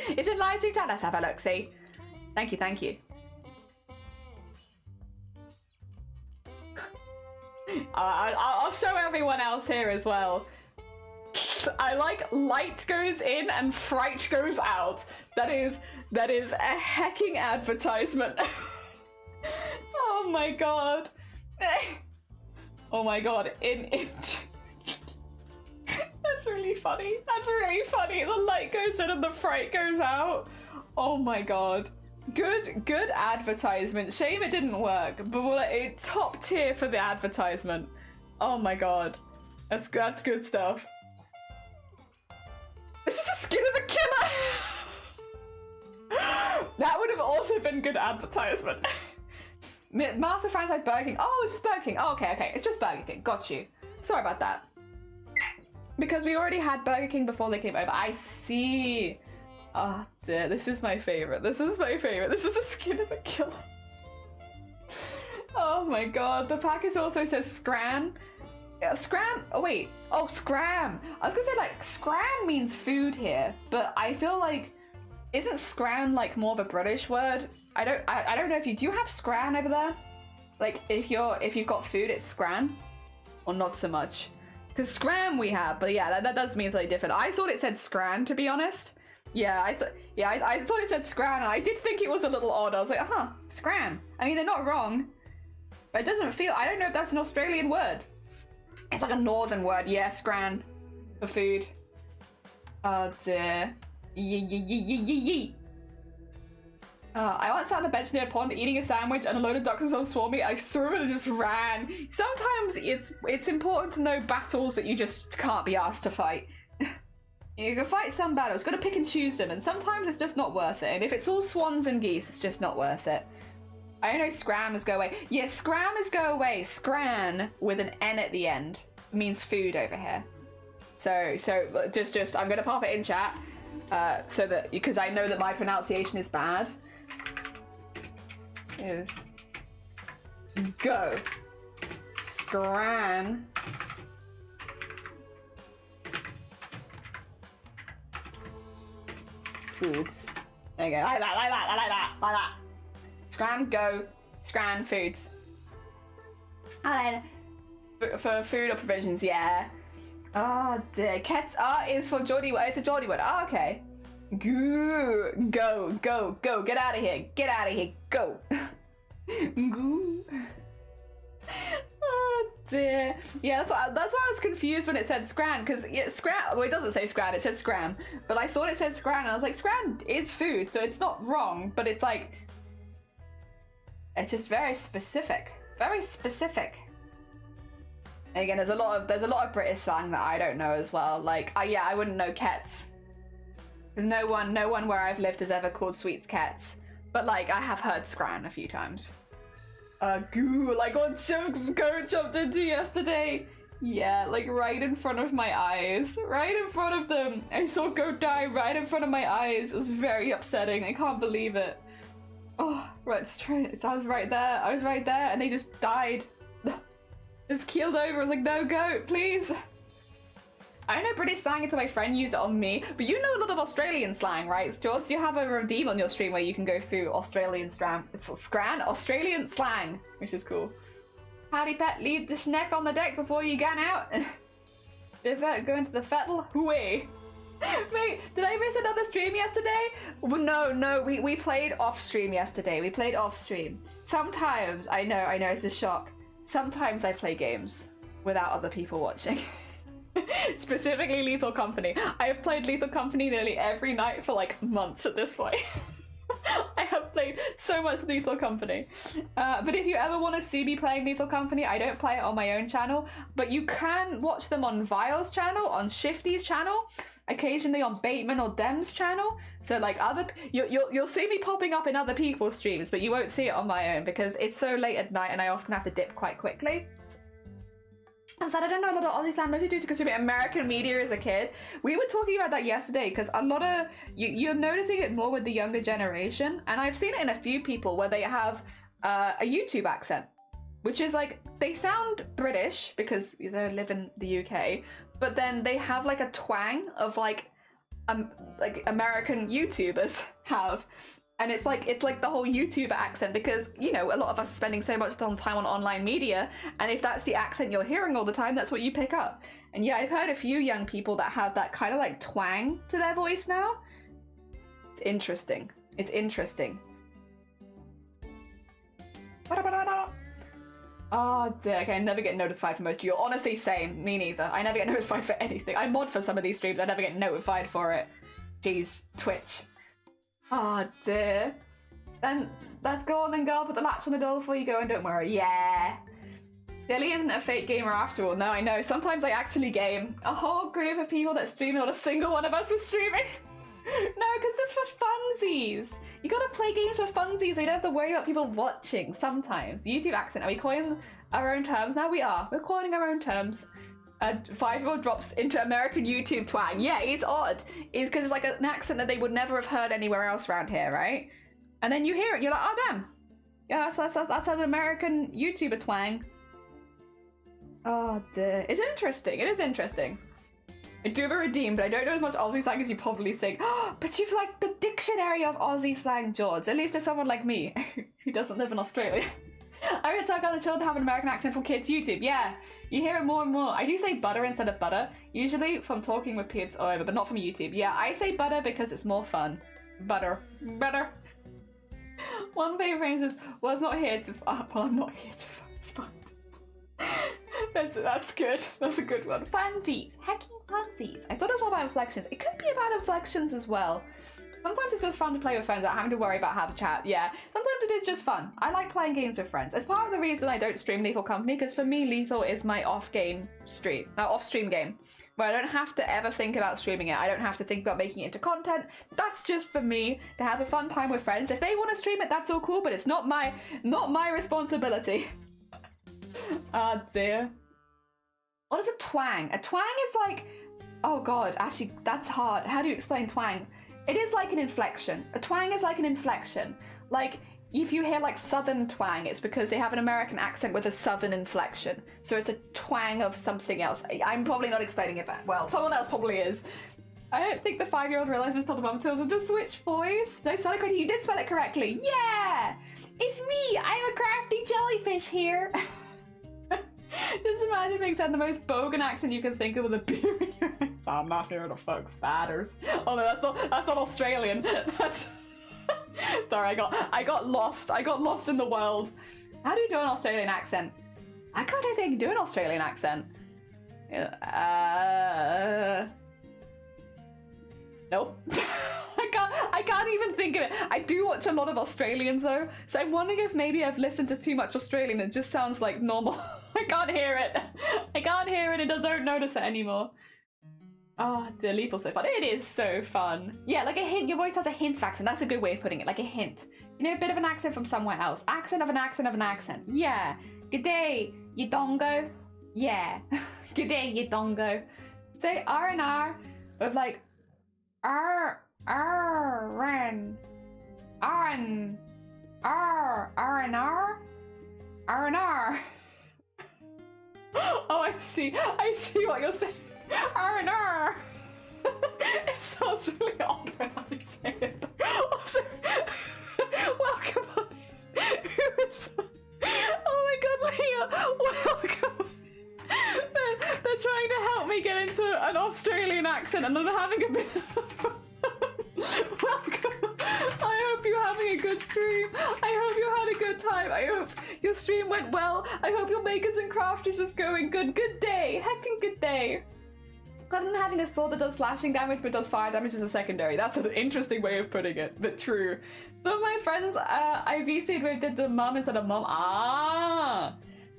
It's in live stream chat. Let's have a look, see? Thank you, thank you. I'll show everyone else here as well. I like light goes in and fright goes out. That is a hecking advertisement. Oh my god. Oh my god. That's really funny. That's really funny. The light goes in and the fright goes out. Oh my god. Good advertisement. Shame it didn't work, but a top tier for the advertisement. Oh my god. That's good stuff. This is a skin of a killer! That would have also been good advertisement. Master franchise Burger King. Oh, it's just Burger King. Oh, okay. It's just Burger King. Got you. Sorry about that. Because we already had Burger King before they came over. I see. Oh dear, this is my favorite. This is a skin of a killer. Oh my god. The package also says Scran. Scram? Oh wait. Oh, scram. I was gonna say like scram means food here, but I feel like isn't scran like more of a British word? I don't know if do you have scran over there? Like if you've got food, it's scran, or not so much. Because scram we have, but yeah, that does mean something different. I thought it said scran, to be honest. Yeah, I thought it said scran, and I did think it was a little odd. I was like, scran. I mean, they're not wrong, but it doesn't feel. I don't know if that's an Australian word. It's like a northern word. Yeah, scran for food. Oh dear. Yee. I once sat on the bench near a pond eating a sandwich and a load of ducks was all swarmy. I threw it and just ran. Sometimes it's important to know battles that you just can't be asked to fight. You can fight some battles, gotta pick and choose them, and sometimes it's just not worth it. And if it's all swans and geese, it's just not worth it. I know scram is go away. Yeah, scram is go away. Scran with an N at the end means food over here. So just I'm gonna pop it in chat, so that because I know that my pronunciation is bad. Go. Scran. Foods. There you go. Like that. Scran, go. Scran, foods. For food or provisions, yeah. Oh dear. Ket's art is for Geordie. It's a Geordie word. Oh, okay. Go. Get out of here. Go. Goo. Oh dear. Yeah, that's why I was confused when it said scran, because scran. Well, it doesn't say scran. It says scram. But I thought it said scran, and I was like, scran is food, so it's not wrong. But it's like, it's just very specific. Very specific. And again, there's a lot of British slang that I don't know as well. Like, I wouldn't know kets. No one where I've lived has ever called sweets kets. But like, I have heard scran a few times. Goo, like what Goat jumped into yesterday. Yeah, like right in front of my eyes. Right in front of them. I saw Goat die right in front of my eyes. It was very upsetting. I can't believe it. Oh, right, I was right there. And they just died. It's keeled over. I was like, no, Goat, please. I know British slang until my friend used it on me, but you know a lot of Australian slang, right, George? You have a redeem on your stream where you can go through Australian Australian slang, which is cool. Howdy, pet, leave the snack on the deck before you gan out. Did that go into the fettle? Wait, did I miss another stream yesterday? Well, no, we played off stream yesterday. We played off stream. Sometimes, I know, it's a shock. Sometimes I play games without other people watching. Specifically Lethal Company. I have played Lethal Company nearly every night for like months at this point. I have played so much Lethal Company. But if you ever want to see me playing Lethal Company, I don't play it on my own channel, but you can watch them on Vile's channel, on Shifty's channel, occasionally on Bateman or Dem's channel. So like you'll see me popping up in other people's streams, but you won't see it on my own because it's so late at night and I often have to dip quite quickly. I'm sad I don't know a lot of Aussie slang, mostly due to consuming American media as a kid. We were talking about that yesterday because a lot of you're noticing it more with the younger generation, and I've seen it in a few people where they have a YouTube accent, which is like they sound British because they live in the UK, but then they have like a twang of like American YouTubers have. And it's like the whole YouTuber accent, because, you know, a lot of us are spending so much time on online media, and if that's the accent you're hearing all the time, that's what you pick up. And yeah, I've heard a few young people that have that kind of like twang to their voice now. It's interesting. It's interesting. Oh dear, okay, I never get notified for most of you. Honestly, same. Me neither. I never get notified for anything. I mod for some of these streams, I never get notified for it. Jeez, Twitch. Oh dear. Then let's go on then, girl. Put the latch on the door before you go, and don't worry. Yeah. Dilly isn't a fake gamer after all. No, I know. Sometimes I actually game. A whole group of people that stream, not a single one of us was streaming. No, because just for funsies. You gotta play games for funsies so you don't have to worry about people watching sometimes. YouTube accent. Are we coining our own terms now? We are. We're coining our own terms. A 5-year-old drops into American YouTube twang. Yeah, it's odd. It's because it's like an accent that they would never have heard anywhere else around here, right? And then you hear it and you're like, oh damn. Yeah, that's an American YouTuber twang. Oh dear. It's interesting. It is interesting. I do have a redeem, but I don't know as much Aussie slang as you probably think. But you've like the dictionary of Aussie slang, George. At least to someone like me, who doesn't live in Australia. I would talk on the children have an American accent from kids' YouTube. Yeah, you hear it more and more. I do say butter instead of butter, usually from talking with kids all over, but not from YouTube. Yeah, I say butter because it's more fun. Butter. Butter. One favorite friend says, well, it's not here to... well, I'm not here to find That's good. That's a good one. Funsies. Hacking funsies. I thought it was more about inflections. It could be about inflections as well. Sometimes it's just fun to play with friends without having to worry about how to chat. Yeah, sometimes it is just fun. I like playing games with friends. It's part of the reason I don't stream Lethal Company, because for me, Lethal is my off-stream game, where I don't have to ever think about streaming it. I don't have to think about making it into content. That's just for me to have a fun time with friends. If they want to stream it, that's all cool, but it's not my responsibility. Ah, dear. What is a twang? A twang is like... Oh god, actually, that's hard. How do you explain twang? It is like an inflection. A twang is like an inflection. Like, if you hear like southern twang, it's because they have an American accent with a southern inflection. So it's a twang of something else. I'm probably not explaining it well. Someone else probably is. I don't think the 5-year-old realizes till the bum tells him to switch voice. No, spell it correctly. You did spell it correctly. Yeah! It's me! I'm a crafty jellyfish here. Just imagine being said the most bogan accent you can think of with a beer in your hands. I'm not here to fuck spatters. Oh no, that's not Australian. That's sorry, I got lost. I got lost in the world. How do you do an Australian accent? I can't even think do an Australian accent. Nope. I can't even think of it. I do watch a lot of Australians though, so I'm wondering if maybe I've listened to too much Australian and it just sounds like normal. I can't hear it. I can't hear it and I don't notice it anymore. Oh, dear, Lethal's so fun. It is so fun. Yeah, like a hint. Your voice has a hint of accent. That's a good way of putting it, like a hint. You know, a bit of an accent from somewhere else. Accent of an accent of an accent. Yeah. G'day, you dongo. Yeah. G'day, you dongo. Say R&R with like R and R. Oh, I see what you're saying. R. It sounds really odd when I say it. Also, welcome on. Who is that? Oh my god, Leah, welcome. They're trying to help me get into an Australian accent and I'm having a bit of welcome. I hope you're having a good stream. I hope you had a good time. I hope your stream went well. I hope your makers and crafters is going good. Good day. Heckin' good day. Rather than having a sword that does slashing damage but does fire damage as a secondary. That's an interesting way of putting it, but true. Some of my friends I VC'd with did the mum instead of mum. Ah!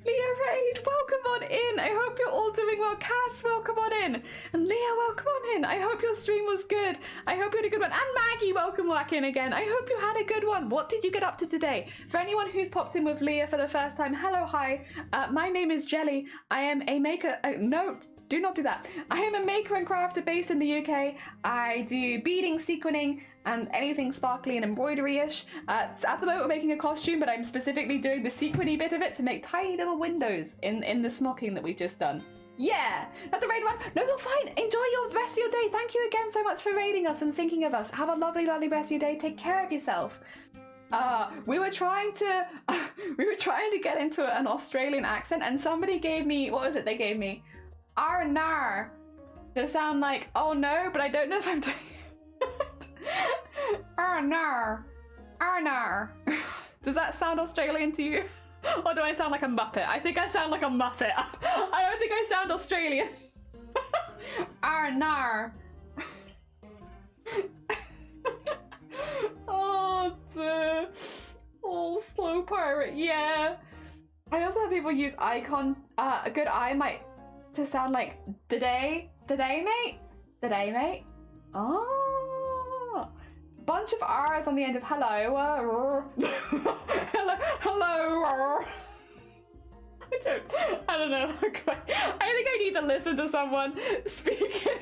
Leah Raid, welcome on in. I hope you're all doing well. Cass, welcome on in. And Leah, welcome on in. I hope your stream was good. I hope you had a good one. And Maggie, welcome back in again. I hope you had a good one. What did you get up to today? For anyone who's popped in with Leah for the first time, hello, hi. My name is Jelly. I am a maker. No, do not do that. I am a maker and crafter based in the UK. I do beading, sequinning, and anything sparkly and embroidery-ish. At the moment we're making a costume, but I'm specifically doing the sequiny bit of it to make tiny little windows in the smocking that we've just done. Yeah, not the raid one. No, you're fine. Enjoy your rest of your day. Thank you again so much for raiding us and thinking of us. Have a lovely, lovely rest of your day. Take care of yourself. We were trying to get into an Australian accent, and somebody gave me, what was it they gave me? Arnar, to sound like oh no, but I don't know if I'm doing it. Arnar. Does that sound Australian to you? Or do I sound like a Muppet? I think I sound like a Muppet. I don't think I sound Australian. Arnar. Oh, dear. Oh, slow pirate. Yeah. I also have people use icon. A good eye might to sound like today mate. Today mate. Oh. Bunch of R's on the end of hello. hello. I don't know. I think I need to listen to someone speaking.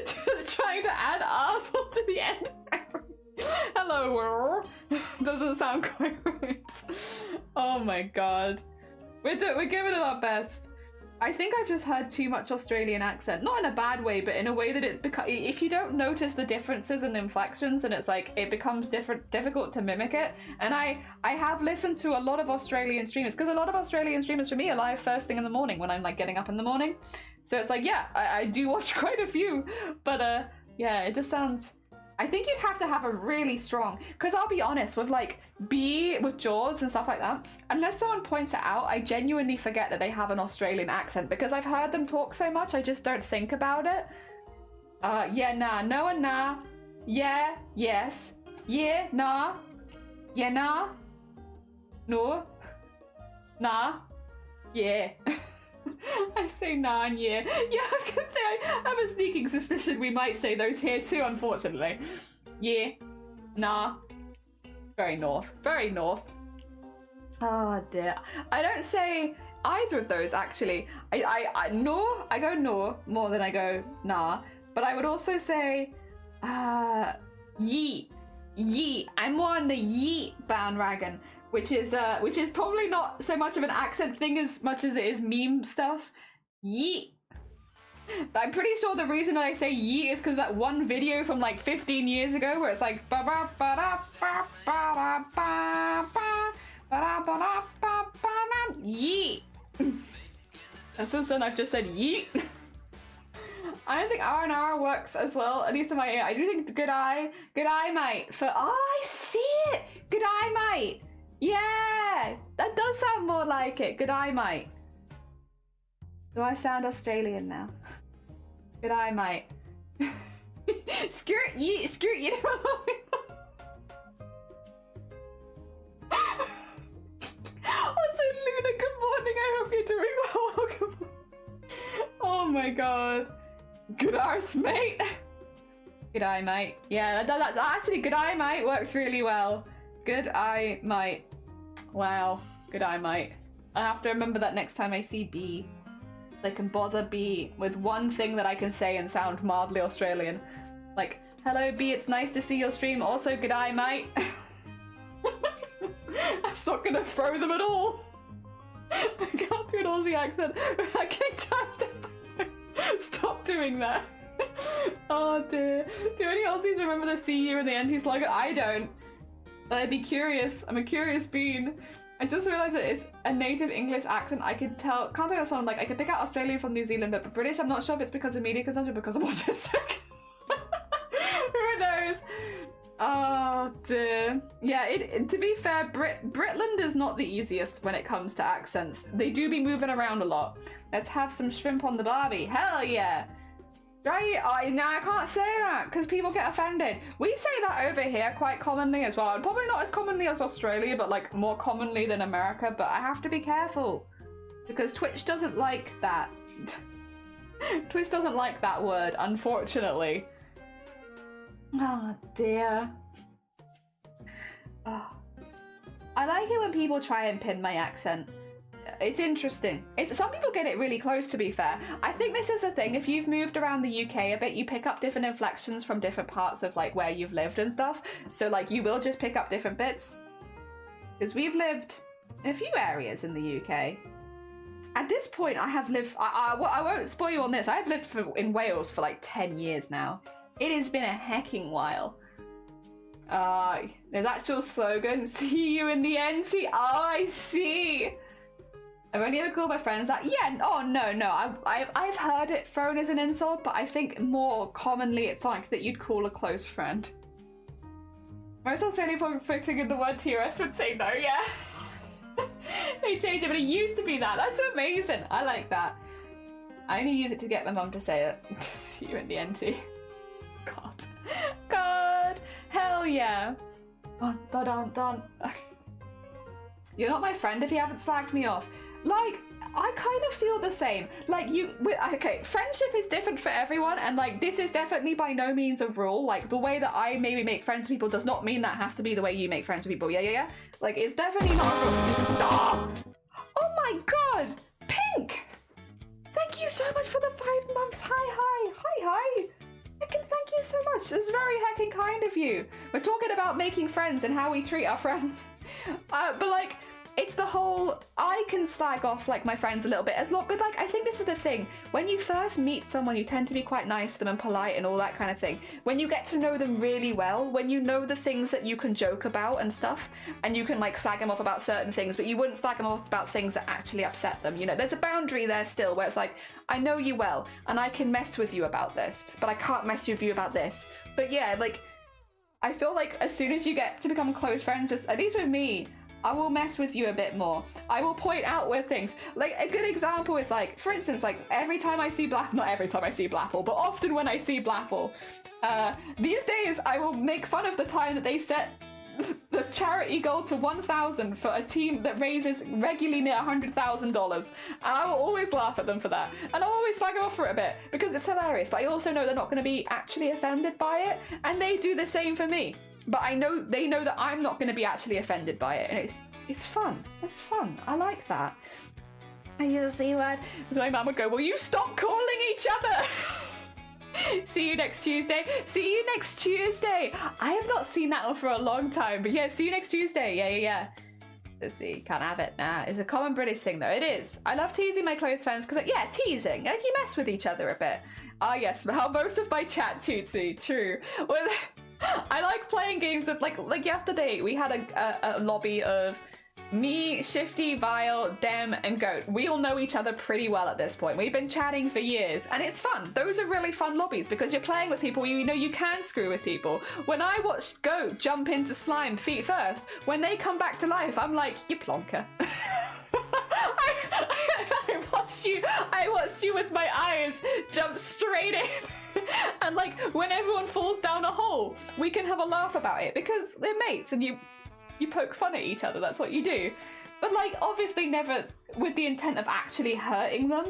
Just trying to add arsehole to the end. Hello. Doesn't sound quite right. Oh my god. We're giving it our best. I think I've just heard too much Australian accent. Not in a bad way, but in a way that if you don't notice the differences in inflections, and it's like it becomes difficult to mimic it. And I have listened to a lot of Australian streamers, because a lot of Australian streamers for me are live first thing in the morning when I'm like getting up in the morning. So it's like, yeah, I do watch quite a few, but yeah, it just sounds. I think you'd have to have a really strong, because I'll be honest, with like with George and stuff like that, unless someone points it out, I genuinely forget that they have an Australian accent, because I've heard them talk so much, I just don't think about it. Yeah, nah, no and nah, yeah, yes, yeah, nah, yeah, nah, no, nah, yeah. I say nah and yeah. Yeah, I was gonna say, I have a sneaking suspicion we might say those here too, unfortunately. Yeah. Nah. Very north. Very north. Oh dear. I don't say either of those, actually. I go no more than I go nah. But I would also say, yeet. Yeet. I'm more on the yeet bandwagon. Which is probably not so much of an accent thing as much as it is meme stuff. Yeet. I'm pretty sure the reason I say yeet is because that one video from like 15 years ago where it's like ba ba ba da ba ba ba ba ba ba da ba ba yeet. And since then I've just said yeet. I don't think R&R works as well, at least in my ear. I do think good eye mate for I see it. Good eye mate. Yeah, that does sound more like it. Good eye, mate. Do I sound Australian now? Good eye, mate. Skirt you. Also, Luna, good morning. I hope you're doing well. Welcome. Oh my god. Good arse, mate. Good eye, mate. Yeah, that's actually good eye, mate. Works really well. Good eye, mate. Wow. Good eye, mate. I have to remember that next time I see B. I can bother B with one thing that I can say and sound mildly Australian. Like, hello B, it's nice to see your stream. Also, good eye, mate. I'm not gonna throw them at all. I can't do an Aussie accent. I can't type. Stop doing that. Oh dear. Do any Aussies remember the CU and the anti-slugger? I don't. But I'd be curious. I'm a curious bean. I just realised that it's a native English accent. I could tell, can't tell someone like I could pick out Australian from New Zealand, but British, I'm not sure if it's because of media consumption or because I'm autistic. Who knows? Oh dear. Yeah, to be fair, Britland is not the easiest when it comes to accents. They do be moving around a lot. Let's have some shrimp on the barbie. Hell yeah. Right? I can't say that because people get offended. We say that over here quite commonly as well. Probably not as commonly as Australia, but like more commonly than America. But I have to be careful because Twitch doesn't like that. Twitch doesn't like that word, unfortunately. Oh dear. Oh. I like it when people try and pin my accent. It's interesting. Some people get it really close, to be fair. I think this is the thing. If you've moved around the UK a bit, you pick up different inflections from different parts of like where you've lived and stuff. So like you will just pick up different bits. Because we've lived in a few areas in the UK. At this point, I have lived... I won't spoil you on this. I've lived in Wales for like 10 years now. It has been a hecking while. There's actual slogan. See you in the end. See, I see. I've only ever called my friends that. Yeah, oh no. I've heard it thrown as an insult, but I think more commonly it's like that you'd call a close friend. Most Australian public fixing in the word TRS would say no, yeah. They changed it, but it used to be that. That's amazing. I like that. I only use it to get my mum to say it. See you in the NT. God. Hell yeah. Dun. You're not my friend if you haven't slagged me off. Like, I kind of feel the same. Like, okay, friendship is different for everyone, and like, this is definitely by no means a rule. Like, the way that I maybe make friends with people does not mean that has to be the way you make friends with people. Yeah. Like, it's definitely not a rule. Oh my god! Pink! Thank you so much for the 5 months. Hi. Thank you so much. This is very heckin' kind of you. We're talking about making friends and how we treat our friends. But like, it's the whole, I can slag off like my friends a little bit, but like, I think this is the thing. When you first meet someone, you tend to be quite nice to them and polite and all that kind of thing. When you get to know them really well, when you know the things that you can joke about and stuff, and you can like slag them off about certain things, but you wouldn't slag them off about things that actually upset them. You know, there's a boundary there still where it's like, I know you well, and I can mess with you about this, but I can't mess with you about this. But yeah, like, I feel like as soon as you get to become close friends with, at least with me, I will mess with you a bit more. I will point out where things, like a good example is like, for instance, like every time I see not every time I see Blapple, but often when I see Blapple, these days I will make fun of the time that they set the charity goal to 1,000 for a team that raises regularly near $100,000. And I will always laugh at them for that. And I'll always flag off for it a bit because it's hilarious, but I also know they're not going to be actually offended by it. And they do the same for me. But I know they know that I'm not going to be actually offended by it, and it's fun. It's fun. I like that. I hear the C word. So my mum would go, "Will you stop calling each other?" See you next Tuesday. See you next Tuesday. I have not seen that one for a long time, but yeah, see you next Tuesday. Yeah. Let's see, can't have it. Nah, it's a common British thing though. It is. I love teasing my close friends because, yeah, teasing. Like, you mess with each other a bit. Ah, yes. How most of my chat Tootsie. True. Well, I like playing games with like yesterday we had a lobby of me, Shifty, Vile, Dem, and Goat. We all know each other pretty well at this point. We've been chatting for years, and it's fun. Those are really fun lobbies because you're playing with people you know you can screw with people. When I watched Goat jump into slime feet first, when they come back to life, I'm like, you plonker. I watched you with my eyes jump straight in. And like, when everyone falls down a hole, we can have a laugh about it because we're mates and you poke fun at each other. That's what you do. But like, obviously never with the intent of actually hurting them.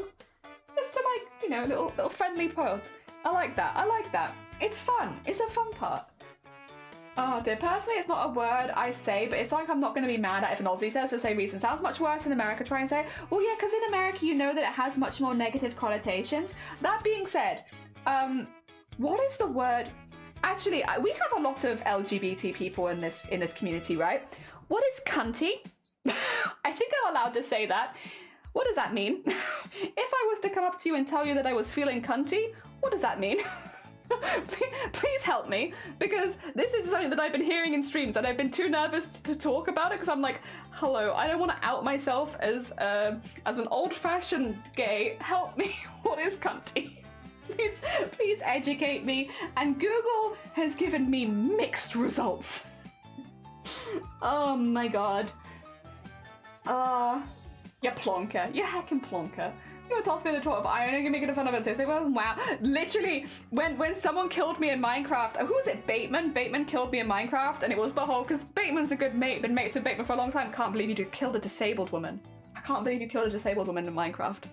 Just to like, you know, little friendly pods. I like that. It's fun. It's a fun part. Oh dear, personally it's not a word I say, but it's like I'm not going to be mad at if an Aussie says for the same reason. Sounds much worse in America, try and say. Well yeah, because in America you know that it has much more negative connotations. That being said, what is the word? Actually, we have a lot of LGBT people in this community, right? What is cunty? I think I'm allowed to say that. What does that mean? If I was to come up to you and tell you that I was feeling cunty, what does that mean? Please help me, because this is something that I've been hearing in streams and I've been too nervous to talk about it because I'm like, hello, I don't want to out myself as an old-fashioned gay. Help me. What is cunty? Please educate me. And Google has given me mixed results. Oh my god. You plonker. You heckin' plonker. You were tossing in the top of iron and making fun of it. Well, wow. Literally, when someone killed me in Minecraft, who was it? Bateman? Bateman killed me in Minecraft, and it was the whole, because Bateman's a good mate, been mates with Bateman for a long time. Can't believe you killed a disabled woman. I can't believe you killed a disabled woman in Minecraft.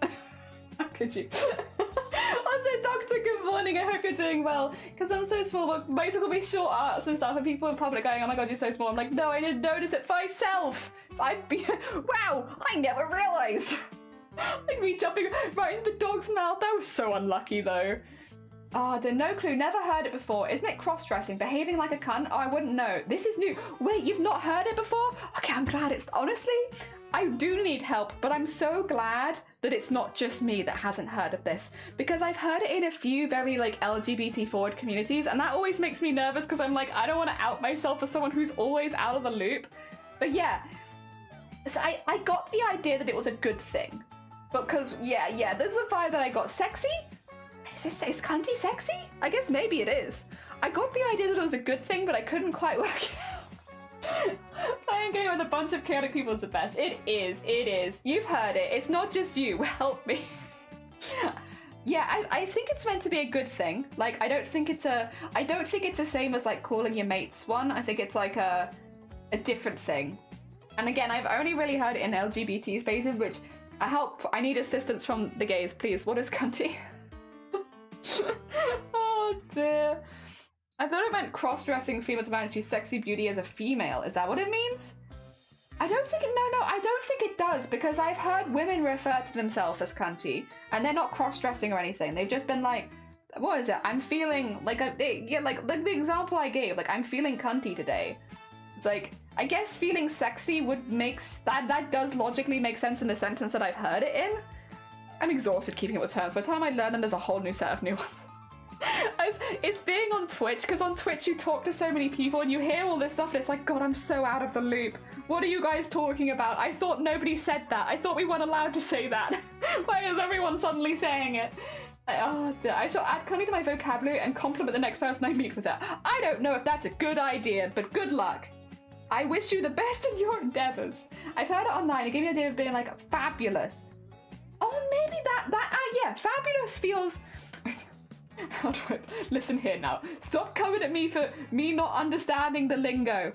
How could you? Also, Doctor, good morning. I hope you're doing well. Because I'm so small, but most will be short arts and stuff, and people in public going, oh my god, you're so small. I'm like, no, I didn't notice it for myself. Wow, I never realised. Like me jumping right into the dog's mouth. That was so unlucky though. Oh, no clue. Never heard it before. Isn't it cross-dressing? Behaving like a cunt? Oh, I wouldn't know. This is new. Wait, you've not heard it before? Okay, I'm glad it's... Honestly, I do need help, but I'm so glad that it's not just me that hasn't heard of this, because I've heard it in a few very like LGBT forward communities, and that always makes me nervous because I'm like, I don't want to out myself as someone who's always out of the loop. But yeah, so I got the idea that it was a good thing, because yeah, there's a vibe that I got. Sexy? Is cunty sexy? I guess maybe it is. I got the idea that it was a good thing, but I couldn't quite work it out. Playing a game with a bunch of chaotic people is the best. It is. You've heard it. It's not just you. Help me. Yeah, I think it's meant to be a good thing. Like, I don't think it's the same as like calling your mates one. I think it's like a different thing. And again, I've only really heard it in LGBT spaces, which I need assistance from the gays, please. What is cunty? Oh dear. I thought it meant cross-dressing female to manage your sexy beauty as a female. Is that what it means? I don't think I don't think it does, because I've heard women refer to themselves as cunty, and they're not cross-dressing or anything. They've just been like, what is it? I'm feeling like like the example I gave, like I'm feeling cunty today. It's like, I guess feeling sexy would make that does logically make sense in the sentence that I've heard it in. I'm exhausted keeping up with terms. By the time I learn them, there's a whole new set of new ones. It's being on Twitch, because on Twitch you talk to so many people and you hear all this stuff and it's like, God, I'm so out of the loop. What are you guys talking about? I thought nobody said that. I thought we weren't allowed to say that. Why is everyone suddenly saying it? Oh dear. I shall add cunty to my vocabulary and compliment the next person I meet with it. I don't know if that's a good idea, but good luck. I wish you the best in your endeavors. I've heard it online. It gave me the idea of being like fabulous. Oh, maybe yeah, fabulous feels... How do I... Listen here now. Stop coming at me for me not understanding the lingo.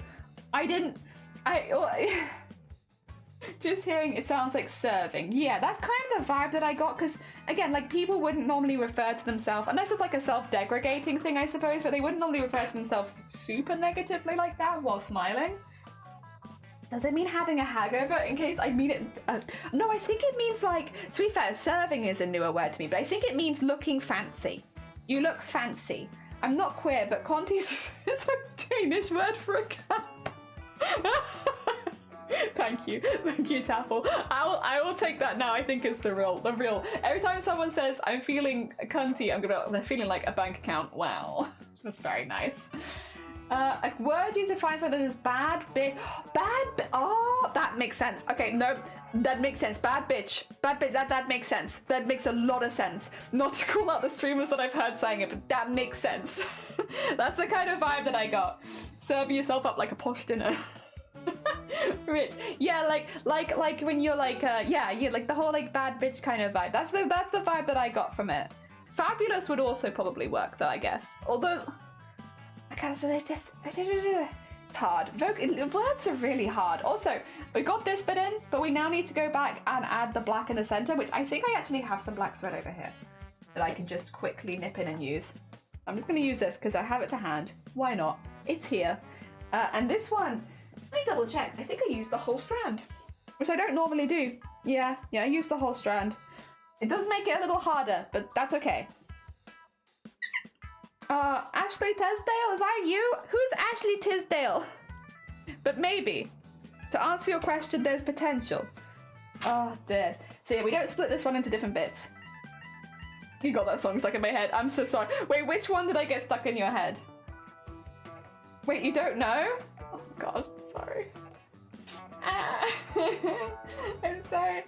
Just hearing it sounds like serving. Yeah, that's kind of the vibe that I got, because, again, like, people wouldn't normally refer to themselves, unless it's like a self-degrading thing, I suppose, but they wouldn't normally refer to themselves super negatively like that while smiling. Does it mean having a hangover? In case I mean it... no, I think it means, like... To be fair, serving is a newer word to me, but I think it means looking fancy. You look fancy. I'm not queer, but Conti's is a Danish word for a cat. Thank you, Chapel. I will take that now. I think it's the real. Every time someone says I'm feeling cunty, I'm gonna be they're feeling like a bank account. Wow, that's very nice. A word used to find something that is bad bitch. Oh, that makes sense. Okay, no, that makes sense. Bad bitch. That makes sense. That makes a lot of sense. Not to call out the streamers that I've heard saying it, but that makes sense. That's the kind of vibe that I got. Serving yourself up like a posh dinner. Rich. Yeah, like when you're like you're like the whole like bad bitch kind of vibe. That's the vibe that I got from it. Fabulous would also probably work though, I guess. Although it's hard. Words are really hard. Also, we got this bit in, but we now need to go back and add the black in the center, which I think I actually have some black thread over here that I can just quickly nip in and use. I'm just going to use this because I have it to hand. Why not? It's here. And this one, let me double check. I think I used the whole strand, which I don't normally do. Yeah, I used the whole strand. It does make it a little harder, but that's okay. Ashley Tisdale, is that you? Who's Ashley Tisdale? But maybe. To answer your question, there's potential. Oh dear. So yeah, we don't split this one into different bits. You got that song stuck in my head. I'm so sorry. Wait, which one did I get stuck in your head? Wait, you don't know? Oh gosh, sorry. I'm sorry.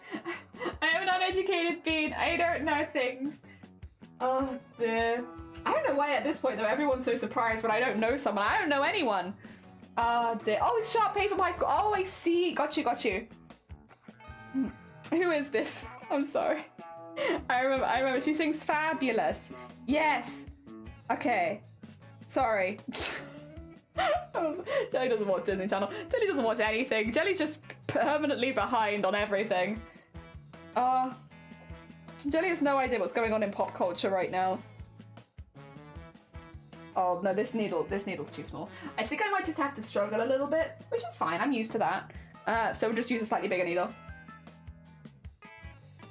I am an uneducated bean. I don't know things. Oh dear. I don't know why at this point though everyone's so surprised when I don't know someone. I don't know anyone. Oh dear. Oh, it's Sharp Pay from high school. Oh, I see. Got you. Who is this? I'm sorry. I remember. She sings Fabulous. Yes. Okay. Sorry. Jelly doesn't watch Disney Channel. Jelly doesn't watch anything. Jelly's just permanently behind on everything. Jelly has no idea what's going on in pop culture right now. Oh no, this needle's too small. I think I might just have to struggle a little bit, which is fine. I'm used to that. So we'll just use a slightly bigger needle.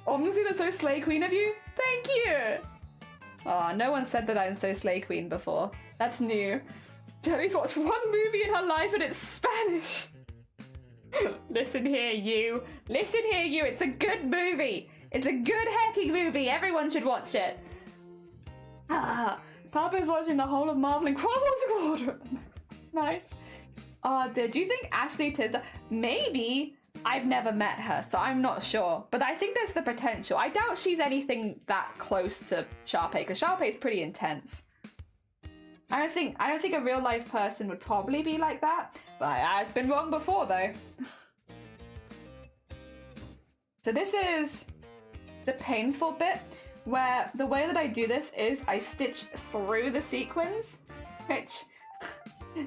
Honestly, that's so slay queen of you. Thank you. Oh, no one said that I'm so slay queen before. That's new. Jelly's watched one movie in her life and it's Spanish. Listen here, you. Listen here, you. It's a good movie. It's a good hacking movie. Everyone should watch it. Papa's watching the whole of Marvel in chronological order. Nice. Oh, do you think Ashley Tisdale? Maybe. I've never met her, so I'm not sure. But I think there's the potential. I doubt she's anything that close to Sharpay, because Sharpay's pretty intense. I don't think a real life person would probably be like that. But I've been wrong before, though. So this is the painful bit, where the way that I do this is I stitch through the sequins, which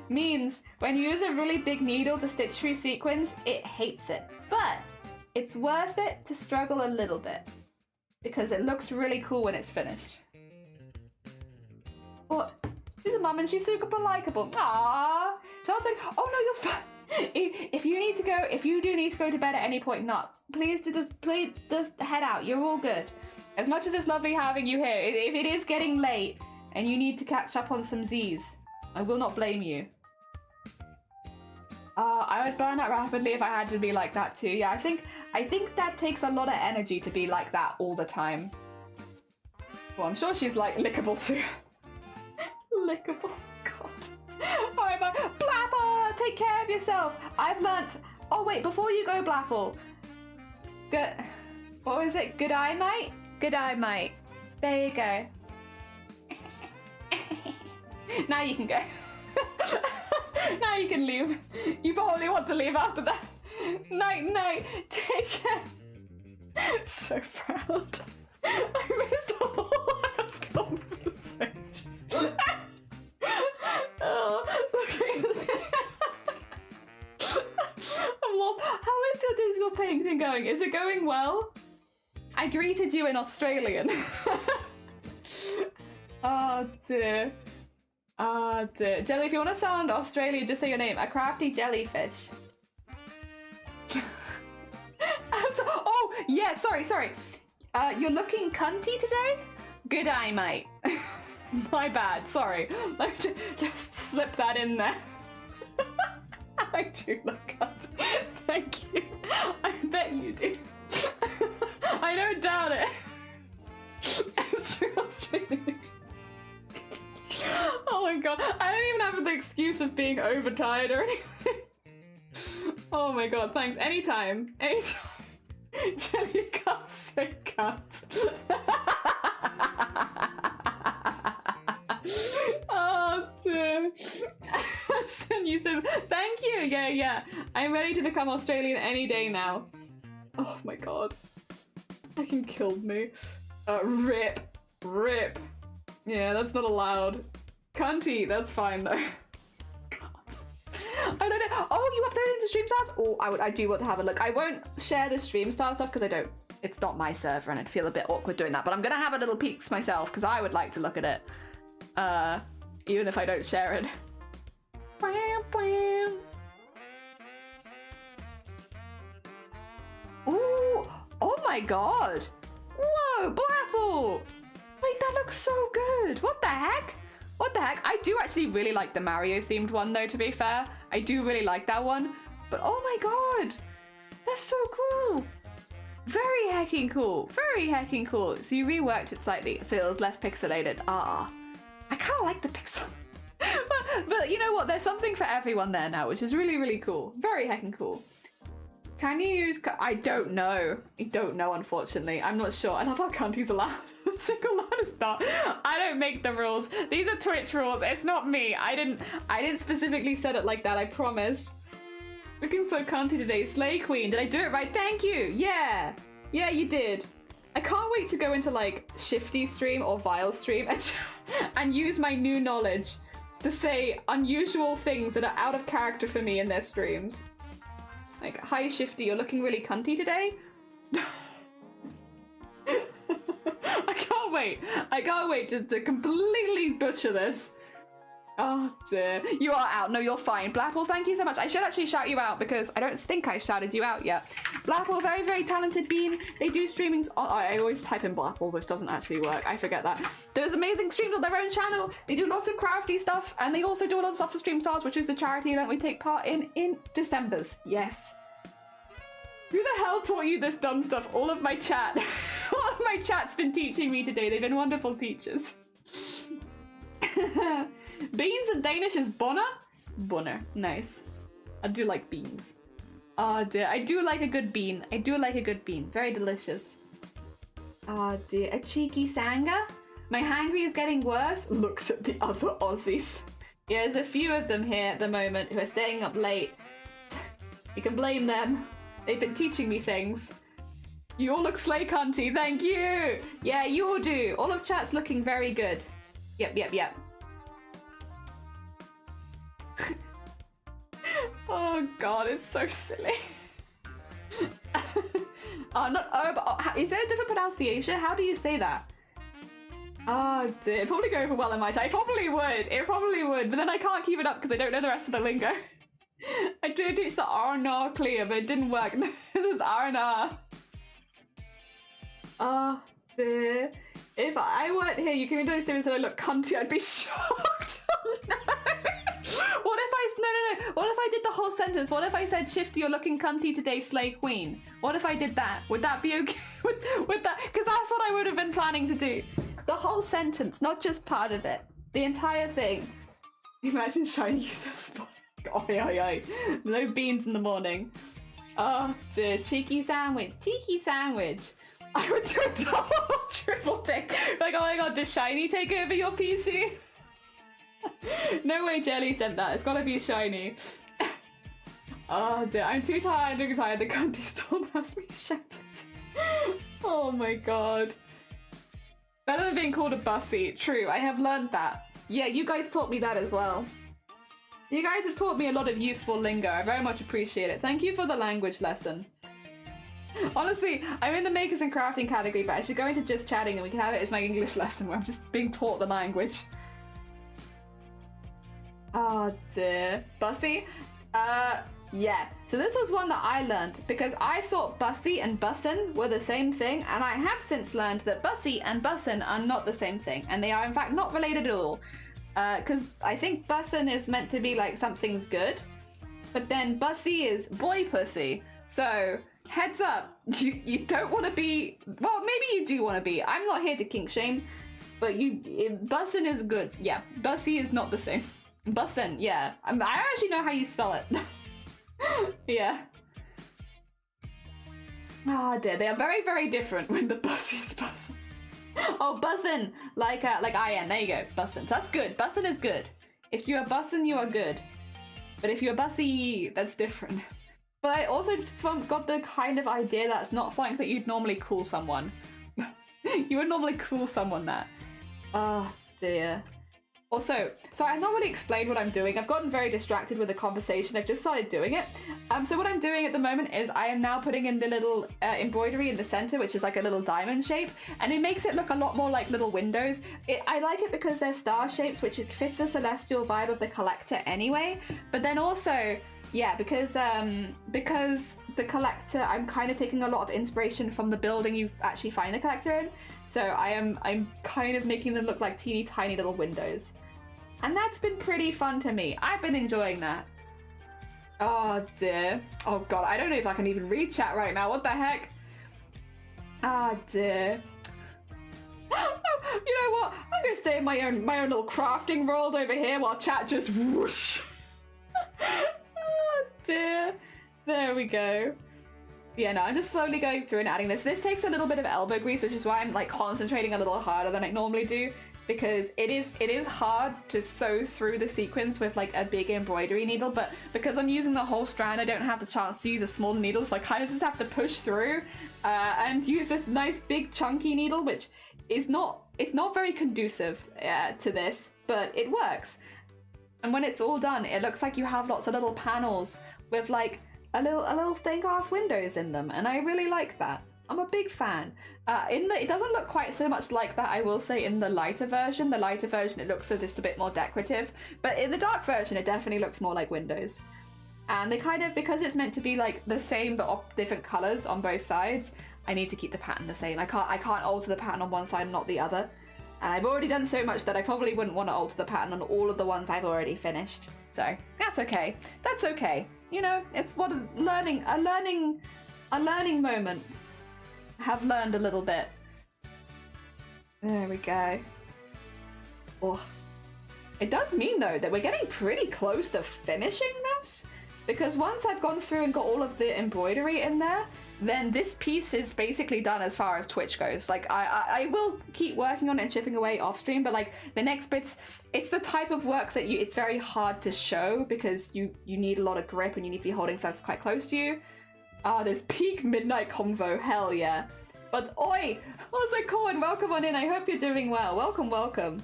means when you use a really big needle to stitch through sequins, it hates it. But it's worth it to struggle a little bit, because it looks really cool when it's finished. Well, she's a mum and she's super likable. Aww. Charlotte's like, oh no, you're fine. If you do need to go to bed at any point, please just head out. You're all good. As much as it's lovely having you here, if it is getting late and you need to catch up on some Z's, I will not blame you. I would burn out rapidly if I had to be like that too. Yeah, I think that takes a lot of energy to be like that all the time. Well, I'm sure she's like lickable too. Lickable, God. Alright, bye. Blapple, take care of yourself. I've learnt. Oh wait, before you go, Blapple. Good. What was it? Good eye, mate. Good eye, mate. There you go. Now you can go. Now you can leave. You probably want to leave after that. Night, night. Take care. So proud. I missed a whole ass conversation. Oh, I'm lost. How is your digital painting going? Is it going well? I greeted you in Australian. Oh dear. Oh dear. Jelly, if you want to sound Australian, just say your name. A crafty jellyfish. Oh, yeah, sorry. You're looking cunty today? Good eye, mate. My bad, sorry. Let me just slip that in there. I do look cunty. Thank you. I bet you do. I don't doubt it. It's true Australian. Oh my god, I don't even have the excuse of being overtired or anything. Oh my god, thanks. Anytime. Jelly, you can't say cut. Oh dear. And you said, thank you. Yeah. I'm ready to become Australian any day now. Oh my god. Fucking killed me. Rip. Yeah, that's not allowed. Cunty, that's fine though. I don't know. Oh, you uploaded into Stream Stars? Oh, I do want to have a look. I won't share the Stream Star stuff because it's not my server and I'd feel a bit awkward doing that, but I'm gonna have a little peeks myself because I would like to look at it. Even if I don't share it. Ooh, oh my god. Whoa, Blapple. Wait, that looks so good. What the heck? I do actually really like the Mario themed one though, to be fair. I do really like that one. But oh my god, that's so cool. Very hecking cool. So you reworked it slightly so it was less pixelated. I kind of like the pixel. but you know what? There's something for everyone there now, which is really, really cool. Very hecking cool. Can you use... I don't know, unfortunately. I'm not sure. I love how country's allowed. Single line is not. I don't make the rules. These are Twitch rules. It's not me. I didn't specifically set it like that, I promise. Looking so cunty today. Slay Queen. Did I do it right? Thank you. Yeah, you did. I can't wait to go into like Shifty stream or Vile stream and use my new knowledge to say unusual things that are out of character for me in their streams. Like, hi Shifty, you're looking really cunty today. I can't wait to completely butcher this. Oh dear. You are out. No, you're fine. Blapple, thank you so much. I should actually shout you out because I don't think I shouted you out yet. Blapple, very, very talented bean. They do streamings. I always type in Blapple, which doesn't actually work. I forget that. There's amazing streams on their own channel. They do lots of crafty stuff, and they also do a lot of stuff for Stream Stars, which is the charity event we take part in December's. Yes. Who the hell taught you this dumb stuff? All of my chat. All of my chat's been teaching me today. They've been wonderful teachers. Beans in Danish is bonner? Bonner. Nice. I do like beans. Oh dear. I do like a good bean. I do like a good bean. Very delicious. Oh dear. A cheeky sanga? My hangry is getting worse. Looks at the other Aussies. Yeah, there's a few of them here at the moment who are staying up late. You can blame them. They've been teaching me things. You all look slay cunty, thank you! Yeah, you all do. All of chat's looking very good. Yep. Oh god, it's so silly. Oh, not oh, but oh, is there a different pronunciation? How do you say that? Oh dear, it'd probably go over well in my chat. It probably would, but then I can't keep it up because I don't know the rest of the lingo. I did reach the R and R clear, but it didn't work. There's R and R. Oh dear. If I weren't here, you came into the series and I look cunty, I'd be shocked. Oh no. What if no. What if I did the whole sentence? What if I said, Shifty, you're looking cunty today, slay queen? What if I did that? Would that be okay? Would that? Because that's what I would have been planning to do. The whole sentence, not just part of it. The entire thing. Imagine shiny yourself. Oi. No beans in the morning. Oh dear, cheeky sandwich. I would do a double triple tick. Like, oh my god, does Shiny take over your PC? No way Jelly said that. It's gotta be Shiny. Oh dear, I'm too tired. The country storm has me shattered. Oh my god. Better than being called a bussy. True, I have learned that. Yeah, you guys taught me that as well. You guys have taught me a lot of useful lingo. I very much appreciate it. Thank you for the language lesson. Honestly, I'm in the makers and crafting category, but I should go into just chatting and we can have it as my English lesson where I'm just being taught the language. Oh dear. Bussy? Yeah. So this was one that I learned because I thought bussy and bussin were the same thing, and I have since learned that bussy and bussin are not the same thing, and they are in fact not related at all. Because I think bussin is meant to be like something's good, but then bussy is boy pussy. So heads up, you don't want to be, well, maybe you do want to be. I'm not here to kink shame, but bussin is good. Yeah, bussy is not the same. Bussin, yeah. I actually know how you spell it. Yeah. Oh dear, they are very, very different when the bussy is bussin. Oh, bussin, like I am. There you go, bussin. That's good. Bussin is good. If you're a bussin, you are good. But if you're a bussy, that's different. But I also got the kind of idea that's not something that you'd normally call someone. You would normally call someone that. Oh dear. Also, so I've not really explained what I'm doing. I've gotten very distracted with the conversation. I've just started doing it. So what I'm doing at the moment is I am now putting in the little embroidery in the center, which is like a little diamond shape, and it makes it look a lot more like little windows. I like it because they're star shapes, which fits the celestial vibe of the collector anyway. But then also, yeah, because the collector, I'm kind of taking a lot of inspiration from the building you actually find the collector in. So I'm kind of making them look like teeny tiny little windows. And that's been pretty fun to me. I've been enjoying that. Oh dear. Oh god, I don't know if I can even read chat right now. What the heck? Ah dear. You know what? I'm gonna stay in my own little crafting world over here while chat just whoosh. Oh dear. There we go. Yeah, no, I'm just slowly going through and adding this. This takes a little bit of elbow grease, which is why I'm like concentrating a little harder than I normally do, because it is hard to sew through the sequins with like a big embroidery needle, but because I'm using the whole strand, I don't have the chance to use a small needle, so I kind of just have to push through and use this nice big chunky needle, which is it's not very conducive to this, but it works. And when it's all done, it looks like you have lots of little panels with like a little stained glass windows in them, and I really like that. I'm a big fan. It doesn't look quite so much like that, I will say, in the lighter version. The lighter version, it looks just a bit more decorative, but in the dark version, it definitely looks more like windows. And they kind of, because it's meant to be like the same but different colors on both sides, I need to keep the pattern the same. I can't alter the pattern on one side and not the other. And I've already done so much that I probably wouldn't want to alter the pattern on all of the ones I've already finished. So that's okay. That's okay. You know, it's what a learning A learning moment. I have learned a little bit. There we go. Oh. It does mean, though, that we're getting pretty close to finishing this. Because once I've gone through and got all of the embroidery in there, then this piece is basically done as far as Twitch goes. Like, I will keep working on it and chipping away off stream, but like the next bits, it's the type of work that it's very hard to show because you need a lot of grip and you need to be holding stuff quite close to you. Ah, there's peak midnight convo, hell yeah. But oi, also Corn, welcome on in, I hope you're doing well. Welcome, welcome.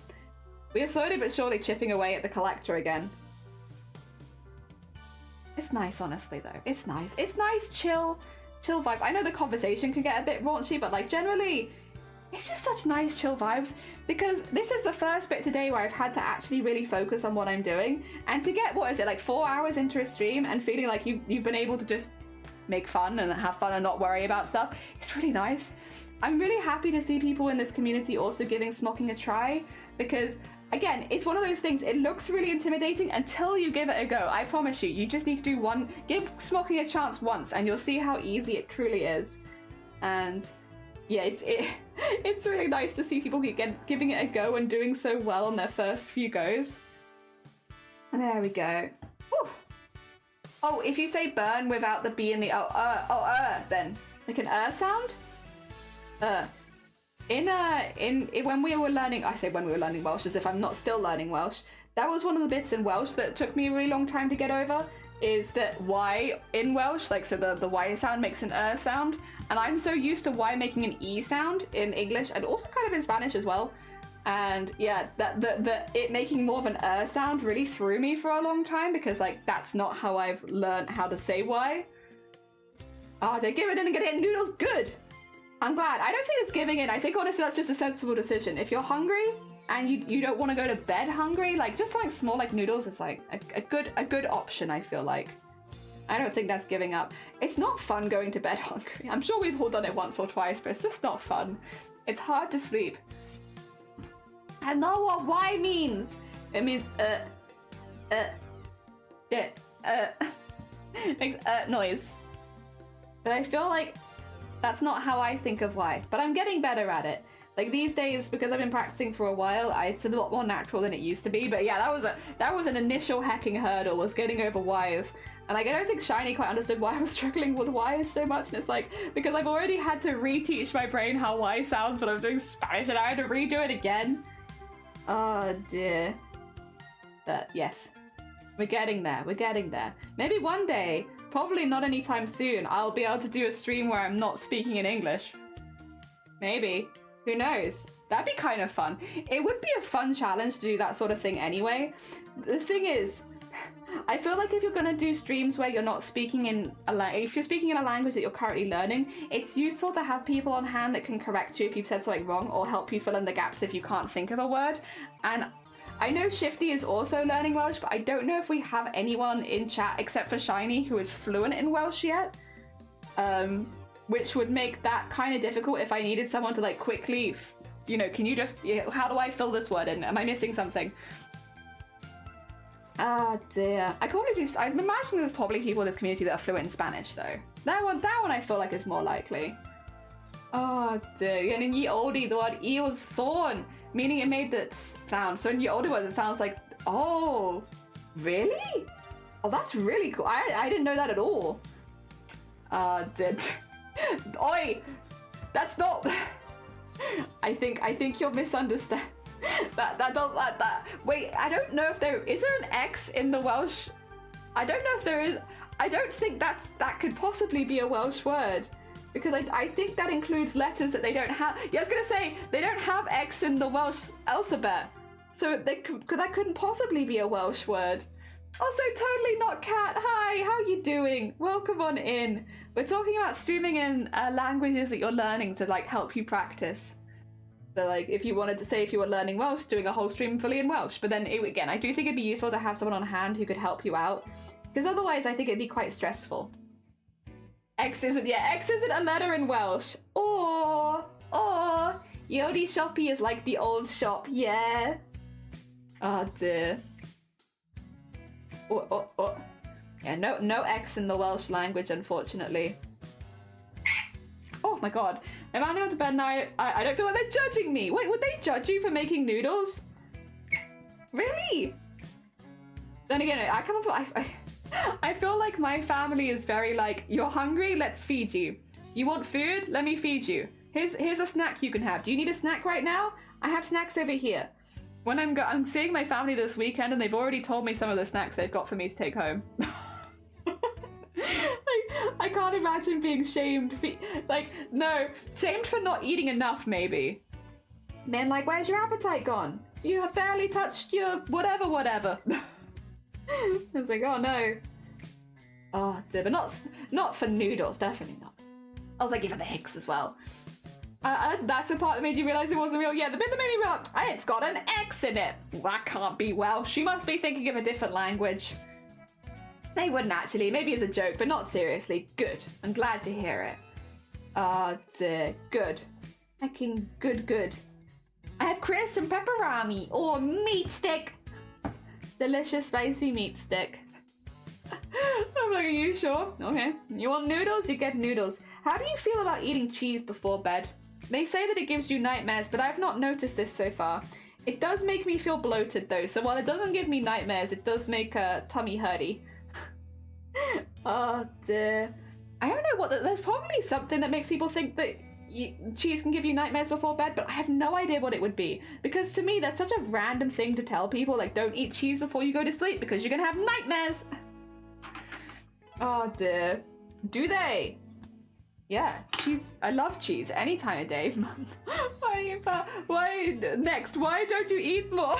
We are slowly but surely chipping away at the collector again. It's nice, honestly, though. It's nice. It's nice, chill vibes. I know the conversation can get a bit raunchy, but like generally, it's just such nice, chill vibes. Because this is the first bit today where I've had to actually really focus on what I'm doing. And to get, what is it, like 4 hours into a stream and feeling like you've been able to just make fun and have fun and not worry about stuff, it's really nice. I'm really happy to see people in this community also giving smocking a try, because again, it's one of those things, it looks really intimidating until you give it a go. I promise you, you just need to do give smocking a chance once and you'll see how easy it truly is. And yeah, it's really nice to see people giving it a go and doing so well on their first few goes. And there we go. Whew. Oh, if you say burn without the B and the then like an sound? When we were learning, I say when we were learning Welsh as if I'm not still learning Welsh, that was one of the bits in Welsh that took me a really long time to get over, is that Y in Welsh, like so the Y sound makes an sound, and I'm so used to Y making an E sound in English and also kind of in Spanish as well. And yeah, that it making more of an sound really threw me for a long time because like that's not how I've learned how to say Y. Oh, they give it in and get noodles good. I'm glad. I don't think it's giving in. I think honestly that's just a sensible decision. If you're hungry and you don't want to go to bed hungry, like just something small like noodles is like a good option, I feel like. I don't think that's giving up. It's not fun going to bed hungry. I'm sure we've all done it once or twice, but it's just not fun. It's hard to sleep. I know what Y means. It means makes noise. But I feel like that's not how I think of Y, but I'm getting better at it. Like these days, because I've been practicing for a while, it's a lot more natural than it used to be. But yeah, that was an initial hacking hurdle, was getting over Y's. And like I don't think Shiny quite understood why I was struggling with Y's so much. And it's like, because I've already had to reteach my brain how Y sounds when I was doing Spanish and I had to redo it again. Oh dear. But yes, we're getting there, we're getting there. Maybe one day, probably not anytime soon, I'll be able to do a stream where I'm not speaking in English. Maybe. Who knows? That'd be kind of fun. It would be a fun challenge to do that sort of thing anyway. The thing is, I feel like if you're gonna do streams where you're not speaking in if you're speaking in a language that you're currently learning, it's useful to have people on hand that can correct you if you've said something wrong or help you fill in the gaps if you can't think of a word. And I know Shifty is also learning Welsh, but I don't know if we have anyone in chat except for Shiny who is fluent in Welsh yet. Which would make that kind of difficult if I needed someone to like quickly, can you just, how do I fill this word in? Am I missing something? Ah dear. I'm imagining there's probably people in this community that are fluent in Spanish though. That one I feel like is more likely. Oh dear. And in Ye Olde, the word E was thorn, meaning it made that sound. So in Ye Olde words, it sounds like, oh, really? Oh, that's really cool. I didn't know that at all. Oi! That's not... I think you'll misunderstand. Wait, I don't know if is there an X in the Welsh? I don't know if there is. I don't think that could possibly be a Welsh word. Because I think that includes letters that they don't have. Yeah, I was gonna say, they don't have X in the Welsh alphabet. So that couldn't possibly be a Welsh word. Also, totally not Cat. Hi, how you doing? Welcome on in. We're talking about streaming in languages that you're learning to like help you practice. So like if you wanted to say if you were learning Welsh, doing a whole stream fully in Welsh. But then again, I do think it'd be useful to have someone on hand who could help you out. Because otherwise I think it'd be quite stressful. X isn't a letter in Welsh. Or Yodi Shoppy is like the old shop, yeah. Oh dear. Yeah, no X in the Welsh language, unfortunately. Oh my god. I'm finally going to bed now. I don't feel like they're judging me. Wait, would they judge you for making noodles? Really? Then again, I come up. I feel like my family is very like, you're hungry, let's feed you. You want food? Let me feed you. Here's a snack you can have. Do you need a snack right now? I have snacks over here. When I'm seeing my family this weekend, and they've already told me some of the snacks they've got for me to take home. I can't imagine being shamed. Like, no, shamed for not eating enough, maybe. Man, like, where's your appetite gone? You have barely touched your whatever. I was like, oh no. Oh dear, but not for noodles, definitely not. I was like, for the Hicks as well. That's the part that made you realise it wasn't real. Yeah, the bit that made me realize, it's got an X in it. That can't be Welsh. She must be thinking of a different language. They wouldn't actually. Maybe it's a joke, but not seriously. Good. I'm glad to hear it. Oh dear. Good. Fucking good. I have crisps and pepperami or meat stick. Delicious spicy meat stick. I'm like, are you sure? Okay. You want noodles? You get noodles. How do you feel about eating cheese before bed? They say that it gives you nightmares, but I've not noticed this so far. It does make me feel bloated though, so while it doesn't give me nightmares, it does make a tummy hurty. Oh dear. I don't know there's probably something that makes people think that cheese can give you nightmares before bed, but I have no idea what it would be. Because to me, that's such a random thing to tell people, like, don't eat cheese before you go to sleep because you're gonna have nightmares. Oh dear. Do they? Yeah, cheese. I love cheese any time of day. Why next? Why don't you eat more?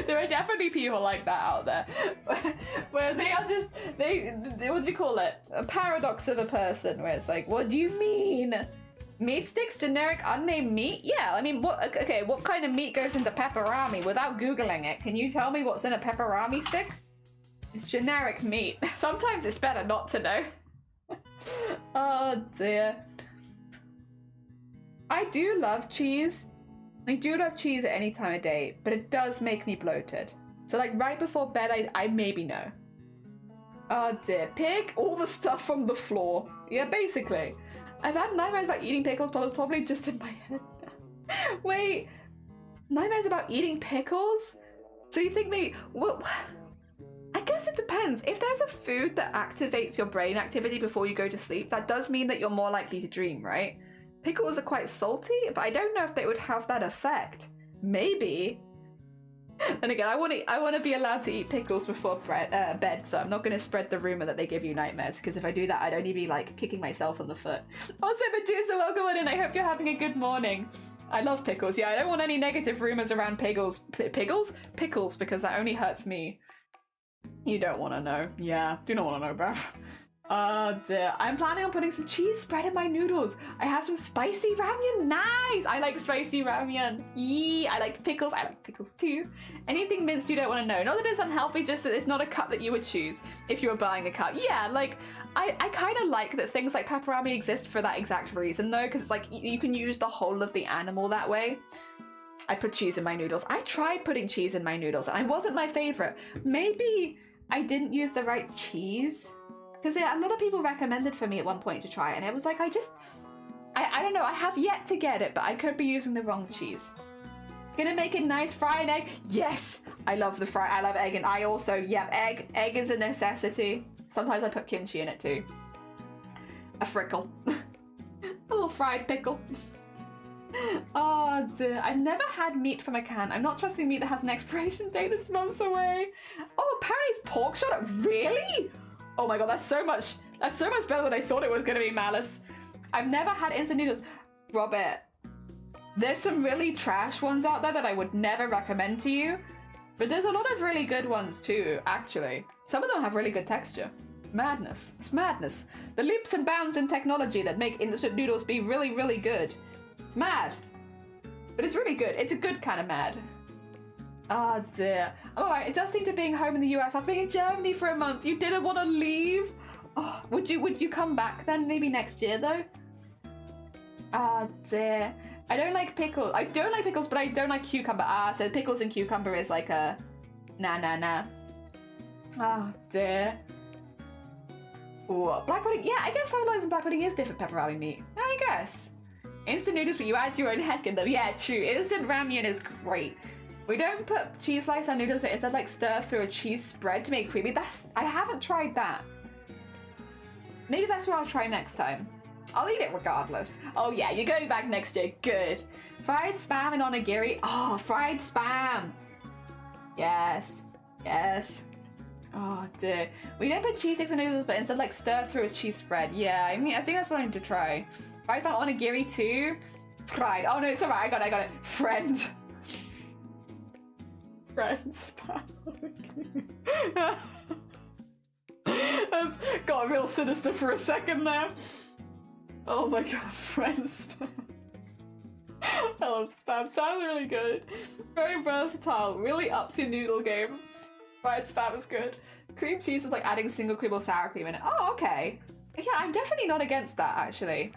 There are definitely people like that out there, where they are just what do you call it? A paradox of a person, where it's like, what do you mean? Meat sticks, generic unnamed meat? Yeah, I mean, what kind of meat goes into pepperami? Without googling it, can you tell me what's in a pepperami stick? It's generic meat. Sometimes it's better not to know. Oh dear. I do love cheese. I do love cheese at any time of day, but it does make me bloated. So like right before bed, I maybe know. Oh dear. Pig, all the stuff from the floor. Yeah, basically. I've had nightmares about eating pickles, but it's probably just in my head now. Wait, nightmares about eating pickles? So you think what? I guess it depends. If there's a food that activates your brain activity before you go to sleep, that does mean that you're more likely to dream, right? Pickles are quite salty, but I don't know if they would have that effect. Maybe. And again, I want to be allowed to eat pickles before bed, so I'm not going to spread the rumor that they give you nightmares, because if I do that, I'd only be like kicking myself on the foot. Also, Medusa, welcome on in. I hope you're having a good morning. I love pickles. Yeah, I don't want any negative rumors around pickles, because that only hurts me. You don't want to know. Yeah, do not want to know, bruv. Oh dear. I'm planning on putting some cheese spread in my noodles. I have some spicy ramyun. Nice! I like spicy ramyun. Yee! I like pickles. I like pickles too. Anything minced you don't want to know. Not that it's unhealthy, just that it's not a cut that you would choose if you were buying a cut. Yeah, like, I kind of like that things like pepperami exist for that exact reason though, because it's like you can use the whole of the animal that way. I put cheese in my noodles. I tried putting cheese in my noodles and it wasn't my favorite. Maybe I didn't use the right cheese. Because a lot of people recommended for me at one point to try it, and it was like, I don't know, I have yet to get it, but I could be using the wrong cheese. Gonna make it nice, fry an egg? Yes! I love egg, and I also, yeah, egg is a necessity. Sometimes I put kimchi in it too. A frickle. A little fried pickle. Oh dear, I've never had meat from a can. I'm not trusting meat that has an expiration date that's months away. Oh, apparently it's pork shot. Really? Oh my god, that's so much better than I thought it was going to be, Malice. I've never had instant noodles. Robert, there's some really trash ones out there that I would never recommend to you, but there's a lot of really good ones too, actually. Some of them have really good texture. Madness. It's madness. The leaps and bounds in technology that make instant noodles be really, really good. It's mad. But it's really good. It's a good kind of mad. Oh dear. Alright, adjusting to being home in the US after being in Germany for a month. You didn't want to leave? Oh, would you come back then? Maybe next year though? Oh dear. I don't like pickles. I don't like pickles, but I don't like cucumber. So pickles and cucumber is like a nah. Oh dear. Ooh, black pudding. Yeah, I guess sometimes and black pudding is different pepperoni meat. I guess. Instant noodles, but you add your own heck in them. Yeah, true. Instant ramen is great. We don't put cheese slice on noodles, but instead like stir through a cheese spread to make it creamy. I haven't tried that. Maybe that's what I'll try next time. I'll eat it regardless. Oh yeah, you're going back next year. Good. Fried spam and onigiri. Oh, fried spam. Yes. Yes. Oh dear. We don't put cheese sticks on noodles, but instead like stir through a cheese spread. Yeah, I mean, I think that's what I need to try. Fried spam onigiri too. Fried. Oh no, it's alright. I got it. Friend. Friend spam. That's got real sinister for a second there. Oh my god, friend spam. I love spam. Spam is really good. Very versatile. Really ups your noodle game. Fried spam is good. Cream cheese is like adding single cream or sour cream in it. Oh, okay. Yeah, I'm definitely not against that, actually.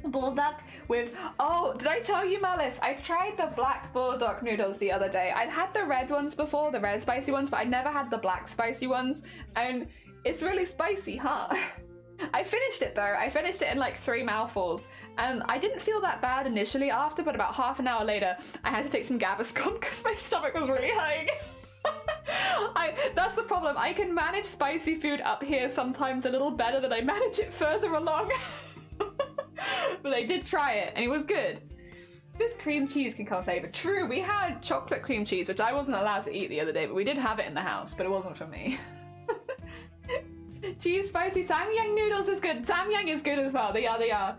Bulldog with... Oh, did I tell you, Malice? I tried the black bulldog noodles the other day. I'd had the red ones before, the red spicy ones, but I never had the black spicy ones. And it's really spicy, huh? I finished it though. I finished it in like 3 mouthfuls, and I didn't feel that bad initially after, but about half an hour later, I had to take some Gaviscon because my stomach was really hurting. That's the problem. I can manage spicy food up here sometimes a little better than I manage it further along. But I did try it, and it was good. This cream cheese can come flavor. True, we had chocolate cream cheese, which I wasn't allowed to eat the other day, but we did have it in the house, but it wasn't for me. Cheese spicy samyang noodles is good. Samyang is good as well. They are.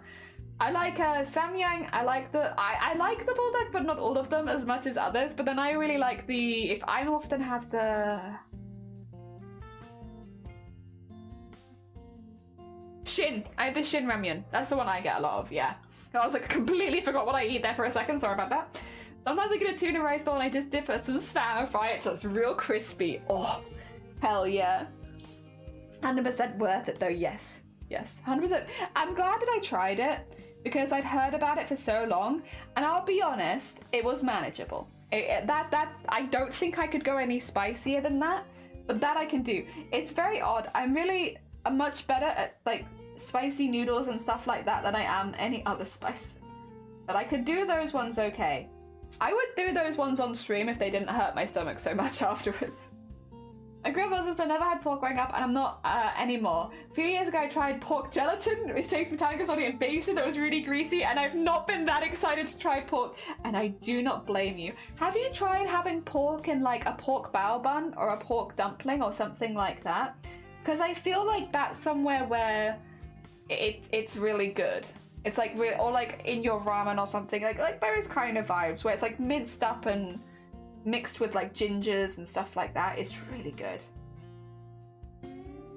I like samyang. I like the bulldog, but not all of them as much as others. But then I really like the. If I often have the Shin. I have the Shin ramyun. That's the one I get a lot of. Yeah. I was like completely forgot what I eat there for a second. Sorry about that. Sometimes I get a tuna rice bowl and I just dip it some spam and fry it till it's real crispy. Oh, hell yeah. 100% worth it though, yes. Yes, 100%. I'm glad that I tried it because I'd heard about it for so long, and I'll be honest, it was manageable. That I don't think I could go any spicier than that, but that I can do. It's very odd. I'm much better at like spicy noodles and stuff like that than I am any other spice. But I could do those ones okay. I would do those ones on stream if they didn't hurt my stomach so much afterwards. My grandma says I never had pork growing up, and I'm not anymore. A few years ago I tried pork gelatin, which takes Britannica sauce and bacon that was really greasy, and I've not been that excited to try pork, and I do not blame you. Have you tried having pork in like a pork bao bun or a pork dumpling or something like that? Because I feel like that's somewhere where it's really good. It's like or like in your ramen or something, like those kind of vibes where it's like minced up and mixed with like gingers and stuff like that. It's really good.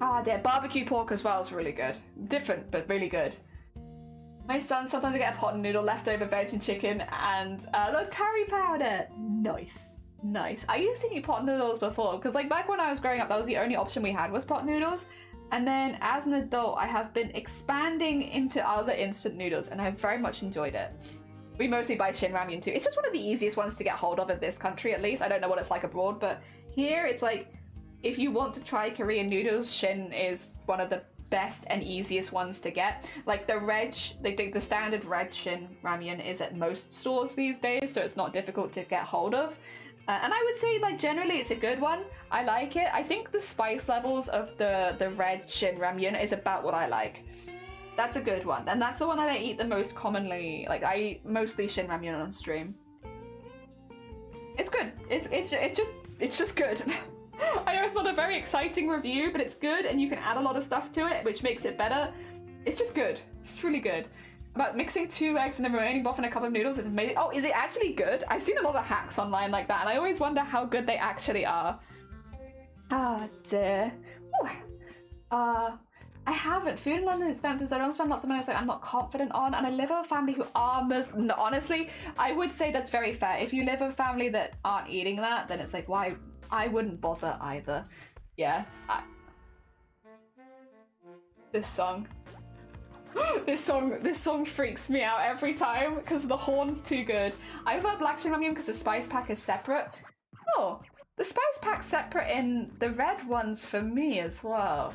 Ah dear, barbecue pork as well is really good. Different, but really good. My son, sometimes I get a pot and noodle, leftover veg and chicken, and look, curry powder. Nice. Nice. I used to eat pot noodles before, because like back when I was growing up, that was the only option we had was pot noodles. And then as an adult, I have been expanding into other instant noodles, and I've very much enjoyed it. We mostly buy Shin Ramyun too. It's just one of the easiest ones to get hold of in this country, at least. I don't know what it's like abroad, but here it's like, if you want to try Korean noodles, Shin is one of the best and easiest ones to get. Like the standard red Shin Ramyun is at most stores these days, so it's not difficult to get hold of. And I would say, like, generally it's a good one. I like it. I think the spice levels of the red Shin Ramyun is about what I like. That's a good one, and that's the one that I eat the most commonly. Like, I eat mostly Shin Ramyun on stream. It's good. It's just good. I know it's not a very exciting review, but it's good, and you can add a lot of stuff to it, which makes it better. It's just good. It's really good. About mixing 2 eggs and the remaining broth in a cup of noodles, it's amazing. Oh, is it actually good? I've seen a lot of hacks online like that, and I always wonder how good they actually are. Ah, dear. Ooh. I haven't. Food in London is expensive, so I don't spend lots of money I'm not confident on, and I live with a family who are no, honestly, I would say that's very fair. If you live with a family that aren't eating that, then it's like, why? I wouldn't bother either. Yeah. This song. This song freaks me out every time because the horn's too good. I prefer black Shin Ramyun because the spice pack is separate. Oh, the spice pack's separate in the red ones for me as well.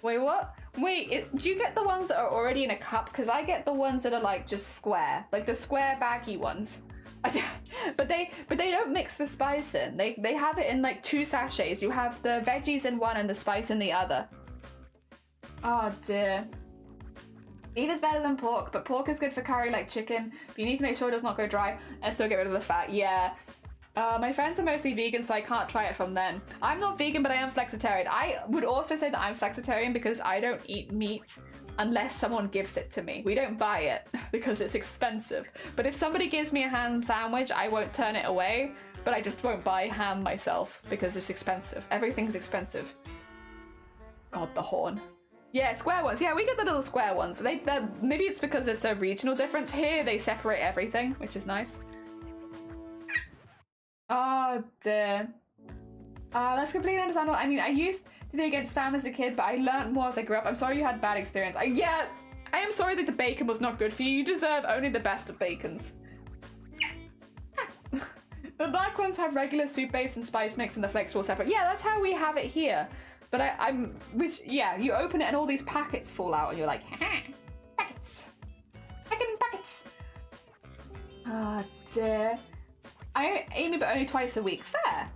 Wait, what? Wait, do you get the ones that are already in a cup? Because I get the ones that are like just square, like the square baggy ones. But they don't mix the spice in. They have it in like 2 sachets. You have the veggies in one and the spice in the other. Oh dear. Beef is better than pork, but pork is good for curry like chicken. But you need to make sure it does not go dry and still get rid of the fat. Yeah. My friends are mostly vegan, so I can't try it from them. I'm not vegan, but I am flexitarian. I would also say that I'm flexitarian because I don't eat meat unless someone gives it to me. We don't buy it because it's expensive. But if somebody gives me a ham sandwich, I won't turn it away, but I just won't buy ham myself because it's expensive. Everything's expensive. God, the horn. Yeah, square ones. Yeah, we get the little square ones. Maybe it's because it's a regional difference. Here, they separate everything, which is nice. Oh dear. That's completely understandable. I mean, I used to be against spam as a kid, but I learned more as I grew up. I'm sorry you had a bad experience. Yeah, I am sorry that the bacon was not good for you. You deserve only the best of bacons. The black ones have regular soup base and spice mix, and the flakes are all separate. Yeah, that's how we have it here. But yeah, you open it and all these packets fall out, and you're like, packets. Packets. Oh dear. I aim it, but only twice a week. Fair.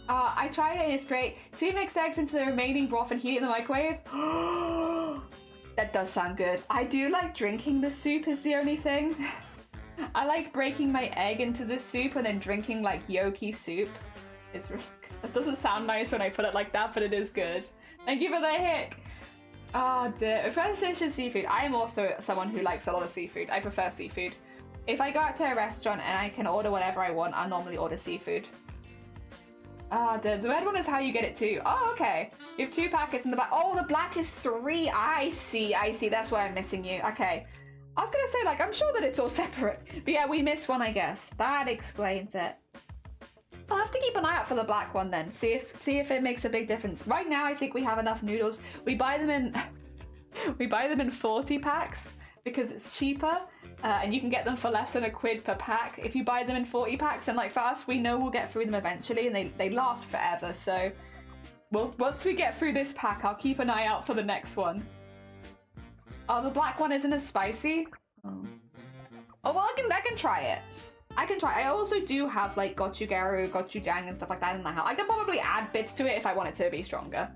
I tried it and it's great. 2 mixed eggs into the remaining broth and heat it in the microwave. That does sound good. I do like drinking the soup is the only thing. I like breaking my egg into the soup and then drinking like yolky soup. It's really good. That doesn't sound nice when I put it like that, but it is good. Thank you for the hick. Oh dear. First dish is seafood. I am also someone who likes a lot of seafood. I prefer seafood. If I go out to a restaurant and I can order whatever I want, I normally order seafood. The red one is how you get it too. Oh, okay. You have 2 packets in the back. Oh, the black is 3. I see. That's where I'm missing you. Okay. I was gonna say, like, I'm sure that it's all separate. But yeah, we missed one, I guess. That explains it. I'll have to keep an eye out for the black one then. See if it makes a big difference. Right now, I think we have enough noodles. We buy them in 40 packs because it's cheaper. And you can get them for less than £1 per pack if you buy them in 40 packs. And like for us, we know we'll get through them eventually, and they last forever. So, well, once we get through this pack, I'll keep an eye out for the next one. Oh, the black one isn't as spicy. Oh well, I can try it. I also do have like gochugaru, gochujang, and stuff like that in the house. I can probably add bits to it if I want it to be stronger.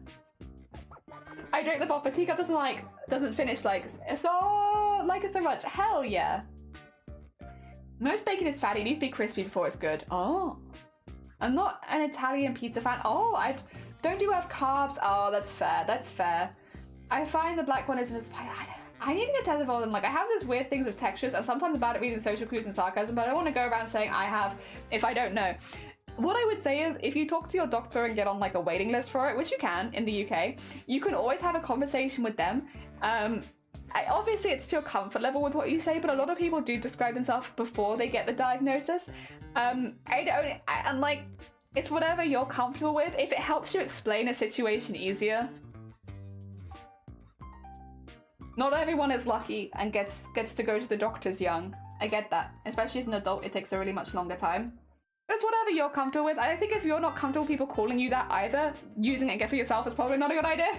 I drink the broth, but teacup doesn't finish like it so much. Hell yeah. Most bacon is fatty. It needs to be crispy before it's good. Oh. I'm not an Italian pizza fan. Oh, I don't do have carbs. Oh, that's fair. I find the black one isn't as spicy. I need to get tested for them. Like, I have this weird thing with textures. I'm sometimes bad at reading social cues and sarcasm, but I don't want to go around saying I have if I don't know. What I would say is if you talk to your doctor and get on like a waiting list for it, which you can in the UK, you can always have a conversation with them. Obviously it's to your comfort level with what you say, but a lot of people do describe themselves before they get the diagnosis. And like, it's whatever you're comfortable with. If it helps you explain a situation easier. Not everyone is lucky and gets to go to the doctors young. I get that. Especially as an adult, it takes a really much longer time. It's whatever you're comfortable with. I think if you're not comfortable with people calling you that either, using it for yourself is probably not a good idea.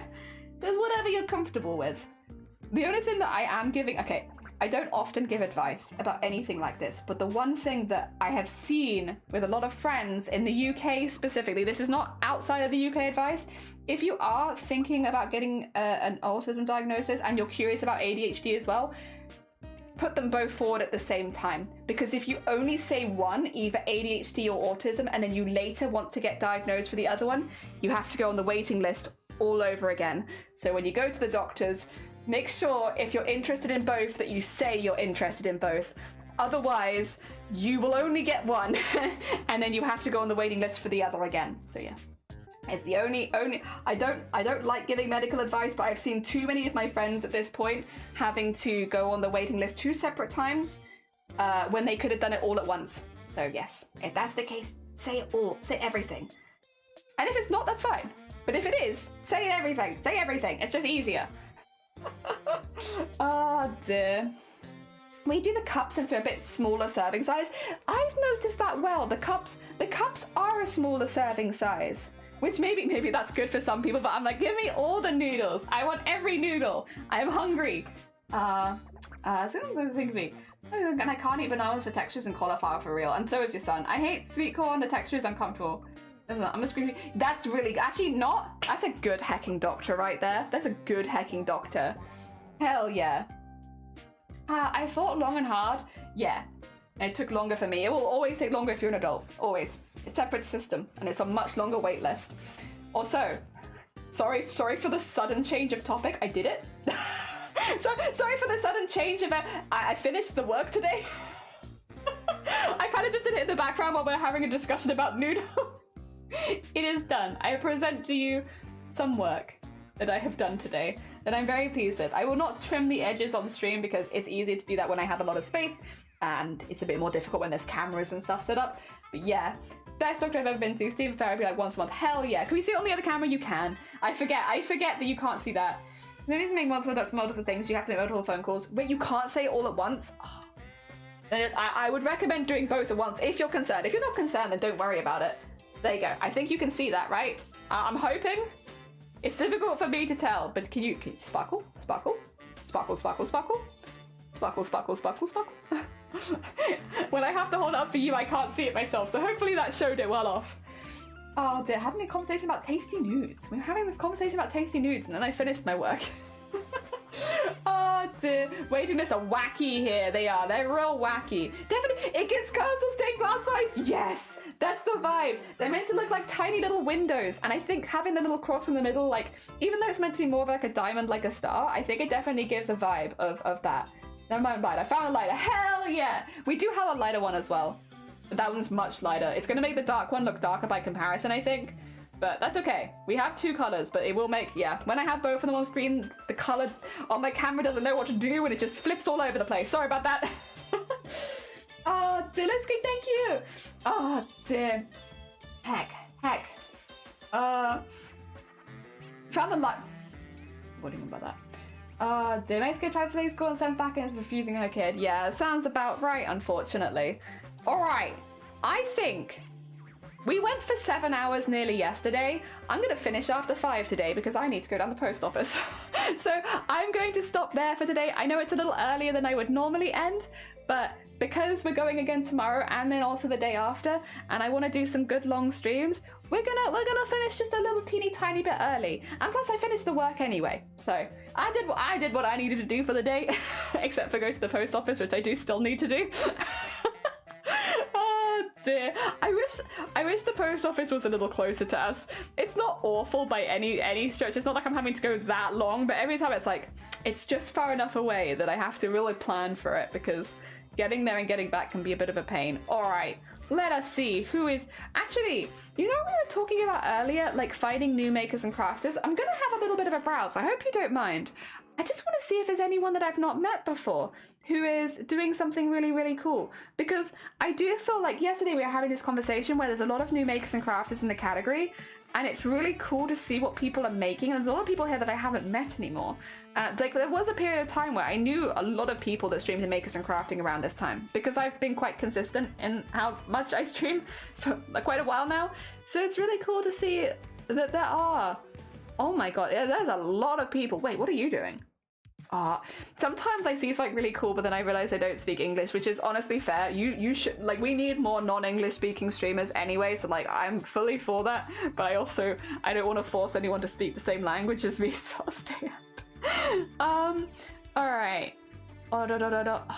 So it's whatever you're comfortable with. The only thing that I am giving... Okay, I don't often give advice about anything like this, but the one thing that I have seen with a lot of friends in the UK specifically, this is not outside of the UK advice, if you are thinking about getting an autism diagnosis and you're curious about ADHD as well, put them both forward at the same time. Because if you only say one, either ADHD or autism, and then you later want to get diagnosed for the other one, you have to go on the waiting list all over again. So when you go to the doctors, make sure if you're interested in both that you say you're interested in both. Otherwise, you will only get one and then you have to go on the waiting list for the other again. So yeah. It's the only I don't like giving medical advice, but I've seen too many of my friends at this point having to go on the waiting list 2 separate times when they could have done it all at once. So yes, if that's the case, say it all, say everything. And if it's not, that's fine. But if it is, say everything. It's just easier. Oh dear. We do the cups into a bit smaller serving size. I've noticed that well. The cups are a smaller serving size. Which maybe that's good for some people, but I'm like, give me all the noodles. I want every noodle. I am hungry. Something to me. And I can't eat bananas for textures and cauliflower for real. And so is your son. I hate sweet corn. The texture is uncomfortable. I'm just screaming. That's really actually not. That's a good hecking doctor right there. That's a good hecking doctor. Hell yeah. I fought long and hard. Yeah. It took longer for me. It will always take longer if you're an adult. Always. It's a separate system, and it's a much longer wait list. Also, sorry for the sudden change of topic. I did it. Sorry for the sudden change of it. I finished the work today. I kind of just did it in the background while we're having a discussion about noodle. It is done. I present to you some work that I have done today that I'm very pleased with. I will not trim the edges on stream because it's easier to do that when I have a lot of space, and it's a bit more difficult when there's cameras and stuff set up. But yeah, best doctor I've ever been to. Steve therapy like once a month. Hell yeah. Can we see it on the other camera? You can. I forget that you can't see that. You don't need to make multiple things. You have to make multiple phone calls. Wait, you can't say it all at once? Oh. I would recommend doing both at once if you're concerned. If you're not concerned, then don't worry about it. There you go. I think you can see that, right? I'm hoping. It's difficult for me to tell, but can you sparkle? Sparkle? Sparkle, sparkle, sparkle? Sparkle, sparkle, sparkle, sparkle? When I have to hold it up for you, I can't see it myself, so hopefully that showed it well off. Oh dear, having a conversation about tasty nudes. We were having this conversation about tasty nudes, and then I finished my work. Oh dear. Weightiness are wacky here. They are. They're real wacky. Definitely, it gives coastal stained glass vibes. Yes, that's the vibe. They're meant to look like tiny little windows, and I think having the little cross in the middle, like, even though it's meant to be more of like a diamond, like a star, I think it definitely gives a vibe of that. Never mind lighter. I found a lighter. Hell yeah. We do have a lighter one as well. But that one's much lighter. It's going to make the dark one look darker by comparison, I think. But that's okay. We have two colors, but it will make, yeah. When I have both of them on screen, the color on my camera doesn't know what to do and it just flips all over the place. Sorry about that. Oh, dear. Let's go. Thank you. Oh, dear. Heck. Found the light. What do you mean by that? Dear. Nice kid tried to play school and sends back and is refusing her kid. Yeah, it sounds about right, unfortunately. All right. I think we went for 7 hours nearly yesterday. I'm going to finish after 5 today because I need to go down the post office. So I'm going to stop there for today. I know it's a little earlier than I would normally end, but because we're going again tomorrow and then also the day after, and I want to do some good long streams, we're gonna finish just a little teeny tiny bit early. And plus I finished the work anyway. So I did what I needed to do for the day, except for go to the post office, which I do still need to do. Oh dear. I wish the post office was a little closer to us. It's not awful by any stretch. It's not like I'm having to go that long, but every time it's like, it's just far enough away that I have to really plan for it because getting there and getting back can be a bit of a pain. All right, let us see who is... Actually, you know we were talking about earlier, like finding new makers and crafters? I'm gonna have a little bit of a browse. I hope you don't mind. I just want to see if there's anyone that I've not met before who is doing something really, really cool. Because I do feel like yesterday we were having this conversation where there's a lot of new makers and crafters in the category, and it's really cool to see what people are making. And there's a lot of people here that I haven't met anymore. Like there was a period of time where I knew a lot of people that streamed in makers and crafting around this time because I've been quite consistent in how much I stream for quite a while now. So it's really cool to see that there are. Oh my god, there's a lot of people. Wait, what are you doing? Sometimes I see something really cool, but then I realize I don't speak English, which is honestly fair. You should, like, we need more non-English speaking streamers anyway, so like I'm fully for that, but I don't want to force anyone to speak the same language as me, so I'll stay out. Alright. Oh,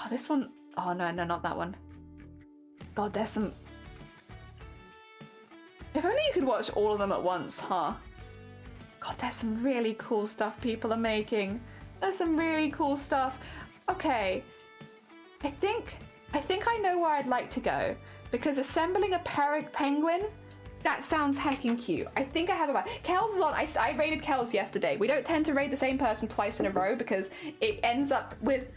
this one. Oh no, not that one. God, there's some... If only you could watch all of them at once, huh? God, there's some really cool stuff people are making. There's some really cool stuff. Okay, I think I know where I'd like to go because assembling a penguin, that sounds heckin' cute. I think I have a vibe. Kels is on. I raided Kels yesterday. We don't tend to raid the same person twice in a row because it ends up with...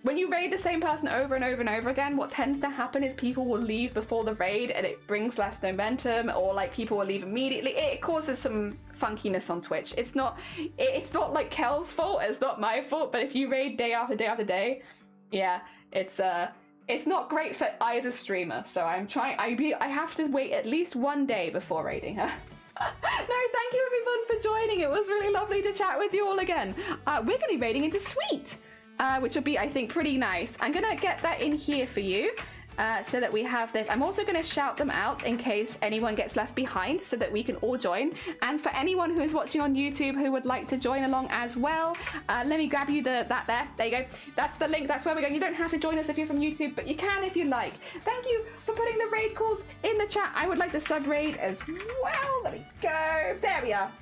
When you raid the same person over and over and over again, what tends to happen is people will leave before the raid and it brings less momentum, or like people will leave immediately. It causes some funkiness on Twitch. It's not like Kel's fault, it's not my fault, but if you raid day after day after day, yeah, it's not great for either streamer. So I'm trying, I have to wait at least one day before raiding her. No, thank you everyone for joining. It was really lovely to chat with you all again. We're going to be raiding into Sweet, which will be, I think, pretty nice. I'm going to get that in here for you. So that we have this. I'm also going to shout them out in case anyone gets left behind so that we can all join. And for anyone who is watching on YouTube who would like to join along as well, let me grab you that there. There you go. That's the link. That's where we're going. You don't have to join us if you're from YouTube, but you can if you like. Thank you for putting the raid calls in the chat. I would like the sub raid as well. There we go. There we are.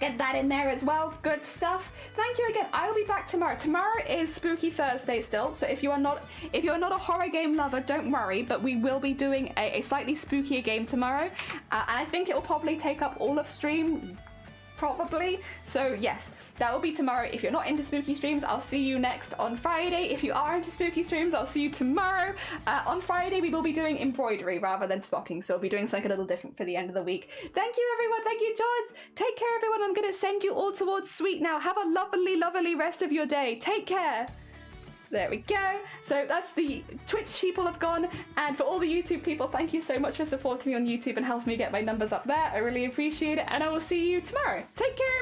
Get that in there as well. Good stuff. Thank you again. I will be back tomorrow. Tomorrow is Spooky Thursday still, so if you are not a horror game lover, don't worry. But we will be doing a slightly spookier game tomorrow, and I think it will probably take up all of stream. Probably. So yes, that will be tomorrow. If you're not into spooky streams, I'll see you next on Friday. If you are into spooky streams, I'll see you tomorrow. On Friday, we will be doing embroidery rather than smocking, so we'll be doing something a little different for the end of the week. Thank you, everyone. Thank you, George. Take care, everyone. I'm going to send you all towards Sweet now. Have a lovely, lovely rest of your day. Take care. There we go. So that's the Twitch people have gone. And for all the YouTube people, thank you so much for supporting me on YouTube and helping me get my numbers up there. I really appreciate it. And I will see you tomorrow. Take care.